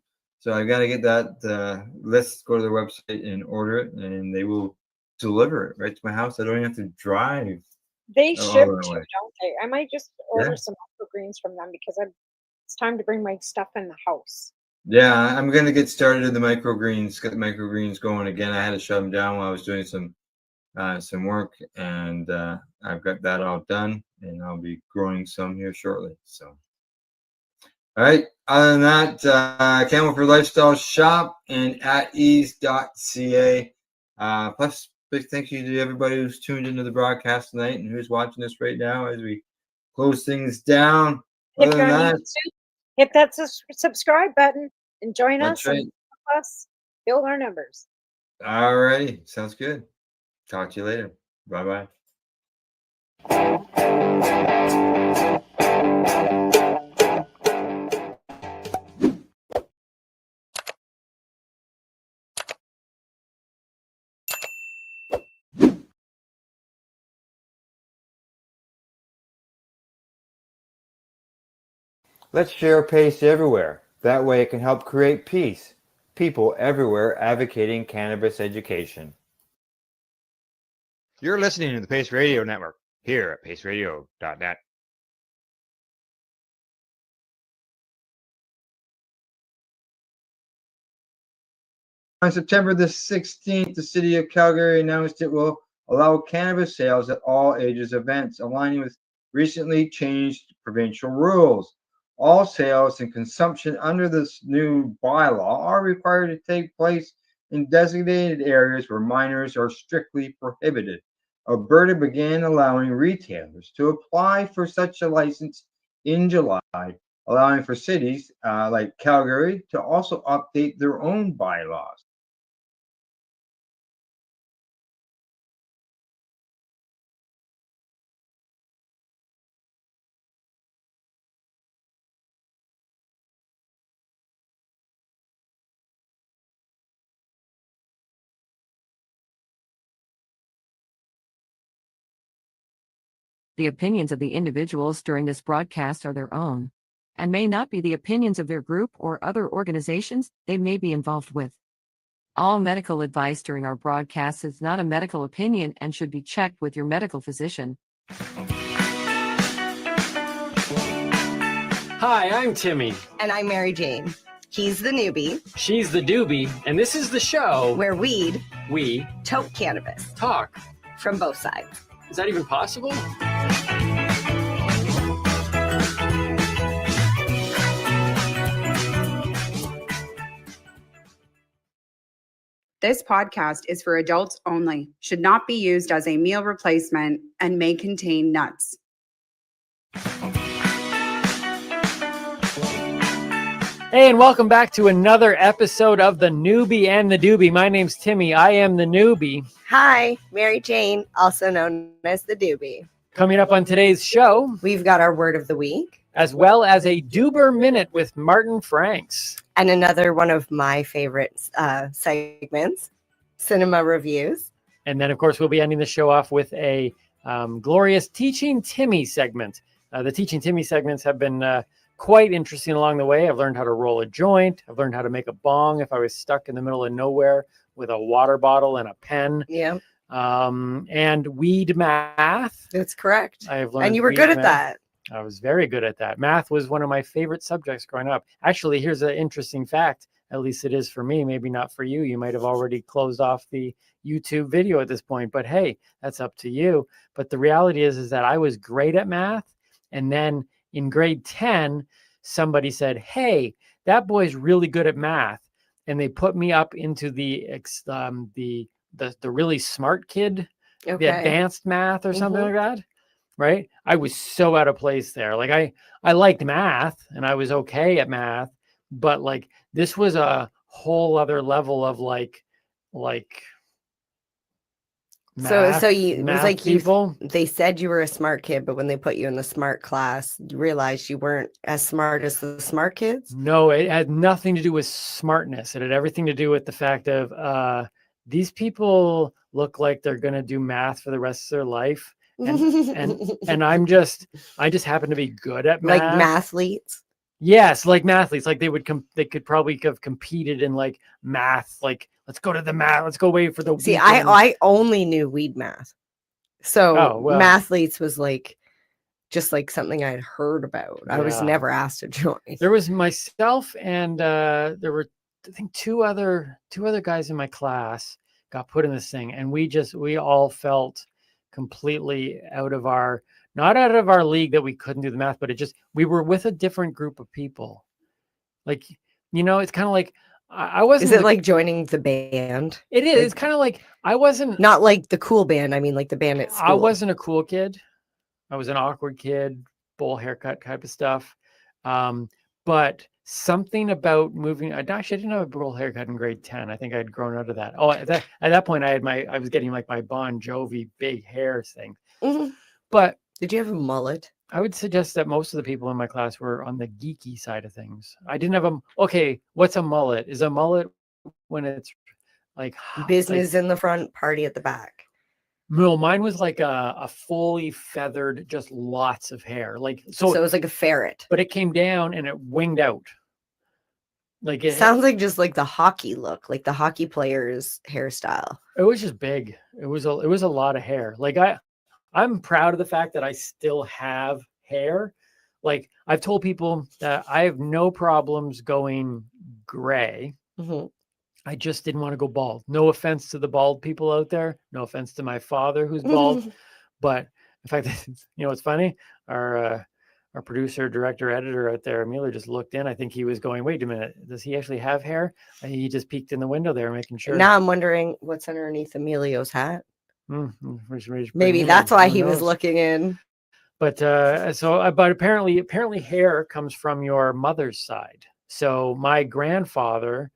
I got to get that list, go to their website and order it, and they will deliver it right to my house. I don't even have to drive. They all ship the too, way. don't they? I might just order Yeah. some microgreens from them because it's time to bring my stuff in the house. Yeah, I'm gonna get started in the microgreens. Get the microgreens going again. I had to shut them down while I was doing some work, and I've got that all done, and I'll be growing some here shortly. So, all right. Other than that, Camel for Lifestyle Shop and at ease.ca. Plus, big thank you to everybody who's tuned into the broadcast tonight and who's watching us right now as we close things down. If Other you're than on that, YouTube, hit that subscribe button and join that's us right. and help us build our numbers. All righty. Sounds good. Talk to you later. Bye bye. Let's share PACE everywhere. That way it can help create peace. People everywhere advocating cannabis education. You're listening to the Pace Radio Network here at paceradio.net. On September the 16th, the city of Calgary announced it will allow cannabis sales at all ages events, aligning with recently changed provincial rules. All sales and consumption under this new bylaw are required to take place in designated areas where minors are strictly prohibited. Alberta began allowing retailers to apply for such a license in July, allowing for cities like Calgary to also update their own bylaws. The opinions of the individuals during this broadcast are their own and may not be the opinions of their group or other organizations they may be involved with. All medical advice during our broadcast is not a medical opinion and should be checked with your medical physician. Hi, I'm Timmy. And I'm Mary Jane. He's the newbie. She's the doobie, and this is the show where we toke cannabis. Talk from both sides. Is that even possible? This podcast is for adults only, should not be used as a meal replacement, and may contain nuts. Hey, and welcome back to another episode of The Newbie and the Doobie. My name's Timmy. I am the newbie. Hi, Mary Jane, also known as the doobie. Coming up on today's show, we've got our word of the week, as well as a Doober Minute with Martin Franks. And another one of my favorite segments, cinema reviews. And then, of course, we'll be ending the show off with a glorious Teaching Timmy segment. The Teaching Timmy segments have been quite interesting along the way. I've learned how to roll a joint. I've learned how to make a bong if I was stuck in the middle of nowhere with a water bottle and a pen. Yeah. And weed math. That's correct. I've learned. And you were good at that. I was very good at that. Math was one of my favorite subjects growing up. Actually, here's an interesting fact. At least it is for me. Maybe not for you. You might have already closed off the YouTube video at this point, but hey, that's up to you. But the reality is that I was great at math. And then in grade 10, somebody said, hey, that boy's really good at math. And they put me up into the really smart kid, the Okay. advanced math or something Mhm. like that. Right. I was so out of place there. Like I liked math and I was okay at math, but like this was a whole other level of like So you it was math like you people. they said you were a smart kid, but when they put you in the smart class, you realized you weren't as smart as the smart kids? No, it had nothing to do with smartness. It had everything to do with the fact of these people look like they're going to do math for the rest of their life. And I just happen to be good at Like math. mathletes? Yes, like mathletes. Like they could probably have competed in like math. Like let's go to the math. Let's go wait for the See, weekend. I only knew weed math. So Oh, well. mathletes was like just like something I'd heard about. I was Yeah. never asked to join. There was myself and there were I think two other guys in my class got put in this thing, and we all felt completely not out of our league that we couldn't do the math, but we were with a different group of people. Like, it's kind of like I wasn't. Is it like joining the band? It is. Like, It's kind of like I wasn't. Not like the cool band. I mean, like the band at school. I wasn't a cool kid. I was an awkward kid, bowl haircut type of stuff. But something about moving. I didn't have a bowl haircut in grade 10. I think I had grown out of that. Oh, at that point, I was getting like my Bon Jovi big hair thing. Mhm. But did you have a mullet? I would suggest that most of the people in my class were on the geeky side of things. I didn't have okay, what's a mullet? Is a mullet when it's like business in the front, party at the back? No, mine was like a fully feathered, just lots of hair. So it was like a ferret. But it came down and it winged out. Like it sounds like just like the hockey look, like the hockey players' hairstyle. It was just big. It was a lot of hair. Like I'm proud of the fact that I still have hair. Like I've told people that I have no problems going gray. Mm-hmm. I just didn't want to go bald. No offense to the bald people out there. No offense to my father who's bald. But in fact, it's funny. Our producer, director, editor out there, Emilio, just looked in. I think he was going, wait a minute, does he actually have hair? And he just peeked in the window there, making sure. Now I'm wondering what's underneath Emilio's hat. Which Maybe that's why he was looking in. But but apparently hair comes from your mother's side. So my grandfather,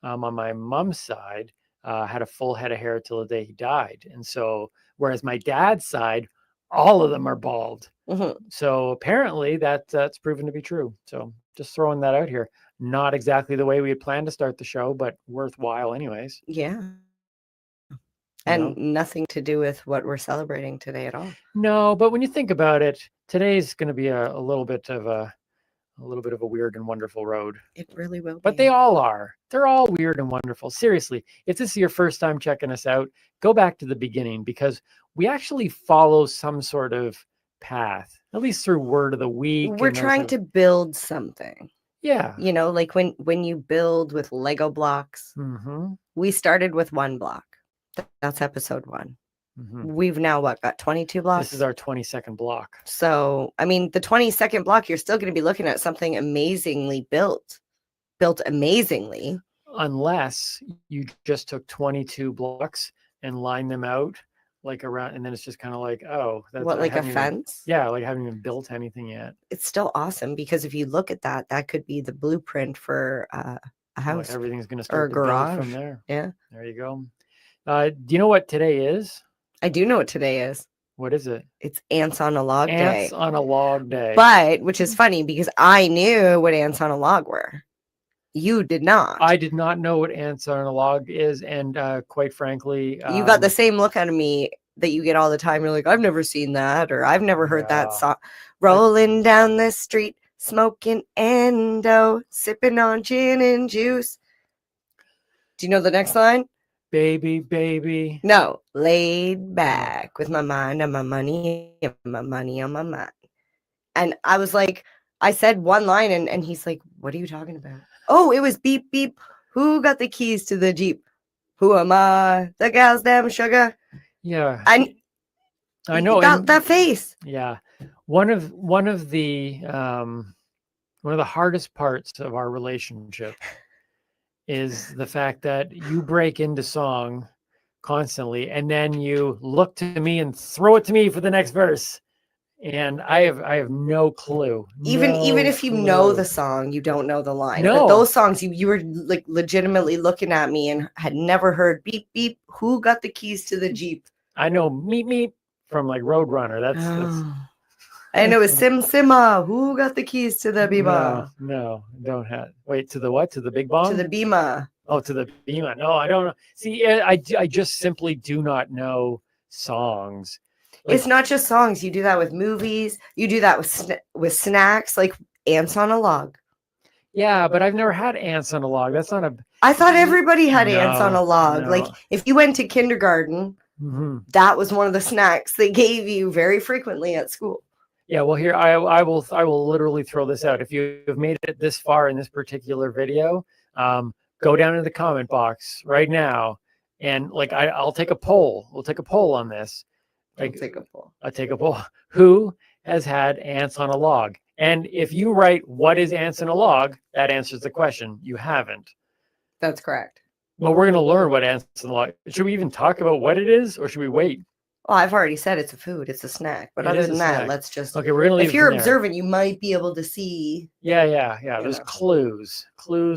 on my mom's side, had a full head of hair till the day he died. And so, whereas my dad's side, all of them are bald. Mm-hmm. So apparently that's proven to be true. So just throwing that out here. Not exactly the way we had planned to start the show, but worthwhile anyways. Yeah. And nothing to do with what we're celebrating today at all. No, but when you think about it, today's going to be a little bit of a weird and wonderful road. It really will. But they all are. They're all weird and wonderful. Seriously, if this is your first time checking us out, go back to the beginning because we actually follow some sort of path, at least through word of the week. We're trying to build something. Yeah. Like when you build with Lego blocks, we started with one block. That's episode 1. We've now got 22 blocks? This is our 22nd block. So, I mean, the 22nd block, you're still going to be looking at something amazingly built amazingly. Unless you just took 22 blocks and lined them out like around, and then it's just kind of like, oh, that's what, like a fence? Yeah, like I haven't even built anything yet. It's still awesome because if you look at that could be the blueprint for a house. Well, everything's going to start or a garage from there. Yeah. There you go. Do you know what today is? I do know what today is. What is it? It's Ants on a Log Day. Ants on a Log Day. But, which is funny because I knew what ants on a log were. You did not. I did not know what ants on a log is. And quite frankly, you got the same look out of me that you get all the time. You're like, I've never seen that, or I've never heard that song. Rolling down the street, smoking endo, sipping on gin and juice. Do you know the next line? Baby, baby. No, laid back with my mind on my money and my money on my mind. And I was like, I said one line and he's like, what are you talking about? Oh, it was beep, beep. Who got the keys to the Jeep? Who am I? The gal's damn sugar. Yeah. And I know. that face. Yeah. One of the hardest parts of our relationship is the fact that you break into song constantly and then you look to me and throw it to me for the next verse. And I have no clue. Even No if you know clue. the song, you don't know the line. No. But those songs, you were like legitimately looking at me and had never heard beep beep. Who got the keys to the Jeep? I know meep meep from like Roadrunner. That's And it was Sim Sima. Who got the keys to the Biba? No, don't have. Wait, to the what? To the big bomb? To the Bima. Oh, to the Bima. No, I don't know. See, I just simply do not know songs. Like, It's not just songs. You do that with movies. You do that with snacks, like ants on a log. yeah, but I've never had ants on a log. That's not a. I thought everybody had ants on a log. No. Like if you went to kindergarten, that was one of the snacks they gave you very frequently at school. Yeah, well, here I will literally throw this out. If you have made it this far in this particular video, go down in the comment box right now, and like I'll take a poll. We'll take a poll on this. Like, I'll take a poll. Who has had ants on a log? And if you write what is ants on a log, that answers the question. You haven't. That's correct. Well, we're going to learn what ants on a log. Should we even talk about what it is, or should we wait? Well, I've already said it's a food. It's a snack. But It other is a than that, snack. let's just. Okay, we're gonna leave If you're it there. observant, you might be able to see. Yeah. There's clues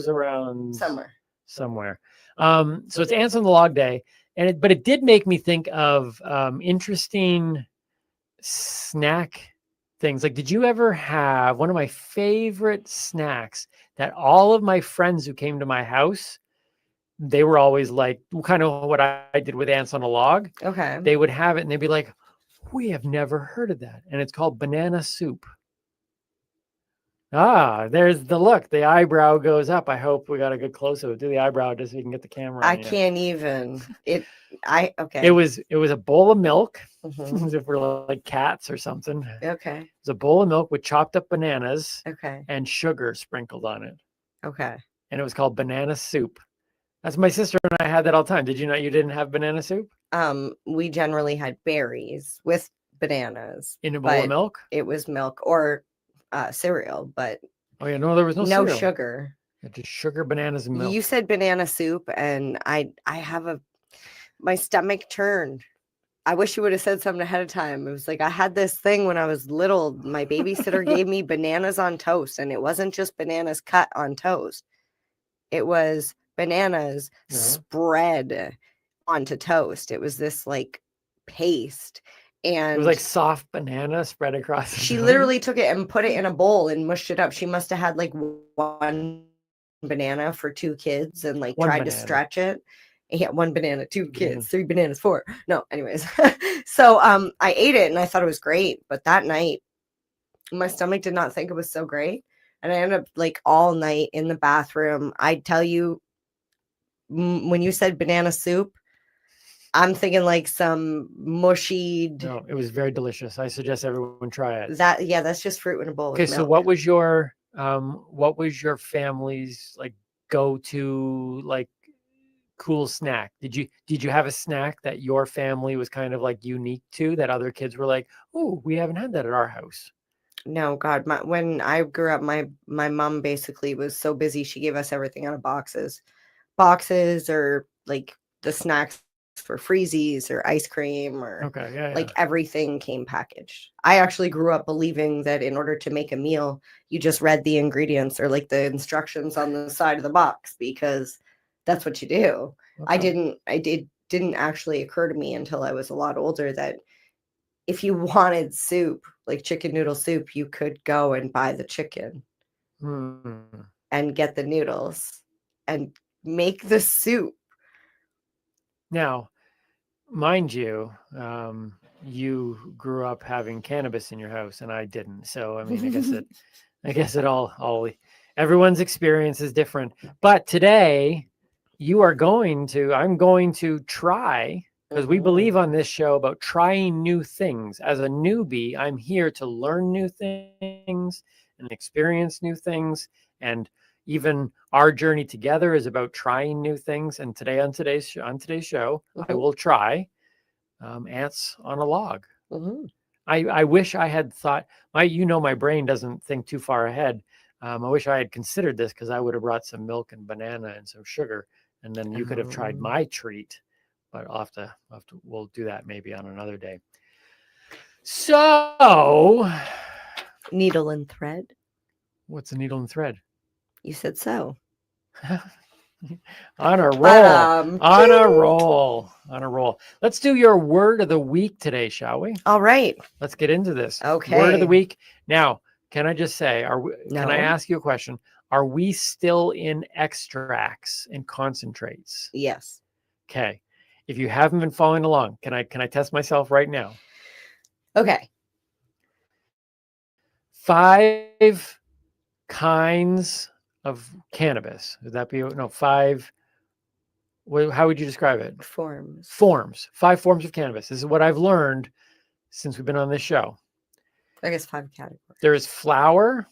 around somewhere. So it's ants on the log day, but it did make me think of interesting snack things. Like, did you ever have one of my favorite snacks that all of my friends who came to my house, they were always like, kind of what I did with ants on a log. Okay. They would have it and they'd be like, we have never heard of that. And it's called banana soup. Ah, there's the look. The eyebrow goes up. I hope we got a good close up. Do the eyebrow just so you can get the camera. I on you. can't even. Okay. It was a bowl of milk, Mhm. as if we're like cats or something. Okay. It was a bowl of milk with chopped up bananas. Okay. And sugar sprinkled on it. Okay. And it was called banana soup. That's my sister and I had that all the time. Did you know you didn't have banana soup? We generally had berries with bananas In a bowl of but milk? It was milk or cereal, but Oh yeah, no, there was no cereal. sugar. Just sugar, bananas, and milk. You said banana soup, and I have my stomach turned. I wish you would have said something ahead of time. It was like I had this thing when I was little. My babysitter gave me bananas on toast, and it wasn't just bananas cut on toast. It was bananas spread onto toast. It was this like paste. And It was like soft banana spread across. the she toast. literally took it and put it in a bowl and mushed it up. She must have had like one banana for two kids and like One tried to banana. stretch it. Yeah, one banana, two kids, three bananas, four. No, anyways. So I ate it and I thought it was great. But that night, my stomach did not think it was so great. And I ended up like all night in the bathroom. I tell you, when you said banana soup, I'm thinking like some mushy. No, it was very delicious. I suggest everyone try it. That's just fruit in a bowl. Okay, with so milk. what was your family's like go-to like cool snack? Did you have a snack that your family was kind of like unique to that other kids were like, oh, we haven't had that at our house? No, God, when I grew up, my mom basically was so busy. She gave us everything out of boxes or like the snacks for freezies or ice cream or like everything came packaged. I actually grew up believing that in order to make a meal, you just read the ingredients or like the instructions on the side of the box because that's what you do. It didn't actually occur to me until I was a lot older that if you wanted soup, like chicken noodle soup, you could go and buy the chicken and get the noodles and make the soup. Now, mind you, you grew up having cannabis in your house, and I didn't. So I mean, I guess it all everyone's experience is different. But today, I'm going to try, because we believe on this show about trying new things. As a newbie, I'm here to learn new things and experience new things. And even our journey together is about trying new things. And today on today's show, I will try ants on a log. I wish I had thought my brain doesn't think too far ahead. I wish I had considered this, because I would have brought some milk and banana and some sugar, and then you could have tried my treat. But we'll do that maybe on another day. So, needle and thread. What's a needle and thread? You said so. On a roll. On a roll. On a roll. Let's do your word of the week today, shall we? All right. Let's get into this. Okay. Word of the week. Now, can I just say, can I No. ask you a question? Are we still in extracts and concentrates? Yes. Okay. If you haven't been following along, can I test myself right now? Okay. 5 kinds of cannabis. Would that be 5? How would you describe it? Forms. 5 forms of cannabis. This is what I've learned since we've been on this show. I guess 5 categories. There is flower.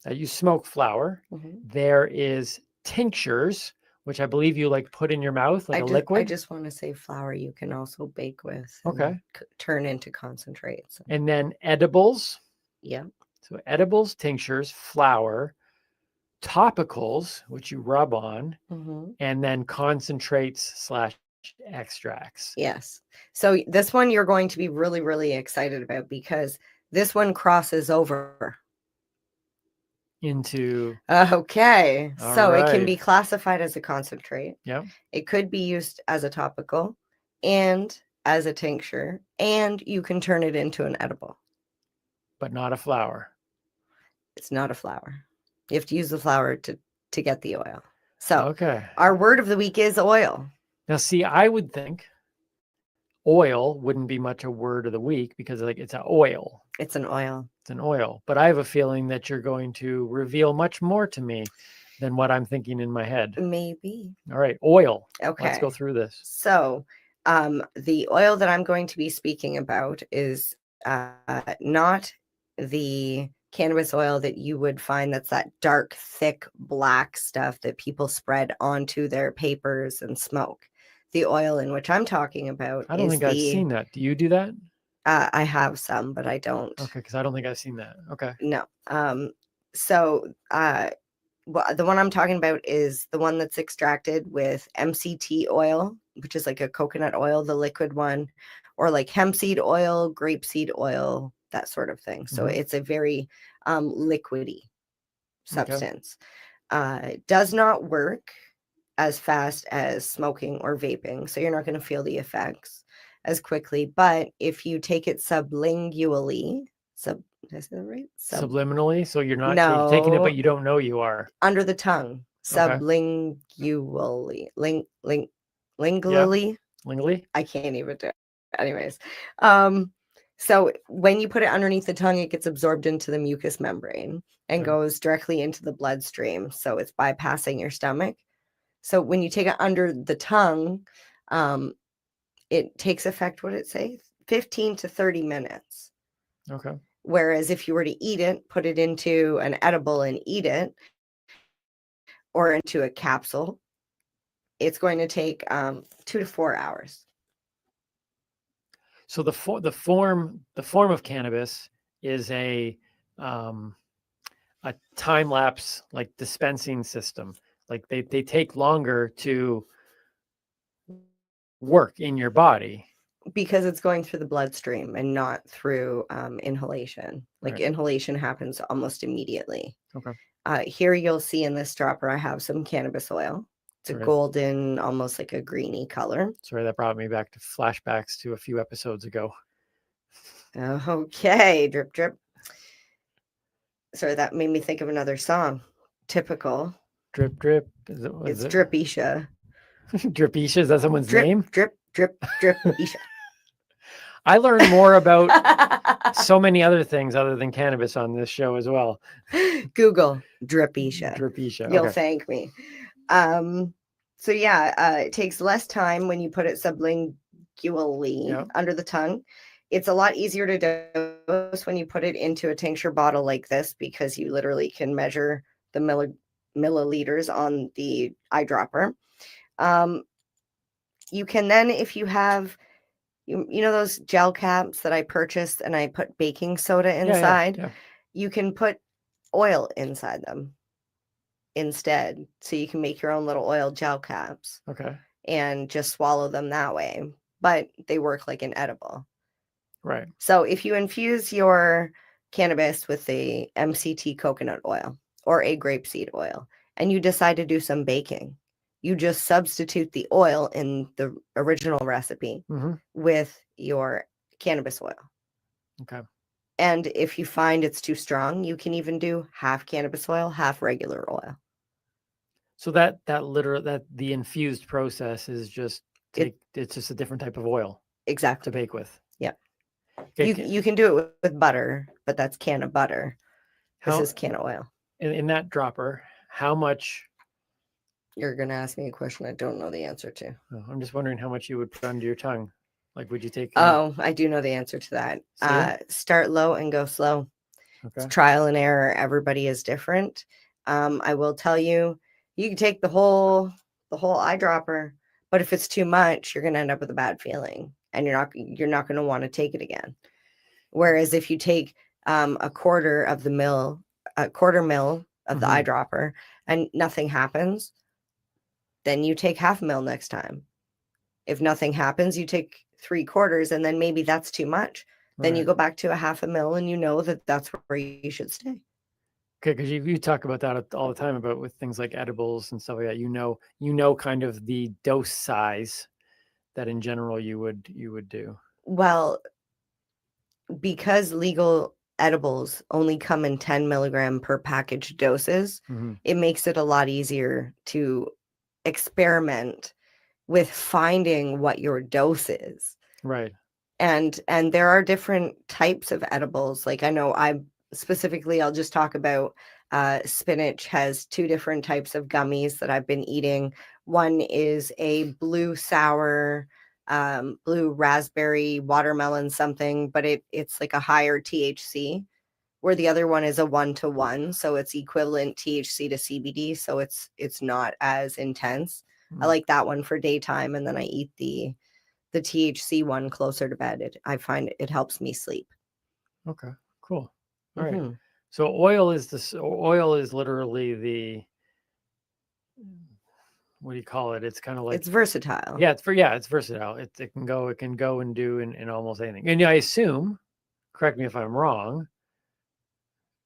You smoke flower. Mhm. There is tinctures, which I believe you put in your mouth like a liquid. I just want to say flour you can also bake with. and Okay. Turn into concentrates. And then edibles. Yeah. So edibles, tinctures, flour, topicals, which you rub on, Mhm. and then concentrates / extracts. Yes. So this one you're going to be really, really excited about, because this one crosses over. Into Okay. All So it can right. be classified as a concentrate. Yeah. It could be used as a topical and as a tincture, and you can turn it into an edible. But not a flower. It's not a flower. You have to use the flour to get the oil. So Okay. our word of the week is oil. Now, see, I would think oil wouldn't be much a word of the week, because it's an oil. It's an oil. It's an oil. But I have a feeling that you're going to reveal much more to me than what I'm thinking in my head. Maybe. All right. Oil. Okay. Let's go through this. So the oil that I'm going to be speaking about is not the cannabis oil that you would find that's that dark, thick, black stuff that people spread onto their papers and smoke. The oil in which I'm talking about I don't think I've seen that. Do you do that? I have some, but I don't. Okay, because I don't think I've seen that. Okay. No. So the one I'm talking about is the one that's extracted with MCT oil, which is like a coconut oil, the liquid one, or like hemp seed oil, grapeseed oil, that sort of thing. So Mhm. it's a very liquidy substance. Does not work as fast as smoking or vaping, so you're not going to feel the effects as quickly. But if you take it sublingually, did I say that right? Subliminally, so you're not you're taking it, No. but you don't know you are. Under the tongue, Okay. sublingually, lingually. Lingually? I can't even do it. Anyways, so when you put it underneath the tongue, it gets absorbed into the mucous membrane and Okay. goes directly into the bloodstream. So it's bypassing your stomach. So when you take it under the tongue, it takes effect, what did it say? 15 to 30 minutes. Okay. Whereas if you were to eat it, put it into an edible and eat it, or into a capsule, it's going to take 2 to 4 hours. So the form of cannabis is a time lapse dispensing system. Like they take longer to work in your body. Because it's going through the bloodstream and not through inhalation. Like Right. inhalation happens almost immediately. Okay. Here you'll see in this dropper, I have some cannabis oil. It's a Right. golden, almost like a greeny color. Sorry, that brought me back to flashbacks to a few episodes ago. Okay, drip, drip. Sorry, that made me think of another song. Typical. Drip, drip. It's Dripisha. Dripisha, is that someone's Drip, name? drip, drip, Dripisha. I learned more about so many other things other than cannabis on this show as well. Google Dripisha. Dripisha. You'll Okay. thank me. So yeah, it takes less time when you put it sublingually under the tongue. It's a lot easier to dose when you put it into a tincture bottle like this, because you literally can measure the milliliters on the eyedropper. You can then, if you have, you know, those gel caps that I purchased and I put baking soda inside, Yeah. you can put oil inside them instead. So you can make your own little oil gel caps Okay. and just swallow them that way. But they work like an edible. Right. So if you infuse your cannabis with a MCT coconut oil or a grapeseed oil, and you decide to do some baking, you just substitute the oil in the original recipe with your cannabis oil. Okay. And if you find it's too strong, you can even do half cannabis oil, half regular oil. So that the infused process is just it's just a different type of oil Exactly to bake with. Yeah. Okay, You can do it with butter, but that's can of butter. This is can of oil. In that dropper, how much? You're going to ask me a question I don't know the answer to. Oh, I'm just wondering how much you would put under your tongue. Like, would you take? Oh, I do know the answer to that. Start low and go slow. Okay. It's trial and error. Everybody is different. I will tell you, you can take the whole eyedropper, but if it's too much, you're going to end up with a bad feeling, and you're not going to want to take it again. Whereas if you take a quarter mil of the eyedropper and nothing happens, then you take half a mil next time. If nothing happens, you take 3/4, and then maybe that's too much. Then you Right. go back to a half a mil, and you know that that's where you should stay. Okay, because you talk about that all the time about with things like edibles and stuff like that. You know, kind of the dose size that in general you would do. Well, because legal edibles only come in 10 milligram per package doses, it makes it a lot easier to experiment with finding what your dose is. Right. And there are different types of edibles. Like I know I'll just talk about spinach has 2 different types of gummies that I've been eating. One is a blue sour, blue raspberry, watermelon something, but it's like a higher THC, where the other one is a 1-to-1, so it's equivalent THC to CBD, so it's not as intense. I like that one for daytime, and then I eat the THC one closer to bed. I find it helps me sleep. Okay, cool. All right. So oil is literally the, what do you call it? It's kind of like, it's versatile. Yeah, it's versatile. It can go and do in almost anything. And I assume, correct me if I'm wrong.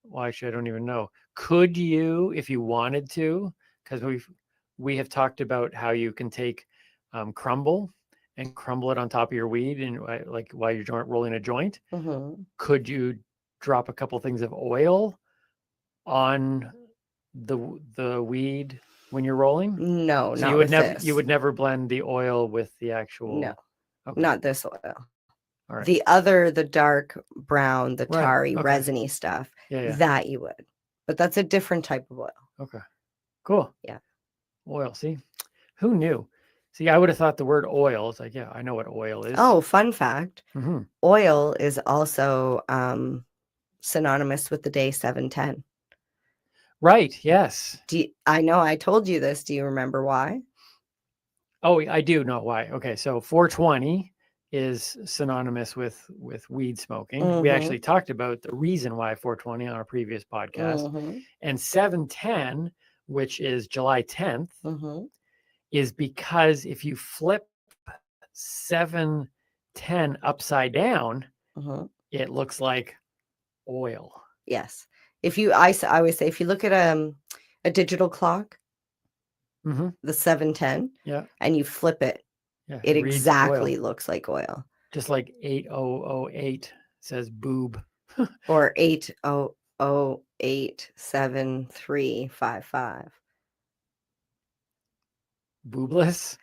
Well, actually, I don't even know. Could you, if you wanted to, because we have talked about how you can take crumble and crumble it on top of your weed, and like while you're rolling a joint. Could you drop a couple things of oil on the weed when you're rolling? No, so not you would with never this. you would never blend the oil with the actual. No, Okay. not this oil. All right. The dark brown, the Right, tarry, okay. resiny stuff, Yeah. that you would. But that's a different type of oil. Okay. Cool. Yeah. Oil. See, who knew? See, I would have thought the word oil. It's like, yeah, I know what oil is. Oh, fun fact. Mhm. Oil is also synonymous with the day 710. Right. Yes. I know I told you this. Do you remember why? Oh, I do know why. Okay, so 420 is synonymous with weed smoking. We actually talked about the reason why 420 on our previous podcast. And 710, which is July 10th, is because if you flip 710 upside down, it looks like oil. Yes. I always say, if you look at a digital clock, the 710, and you flip it, it reads exactly oil. looks like oil. Just like 8008 says boob. Or 80087355. Boobless?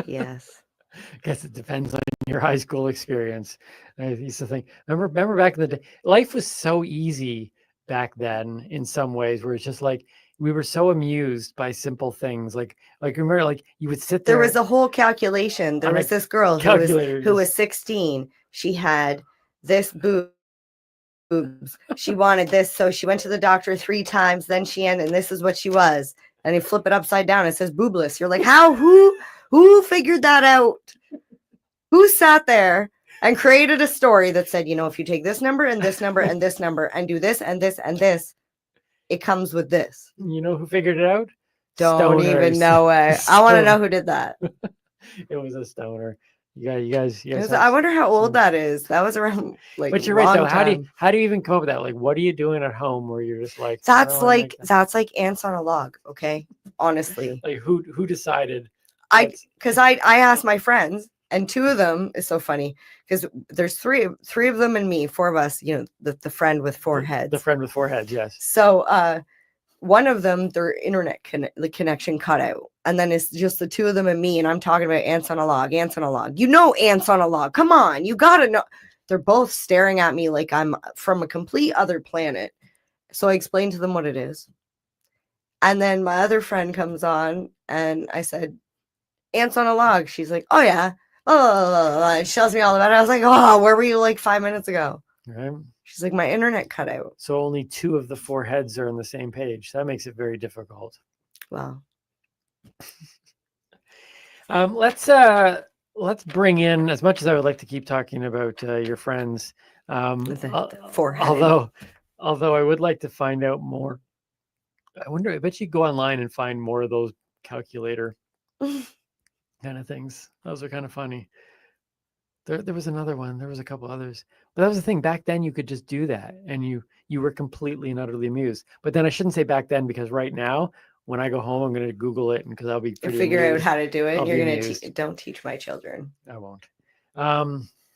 Yes. I guess it depends on your high school experience. I used to think, remember back in the day, life was so easy back then in some ways, where it's just like we were so amused by simple things. Like remember, like you would sit there. There was a whole calculation. There was this girl who was 16. She had this boob boobs. She wanted this, so she went to the doctor 3 times. Then she ended, and this is what she was. And you flip it upside down, it says boobless. You're like, how? Who figured that out? Who sat there and created a story that said, if you take this number and this number and this number and do this and this and this, it comes with this. You know who figured it out? Don't even Stoners. know it. I want to know who did that. It was a stoner. You guys. I wonder how old that is. That was around But you're right though. How do you even come up with that? Like, what are you doing at home where you're just like? That's like ants on a log. Okay, honestly. Like who decided? I asked my friends, and 2 of them is so funny because there's three of them and me, 4 of us. The friend with 4 heads. The friend with 4 heads. Yes. So one of them, their internet connection cut out, and then it's just the 2 of them and me, and I'm talking about ants on a log. Ants on a log. Ants on a log. Come on, you gotta know. They're both staring at me like I'm from a complete other planet. So I explained to them what it is, and then my other friend comes on, and I said, "Ants on a log." She's like, "Oh yeah." Oh, she tells me all about it. I was like, "Oh, where were you like 5 minutes ago?" Right. She's like, "My internet cut out." So only 2 of the 4 heads are on the same page. That makes it very difficult. Wow. Let's bring in, as much as I would like to keep talking about your friends. The 4 heads. Although I would like to find out more. I bet you go online and find more of those calculator kind of things. Those are kind of funny. There was another one. There was a couple others. But that was the thing. Back then, you could just do that, and you were completely and utterly amused. But then I shouldn't say back then, because right now, when I go home, I'm going to Google it, because I'll be pretty figure out amused. how to do it. I'll You're be going to amused. don't teach my children. I won't.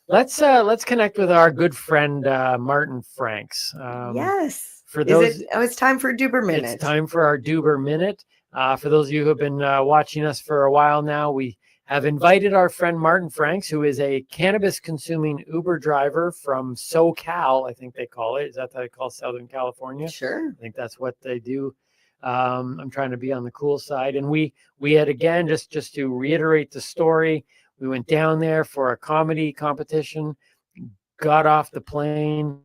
Let's connect with our good friend Martin Franks. Yes. For those, it's time for Duber Minute. It's time for our Duber Minute. For those of you who have been watching us for a while now, we have invited our friend Martin Franks, who is a cannabis-consuming Uber driver from SoCal, I think they call it. Is that what they call Southern California? Sure. I think that's what they do. I'm trying to be on the cool side. And we had, again, just to reiterate the story, we went down there for a comedy competition, got off the plane,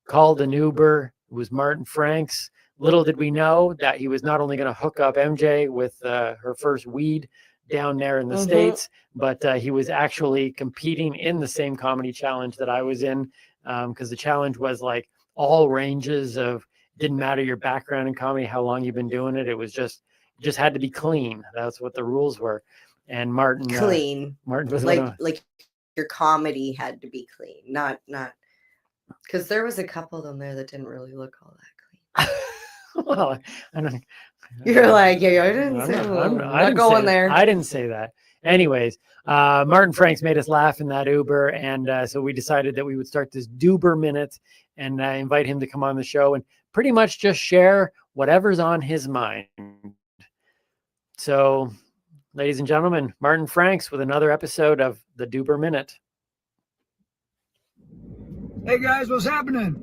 called an Uber. It was Martin Franks. Little did we know that he was not only going to hook up MJ with her first weed down there in the States, but he was actually competing in the same comedy challenge that I was in, because the challenge was like all ranges of, didn't matter your background in comedy, how long you've been doing it. It was just had to be clean. That's what the rules were. And Martin Martin was like your comedy had to be clean, not because there was a couple of them there that didn't really look all that clean. Well, I don't. You're like, yeah, I didn't say I'm not going there. I didn't say that. Anyways, Martin Franks made us laugh in that Uber, and so we decided that we would start this Duber Minute and invite him to come on the show and pretty much just share whatever's on his mind. So, ladies and gentlemen, Martin Franks with another episode of the Duber Minute. Hey guys, what's happening?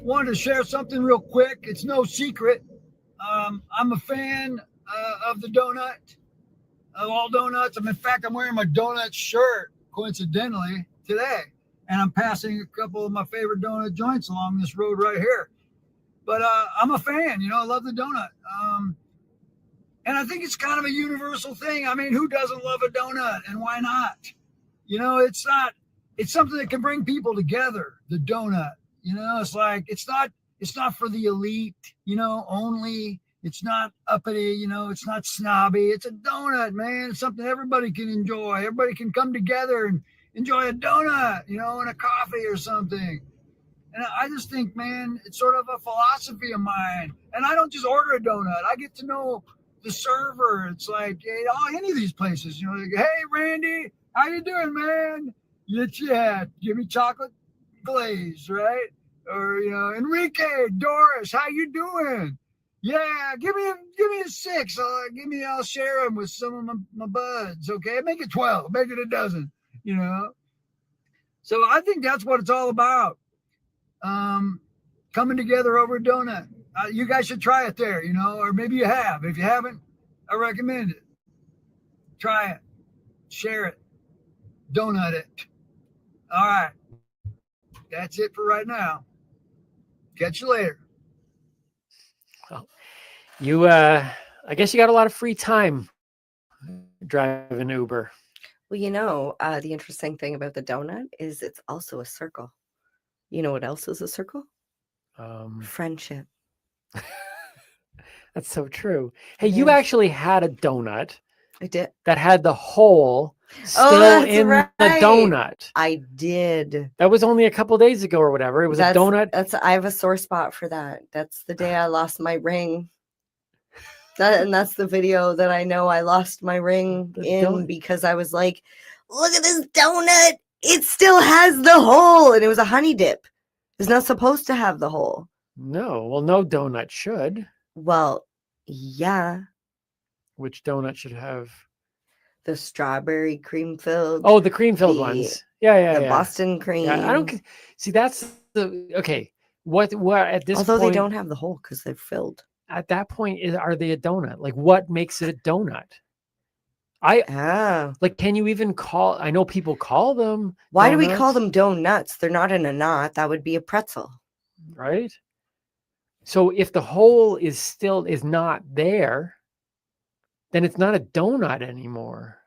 Wanted to share something real quick. It's no secret. I'm a fan of the donut, of all donuts. In fact, I'm wearing my donut shirt, coincidentally, today. And I'm passing a couple of my favorite donut joints along this road right here. But I'm a fan, I love the donut. And I think it's kind of a universal thing. I mean, who doesn't love a donut, and why not? It's something that can bring people together, the donut. It's like, it's not for the elite, only. It's not uppity, it's not snobby. It's a donut, man. It's something everybody can enjoy. Everybody can come together and enjoy a donut, and a coffee or something. And I just think, man, it's sort of a philosophy of mine. And I don't just order a donut. I get to know the server. It's like, any of these places, like, hey, Randy, how you doing, man? Yeah, give me chocolate glaze, right? Or, Enrique, Doris, how you doing? Yeah, give me a 6. I'll share them with some of my buds, okay? Make it 12, make it a dozen, So I think that's what it's all about. Coming together over a donut. You guys should try it there, or maybe you have. If you haven't, I recommend it. Try it, share it, donut it. All right. That's it for right now. Catch you later. You, I guess you got a lot of free time driving Uber. Well, the interesting thing about the donut is it's also a circle. You know what else is a circle? Friendship. That's so true. Hey, It you is. actually had a donut. I did. That had the hole still that's in right. the donut. I did. That was only a couple days ago or whatever. It was a donut. I have a sore spot for that. That's the day I lost my ring. That's the video that I know I lost my ring in because I was like, look at this donut. It still has the hole. And it was a honey dip. It's not supposed to have the hole. No, well, no donut should. Well, yeah. Which donut should have? The strawberry cream filled. Oh, the cream filled ones. Yeah. The Boston cream. Yeah, I don't see. That's the okay. What at this Although point? they don't have the hole because they're filled. At that point, are they a donut? Like, what makes it a donut? Like, can you even call? I know people call them. Why donuts, do we call them donuts? They're not in a knot. That would be a pretzel, right? So if the hole is not there, then it's not a donut anymore.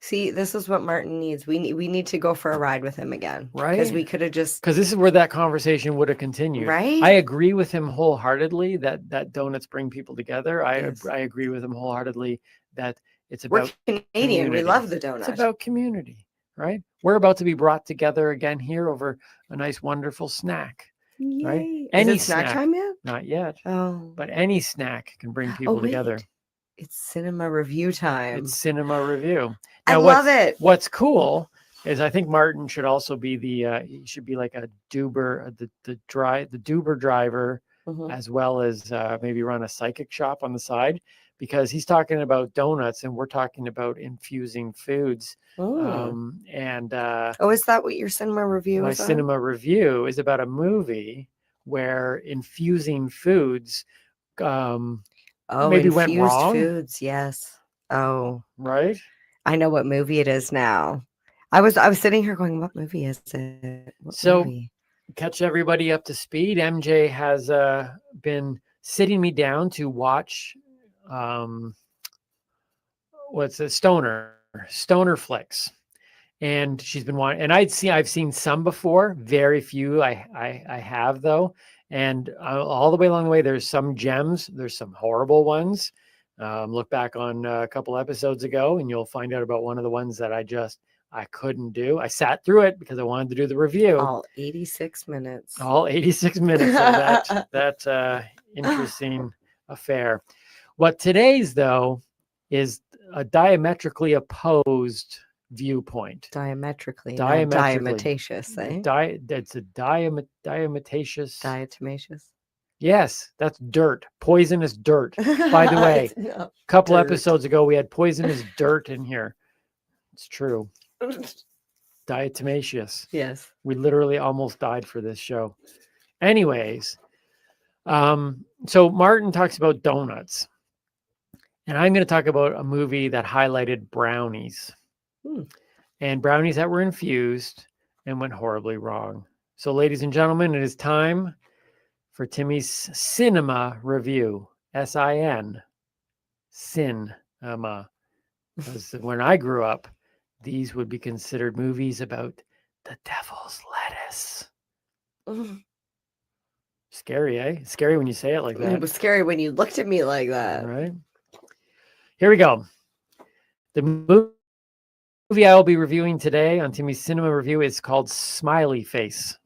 See, this is what Martin needs. We need to go for a ride with him again, right? Because we could have just this is where that conversation would have continued, right? I agree with him wholeheartedly that donuts bring people together. I agree with him wholeheartedly that it's about We're Canadian. Community. We love the donut. It's about community, right? We're about to be brought together again here over a nice, wonderful snack, right? Yay. Any Is it snack time yet? Not yet. Oh, but any snack can bring people together. It's cinema review time. It's cinema review. I Now, love it. What's cool is I think Martin should also be he should be like a Duber, the Duber driver, as well as maybe run a psychic shop on the side, because he's talking about donuts and we're talking about infusing foods. Oh. Is that what your cinema review is? My cinema review is about a movie where infusing foods maybe went wrong. Foods, yes. Oh, right. I know what movie it is now. I was sitting here going, what movie is it? What movie? Catch everybody up to speed. MJ has been sitting me down to watch what's a stoner flicks, and she's been wanting, and I've seen some before, very few I have though, and all the way along the way there's some gems, there's some horrible ones. Look back on a couple episodes ago and you'll find out about one of the ones that I couldn't do. I sat through it because I wanted to do the review. All 86 minutes. All 86 minutes of that interesting affair. What today's, though, is a diametrically opposed viewpoint. Diametatious, eh? It's a diametatious. Diatomatious. Yes, that's dirt. Poisonous dirt. By the way, a couple episodes ago, we had poisonous dirt in here. It's true. Diatomaceous. Yes. We literally almost died for this show. Anyways, so Martin talks about donuts. And I'm going to talk about a movie that highlighted brownies. And brownies that were infused and went horribly wrong. So, ladies and gentlemen, it is time for Timmy's cinema review. S-I-N. Cinema. Because when I grew up, these would be considered movies about the devil's lettuce. Scary, eh? Scary when you say it like that. It was scary when you looked at me like that. All right. Here we go. The movie I will be reviewing today on Timmy's Cinema Review is called Smiley Face.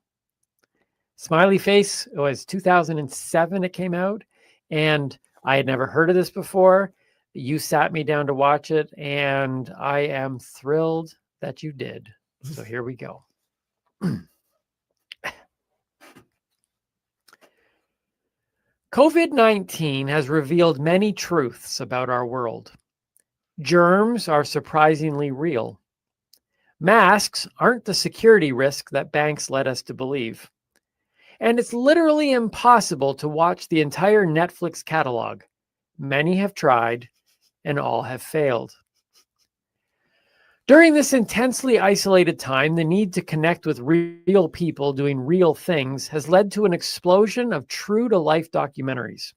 Smiley Face was 2007 it came out, and I had never heard of this before. You sat me down to watch it, and I am thrilled that you did. So here we go. COVID-19 has revealed many truths about our world. Germs are surprisingly real. Masks aren't the security risk that banks led us to believe. And it's literally impossible to watch the entire Netflix catalog. Many have tried, and all have failed. During this intensely isolated time, the need to connect with real people doing real things has led to an explosion of true-to-life documentaries.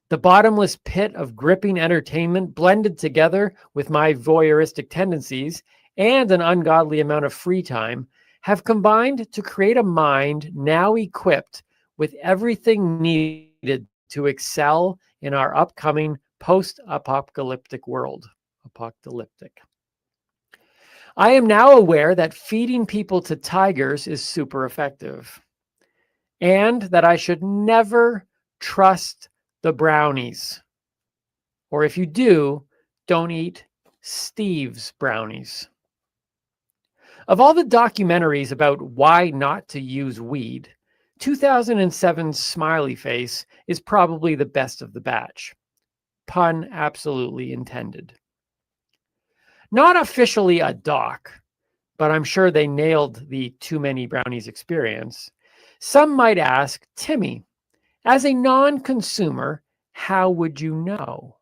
The bottomless pit of gripping entertainment blended together with my voyeuristic tendencies and an ungodly amount of free time have combined to create a mind now equipped with everything needed to excel in our upcoming post-apocalyptic world. Apocalyptic. I am now aware that feeding people to tigers is super effective, and that I should never trust the brownies. Or if you do, don't eat Steve's brownies. Of all the documentaries about why not to use weed, 2007's Smiley Face is probably the best of the batch. Pun absolutely intended. Not officially a doc, but I'm sure they nailed the too many brownies experience. Some might ask, Timmy, as a non-consumer, how would you know?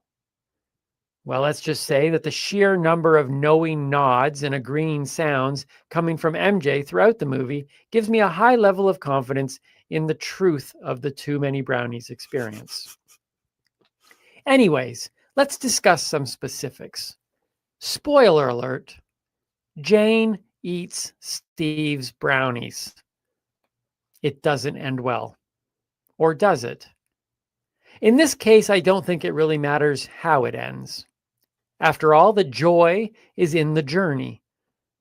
Well, let's just say that the sheer number of knowing nods and agreeing sounds coming from MJ throughout the movie gives me a high level of confidence in the truth of the too many brownies experience. Anyways, let's discuss some specifics. Spoiler alert, Jane eats Steve's brownies. It doesn't end well. Or does it? In this case, I don't think it really matters how it ends. After all, the joy is in the journey,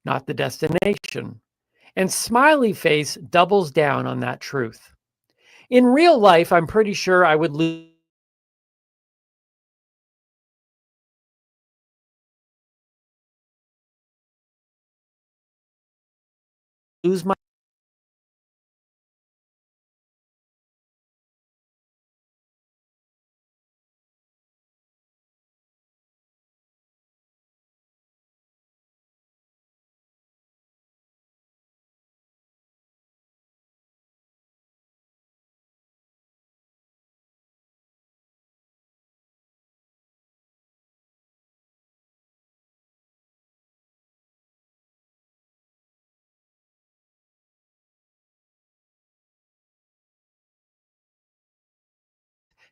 not the destination. And Smiley Face doubles down on that truth. In real life, I'm pretty sure I would lose my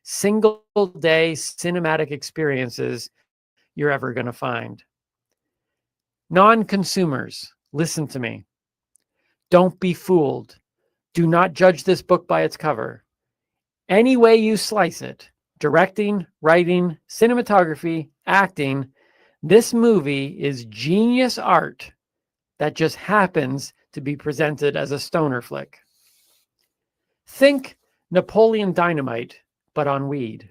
single day cinematic experiences you're ever going to find. Non-consumers, listen to me. Don't be fooled. Do not judge this book by its cover. Any way you slice it, directing, writing, cinematography, acting, this movie is genius art that just happens to be presented as a stoner flick. Think Napoleon Dynamite, but on weed.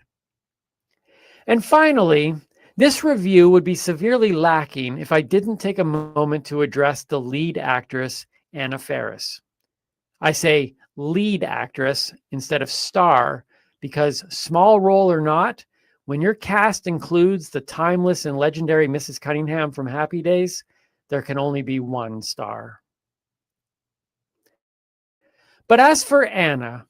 And finally, this review would be severely lacking if I didn't take a moment to address the lead actress, Anna Faris. I say lead actress instead of star because, small role or not, when your cast includes the timeless and legendary Mrs. Cunningham from Happy Days, there can only be one star. But as for Anna,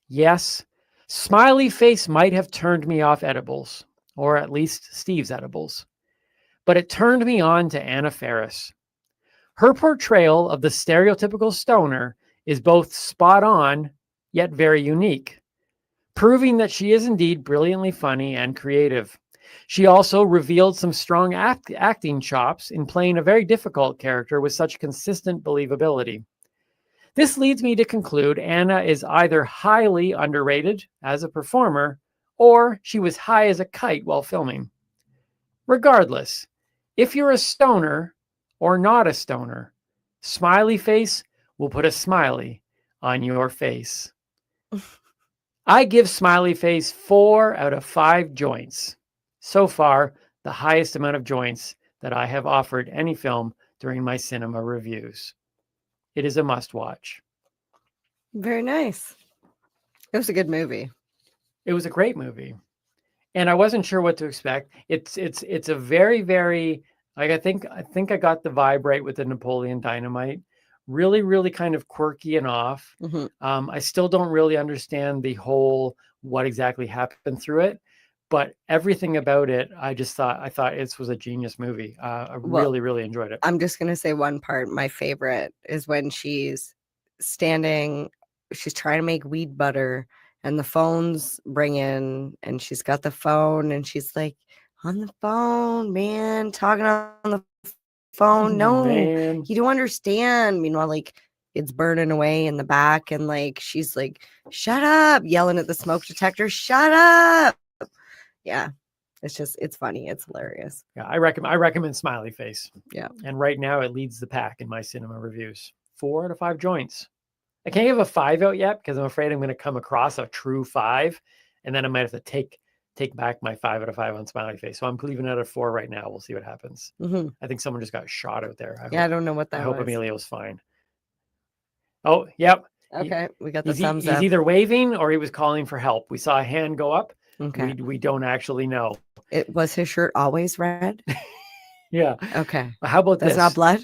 yes, Smiley Face might have turned me off edibles, or at least Steve's edibles, but it turned me on to Anna Faris. Her portrayal of the stereotypical stoner is both spot on, yet very unique, proving that she is indeed brilliantly funny and creative. She also revealed some strong acting chops in playing a very difficult character with such consistent believability. This leads me to conclude Anna is either highly underrated as a performer, or she was high as a kite while filming. Regardless, if you're a stoner or not a stoner, Smiley Face will put a smiley on your face. I give Smiley Face 4 out of 5 joints. So far, the highest amount of joints that I have offered any film during my cinema reviews. It is a must-watch. Very nice. It was a good movie. It was a great movie, and I wasn't sure what to expect. It's a very, very, like, I think I got the vibe right with the Napoleon Dynamite. Really, really kind of quirky and off. I still don't really understand the whole what exactly happened through it, but everything about it, I thought it was a genius movie. I Well, really enjoyed it. I'm just gonna say one part. My favorite is when she's standing, she's trying to make weed butter, and the phone's ringing, and she's got the phone, and she's like, on the phone, man, talking on the phone. No, Man. you don't understand. Meanwhile, like it's burning away in the back, and like she's like, shut up, yelling at the smoke detector, shut up. Yeah. It's funny. It's hilarious. Yeah, I recommend Smiley Face. Yeah. And right now it leads the pack in my cinema reviews. 4 out of 5 joints. I can't give a 5 out yet because I'm afraid I'm going to come across a true 5, and then I might have to take back my 5 out of 5 on Smiley Face. So I'm leaving it at a 4 right now. We'll see what happens. I think someone just got shot out there. I don't know what that I hope was. Emilio's fine. Oh, yep. Okay, we got the He's thumbs up. either waving or he was calling for help. We saw a hand go up. Okay. We don't actually know. It was his shirt always red? Yeah. Okay. How about That's this? not blood?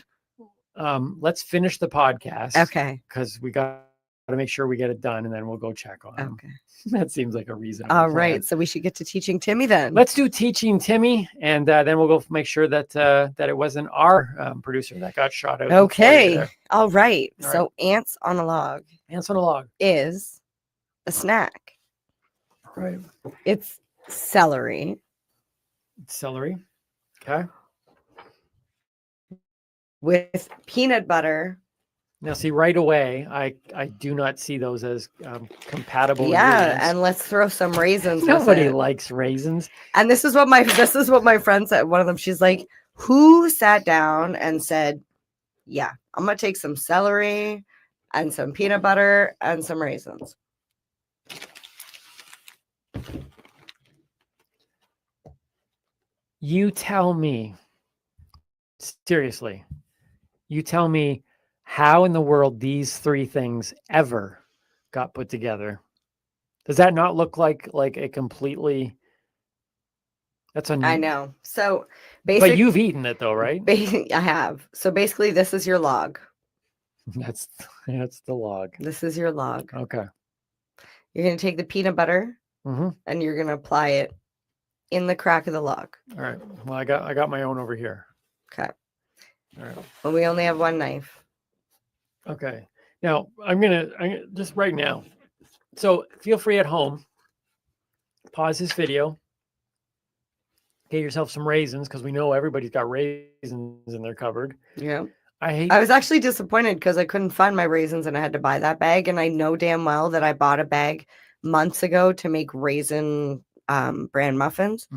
Let's finish the podcast. Okay. Because we got to make sure we get it done, and then we'll go check on him. Okay. That seems like a reasonable All plan. right. So we should get to teaching Timmy then. Let's do teaching Timmy, and then we'll go make sure that that it wasn't our producer that got shot out. Okay. All right. All So ants on a log. Ants on a log is a snack. Right. It's celery. Celery. Okay. With peanut butter. Now, see, right away, I do not see those as compatible. Yeah, ingredients. and let's throw some raisins. Nobody with it. likes raisins. And this is what my friend said. One of them, she's like, "Who sat down and said, yeah, I'm gonna take some celery and some peanut butter and some raisins." You tell me, seriously, you tell me how in the world these 3 things ever got put together. Does that not look like a completely... That's I know. So basically, but you've eaten it though, right? I have. So basically, this is your log. That's the log. This is your log. Okay. You're gonna take the peanut butter and you're gonna apply it in the crack of the log. All right. Well, I got my own over here. Okay. All right. Well, we only have one knife. Okay. Now I'm gonna just right now. So feel free at home. Pause this video. Get yourself some raisins because we know everybody's got raisins in their cupboard. Yeah. I was actually disappointed because I couldn't find my raisins and I had to buy that bag. And I know damn well that I bought a bag months ago to make raisin bran muffins.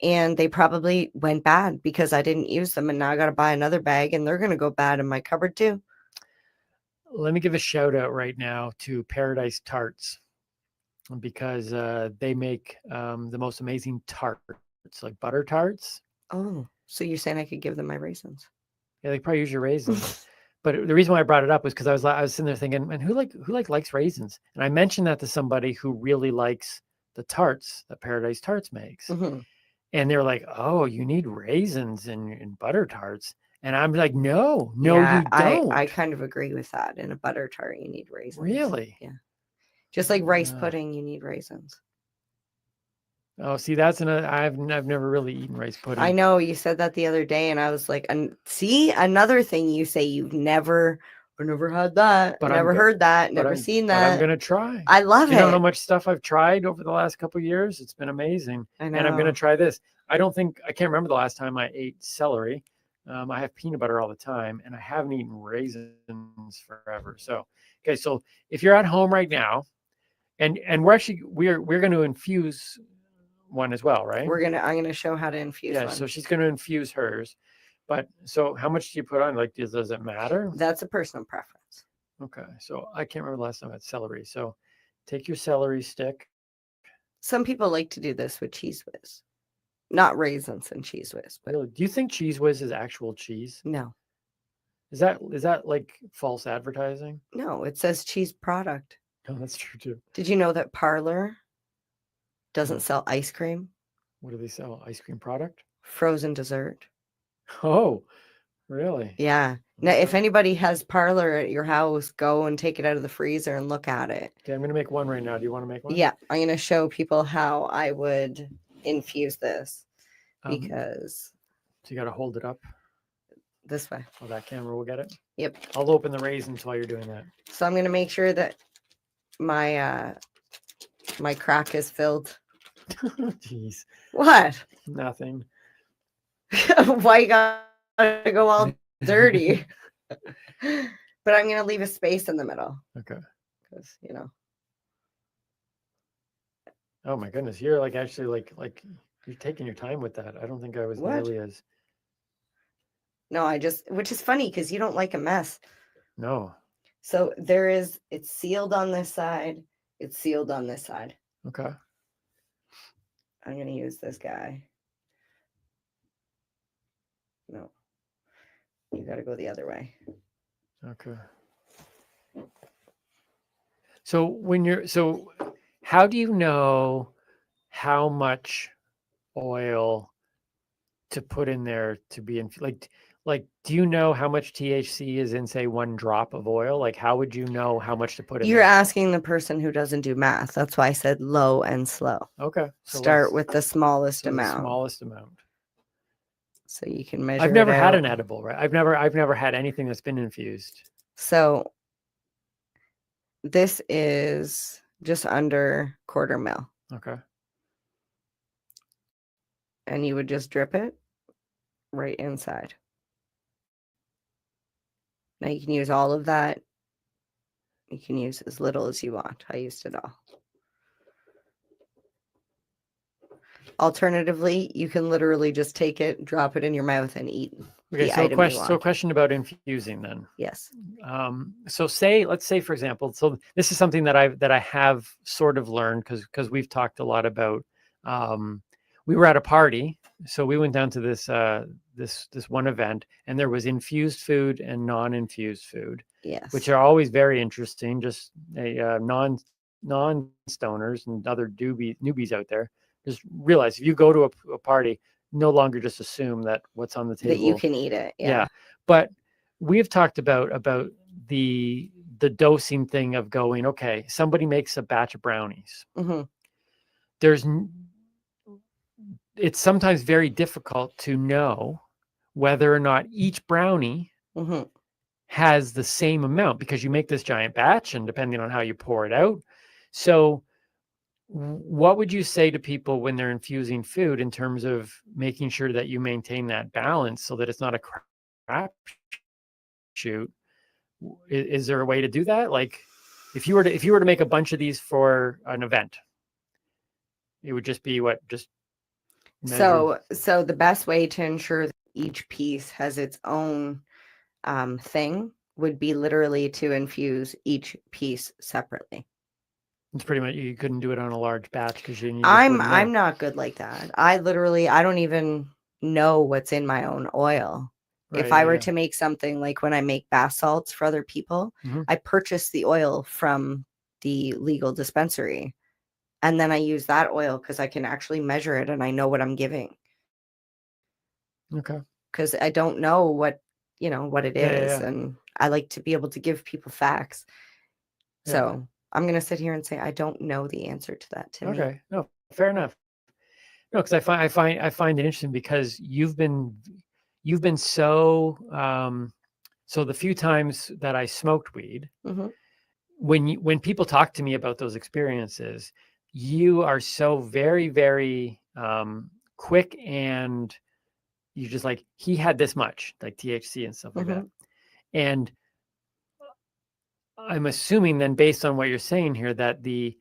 And they probably went bad because I didn't use them. And now I got to buy another bag and they're going to go bad in my cupboard too. Let me give a shout out right now to Paradise Tarts because they make the most amazing tarts, like butter tarts. Oh, so you're saying I could give them my raisins? Yeah, they probably use your raisins. But the reason why I brought it up was because I was sitting there thinking, man, who likes raisins? And I mentioned that to somebody who really likes the tarts that Paradise Tarts makes. And they're like, oh, you need raisins in butter tarts. And I'm like, no, Yeah, you don't. I kind of agree with that. In a butter tart, you need raisins. Really? Yeah. Just like rice pudding, you need raisins. Oh, see, that's I've never really eaten rice pudding. I know you said that the other day, and I was like, and see, another thing you say you've never had that, But never heard that, never seen that. But I'm gonna try. I love You it. know how much stuff I've tried over the last couple of years? It's been amazing. I And I'm know. gonna try this. I can't remember the last time I ate celery. I have peanut butter all the time, and I haven't eaten raisins forever. So, okay, so if you're at home right now, and we're going to infuse one as well, right? I'm gonna show how to infuse Yeah, one. so she's going to infuse hers. But so how much do you put on? Like, does it matter? That's a personal preference. Okay, so I can't remember the last time I had celery. So take your celery stick. Some people like to do this with Cheese Whiz, not raisins and Cheese Whiz. But Really? Do you think Cheese Whiz is actual cheese? no, Is that like false advertising? no, it says cheese product. No, that's true too. Did you know that Parlor doesn't sell ice cream? What do they sell? Ice cream product? Frozen dessert. Oh, really? Yeah. Now, if anybody has Parlor at your house, go and take it out of the freezer and look at it. Okay, I'm gonna make one right now. Do you want to make one? Yeah, I'm going to show people how I would infuse this Um, because So you got to hold it up. this way. Oh, that camera will get it. Yep. I'll open the raisins while you're doing that. So I'm going to make sure that my my crack is filled. Jeez. What? Nothing. Why you gotta go all dirty? But I'm gonna leave a space in the middle. Okay. Because you know. Oh my goodness, you're like actually like you're taking your time with that. I don't think I was What? nearly as. No, which is funny because you don't like a mess. No. So it's sealed on this side. It's sealed on this side. Okay. I'm gonna use this guy. No. You gotta go the other way. Okay. So how do you know how much oil to put in there to be in like do you know how much THC is in say one drop of oil? Like how would you know how much to put in You're there? asking the person who doesn't do math. That's why I said low and slow. Okay. So Start with the smallest amount. The smallest amount. So you can measure. I've never it had out. an edible, right? I've never had anything that's been infused. So this is just under 1/4 mil. Okay. And you would just drip it right inside. Now you can use all of that. You can use as little as you want. I used it all. Alternatively, you can literally just take it, drop it in your mouth, and eat Okay, the so item you want. a question about infusing then. Yes. So let's say for example, so this is something that I have sort of learned because we've talked a lot about. We were at a party, so we went down to this this one event, and there was infused food and non-infused food. Yes. Which are always very interesting. Just non stoners and other newbies out there. Just realize if you go to a party, no longer just assume that what's on the table That you can eat it. Yeah. But we've talked about the dosing thing of going, okay, somebody makes a batch of brownies. Mm-hmm. It's sometimes very difficult to know whether or not each brownie Mm-hmm. has the same amount because you make this giant batch and depending on how you pour it out. So what would you say to people when they're infusing food in terms of making sure that you maintain that balance so that it's not a crap shoot? Is there a way to do that? Like if you were to make a bunch of these for an event, it would just be what just measured. So the best way to ensure that each piece has its own thing would be literally to infuse each piece separately. It's pretty much you couldn't do it on a large batch because I'm not good like that. I don't even know what's in my own oil. Right, if I were to make something like when I make bath salts for other people, I purchase the oil from the legal dispensary. And then I use that oil because I can actually measure it and I know what I'm giving. Okay. Because I don't know what it is. Yeah. And I like to be able to give people facts. Yeah. So I'm going to sit here and say, I don't know the answer to that. To me. Okay. No, fair enough. No, because I find it interesting because you've been so so the few times that I smoked weed, when people talk to me about those experiences, you are so very, very quick and you just like he had this much like THC and stuff like that. And I'm assuming then based on what you're saying here that the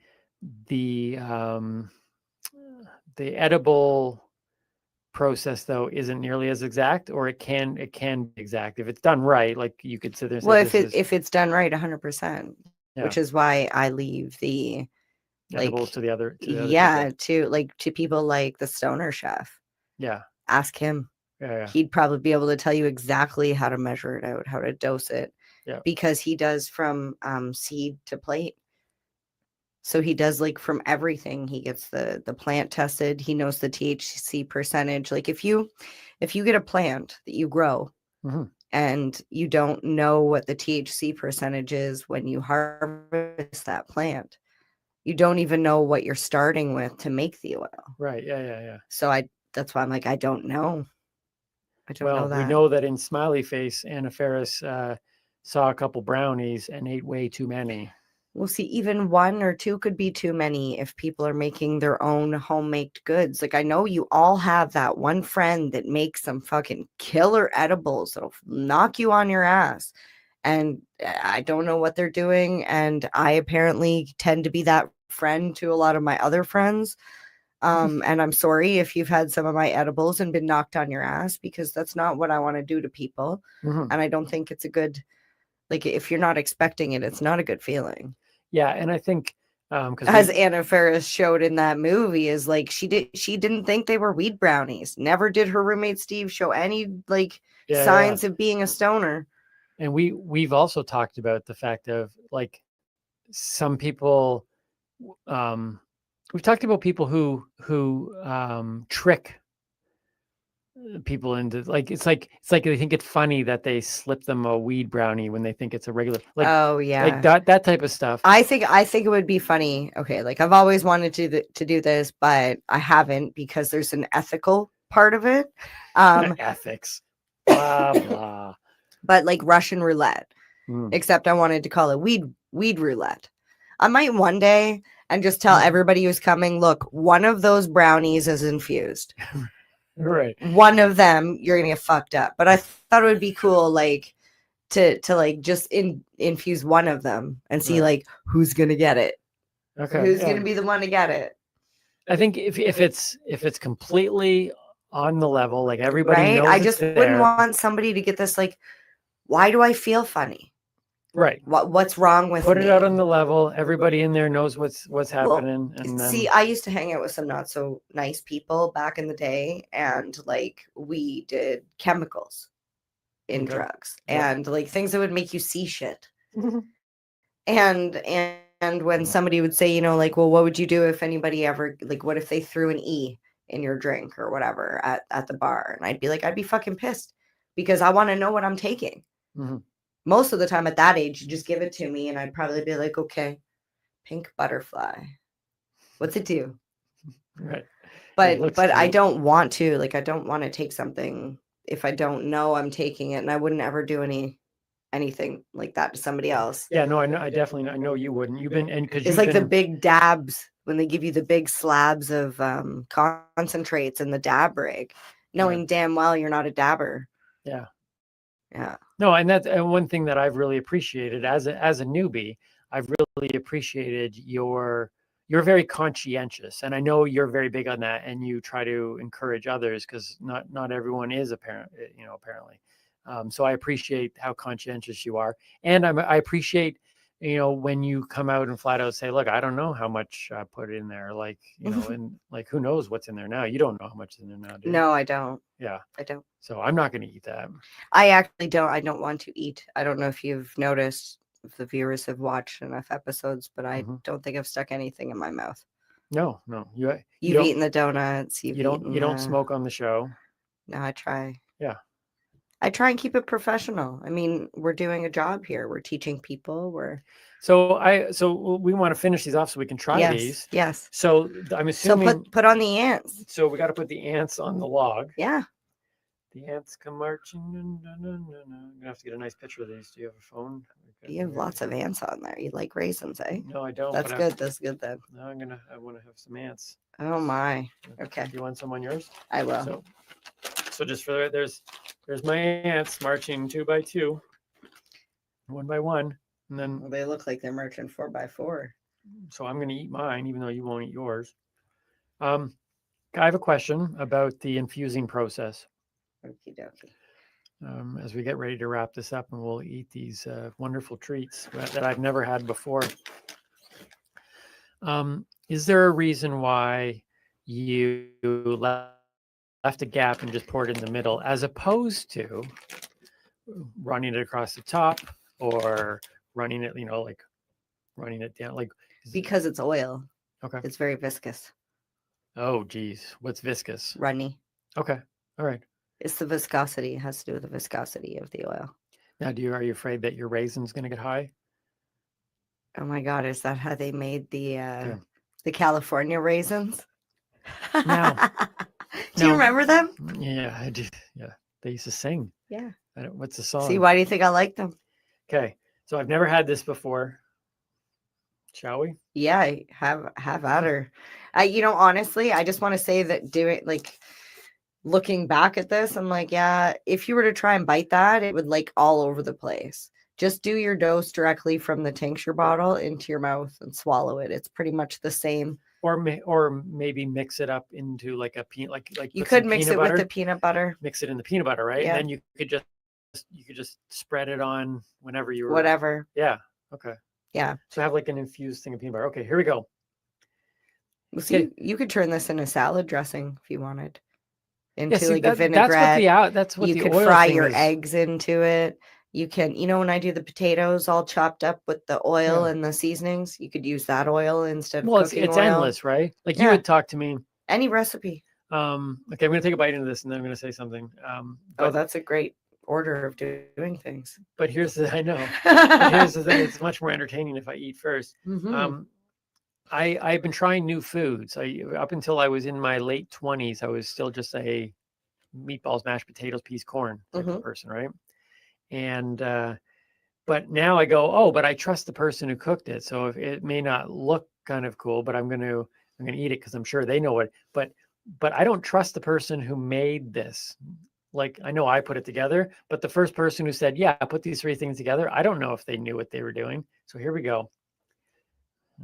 edible process though isn't nearly as exact, or it can be exact if it's done right. Like you could sit there and say, if it's done right 100%, which is why I leave the edibles to the other to people like the stoner chef. Yeah. Ask him. Yeah. He'd probably be able to tell you exactly how to measure it out, how to dose it. Yeah. Because he does from seed to plate. So he does like from everything. He gets the plant tested. He knows the THC percentage. Like if you get a plant that you grow and you don't know what the THC percentage is when you harvest that plant, you don't even know what you're starting with to make the oil. Right. Yeah. So that's why I'm like, I don't know. I don't know Well, that. we know that in Smiley Face, Anna Faris saw a couple brownies and ate way too many. We'll see, even 1 or 2 could be too many if people are making their own homemade goods. Like, I know you all have that one friend that makes some fucking killer edibles that'll knock you on your ass. And I don't know what they're doing. And I apparently tend to be that friend to a lot of my other friends. And I'm sorry if you've had some of my edibles and been knocked on your ass, because that's not what I want to do to people. Mhm. And I don't think it's a good, like, if you're not expecting it, it's not a good feeling. Yeah, and I think because As Anna Faris showed in that movie, is like she didn't think they were weed brownies. Never did her roommate Steve show any like signs of being a stoner. And we've also talked about the fact of like some people we've talked about people who trick people into like it's like they think it's funny that they slip them a weed brownie when they think it's a regular, like, oh yeah, like that type of stuff. I think it would be funny. Okay, like I've always wanted to do this, but I haven't, because there's an ethical part of it. Ethics, blah blah. But like Russian roulette, Mm. except I wanted to call it weed roulette. I might one day and just tell everybody who's coming, look, one of those brownies is infused. Right. One of them, you're gonna get fucked up. But I thought it would be cool, like to like just infuse one of them and see like who's gonna get it. Okay. Who's gonna be the one to get it? I think if it's completely on the level, like everybody Right? knows I it's just there. wouldn't want somebody to get this like, why do I feel funny? Right. What's wrong with Put me? it out on the level. Everybody in there knows what's happening. And then See, I used to hang out with some not so nice people back in the day, and like we did chemicals in Okay. drugs Yeah. and like things that would make you see shit. And when somebody would say, you know, like, well, what would you do if anybody ever, like, what if they threw an E in your drink or whatever at the bar? And I'd be like, I'd be fucking pissed, because I want to know what I'm taking. Mhm. Most of the time at that age, you just give it to me and I'd probably be like, okay, pink butterfly. What's it do? Right. But I don't want to, like, I don't want to take something if I don't know I'm taking it, and I wouldn't ever do anything like that to somebody else. Yeah, no, I know. I know you wouldn't. You've been, and because It's like the big dabs when they give you the big slabs of concentrates in the dab rig, knowing damn well you're not a dabber. Yeah. Yeah. No, and that's one thing that I've really appreciated as a newbie. I've really appreciated you're very conscientious, and I know you're very big on that, and you try to encourage others, because not everyone is apparently. So I appreciate how conscientious you are, and I appreciate, when you come out and flat out say, look, I don't know how much I put in there, like, and like, who knows what's in there now? You don't know how much is in there now, do you? No, I don't. Yeah. I don't. So I'm not going to eat that. I actually don't. I don't want to eat. I don't know if you've noticed, if the viewers have watched enough episodes, but I don't think I've stuck anything in my mouth. No. You've don't- eaten the donuts. You don't smoke on the show. No, I try. Yeah. I try and keep it professional. I mean, we're doing a job here. We're teaching people. So we want to finish these off so we can try these. Yes. So I'm assuming. So put on the ants. So we got to put the ants on the log. Yeah. The ants come marching. I'm gonna have to get a nice picture of these. Do you have a phone? You have lots of ants on there. You like raisins, eh? No, I don't. That's good. That's good then. No, I want to have some ants. Oh my. Okay. Do you want some on yours? I will. So just for there's my ants marching 2 by 2, 1 by 1, and then they look like they're marching 4 by 4. So I'm going to eat mine, even though you won't eat yours. I have a question about the infusing process. Okie dokie. As we get ready to wrap this up, and we'll eat these wonderful treats that I've never had before. Is there a reason why you left a gap and just poured it in the middle, as opposed to running it across the top or running it, like running it down? Like, because it's oil. Okay. It's very viscous. Oh, geez. What's viscous? Runny. Okay. All right. It's the viscosity. It has to do with the viscosity of the oil. Now, are you afraid that your raisin's going to get high? Oh my God, is that how they made the California raisins? Now, Do you remember them? Yeah, I do. Yeah, they used to sing. Yeah. What's the song? See, why do you think I like them? Okay, so I've never had this before. Shall we? Yeah, have at her. Honestly, I just want to say that looking back at this, I'm like, yeah, if you were to try and bite that, it would all over the place. Just do your dose directly from the tincture bottle into your mouth and swallow it. It's pretty much the same. Or maybe mix it up into like a peanut, like You put could some mix peanut it with butter, the peanut butter. mix it in the peanut butter, right? Yeah. And then you could just spread it on whenever you were. Whatever. Yeah. Okay. Yeah. So have like an infused thing of peanut butter. Okay, here we go. Well, see, you could turn this into salad dressing if you wanted. Into see, a that's vinaigrette. that's what you the could oil fry thing your is. eggs into it. You can, when I do the potatoes all chopped up with the oil and the seasonings, you could use that oil instead of cooking it's oil. endless, right? Like you would talk to me. Any recipe. Okay, I'm gonna take a bite into this and then I'm gonna say something. That's a great order of doing things. But here's the I know. But here's the thing, it's much more entertaining if I eat first. Mhm. I've been trying new foods. Up until I was in my late 20s, I was still just a meatballs, mashed potatoes, peas, corn type of person, right? And but now I go, but I trust the person who cooked it. So if it may not look kind of cool, but I'm gonna eat it because I'm sure they know it. But I don't trust the person who made this. Like I know I put it together, but the first person who said, "Yeah, I put these three things together," I don't know if they knew what they were doing. So here we go.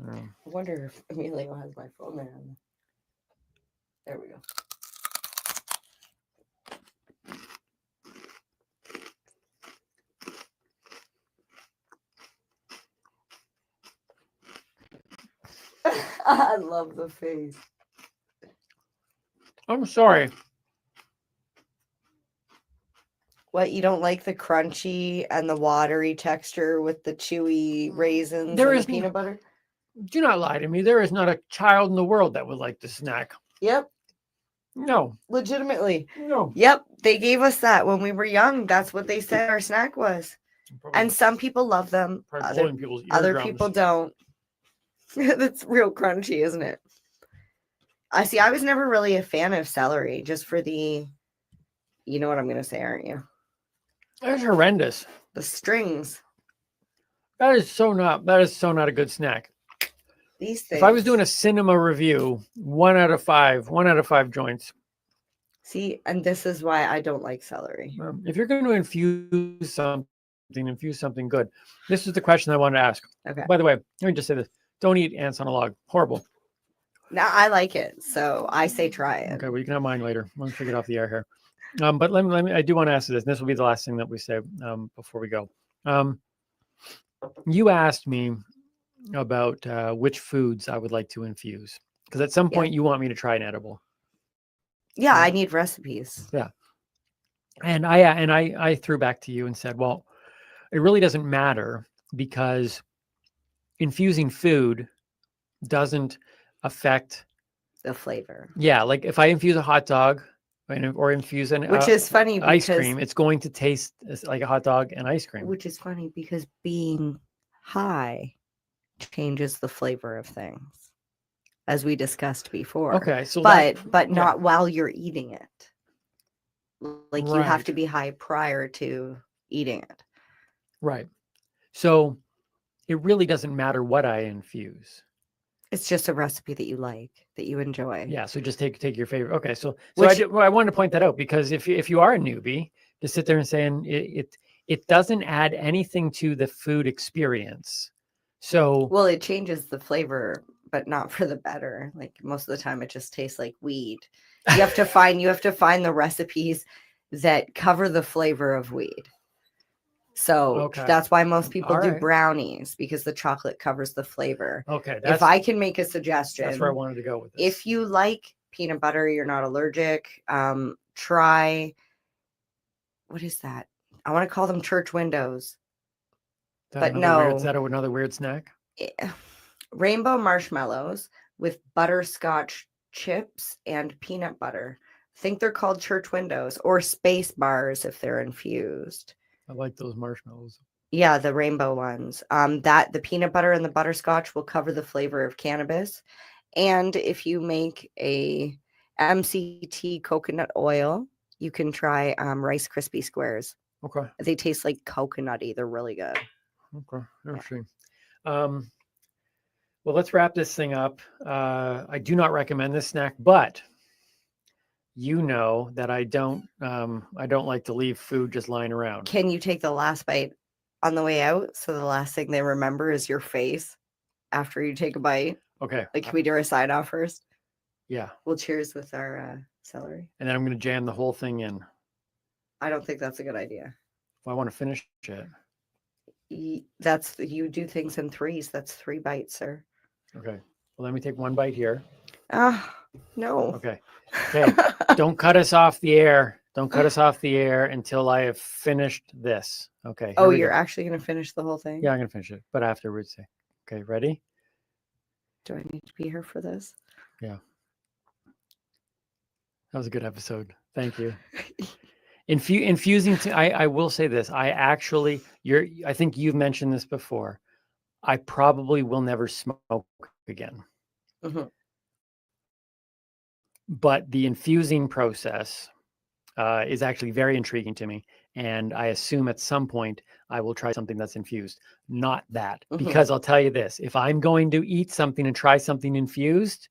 I wonder if Emilio has my phone there. There we go. I love the face. I'm sorry. What, you don't like the crunchy and the watery texture with the chewy raisins There and is the peanut butter? Do not lie to me. There is not a child in the world that would like this snack. Yep. No. Legitimately. No. Yep. They gave us that when we were young. That's what they said our snack was. And some people love them. Pulling people's Other eardrums. people don't. That's real crunchy, isn't it? I was never really a fan of celery, just for the, you know what I'm going to say, aren't you? That's horrendous. The strings. That is so not a good snack. These things. If I was doing a cinema review, 1 out of 5 joints. See, and this is why I don't like celery. If you're going to infuse something good, this is the question I wanted to ask. Okay. By the way, let me just say this. Don't eat ants on a log. Horrible. Now I like it, so I say try it. Okay, well, you can have mine later. Once we get off the air here. But let me, I do want to ask this. And this will be the last thing that we say before we go. You asked me about which foods I would like to infuse. Because at some point you want me to try an edible. Yeah, I need recipes. Yeah. And I threw back to you and said, well, it really doesn't matter because infusing food doesn't affect the flavor. Yeah, like if I infuse a hot dog or infuse an Which is funny ice because- cream, it's going to taste like a hot dog and ice cream. Which is funny because being high changes the flavor of things, as we discussed before. Okay, so but not while you're eating it. Like you have Right. to be high prior to eating it. Right. So it really doesn't matter what I infuse. It's just a recipe that you like, that you enjoy. Yeah. So just take your favorite. Okay. So Which- I wanted to point that out because if you are a newbie, to sit there and saying it doesn't add anything to the food experience. So Well, it changes the flavor, but not for the better. Like most of the time, it just tastes like weed. You have to find the recipes that cover the flavor of weed. So Okay. that's why most people All do right. brownies, because the chocolate covers the flavor. Okay, If I can make a suggestion, that's where I wanted to go with this. if you like peanut butter, you're not allergic, try, what is that? I want to call them church windows. But no. Is that another weird snack? Rainbow marshmallows with butterscotch chips and peanut butter. I think they're called church windows or space bars if they're infused. I like those marshmallows. Yeah, the rainbow ones. That the peanut butter and the butterscotch will cover the flavor of cannabis. And if you make a MCT coconut oil, you can try Rice Krispie squares. Okay. They taste like coconutty. They're really good. Okay. Interesting. Well, let's wrap this thing up. I do not recommend this snack, but you know that I don't like to leave food just lying around. Can you take the last bite on the way out? So the last thing they remember is your face after you take a bite. Okay. Like, can we do our sign off first? Yeah. We'll cheers with our celery. And then I'm going to jam the whole thing in. I don't think that's a good idea. I want to finish it. You do things in threes. That's 3 bites, sir. Okay. Well, let me take one bite here. No. Okay. Okay. Don't cut us off the air. Don't cut us off the air until I have finished this. Okay. Oh, you're actually going to finish the whole thing? Yeah, I'm going to finish it, but afterwards. Okay. Ready? Do I need to be here for this? Yeah. That was a good episode. Thank you. Infusing. I will say this. I think you've mentioned this before. I probably will never smoke again. Mm-hmm. But the infusing process is actually very intriguing to me. And I assume at some point I will try something that's infused. Not that, because I'll tell you this, if I'm going to eat something and try something infused,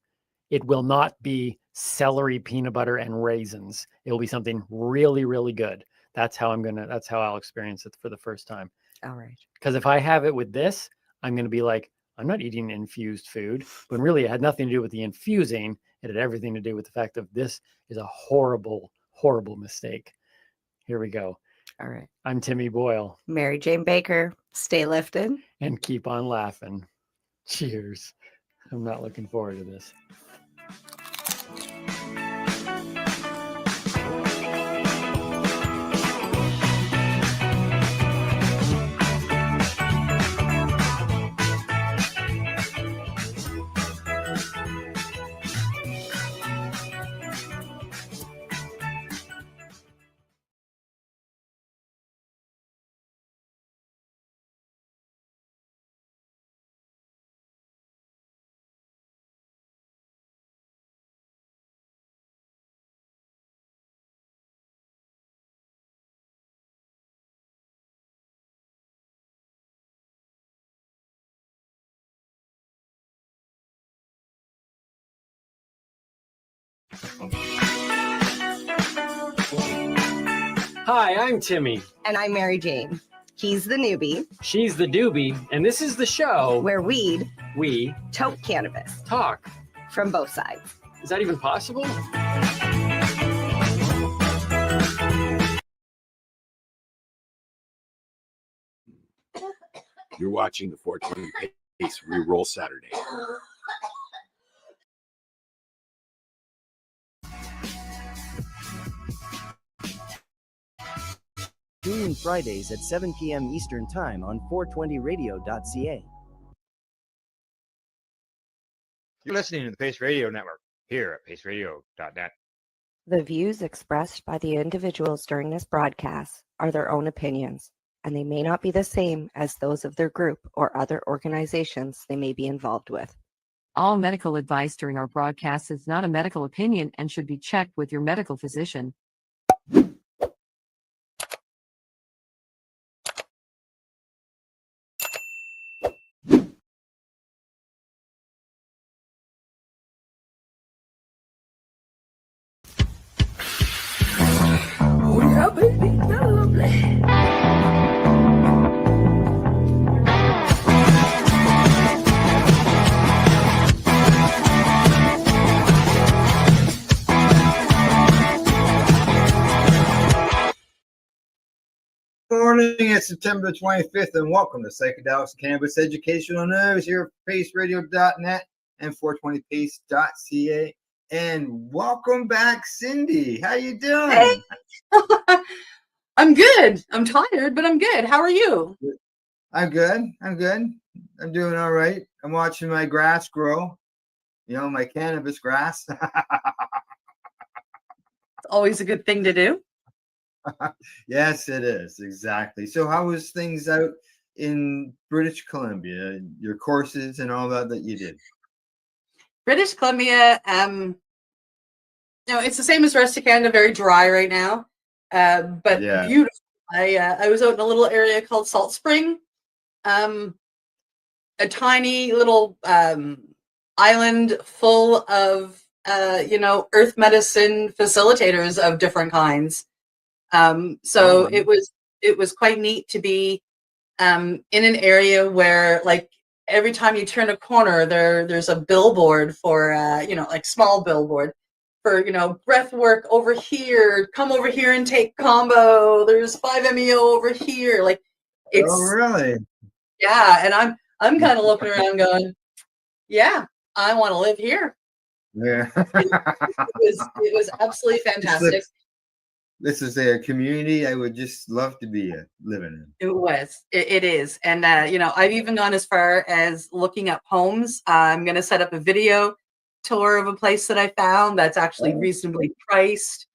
it will not be celery, peanut butter, and raisins. It will be something really, really good. That's how I'll experience it for the first time. All right. Because if I have it with this, I'm going to be like, I'm not eating infused food, when really it had nothing to do with the infusing. It had everything to do with the fact that this is a horrible, horrible mistake. Here we go. All right. I'm Timmy Boyle. Mary Jane Baker. Stay lifted. And keep on laughing. Cheers. I'm not looking forward to this. Hi, I'm Timmy. And I'm Mary Jane. He's the newbie. She's the doobie. And this is the show where we toke cannabis. Talk. From both sides. Is that even possible? You're watching the 420 Pace Reroll Saturday. Tune in Fridays at 7 p.m. Eastern Time on 420radio.ca. You're listening to the Pace Radio Network here at paceradio.net. The views expressed by the individuals during this broadcast are their own opinions, and they may not be the same as those of their group or other organizations they may be involved with. All medical advice during our broadcast is not a medical opinion and should be checked with your medical physician. Yeah, baby, that's lovely. Good morning, it's September 25th, and welcome to Psychedelics and Cannabis Educational News here at paceradio.net and 420pace.ca. And welcome back, Cindy. How you doing? Hey. I'm good. I'm tired, but I'm good. How are you? I'm good. I'm doing all right. I'm watching my grass grow. You know, my cannabis grass. It's always a good thing to do. Yes, it is. Exactly. So how was things out in British Columbia, your courses and all that you did? British Columbia, it's the same as the rest of Canada, very dry right now, but Yeah. beautiful. I was out in a little area called Salt Spring, a tiny little island full of earth medicine facilitators of different kinds. So wow. it was quite neat to be in an area where, like, every time you turn a corner, there's a billboard for like small billboard for breath work over here. Come over here and take combo. There's 5-MeO over here. Like, Oh, it's really? yeah, and I'm kind of looking around going, yeah, I want to live here. Yeah. It was absolutely fantastic. This is a community I would just love to be living in. It is. And, I've even gone as far as looking up homes. I'm going to set up a video tour of a place that I found that's actually reasonably priced.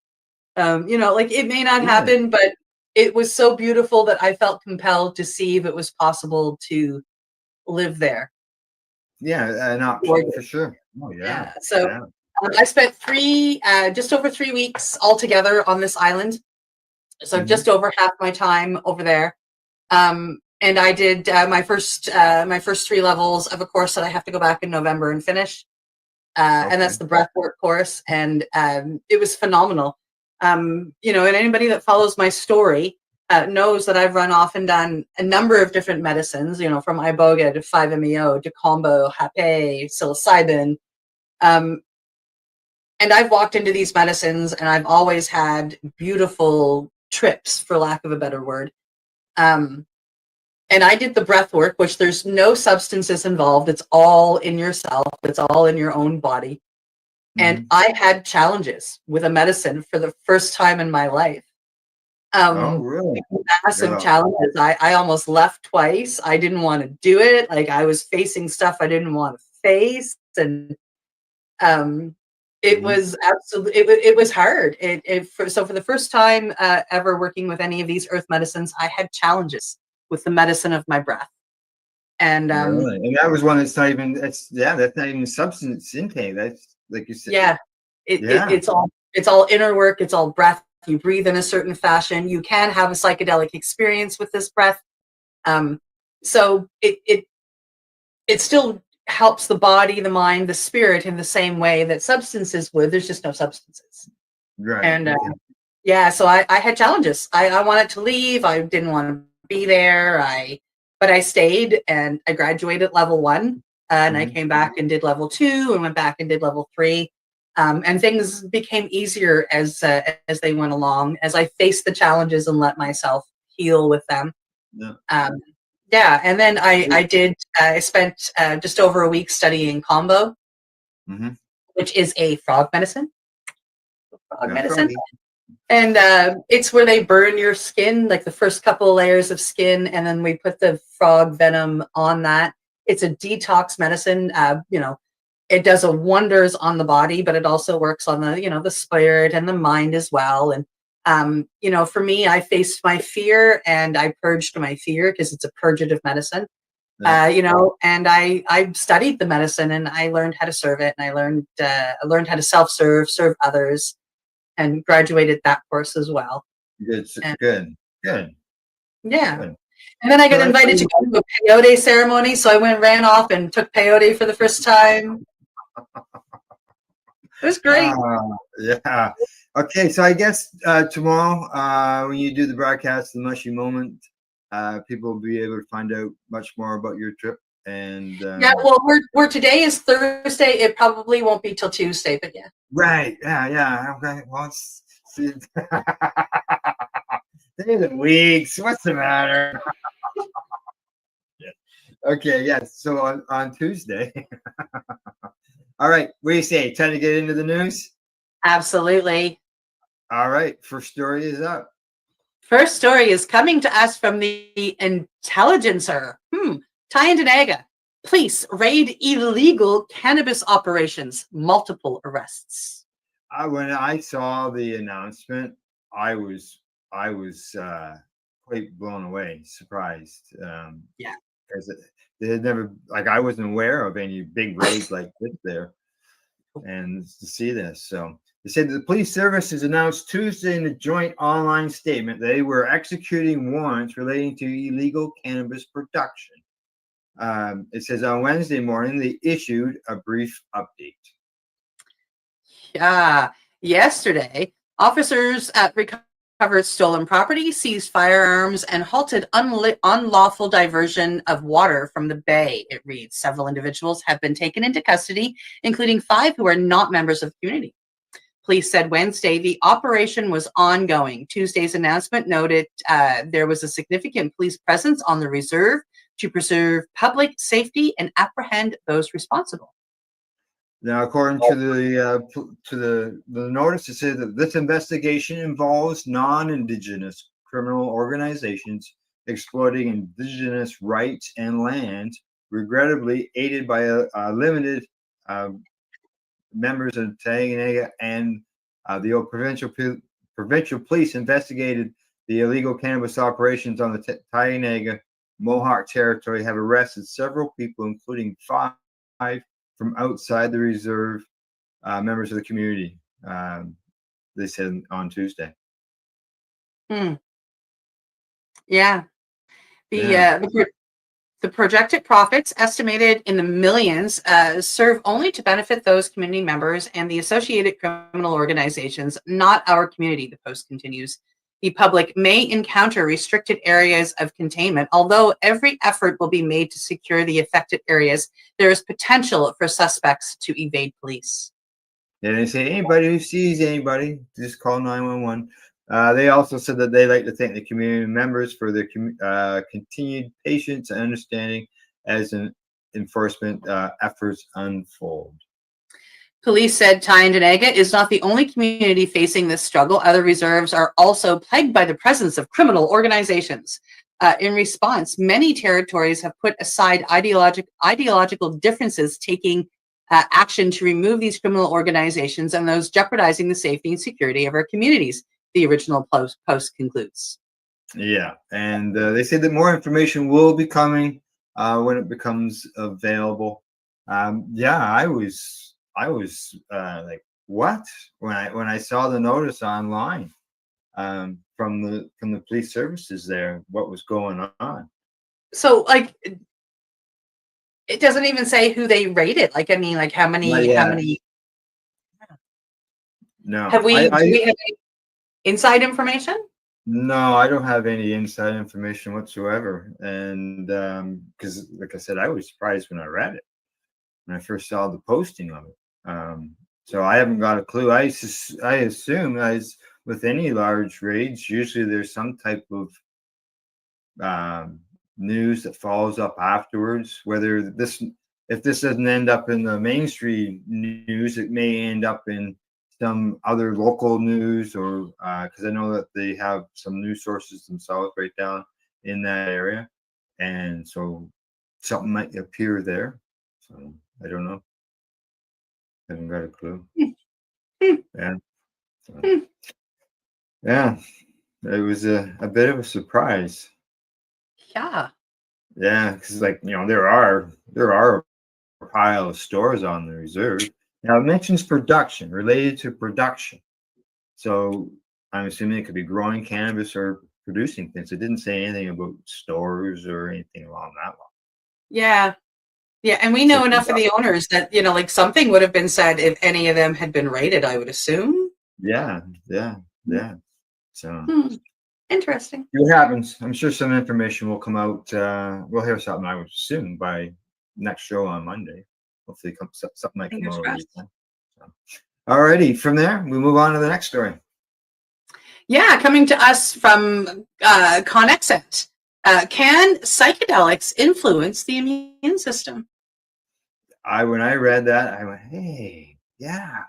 Like, it may not happen, but it was so beautiful that I felt compelled to see if it was possible to live there. Yeah, an option for sure. Oh, yeah. Yeah. So I spent just over 3 weeks altogether on this island. So just over half my time over there. And I did my first 3 levels of a course that I have to go back in November and finish. And that's the breathwork course. And it was phenomenal. And anybody that follows my story knows that I've run off and done a number of different medicines, from iboga to 5-MeO to combo, hape, psilocybin. And I've walked into these medicines and I've always had beautiful trips, for lack of a better word. And I did the breath work, which there's no substances involved. It's all in yourself. It's all in your own body. And I had challenges with a medicine for the first time in my life. Oh, really? Massive challenges. I almost left twice. I didn't want to do it. Like, I was facing stuff I didn't want to face. And it was absolutely, it was hard. So for the first time ever working with any of these earth medicines, I had challenges with the medicine of my breath. And really? And that was one that's not even, that's not even substance intake. That's, like you said. Yeah. It's all inner work. It's all breath. You breathe in a certain fashion. You can have a psychedelic experience with this breath. So it still helps the body, the mind, the spirit in the same way that substances would. There's just no substances. Right. And so I had challenges. I wanted to leave. I didn't want to be there. But I stayed and I graduated level 1 and I came back and did level 2 and went back and did level 3. And things became easier as they went along, as I faced the challenges and let myself heal with them. Yeah. And then I spent just over a week studying combo, which is a frog medicine. And it's where they burn your skin, like the first couple of layers of skin, and then we put the frog venom on that. It's a detox medicine. It does wonders on the body, but it also works on the spirit and the mind as well. And for me, I faced my fear and I purged my fear because it's a purgative medicine. And I studied the medicine and I learned how to serve it, and I learned how to serve others, and graduated that course as well. Good. Yeah. Good. And then I got invited to go to a peyote ceremony, so I ran off and took peyote for the first time. It was great. Yeah. Okay, so I guess tomorrow, when you do the broadcast, the Mushy Moment, people will be able to find out much more about your trip. And well, we're today is Thursday. It probably won't be till Tuesday, but yeah. Right. Yeah. Okay. Well, it's days and weeks. What's the matter? Okay. Yeah. So on Tuesday. All right. What do you say? Time to get into the news? Absolutely. All right. First story is up. First story is coming to us from the Intelligencer. Tyendinaga. Police raid illegal cannabis operations. Multiple arrests. When I saw the announcement, I was I was quite blown away, surprised. Yeah. Because they had never, like, I wasn't aware of any big raids like this there, and to see this. So they said the police services announced Tuesday in a joint online statement they were executing warrants relating to illegal cannabis production. It says on Wednesday morning they issued a brief update. Yesterday, officers recovered stolen property, seized firearms, and halted unlawful diversion of water from the bay. It reads several individuals have been taken into custody, including 5 who are not members of the community. Police said Wednesday the operation was ongoing. Tuesday's announcement noted there was a significant police presence on the reserve to preserve public safety and apprehend those responsible. Now, according to the notice, it says that this investigation involves non-Indigenous criminal organizations exploiting Indigenous rights and lands, regrettably aided by a limited members of Taiga, and the provincial police investigated the illegal cannabis operations on the Taiga Mohawk territory, have arrested several people, including 5 from outside the reserve, members of the community, they said on Tuesday. Yeah. The projected profits, estimated in the millions, serve only to benefit those community members and the associated criminal organizations, not our community, the Post continues. The public may encounter restricted areas of containment. Although every effort will be made to secure the affected areas, there is potential for suspects to evade police. Yeah, they say anybody who sees anybody, just call 911. They also said that they like to thank the community members for their continued patience and understanding as enforcement efforts unfold. Police said Tyendinaga is not the only community facing this struggle. Other reserves are also plagued by the presence of criminal organizations. In response, many territories have put aside ideological differences, taking action to remove these criminal organizations and those jeopardizing the safety and security of our communities, the original post concludes. Yeah, and they say that more information will be coming when it becomes available. Yeah, I was like, what, when I saw the notice online from the police services there, what was going on. So, like, it doesn't even say who they rated. Like, I mean, like how many? No. Do we have any inside information? No, I don't have any inside information whatsoever. And because, like I said, I was surprised when I read it, when I first saw the posting of it. So I haven't got a clue. I assume, as with any large raids, usually there's some type of news that follows up afterwards. Whether if this doesn't end up in the mainstream news, it may end up in some other local news, or because I know that they have some news sources themselves right down in that area, and so something might appear there. So I don't know. Haven't got a clue. Yeah. So, yeah. It was a bit of a surprise. Yeah. Yeah, because, like, there are a pile of stores on the reserve. Now it mentions production, related to production. So I'm assuming it could be growing cannabis or producing things. It didn't say anything about stores or anything along that line. Yeah. Yeah, and we know enough of the owners that, like, something would have been said if any of them had been raided, I would assume. Yeah. So interesting. See what happens. I'm sure some information will come out. We'll hear something, I would assume, by next show on Monday. Hopefully something might come out. So. Alrighty, from there, we move on to the next story. Yeah, coming to us from Conexent. Can psychedelics influence the immune system? When I read that, I went, hey, yeah.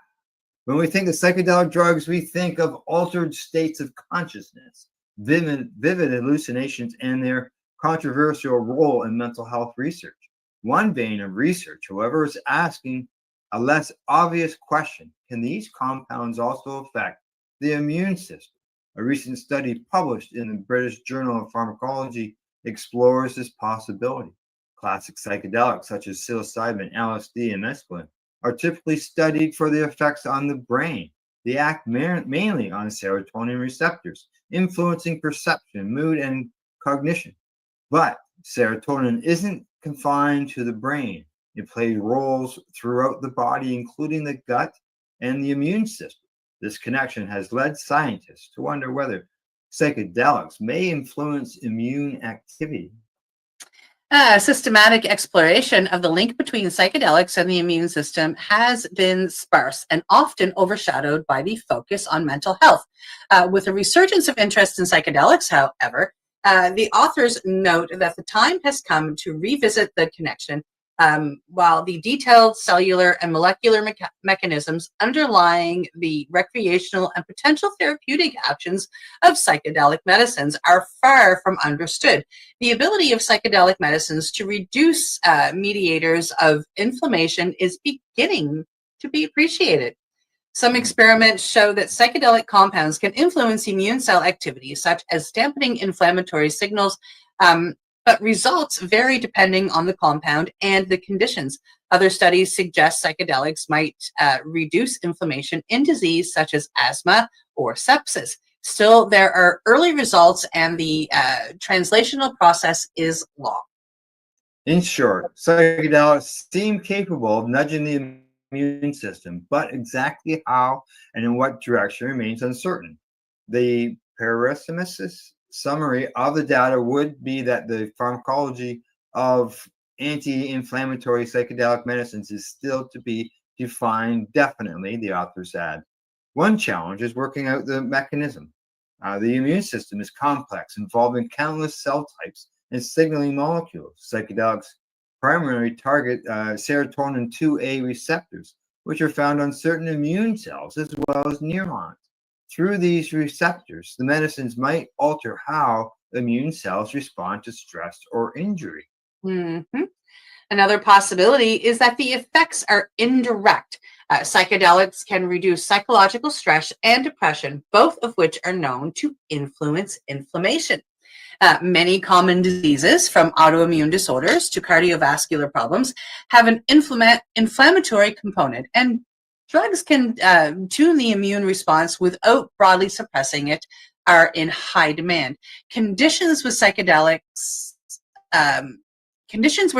When we think of psychedelic drugs, we think of altered states of consciousness, vivid hallucinations, and their controversial role in mental health research. One vein of research, however, is asking a less obvious question. Can these compounds also affect the immune system? A recent study published in the British Journal of Pharmacology explores this possibility. Classic psychedelics such as psilocybin, LSD, and mescaline are typically studied for their effects on the brain. They act mainly on serotonin receptors, influencing perception, mood, and cognition. But serotonin isn't confined to the brain. It plays roles throughout the body, including the gut and the immune system. This connection has led scientists to wonder whether psychedelics may influence immune activity. Systematic exploration of the link between psychedelics and the immune system has been sparse and often overshadowed by the focus on mental health. With a resurgence of interest in psychedelics, however, the authors note that the time has come to revisit the connection. While the detailed cellular and molecular mechanisms underlying the recreational and potential therapeutic actions of psychedelic medicines are far from understood, the ability of psychedelic medicines to reduce mediators of inflammation is beginning to be appreciated. Some experiments show that psychedelic compounds can influence immune cell activity, such as dampening inflammatory signals, but results vary depending on the compound and the conditions. Other studies suggest psychedelics might reduce inflammation in disease such as asthma or sepsis. Still, there are early results and the translational process is long. In short, psychedelics seem capable of nudging the immune system, but exactly how and in what direction remains uncertain. The parasimesis summary of the data would be that the pharmacology of anti-inflammatory psychedelic medicines is still to be defined definitely, the authors add. One challenge is working out the mechanism. The immune system is complex, involving countless cell types and signaling molecules. Psychedelics primarily target serotonin 2A receptors, which are found on certain immune cells as well as neurons. Through these receptors, the medicines might alter how immune cells respond to stress or injury. Mm-hmm. Another possibility is that the effects are indirect. Psychedelics can reduce psychological stress and depression, both of which are known to influence inflammation. Many common diseases, from autoimmune disorders to cardiovascular problems, have an inflammatory component, and drugs can tune the immune response without broadly suppressing it are in high demand. Conditions where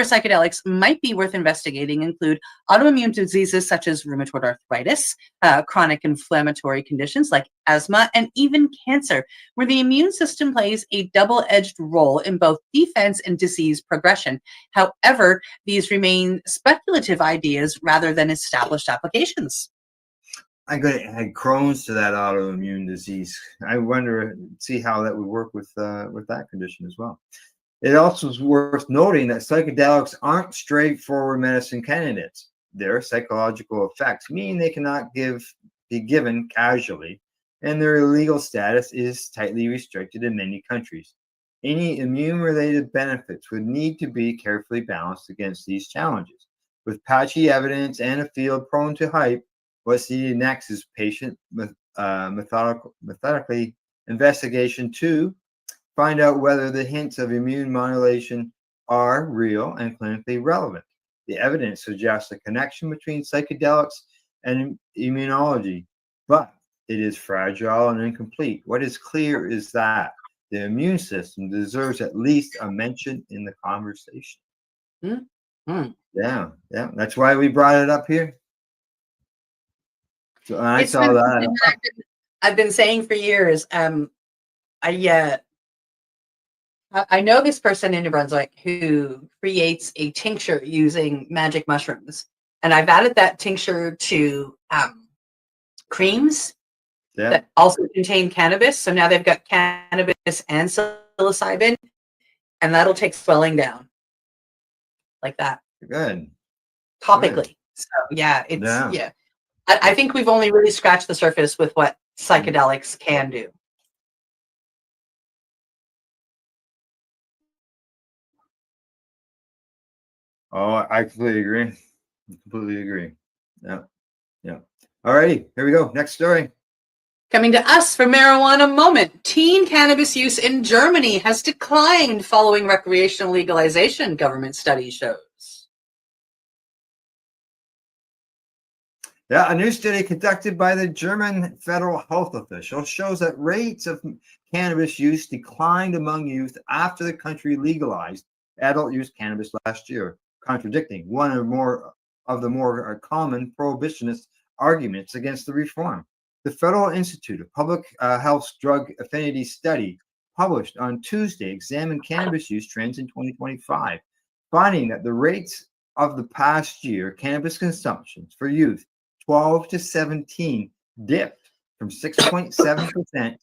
psychedelics might be worth investigating include autoimmune diseases such as rheumatoid arthritis, chronic inflammatory conditions like asthma, and even cancer, where the immune system plays a double-edged role in both defense and disease progression. However, these remain speculative ideas rather than established applications. I had Crohn's to that autoimmune disease. I wonder, see how that would work with that condition as well. It also is worth noting that psychedelics aren't straightforward medicine candidates. Their psychological effects mean they cannot be given casually, and their legal status is tightly restricted in many countries. Any immune-related benefits would need to be carefully balanced against these challenges. With patchy evidence and a field prone to hype, what's needed next is patient, methodically investigation to find out whether the hints of immune modulation are real and clinically relevant. The evidence suggests a connection between psychedelics and immunology, but it is fragile and incomplete. What is clear is that the immune system deserves at least a mention in the conversation. Mm-hmm. Yeah, that's why we brought it up here. So I It's saw been that. something I've been saying for years. I know this person in New Brunswick who creates a tincture using magic mushrooms, and I've added that tincture to creams that also contain cannabis. So now they've got cannabis and psilocybin, and that'll take swelling down like that. Good. Topically. Good. So yeah. I think we've only really scratched the surface with what psychedelics can do. Oh, I completely agree. Completely agree. Yeah. All righty, here we go. Next story. Coming to us for Marijuana Moment. Teen cannabis use in Germany has declined following recreational legalization, government study shows. Yeah, a new study conducted by the German federal health official shows that rates of cannabis use declined among youth after the country legalized adult use cannabis last year, contradicting one or more of the more common prohibitionist arguments against the reform. The Federal Institute of Public Health's Drug Affinity Study, published on Tuesday, examined cannabis use trends in 2025, finding that the rates of the past year cannabis consumption for youth 12 to 17 dipped from 6.7% to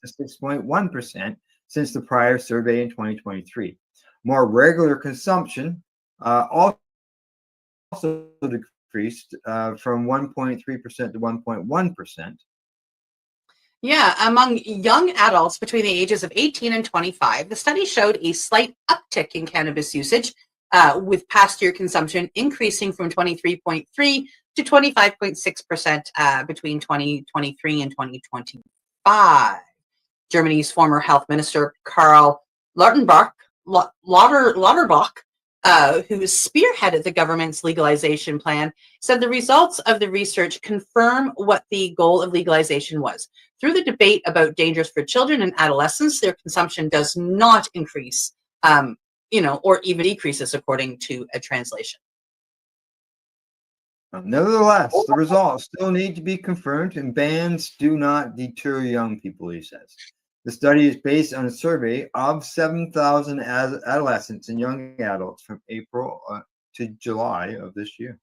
6.1% since the prior survey in 2023. More regular consumption also decreased from 1.3% to 1.1%. Yeah, among young adults between the ages of 18 and 25, the study showed a slight uptick in cannabis usage, with past year consumption increasing from 23.3 to 25.6% between 2023 and 2025. Germany's former health minister, Karl Lauterbach, who spearheaded the government's legalization plan, said the results of the research confirm what the goal of legalization was. Through the debate about dangers for children and adolescents, their consumption does not increase, or even decreases, according to a translation. Nevertheless, the results still need to be confirmed, and bans do not deter young people, he says. The study is based on a survey of 7,000 adolescents and young adults from April to July of this year.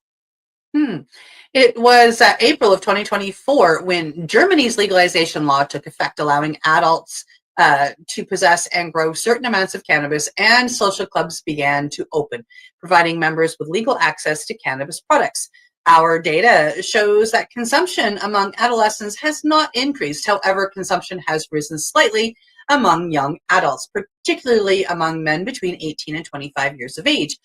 It was April of 2024 when Germany's legalization law took effect, allowing adults to possess and grow certain amounts of cannabis, and social clubs began to open, providing members with legal access to cannabis products. Our data shows that consumption among adolescents has not increased. However, consumption has risen slightly among young adults, particularly among men between 18 and 25 years of age.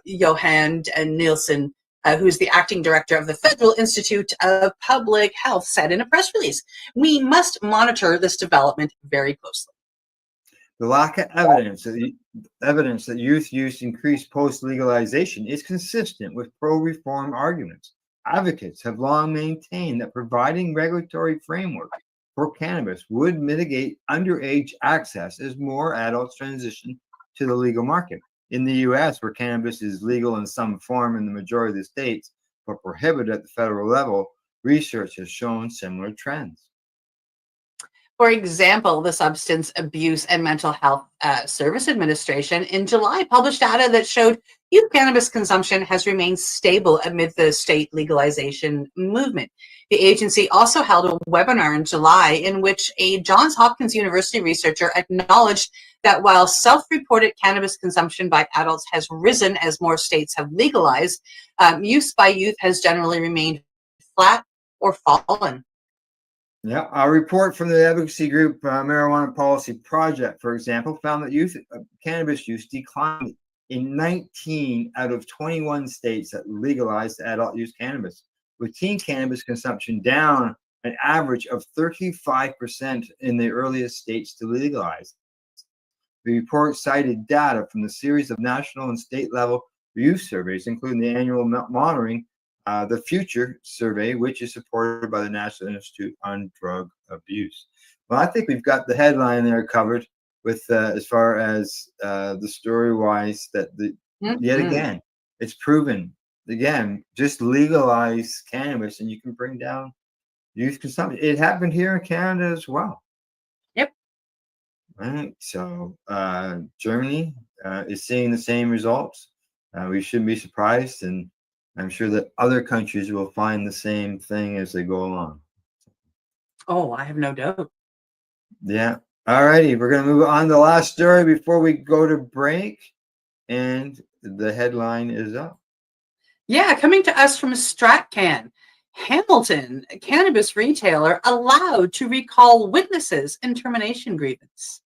Johan Nielsen, who is the acting director of the Federal Institute of Public Health, said in a press release, "We must monitor this development very closely." The lack of evidence that youth use increased post-legalization is consistent with pro-reform arguments. Advocates have long maintained that providing regulatory framework for cannabis would mitigate underage access as more adults transition to the legal market. In the U.S., where cannabis is legal in some form in the majority of the states, but prohibited at the federal level, research has shown similar trends. For example, the Substance Abuse and Mental Health Service Administration in July published data that showed youth cannabis consumption has remained stable amid the state legalization movement. The agency also held a webinar in July in which a Johns Hopkins University researcher acknowledged that while self-reported cannabis consumption by adults has risen as more states have legalized, use by youth has generally remained flat or fallen. Yeah, a report from the advocacy group Marijuana Policy Project, for example, found that youth cannabis use declined in 19 out of 21 states that legalized adult use cannabis, with teen cannabis consumption down an average of 35% in the earliest states to legalize. The report cited data from the series of national and state level youth surveys, including the annual monitoring the Future survey, which is supported by the National Institute on Drug Abuse. Well, I think we've got the headline there covered with as far as the story-wise that yet again, it's proven. Again, just legalize cannabis and you can bring down youth consumption. It happened here in Canada as well. Yep. Right. So Germany is seeing the same results. We shouldn't be surprised, and I'm sure that other countries will find the same thing as they go along. Oh, I have no doubt. Yeah. All righty. We're going to move on to the last story before we go to break. And the headline is up. Yeah, coming to us from StratCan. Hamilton, a cannabis retailer, allowed to recall witnesses in termination grievance.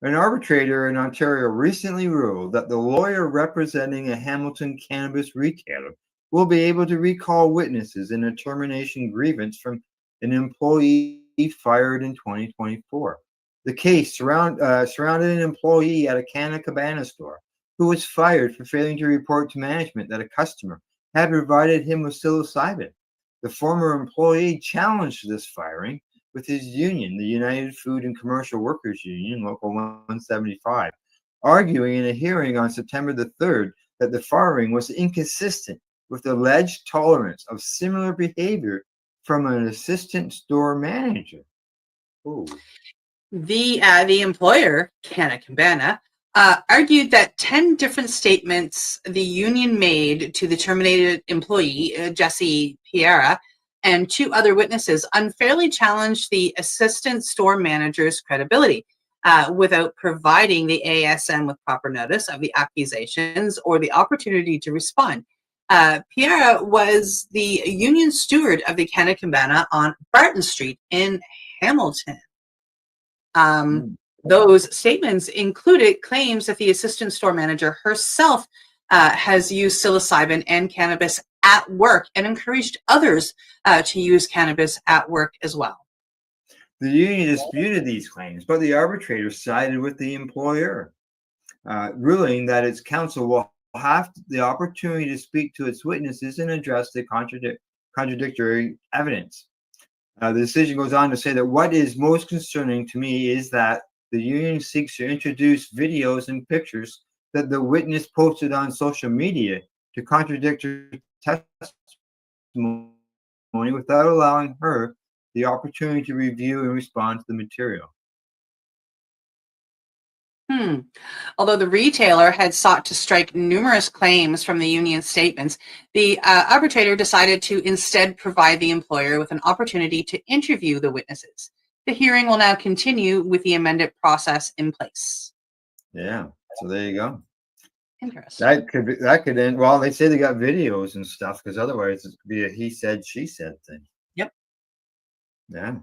An arbitrator in Ontario recently ruled that the lawyer representing a Hamilton cannabis retailer will be able to recall witnesses in a termination grievance from an employee fired in 2024. The case surrounded an employee at a Canna Cabana store who was fired for failing to report to management that a customer had provided him with psilocybin. The former employee challenged this firing with his union, the United Food and Commercial Workers Union, Local 175, arguing in a hearing on September the 3rd that the firing was inconsistent with alleged tolerance of similar behavior from an assistant store manager. Ooh. The employer, Canna Cabana, argued that 10 different statements the union made to the terminated employee, Jesse Piera, and 2 other witnesses unfairly challenged the assistant store manager's credibility without providing the ASM with proper notice of the accusations or the opportunity to respond. Piera was the union steward of the Canna Cabana on Barton Street in Hamilton. Those statements included claims that the assistant store manager herself has used psilocybin and cannabis at work and encouraged others to use cannabis at work as well. The union disputed these claims, but the arbitrator sided with the employer, ruling that its counsel will have the opportunity to speak to its witnesses and address the contradictory evidence. The decision goes on to say that what is most concerning to me is that the union seeks to introduce videos and pictures that the witness posted on social media to contradict her testimony without allowing her the opportunity to review and respond to the material. Although the retailer had sought to strike numerous claims from the union statements, the arbitrator decided to instead provide the employer with an opportunity to interview the witnesses. The hearing will now continue with the amended process in place. Yeah, so there you go. Interesting. That could end. Well, they say they got videos and stuff because otherwise it could be a he said, she said thing. Yep. Yeah.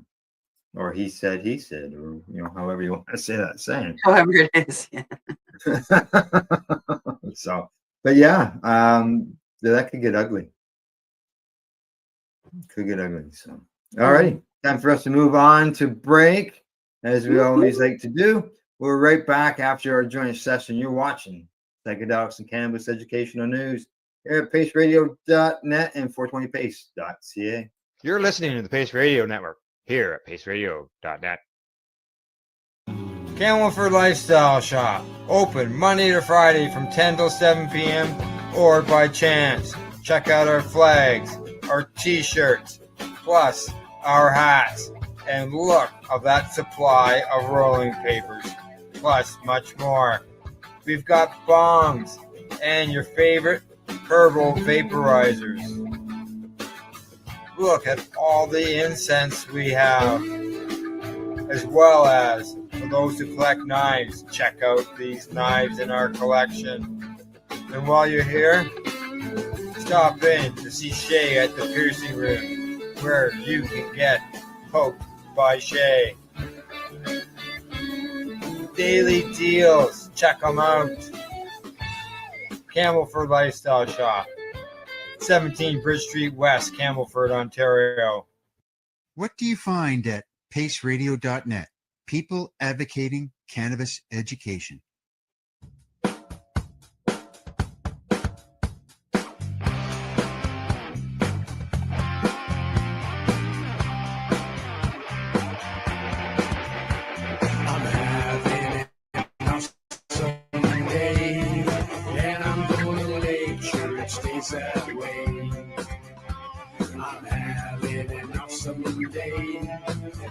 Or he said, or however you want to say that saying. However it is. Yeah. So, but yeah, that could get ugly. Could get ugly. So, all right, time for us to move on to break, as we always like to do. We're right back after our joint session. You're watching Psychedelics and Cannabis Educational News here at paceradio.net and 420pace.ca. You're listening to the Pace Radio Network here at paceradio.net. Camelford Lifestyle Shop, open Monday to Friday from 10 till 7 p.m. or by chance. Check out our flags, our t-shirts, plus our hats, and look of that supply of rolling papers, plus much more. We've got bongs and your favorite herbal vaporizers. Look at all the incense we have, as well as for those who collect knives, check out these knives in our collection. And while you're here, stop in to see Shay at the piercing room, where you can get poked by Shay. Daily deals, check them out. Camelford Lifestyle Shop, 17 Bridge Street West, Camelford, Ontario. What do you find at paceradio.net? People advocating cannabis education. That way. I'm having an awesome day,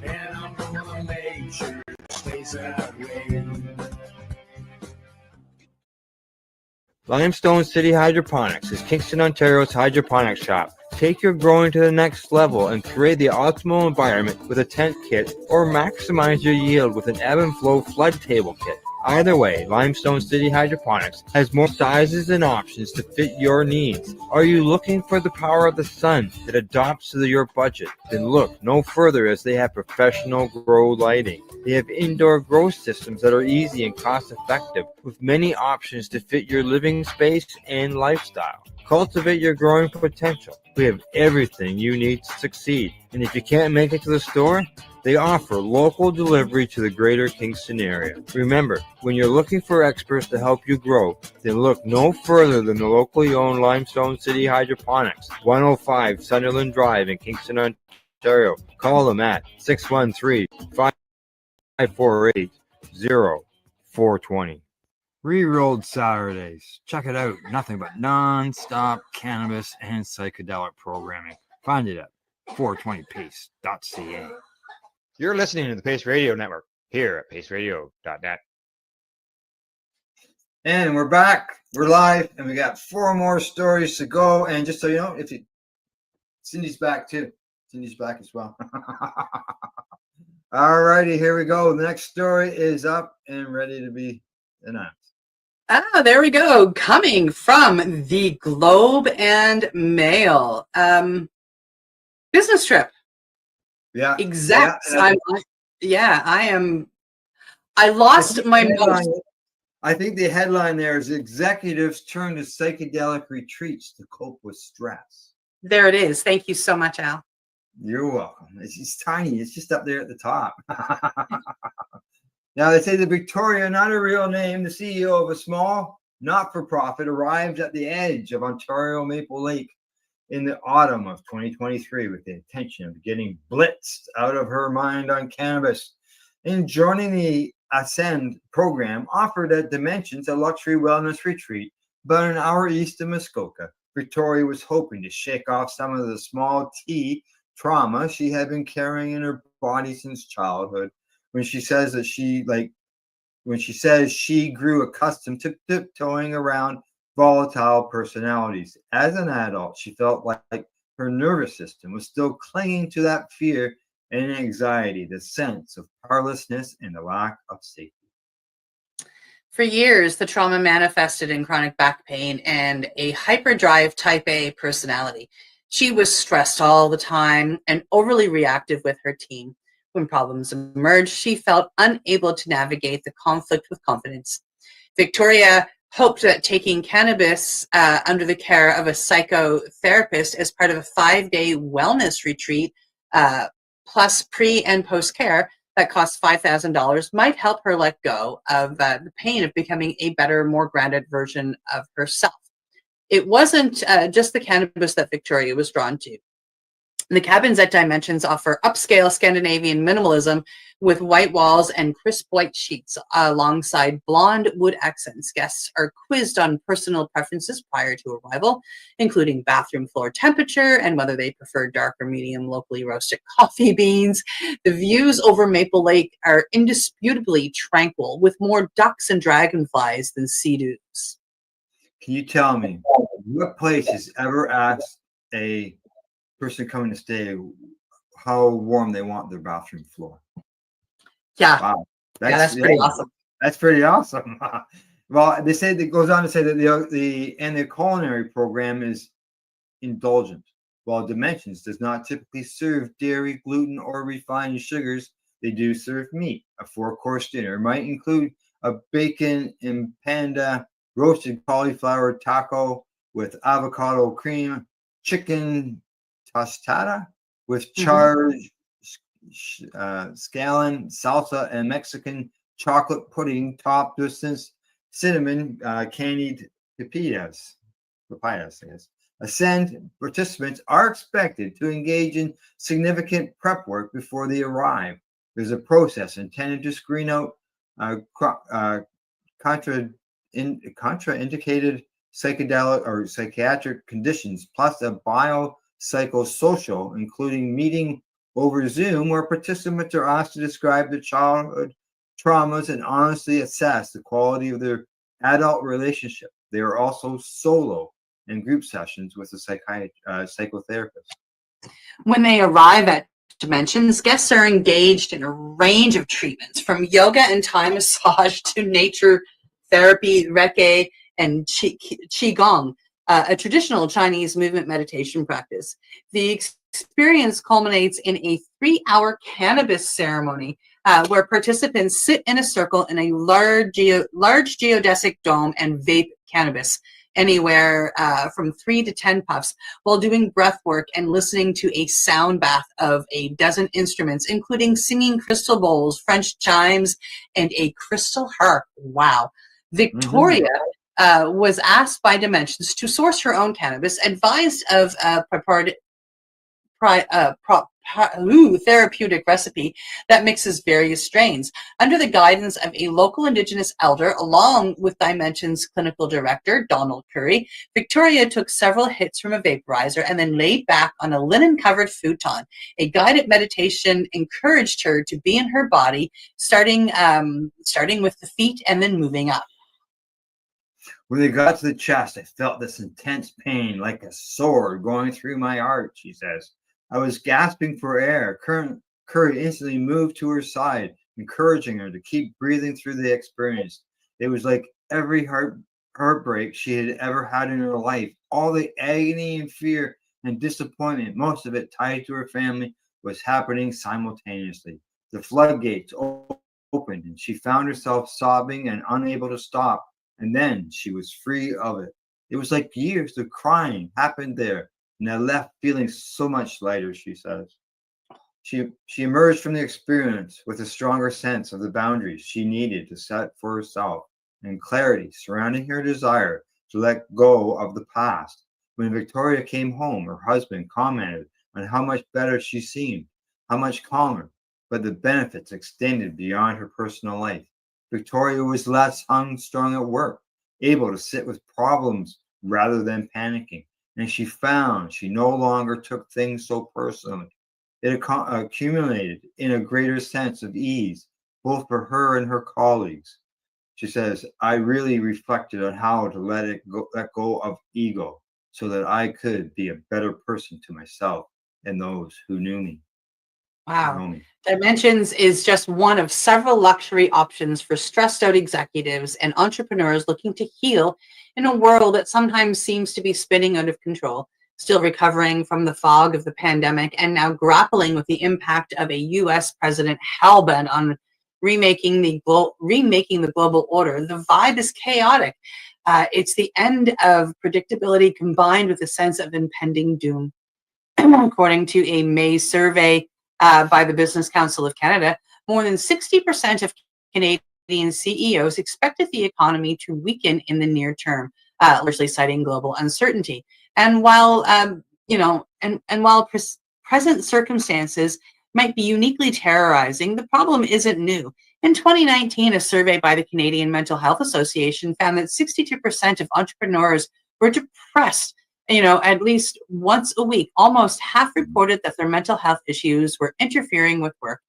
and I'm gonna make sure it stays that way. Limestone City Hydroponics is Kingston, Ontario's hydroponics shop. Take your growing to the next level and create the optimal environment with a tent kit, or maximize your yield with an ebb and flow flood table kit. Either way, Limestone City Hydroponics has more sizes and options to fit your needs. Are you looking for the power of the sun that adapts to your budget? Then look no further, as they have professional grow lighting. They have indoor grow systems that are easy and cost effective, with many options to fit your living space and lifestyle. Cultivate your growing potential. We have everything you need to succeed. And if you can't make it to the store, They offer local delivery to the greater Kingston area. Remember, when you're looking for experts to help you grow, then look no further than the locally owned Limestone City Hydroponics, 105 Sunderland Drive in Kingston, Ontario. Call them at 613-548-0420. Re-rolled Saturdays. Check it out. Nothing but non-stop cannabis and psychedelic programming. Find it at 420pace.ca. You're listening to the Pace Radio Network here at paceradio.net. And we're back. We're live, and we got 4 more stories to go. And just so you know, Cindy's back too. Cindy's back as well. All righty, here we go. The next story is up and ready to be announced. Ah, there we go. Coming from the Globe and Mail. Business trip. Yeah. Exact. Yeah. I lost my most. I think the headline there is executives turn to psychedelic retreats to cope with stress. There it is. Thank you so much, Al. You're welcome. It's tiny. It's just up there at the top. Now, they say that Victoria, not a real name, the CEO of a small not-for-profit, arrived at the edge of Ontario Maple Lake in the autumn of 2023 with the intention of getting blitzed out of her mind on cannabis. In joining the Ascend program offered at Dimensions, a luxury wellness retreat about an hour east of Muskoka, Victoria was hoping to shake off some of the small T trauma she had been carrying in her body since childhood. When she says she grew accustomed to tiptoeing around volatile personalities. As an adult, she felt like her nervous system was still clinging to that fear and anxiety, the sense of powerlessness and the lack of safety. For years, the trauma manifested in chronic back pain and a hyperdrive type A personality. She was stressed all the time and overly reactive with her team. When problems emerged, she felt unable to navigate the conflict with confidence. Victoria hoped that taking cannabis under the care of a psychotherapist as part of a 5-day wellness retreat, plus pre and post care that costs $5,000, might help her let go of the pain of becoming a better, more grounded version of herself. It wasn't just the cannabis that Victoria was drawn to. The cabins at Dimensions offer upscale Scandinavian minimalism with white walls and crisp white sheets alongside blonde wood accents. Guests are quizzed on personal preferences prior to arrival, including bathroom floor temperature and whether they prefer dark or medium locally roasted coffee beans. The views over Maple Lake are indisputably tranquil, with more ducks and dragonflies than sea-doos. Can you tell me what place has ever asked a person coming to stay how warm they want their bathroom floor? Yeah. Wow. That's pretty awesome. That's pretty awesome. Well, they say that goes on to say that the culinary program is indulgent. While Dimensions does not typically serve dairy, gluten, or refined sugars, they do serve meat. A 4-course dinner might include a bacon and panda roasted cauliflower taco with avocado cream, chicken tostada with charred scallion, salsa, and Mexican chocolate pudding topped with cinnamon candied papayas, I guess. Ascend participants are expected to engage in significant prep work before they arrive. There's a process intended to screen out contraindicated psychedelic or psychiatric conditions, plus a biopsychosocial, including meeting over Zoom, where participants are asked to describe their childhood traumas and honestly assess the quality of their adult relationship. They are also solo and group sessions with a psychotherapist. When they arrive at Dimensions, guests are engaged in a range of treatments, from yoga and Thai massage to nature therapy, Reiki, and Qigong, a traditional Chinese movement meditation practice. The experience culminates in a 3-hour cannabis ceremony where participants sit in a circle in a large geodesic dome and vape cannabis. anywhere from 3 to 10 puffs while doing breath work and listening to a sound bath of a dozen instruments, including singing crystal bowls, French chimes, and a crystal harp. Wow. Victoria was asked by Dimensions to source her own cannabis, advised of a therapeutic recipe that mixes various strains. Under the guidance of a local Indigenous elder, along with Dimensions clinical director, Donald Curry, Victoria took several hits from a vaporizer and then laid back on a linen-covered futon. A guided meditation encouraged her to be in her body, starting with the feet and then moving up. When they got to the chest, I felt this intense pain like a sword going through my heart, she says. I was gasping for air. Curry instantly moved to her side, encouraging her to keep breathing through the experience. It was like every heartbreak she had ever had in her life. All the agony and fear and disappointment, most of it tied to her family, was happening simultaneously. The floodgates opened, and she found herself sobbing and unable to stop. And then she was free of it. It was like years of crying happened there, and I left feeling so much lighter, she says. She emerged from the experience with a stronger sense of the boundaries she needed to set for herself and clarity surrounding her desire to let go of the past. When Victoria came home, her husband commented on how much better she seemed, how much calmer, but the benefits extended beyond her personal life. Victoria was less strung at work, able to sit with problems rather than panicking, and she found she no longer took things so personally. It accumulated in a greater sense of ease, both for her and her colleagues. She says, I really reflected on how to let go of ego so that I could be a better person to myself and those who knew me. Wow. Dimensions is just one of several luxury options for stressed out executives and entrepreneurs looking to heal in a world that sometimes seems to be spinning out of control, still recovering from the fog of the pandemic and now grappling with the impact of a U.S. president hellbent on remaking the global order. The vibe is chaotic. It's the end of predictability combined with a sense of impending doom. According to a May survey by the Business Council of Canada, more than 60% of Canadian CEOs expected the economy to weaken in the near term, largely citing global uncertainty. And while present circumstances might be uniquely terrorizing, the problem isn't new. In 2019, a survey by the Canadian Mental Health Association found that 62% of entrepreneurs were depressed, at least once a week. Almost half reported that their mental health issues were interfering with work.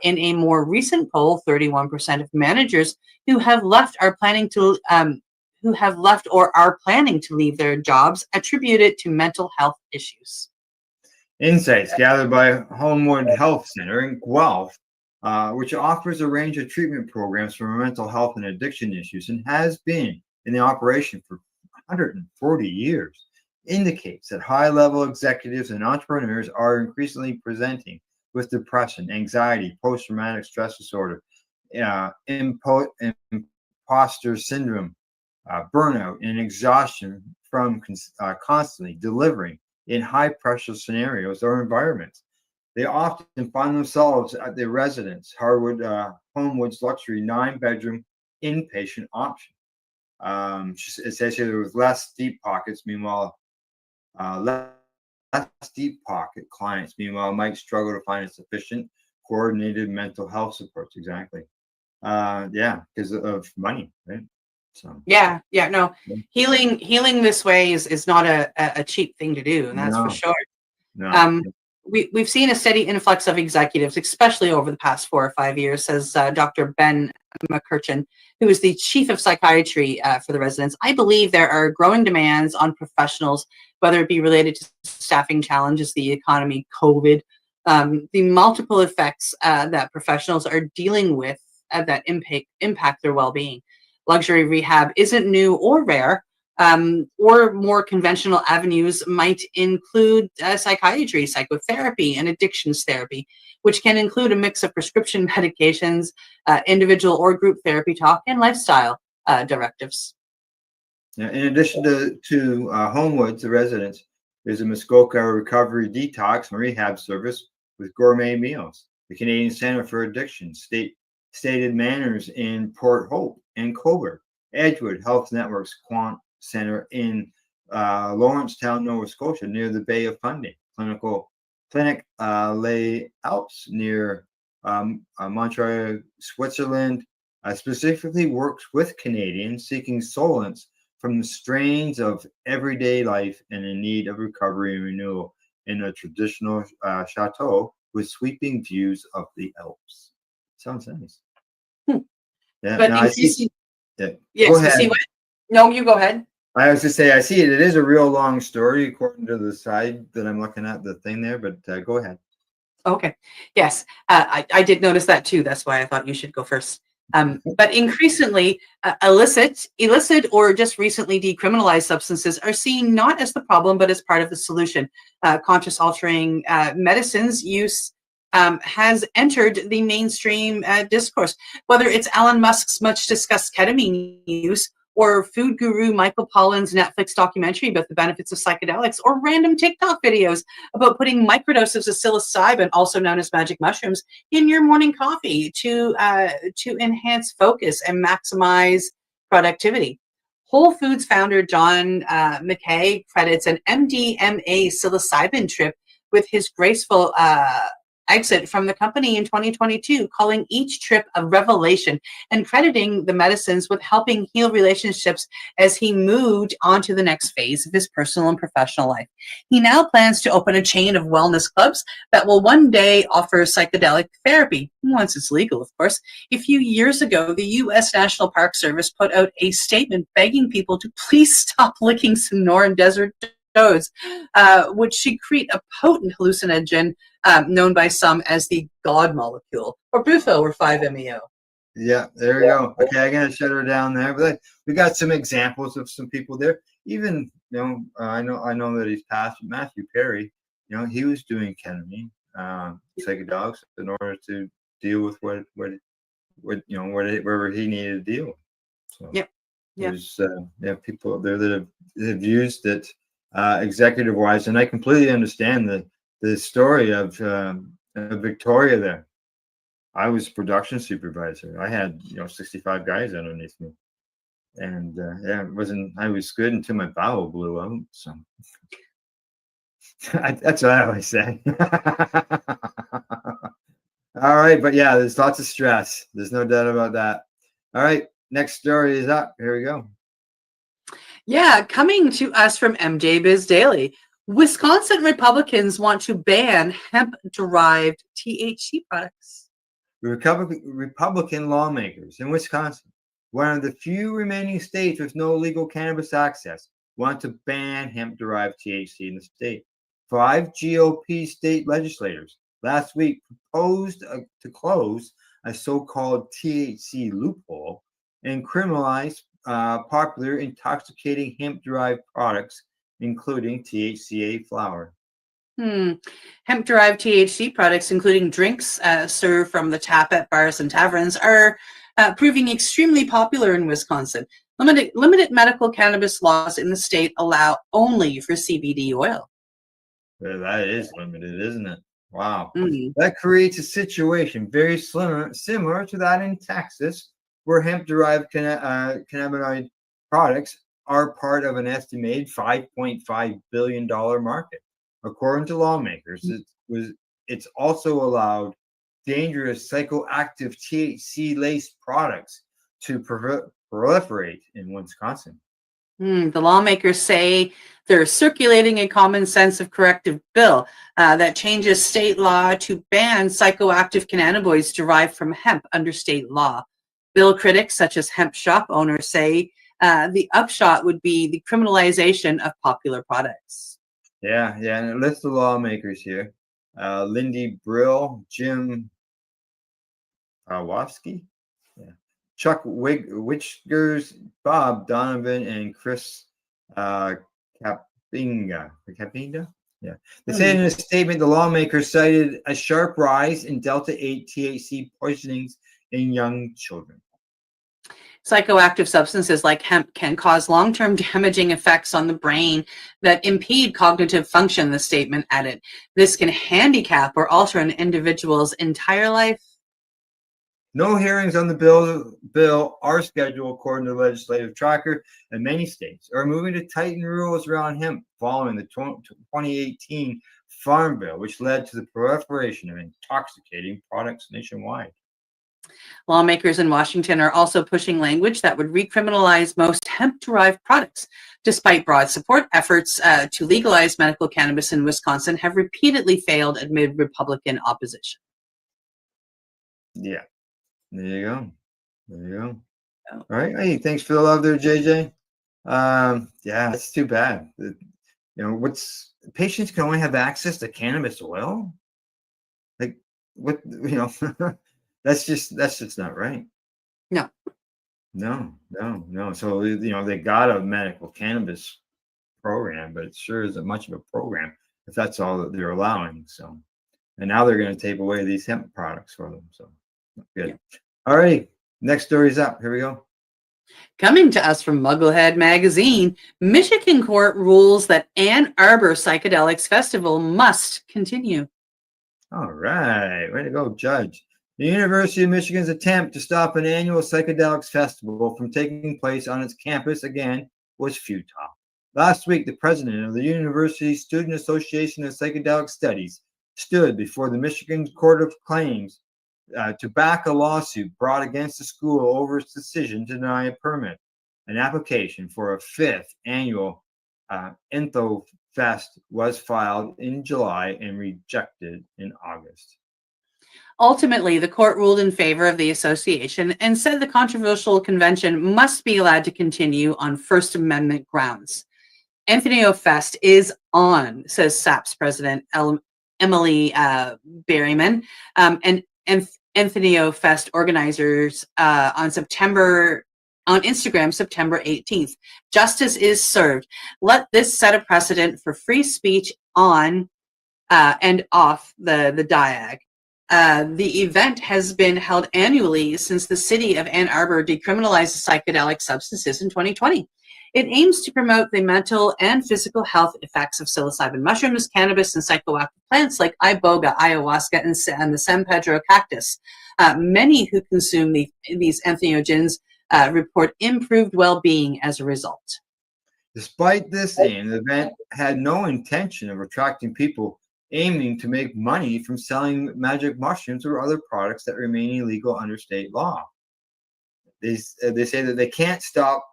In a more recent poll, 31% of managers who have left or are planning to leave their jobs attribute it to mental health issues. Insights gathered by Homewood Health Center in Guelph, which offers a range of treatment programs for mental health and addiction issues and has been in the operation for 140 years, indicates that high-level executives and entrepreneurs are increasingly presenting with depression, anxiety, post-traumatic stress disorder, imposter syndrome, burnout, and exhaustion from constantly delivering in high-pressure scenarios or environments. They often find themselves at their residence, Homewood's luxury 9-bedroom inpatient option. It says here there was less deep pockets, meanwhile, less deep pocket clients, meanwhile, might struggle to find a sufficient coordinated mental health supports. Exactly. Because of money, right? So healing this way is not a cheap thing to do, and that's for sure. We've seen a steady influx of executives, especially over the past 4 or 5 years, says Dr. Ben McCurchin, who is the chief of psychiatry for the residents. I believe there are growing demands on professionals, whether it be related to staffing challenges, the economy, COVID, the multiple effects that professionals are dealing with that impact their well-being. Luxury rehab isn't new or rare, or more conventional avenues might include psychiatry, psychotherapy, and addictions therapy, which can include a mix of prescription medications, individual or group therapy talk, and lifestyle directives. Yeah, in addition to Homewood, the residents, there's a Muskoka recovery detox and rehab service with gourmet meals. The Canadian Center for Addiction, stated manners in Port Hope and Cobourg, Edgewood Health Network's Quant Center in Lawrencetown, Nova Scotia, near the Bay of Fundy, Clinic Les Alpes near Montreal, Switzerland, specifically works with Canadians seeking solace from the strains of everyday life and in need of recovery and renewal in a traditional chateau with sweeping views of the Alps. Sounds nice. Yeah, But no, I see. increasing, Yeah. yes, Go you ahead. see what? No, you go ahead. I was to say, I see it. It is a real long story according to the side that I'm looking at, the thing there, but go ahead. Okay. Yes, I did notice that too. That's why I thought you should go first. But increasingly, illicit, or just recently decriminalized substances are seen not as the problem, but as part of the solution. Conscious altering medicines use has entered the mainstream discourse, whether it's Elon Musk's much discussed ketamine use, or food guru Michael Pollan's Netflix documentary about the benefits of psychedelics, or random TikTok videos about putting microdoses of psilocybin, also known as magic mushrooms, in your morning coffee to enhance focus and maximize productivity. Whole Foods founder John McKay credits an MDMA psilocybin trip with his graceful exit from the company in 2022, calling each trip a revelation and crediting the medicines with helping heal relationships as he moved on to the next phase of his personal and professional life. He now plans to open a chain of wellness clubs that will one day offer psychedelic therapy, once it's legal, of course. A few years ago, the U.S. National Park Service put out a statement begging people to please stop licking Sonoran desert toads, which secrete a potent hallucinogen known by some as the God molecule, or Bufo, or 5-MeO. Yeah, there we go. Okay, I gotta shut her down there. But we got some examples of some people there. Even I know that he's passed. Matthew Perry, he was doing ketamine, psychedelics in order to deal with wherever he needed to deal with. So Yep. there's people there that have used it executive wise, and I completely understand the story of Victoria there. I was production supervisor. I had 65 guys underneath me, and it wasn't. I was good until my bowel blew out. So that's what I always say. All right, but yeah, there's lots of stress. There's no doubt about that. All right, next story is up. Here we go. Yeah, coming to us from MJ Biz Daily. Wisconsin Republicans want to ban hemp-derived THC products. Republican lawmakers in Wisconsin, one of the few remaining states with no legal cannabis access, want to ban hemp-derived THC in the state. 5 GOP state legislators last week proposed to close a so-called THC loophole and criminalize popular intoxicating hemp-derived products, including THCA flower. Hemp-derived THC products, including drinks served from the tap at bars and taverns, are proving extremely popular in Wisconsin. Limited medical cannabis laws in the state allow only for CBD oil. Well, that is limited, isn't it? Wow. That creates a situation very similar to that in Texas, where hemp-derived cannabinoid products are part of an estimated $5.5 billion market. According to lawmakers, it's also allowed dangerous psychoactive THC-laced products to proliferate in Wisconsin. The lawmakers say they're circulating a common sense of corrective bill that changes state law to ban psychoactive cannabinoids derived from hemp under state law. Bill critics, such as hemp shop owners, say the upshot would be the criminalization of popular products. Yeah, and it lists the lawmakers here. Lindy Brill, Jim Pawlowski, Chuck Witchgers, Bob Donovan, and Chris Capinga. Yeah. They said in a statement, the lawmakers cited a sharp rise in Delta-8 THC poisonings in young children. Psychoactive substances like hemp can cause long-term damaging effects on the brain that impede cognitive function, the statement added. This can handicap or alter an individual's entire life. No hearings on the bill are scheduled according to the legislative tracker, and many states are moving to tighten rules around hemp following the 2018 Farm Bill, which led to the proliferation of intoxicating products nationwide. Lawmakers in Washington are also pushing language that would recriminalize most hemp-derived products. Despite broad support, efforts to legalize medical cannabis in Wisconsin have repeatedly failed amid Republican opposition. Yeah, there you go. There you go. All right. Hey, thanks for the love there, JJ. Yeah, it's too bad. Patients can only have access to cannabis oil? Like, what, that's just not right. No. No. So, they got a medical cannabis program, but it sure isn't much of a program if that's all that they're allowing. So, and now they're going to take away these hemp products for them. So, good. Yeah. All right. Next story's up. Here we go. Coming to us from Mugglehead Magazine, Michigan court rules that Ann Arbor Psychedelics Festival must continue. All right. Way to go, Judge. The University of Michigan's attempt to stop an annual psychedelics festival from taking place on its campus again was futile. Last week, the president of the University Student Association of Psychedelic Studies stood before the Michigan Court of Claims to back a lawsuit brought against the school over its decision to deny a permit. An application for a 5th annual Enthofest was filed in July and rejected in August. Ultimately, the court ruled in favor of the association and said the controversial convention must be allowed to continue on First Amendment grounds. Enthofest is on, says SAP's president, Emily Berryman, and Enthofest organizers on Instagram, September 18th. Justice is served. Let this set a precedent for free speech on and off the diag. The event has been held annually since the city of Ann Arbor decriminalized psychedelic substances in 2020. It aims to promote the mental and physical health effects of psilocybin mushrooms, cannabis, and psychoactive plants like iboga, ayahuasca, and the San Pedro cactus. Many who consume these entheogens report improved well-being as a result. Despite this aim, the event had no intention of attracting people aiming to make money from selling magic mushrooms or other products that remain illegal under state law. They say that they can't stop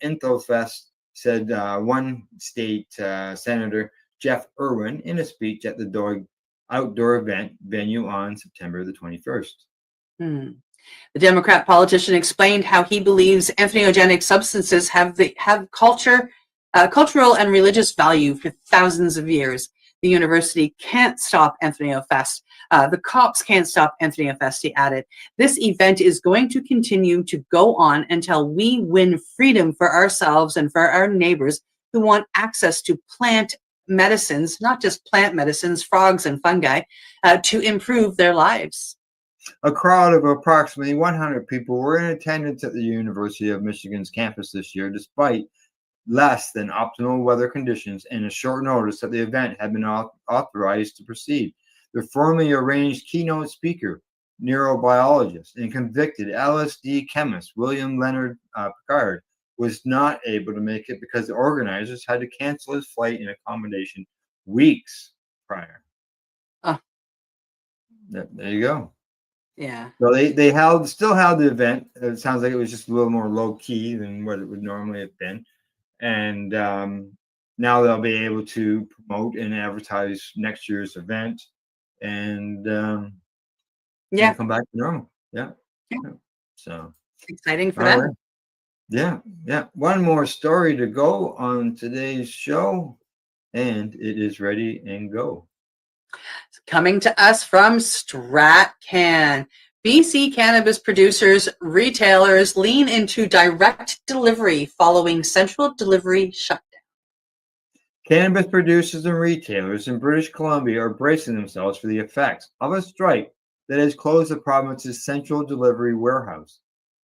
Enthofest, said one state senator, Jeff Irwin, in a speech at the outdoor event venue on September the 21st. The Democrat politician explained how he believes entheogenic substances have cultural and religious value for thousands of years. The university can't stop Enthofest. The cops can't stop Enthofest, he added. This event is going to continue to go on until we win freedom for ourselves and for our neighbors who want access to plant medicines, not just plant medicines, frogs and fungi, to improve their lives. A crowd of approximately 100 people were in attendance at the University of Michigan's campus this year, despite less than optimal weather conditions and a short notice that the event had been authorized to proceed. The formally arranged keynote speaker, neurobiologist, and convicted LSD chemist William Leonard Picard was not able to make it because the organizers had to cancel his flight and accommodation weeks prior. There you go. Yeah. So they still held the event. It sounds like it was just a little more low key than what it would normally have been. And now they'll be able to promote and advertise next year's event and and come back to normal. Yeah. So exciting for them. Right. Yeah. One more story to go on today's show, and it is ready and go. Coming to us from StratCan. BC cannabis producers, retailers lean into direct delivery following central delivery shutdown. Cannabis producers and retailers in British Columbia are bracing themselves for the effects of a strike that has closed the province's central delivery warehouse.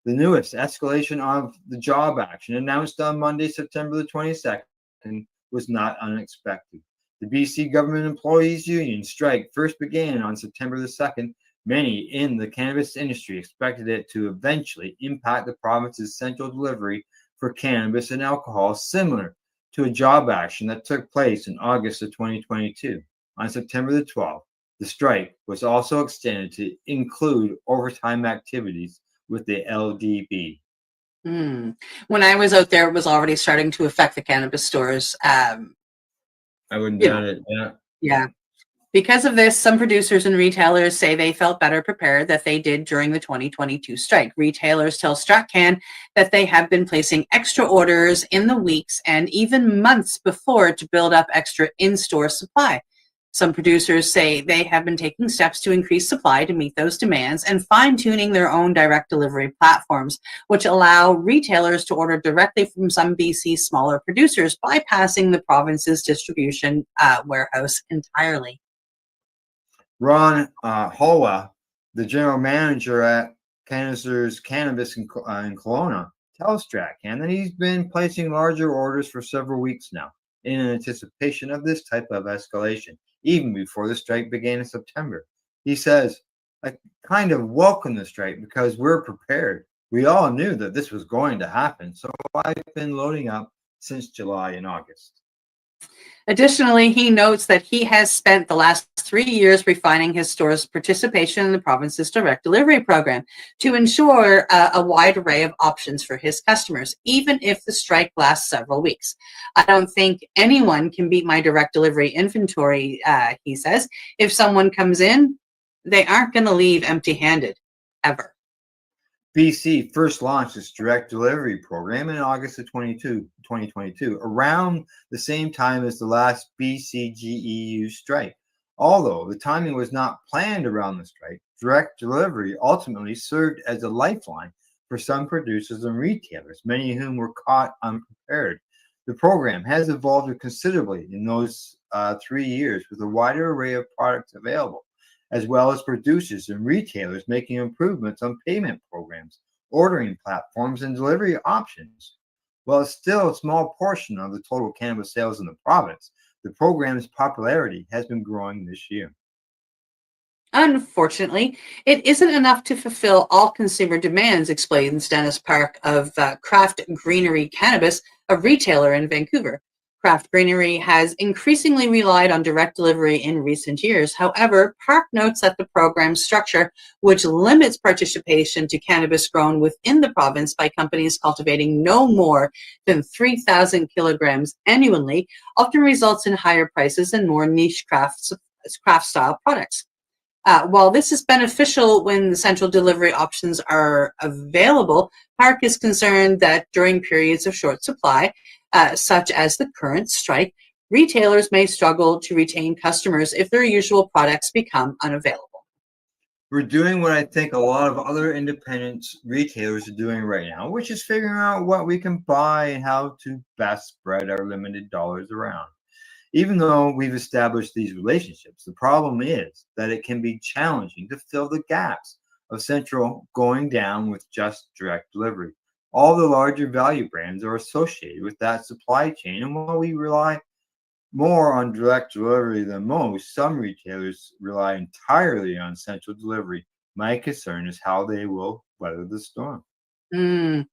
The newest escalation of the job action announced on Monday, September the 22nd, was not unexpected. The BC Government Employees Union strike first began on September the 2nd. Many in the cannabis industry expected it to eventually impact the province's central delivery for cannabis and alcohol, similar to a job action that took place in August of 2022. On September the 12th, the strike was also extended to include overtime activities with the LDB. When I was out there, it was already starting to affect the cannabis stores. I wouldn't doubt it. Yeah. Yeah. Because of this, some producers and retailers say they felt better prepared than they did during the 2022 strike. Retailers tell StratCan that they have been placing extra orders in the weeks and even months before to build up extra in-store supply. Some producers say they have been taking steps to increase supply to meet those demands and fine-tuning their own direct delivery platforms, which allow retailers to order directly from some BC smaller producers, bypassing the province's distribution warehouse entirely. Ron Hoa, the general manager at Canada's Cannabis in Kelowna, tells StratCan that he's been placing larger orders for several weeks now in anticipation of this type of escalation, even before the strike began in September. He says, I kind of welcome the strike because we're prepared. We all knew that this was going to happen, so I've been loading up since July and August. Additionally, he notes that he has spent the last 3 years refining his store's participation in the province's direct delivery program to ensure a wide array of options for his customers, even if the strike lasts several weeks. I don't think anyone can beat my direct delivery inventory, he says. If someone comes in, they aren't going to leave empty-handed, ever. BC first launched its direct delivery program in August of 2022, around the same time as the last BCGEU strike. Although the timing was not planned around the strike, direct delivery ultimately served as a lifeline for some producers and retailers, many of whom were caught unprepared. The program has evolved considerably in those 3 years with a wider array of products available, as well as producers and retailers making improvements on payment programs, ordering platforms, and delivery options. While it's still a small portion of the total cannabis sales in the province, the program's popularity has been growing this year. Unfortunately, it isn't enough to fulfill all consumer demands, explains Dennis Park of Craft Greenery Cannabis, a retailer in Vancouver. Craft Greenery has increasingly relied on direct delivery in recent years. However, Park notes that the program's structure, which limits participation to cannabis grown within the province by companies cultivating no more than 3,000 kilograms annually, often results in higher prices and more niche craft-style products. While this is beneficial when the central delivery options are available, Park is concerned that during periods of short supply, such as the current strike, retailers may struggle to retain customers if their usual products become unavailable. We're doing what I think a lot of other independent retailers are doing right now, which is figuring out what we can buy and how to best spread our limited dollars around. Even though we've established these relationships, the problem is that it can be challenging to fill the gaps of Central going down with just direct delivery. All the larger value brands are associated with that supply chain, and while we rely more on direct delivery than most, some retailers rely entirely on central delivery. My concern is how they will weather the storm. The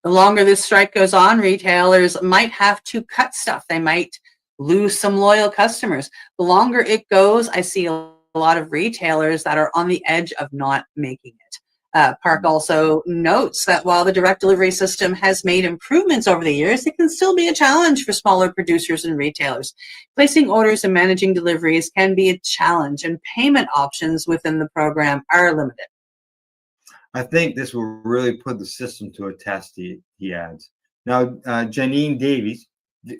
longer this strike goes on, retailers might have to cut stuff. They might lose some loyal customers. The longer it goes, I see a lot of retailers that are on the edge of not making it. Park also notes that while the direct delivery system has made improvements over the years, it can still be a challenge for smaller producers and retailers. Placing orders and managing deliveries can be a challenge, and payment options within the program are limited. I think this will really put the system to a test, he adds. Now, Janine Davies,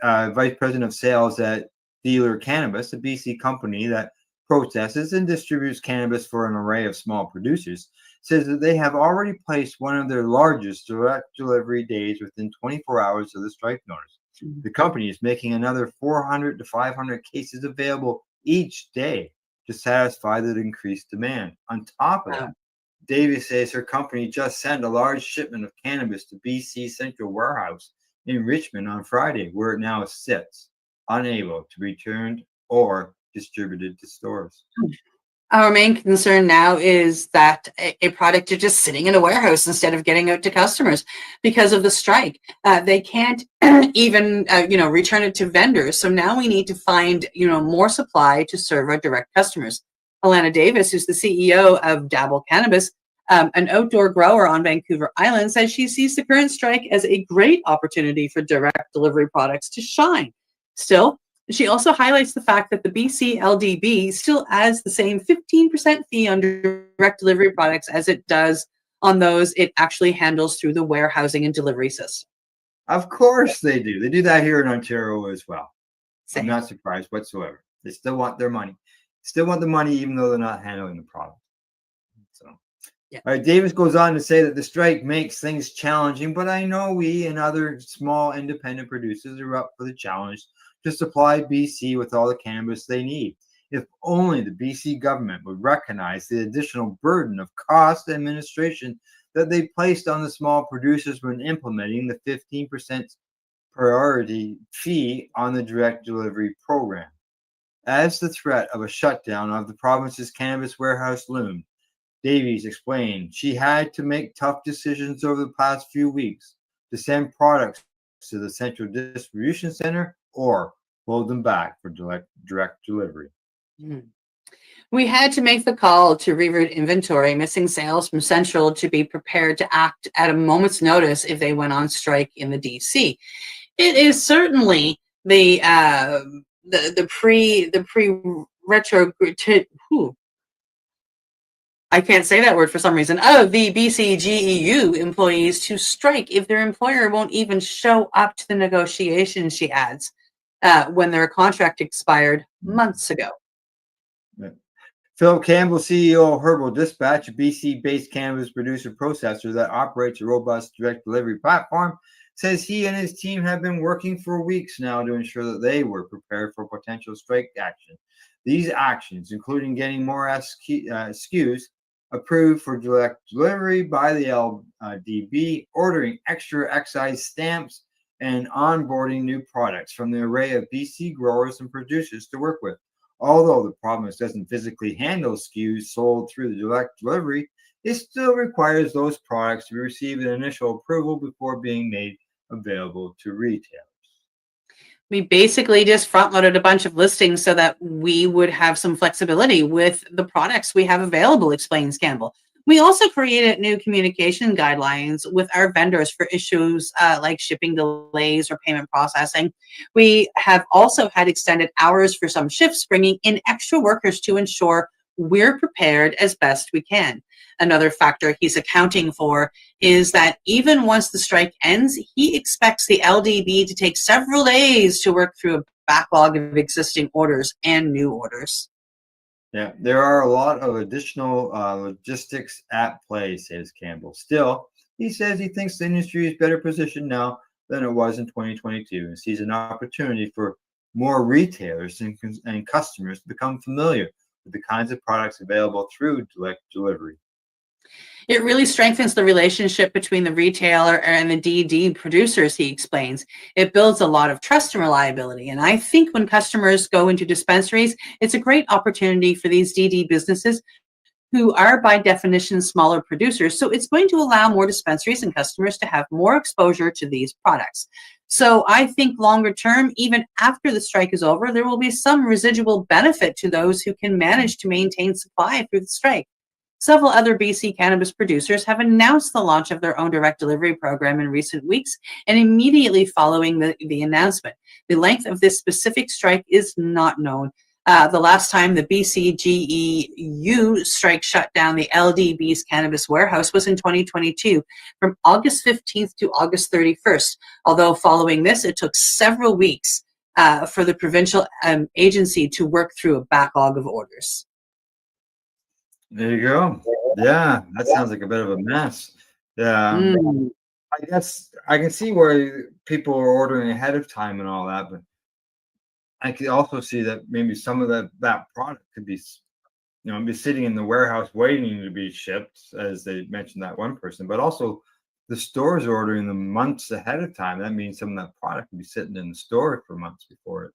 Vice President of Sales at Dealer Cannabis, a BC company that processes and distributes cannabis for an array of small producers, says that they have already placed one of their largest direct delivery days within 24 hours of the strike notice. The company is making another 400 to 500 cases available each day to satisfy that increased demand. On top of that, Davis says her company just sent a large shipment of cannabis to BC Central Warehouse in Richmond on Friday, where it now sits, unable to be returned or distributed to stores. Our main concern now is that a product is just sitting in a warehouse instead of getting out to customers because of the strike. They can't even, return it to vendors. So now we need to find, more supply to serve our direct customers. Alana Davis, who's the CEO of Dabble Cannabis, an outdoor grower on Vancouver Island, says she sees the current strike as a great opportunity for direct delivery products to shine. Still, she also highlights the fact that the BC LDB still adds the same 15% fee on direct delivery products as it does on those it actually handles through the warehousing and delivery system. Of course they do. They do that here in Ontario as well. Same. I'm not surprised whatsoever. They still want their money. Still want the money even though they're not handling the product. So, yeah. All right, Davis goes on to say that the strike makes things challenging, but I know we and other small independent producers are up for the challenge to supply BC with all the cannabis they need. If only the BC government would recognize the additional burden of cost and administration that they placed on the small producers when implementing the 15% priority fee on the direct delivery program. As the threat of a shutdown of the province's cannabis warehouse loomed, Davies explained she had to make tough decisions over the past few weeks to send products to the central distribution center or hold them back for direct delivery. We had to make the call to reroute inventory, missing sales from Central, to be prepared to act at a moment's notice if they went on strike in the DC. It is certainly the pre-retro. I can't say that word for some reason. Of the BCGEU employees to strike if their employer won't even show up to the negotiations, she adds, when their contract expired months ago. Philip Campbell, CEO of Herbal Dispatch, a BC-based cannabis producer processor that operates a robust direct delivery platform, says he and his team have been working for weeks now to ensure that they were prepared for potential strike action. These actions, including getting more SKUs approved for direct delivery by the LDB, ordering extra excise stamps, and onboarding new products from the array of BC growers and producers to work with. Although the province doesn't physically handle SKUs sold through the direct delivery, it still requires those products to receive an initial approval before being made available to retailers. We basically just front-loaded a bunch of listings so that we would have some flexibility with the products we have available, explains Campbell. We also created new communication guidelines with our vendors for issues like shipping delays or payment processing. We have also had extended hours for some shifts, bringing in extra workers to ensure we're prepared as best we can. Another factor he's accounting for is that even once the strike ends, he expects the LDB to take several days to work through a backlog of existing orders and new orders. Yeah, there are a lot of additional logistics at play, says Campbell. Still, he says he thinks the industry is better positioned now than it was in 2022 and sees an opportunity for more retailers and customers to become familiar with the kinds of products available through direct delivery. It really strengthens the relationship between the retailer and the DD producers, he explains. It builds a lot of trust and reliability. And I think when customers go into dispensaries, it's a great opportunity for these DD businesses who are by definition smaller producers. So it's going to allow more dispensaries and customers to have more exposure to these products. So I think longer term, even after the strike is over, there will be some residual benefit to those who can manage to maintain supply through the strike. Several other BC cannabis producers have announced the launch of their own direct delivery program in recent weeks, and immediately following the announcement. The length of this specific strike is not known. The last time the BCGEU strike shut down the LDB's cannabis warehouse was in 2022, from August 15th to August 31st. Although following this, it took several weeks for the provincial agency to work through a backlog of orders. There you go. Yeah, that sounds like a bit of a mess. Yeah, I guess I can see where people are ordering ahead of time and all that, but I could also see that maybe some of that product could be be sitting in the warehouse waiting to be shipped, as they mentioned that one person, but also the store's ordering them months ahead of time. That means some of that product can be sitting in the store for months before it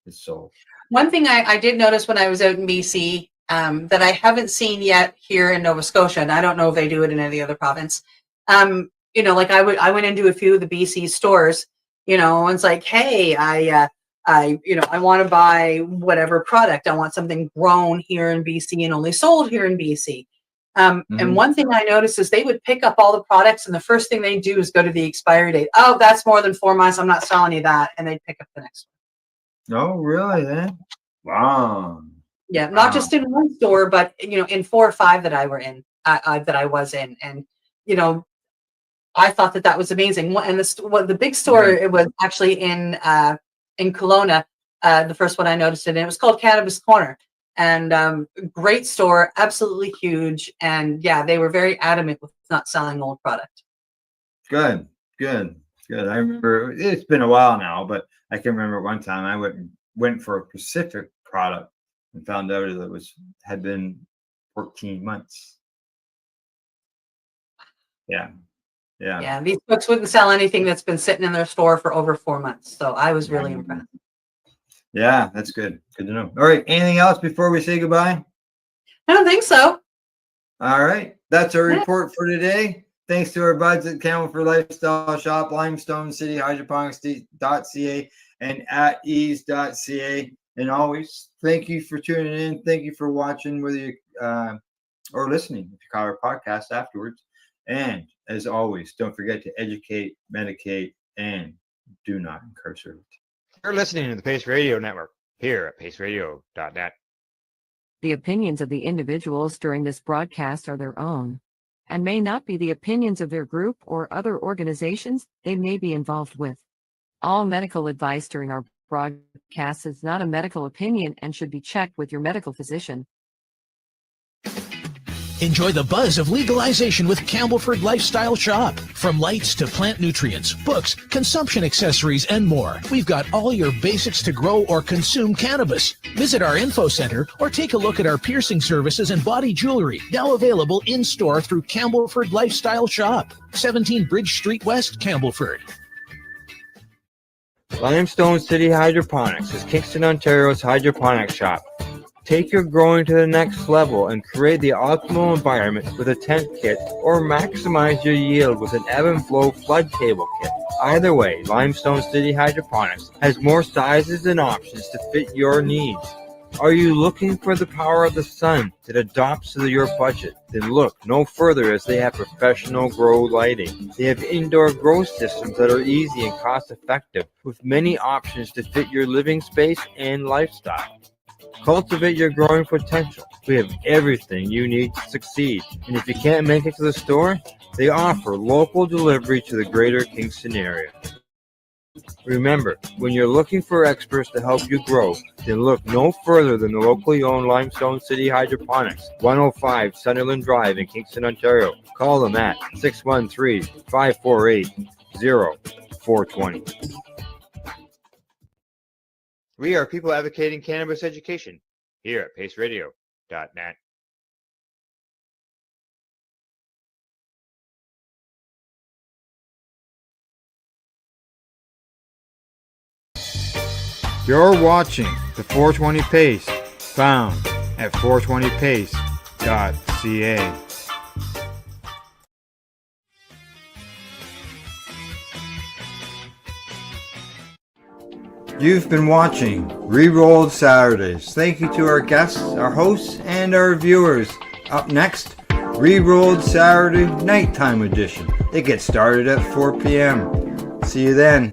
is sold. One thing I did notice when I was out in BC that I haven't seen yet here in Nova Scotia, and I don't know if they do it in any other province. Like I went into a few of the BC stores, and it's like, hey, I want to buy whatever product. I want something grown here in BC and only sold here in BC. And one thing I noticed is they would pick up all the products, and the first thing they do is go to the expiry date. Oh, that's more than 4 months. I'm not selling you that. And they'd pick up the next one. Oh, really? Wow. Yeah, not just in one store, but in 4 or 5 that I were in, that I was in, and I thought that was amazing. And the big store, it was actually in Kelowna, the first one I noticed it in. It was called Cannabis Corner, and great store, absolutely huge, and yeah, they were very adamant with not selling old product. Good. I remember it's been a while now, but I can remember one time I went for a Pacific product and found out that it had been 14 months. Yeah. These folks wouldn't sell anything that's been sitting in their store for over 4 months, so I was really impressed. Yeah, that's good. Good to know. All right, anything else before we say goodbye? I don't think so. All right, that's our report for today. Thanks to our buds at Campbellford Lifestyle Shop, Limestone City Hydroponics.ca, and at ease.ca. And always, thank you for tuning in. Thank you for watching, whether you or listening if you caught our podcast afterwards. And as always, don't forget to educate, medicate, and do not incarcerate. You're listening to the Pace Radio Network here at paceradio.net. The opinions of the individuals during this broadcast are their own and may not be the opinions of their group or other organizations they may be involved with. All medical advice during our broadcast is not a medical opinion and should be checked with your medical physician. Enjoy the buzz of legalization with Campbellford Lifestyle Shop. From lights to plant nutrients, books, consumption accessories, and more, we've got all your basics to grow or consume cannabis. Visit our info center or take a look at our piercing services and body jewelry, now available in-store through Campbellford Lifestyle Shop, 17 Bridge Street West, Campbellford. Limestone City Hydroponics is Kingston, Ontario's hydroponics shop. Take your growing to the next level and create the optimal environment with a tent kit, or maximize your yield with an ebb and flow flood table kit. Either way, Limestone City Hydroponics has more sizes and options to fit your needs. Are you looking for the power of the sun that adapts to your budget? Then look no further, as they have professional grow lighting. They have indoor grow systems that are easy and cost effective, with many options to fit your living space and lifestyle. Cultivate your growing potential. We have everything you need to succeed. And if you can't make it to the store, they offer local delivery to the greater Kingston area. Remember, when you're looking for experts to help you grow, then look no further than the locally owned Limestone City Hydroponics, 105 Sunderland Drive in Kingston, Ontario. Call them at 613-548-0420. We are people advocating cannabis education here at paceradio.net. You're watching the 420 Pace, found at 420pace.ca. You've been watching Rerolled Saturdays. Thank you to our guests, our hosts, and our viewers. Up next, Rerolled Saturday Nighttime Edition. It gets started at 4 p.m. See you then.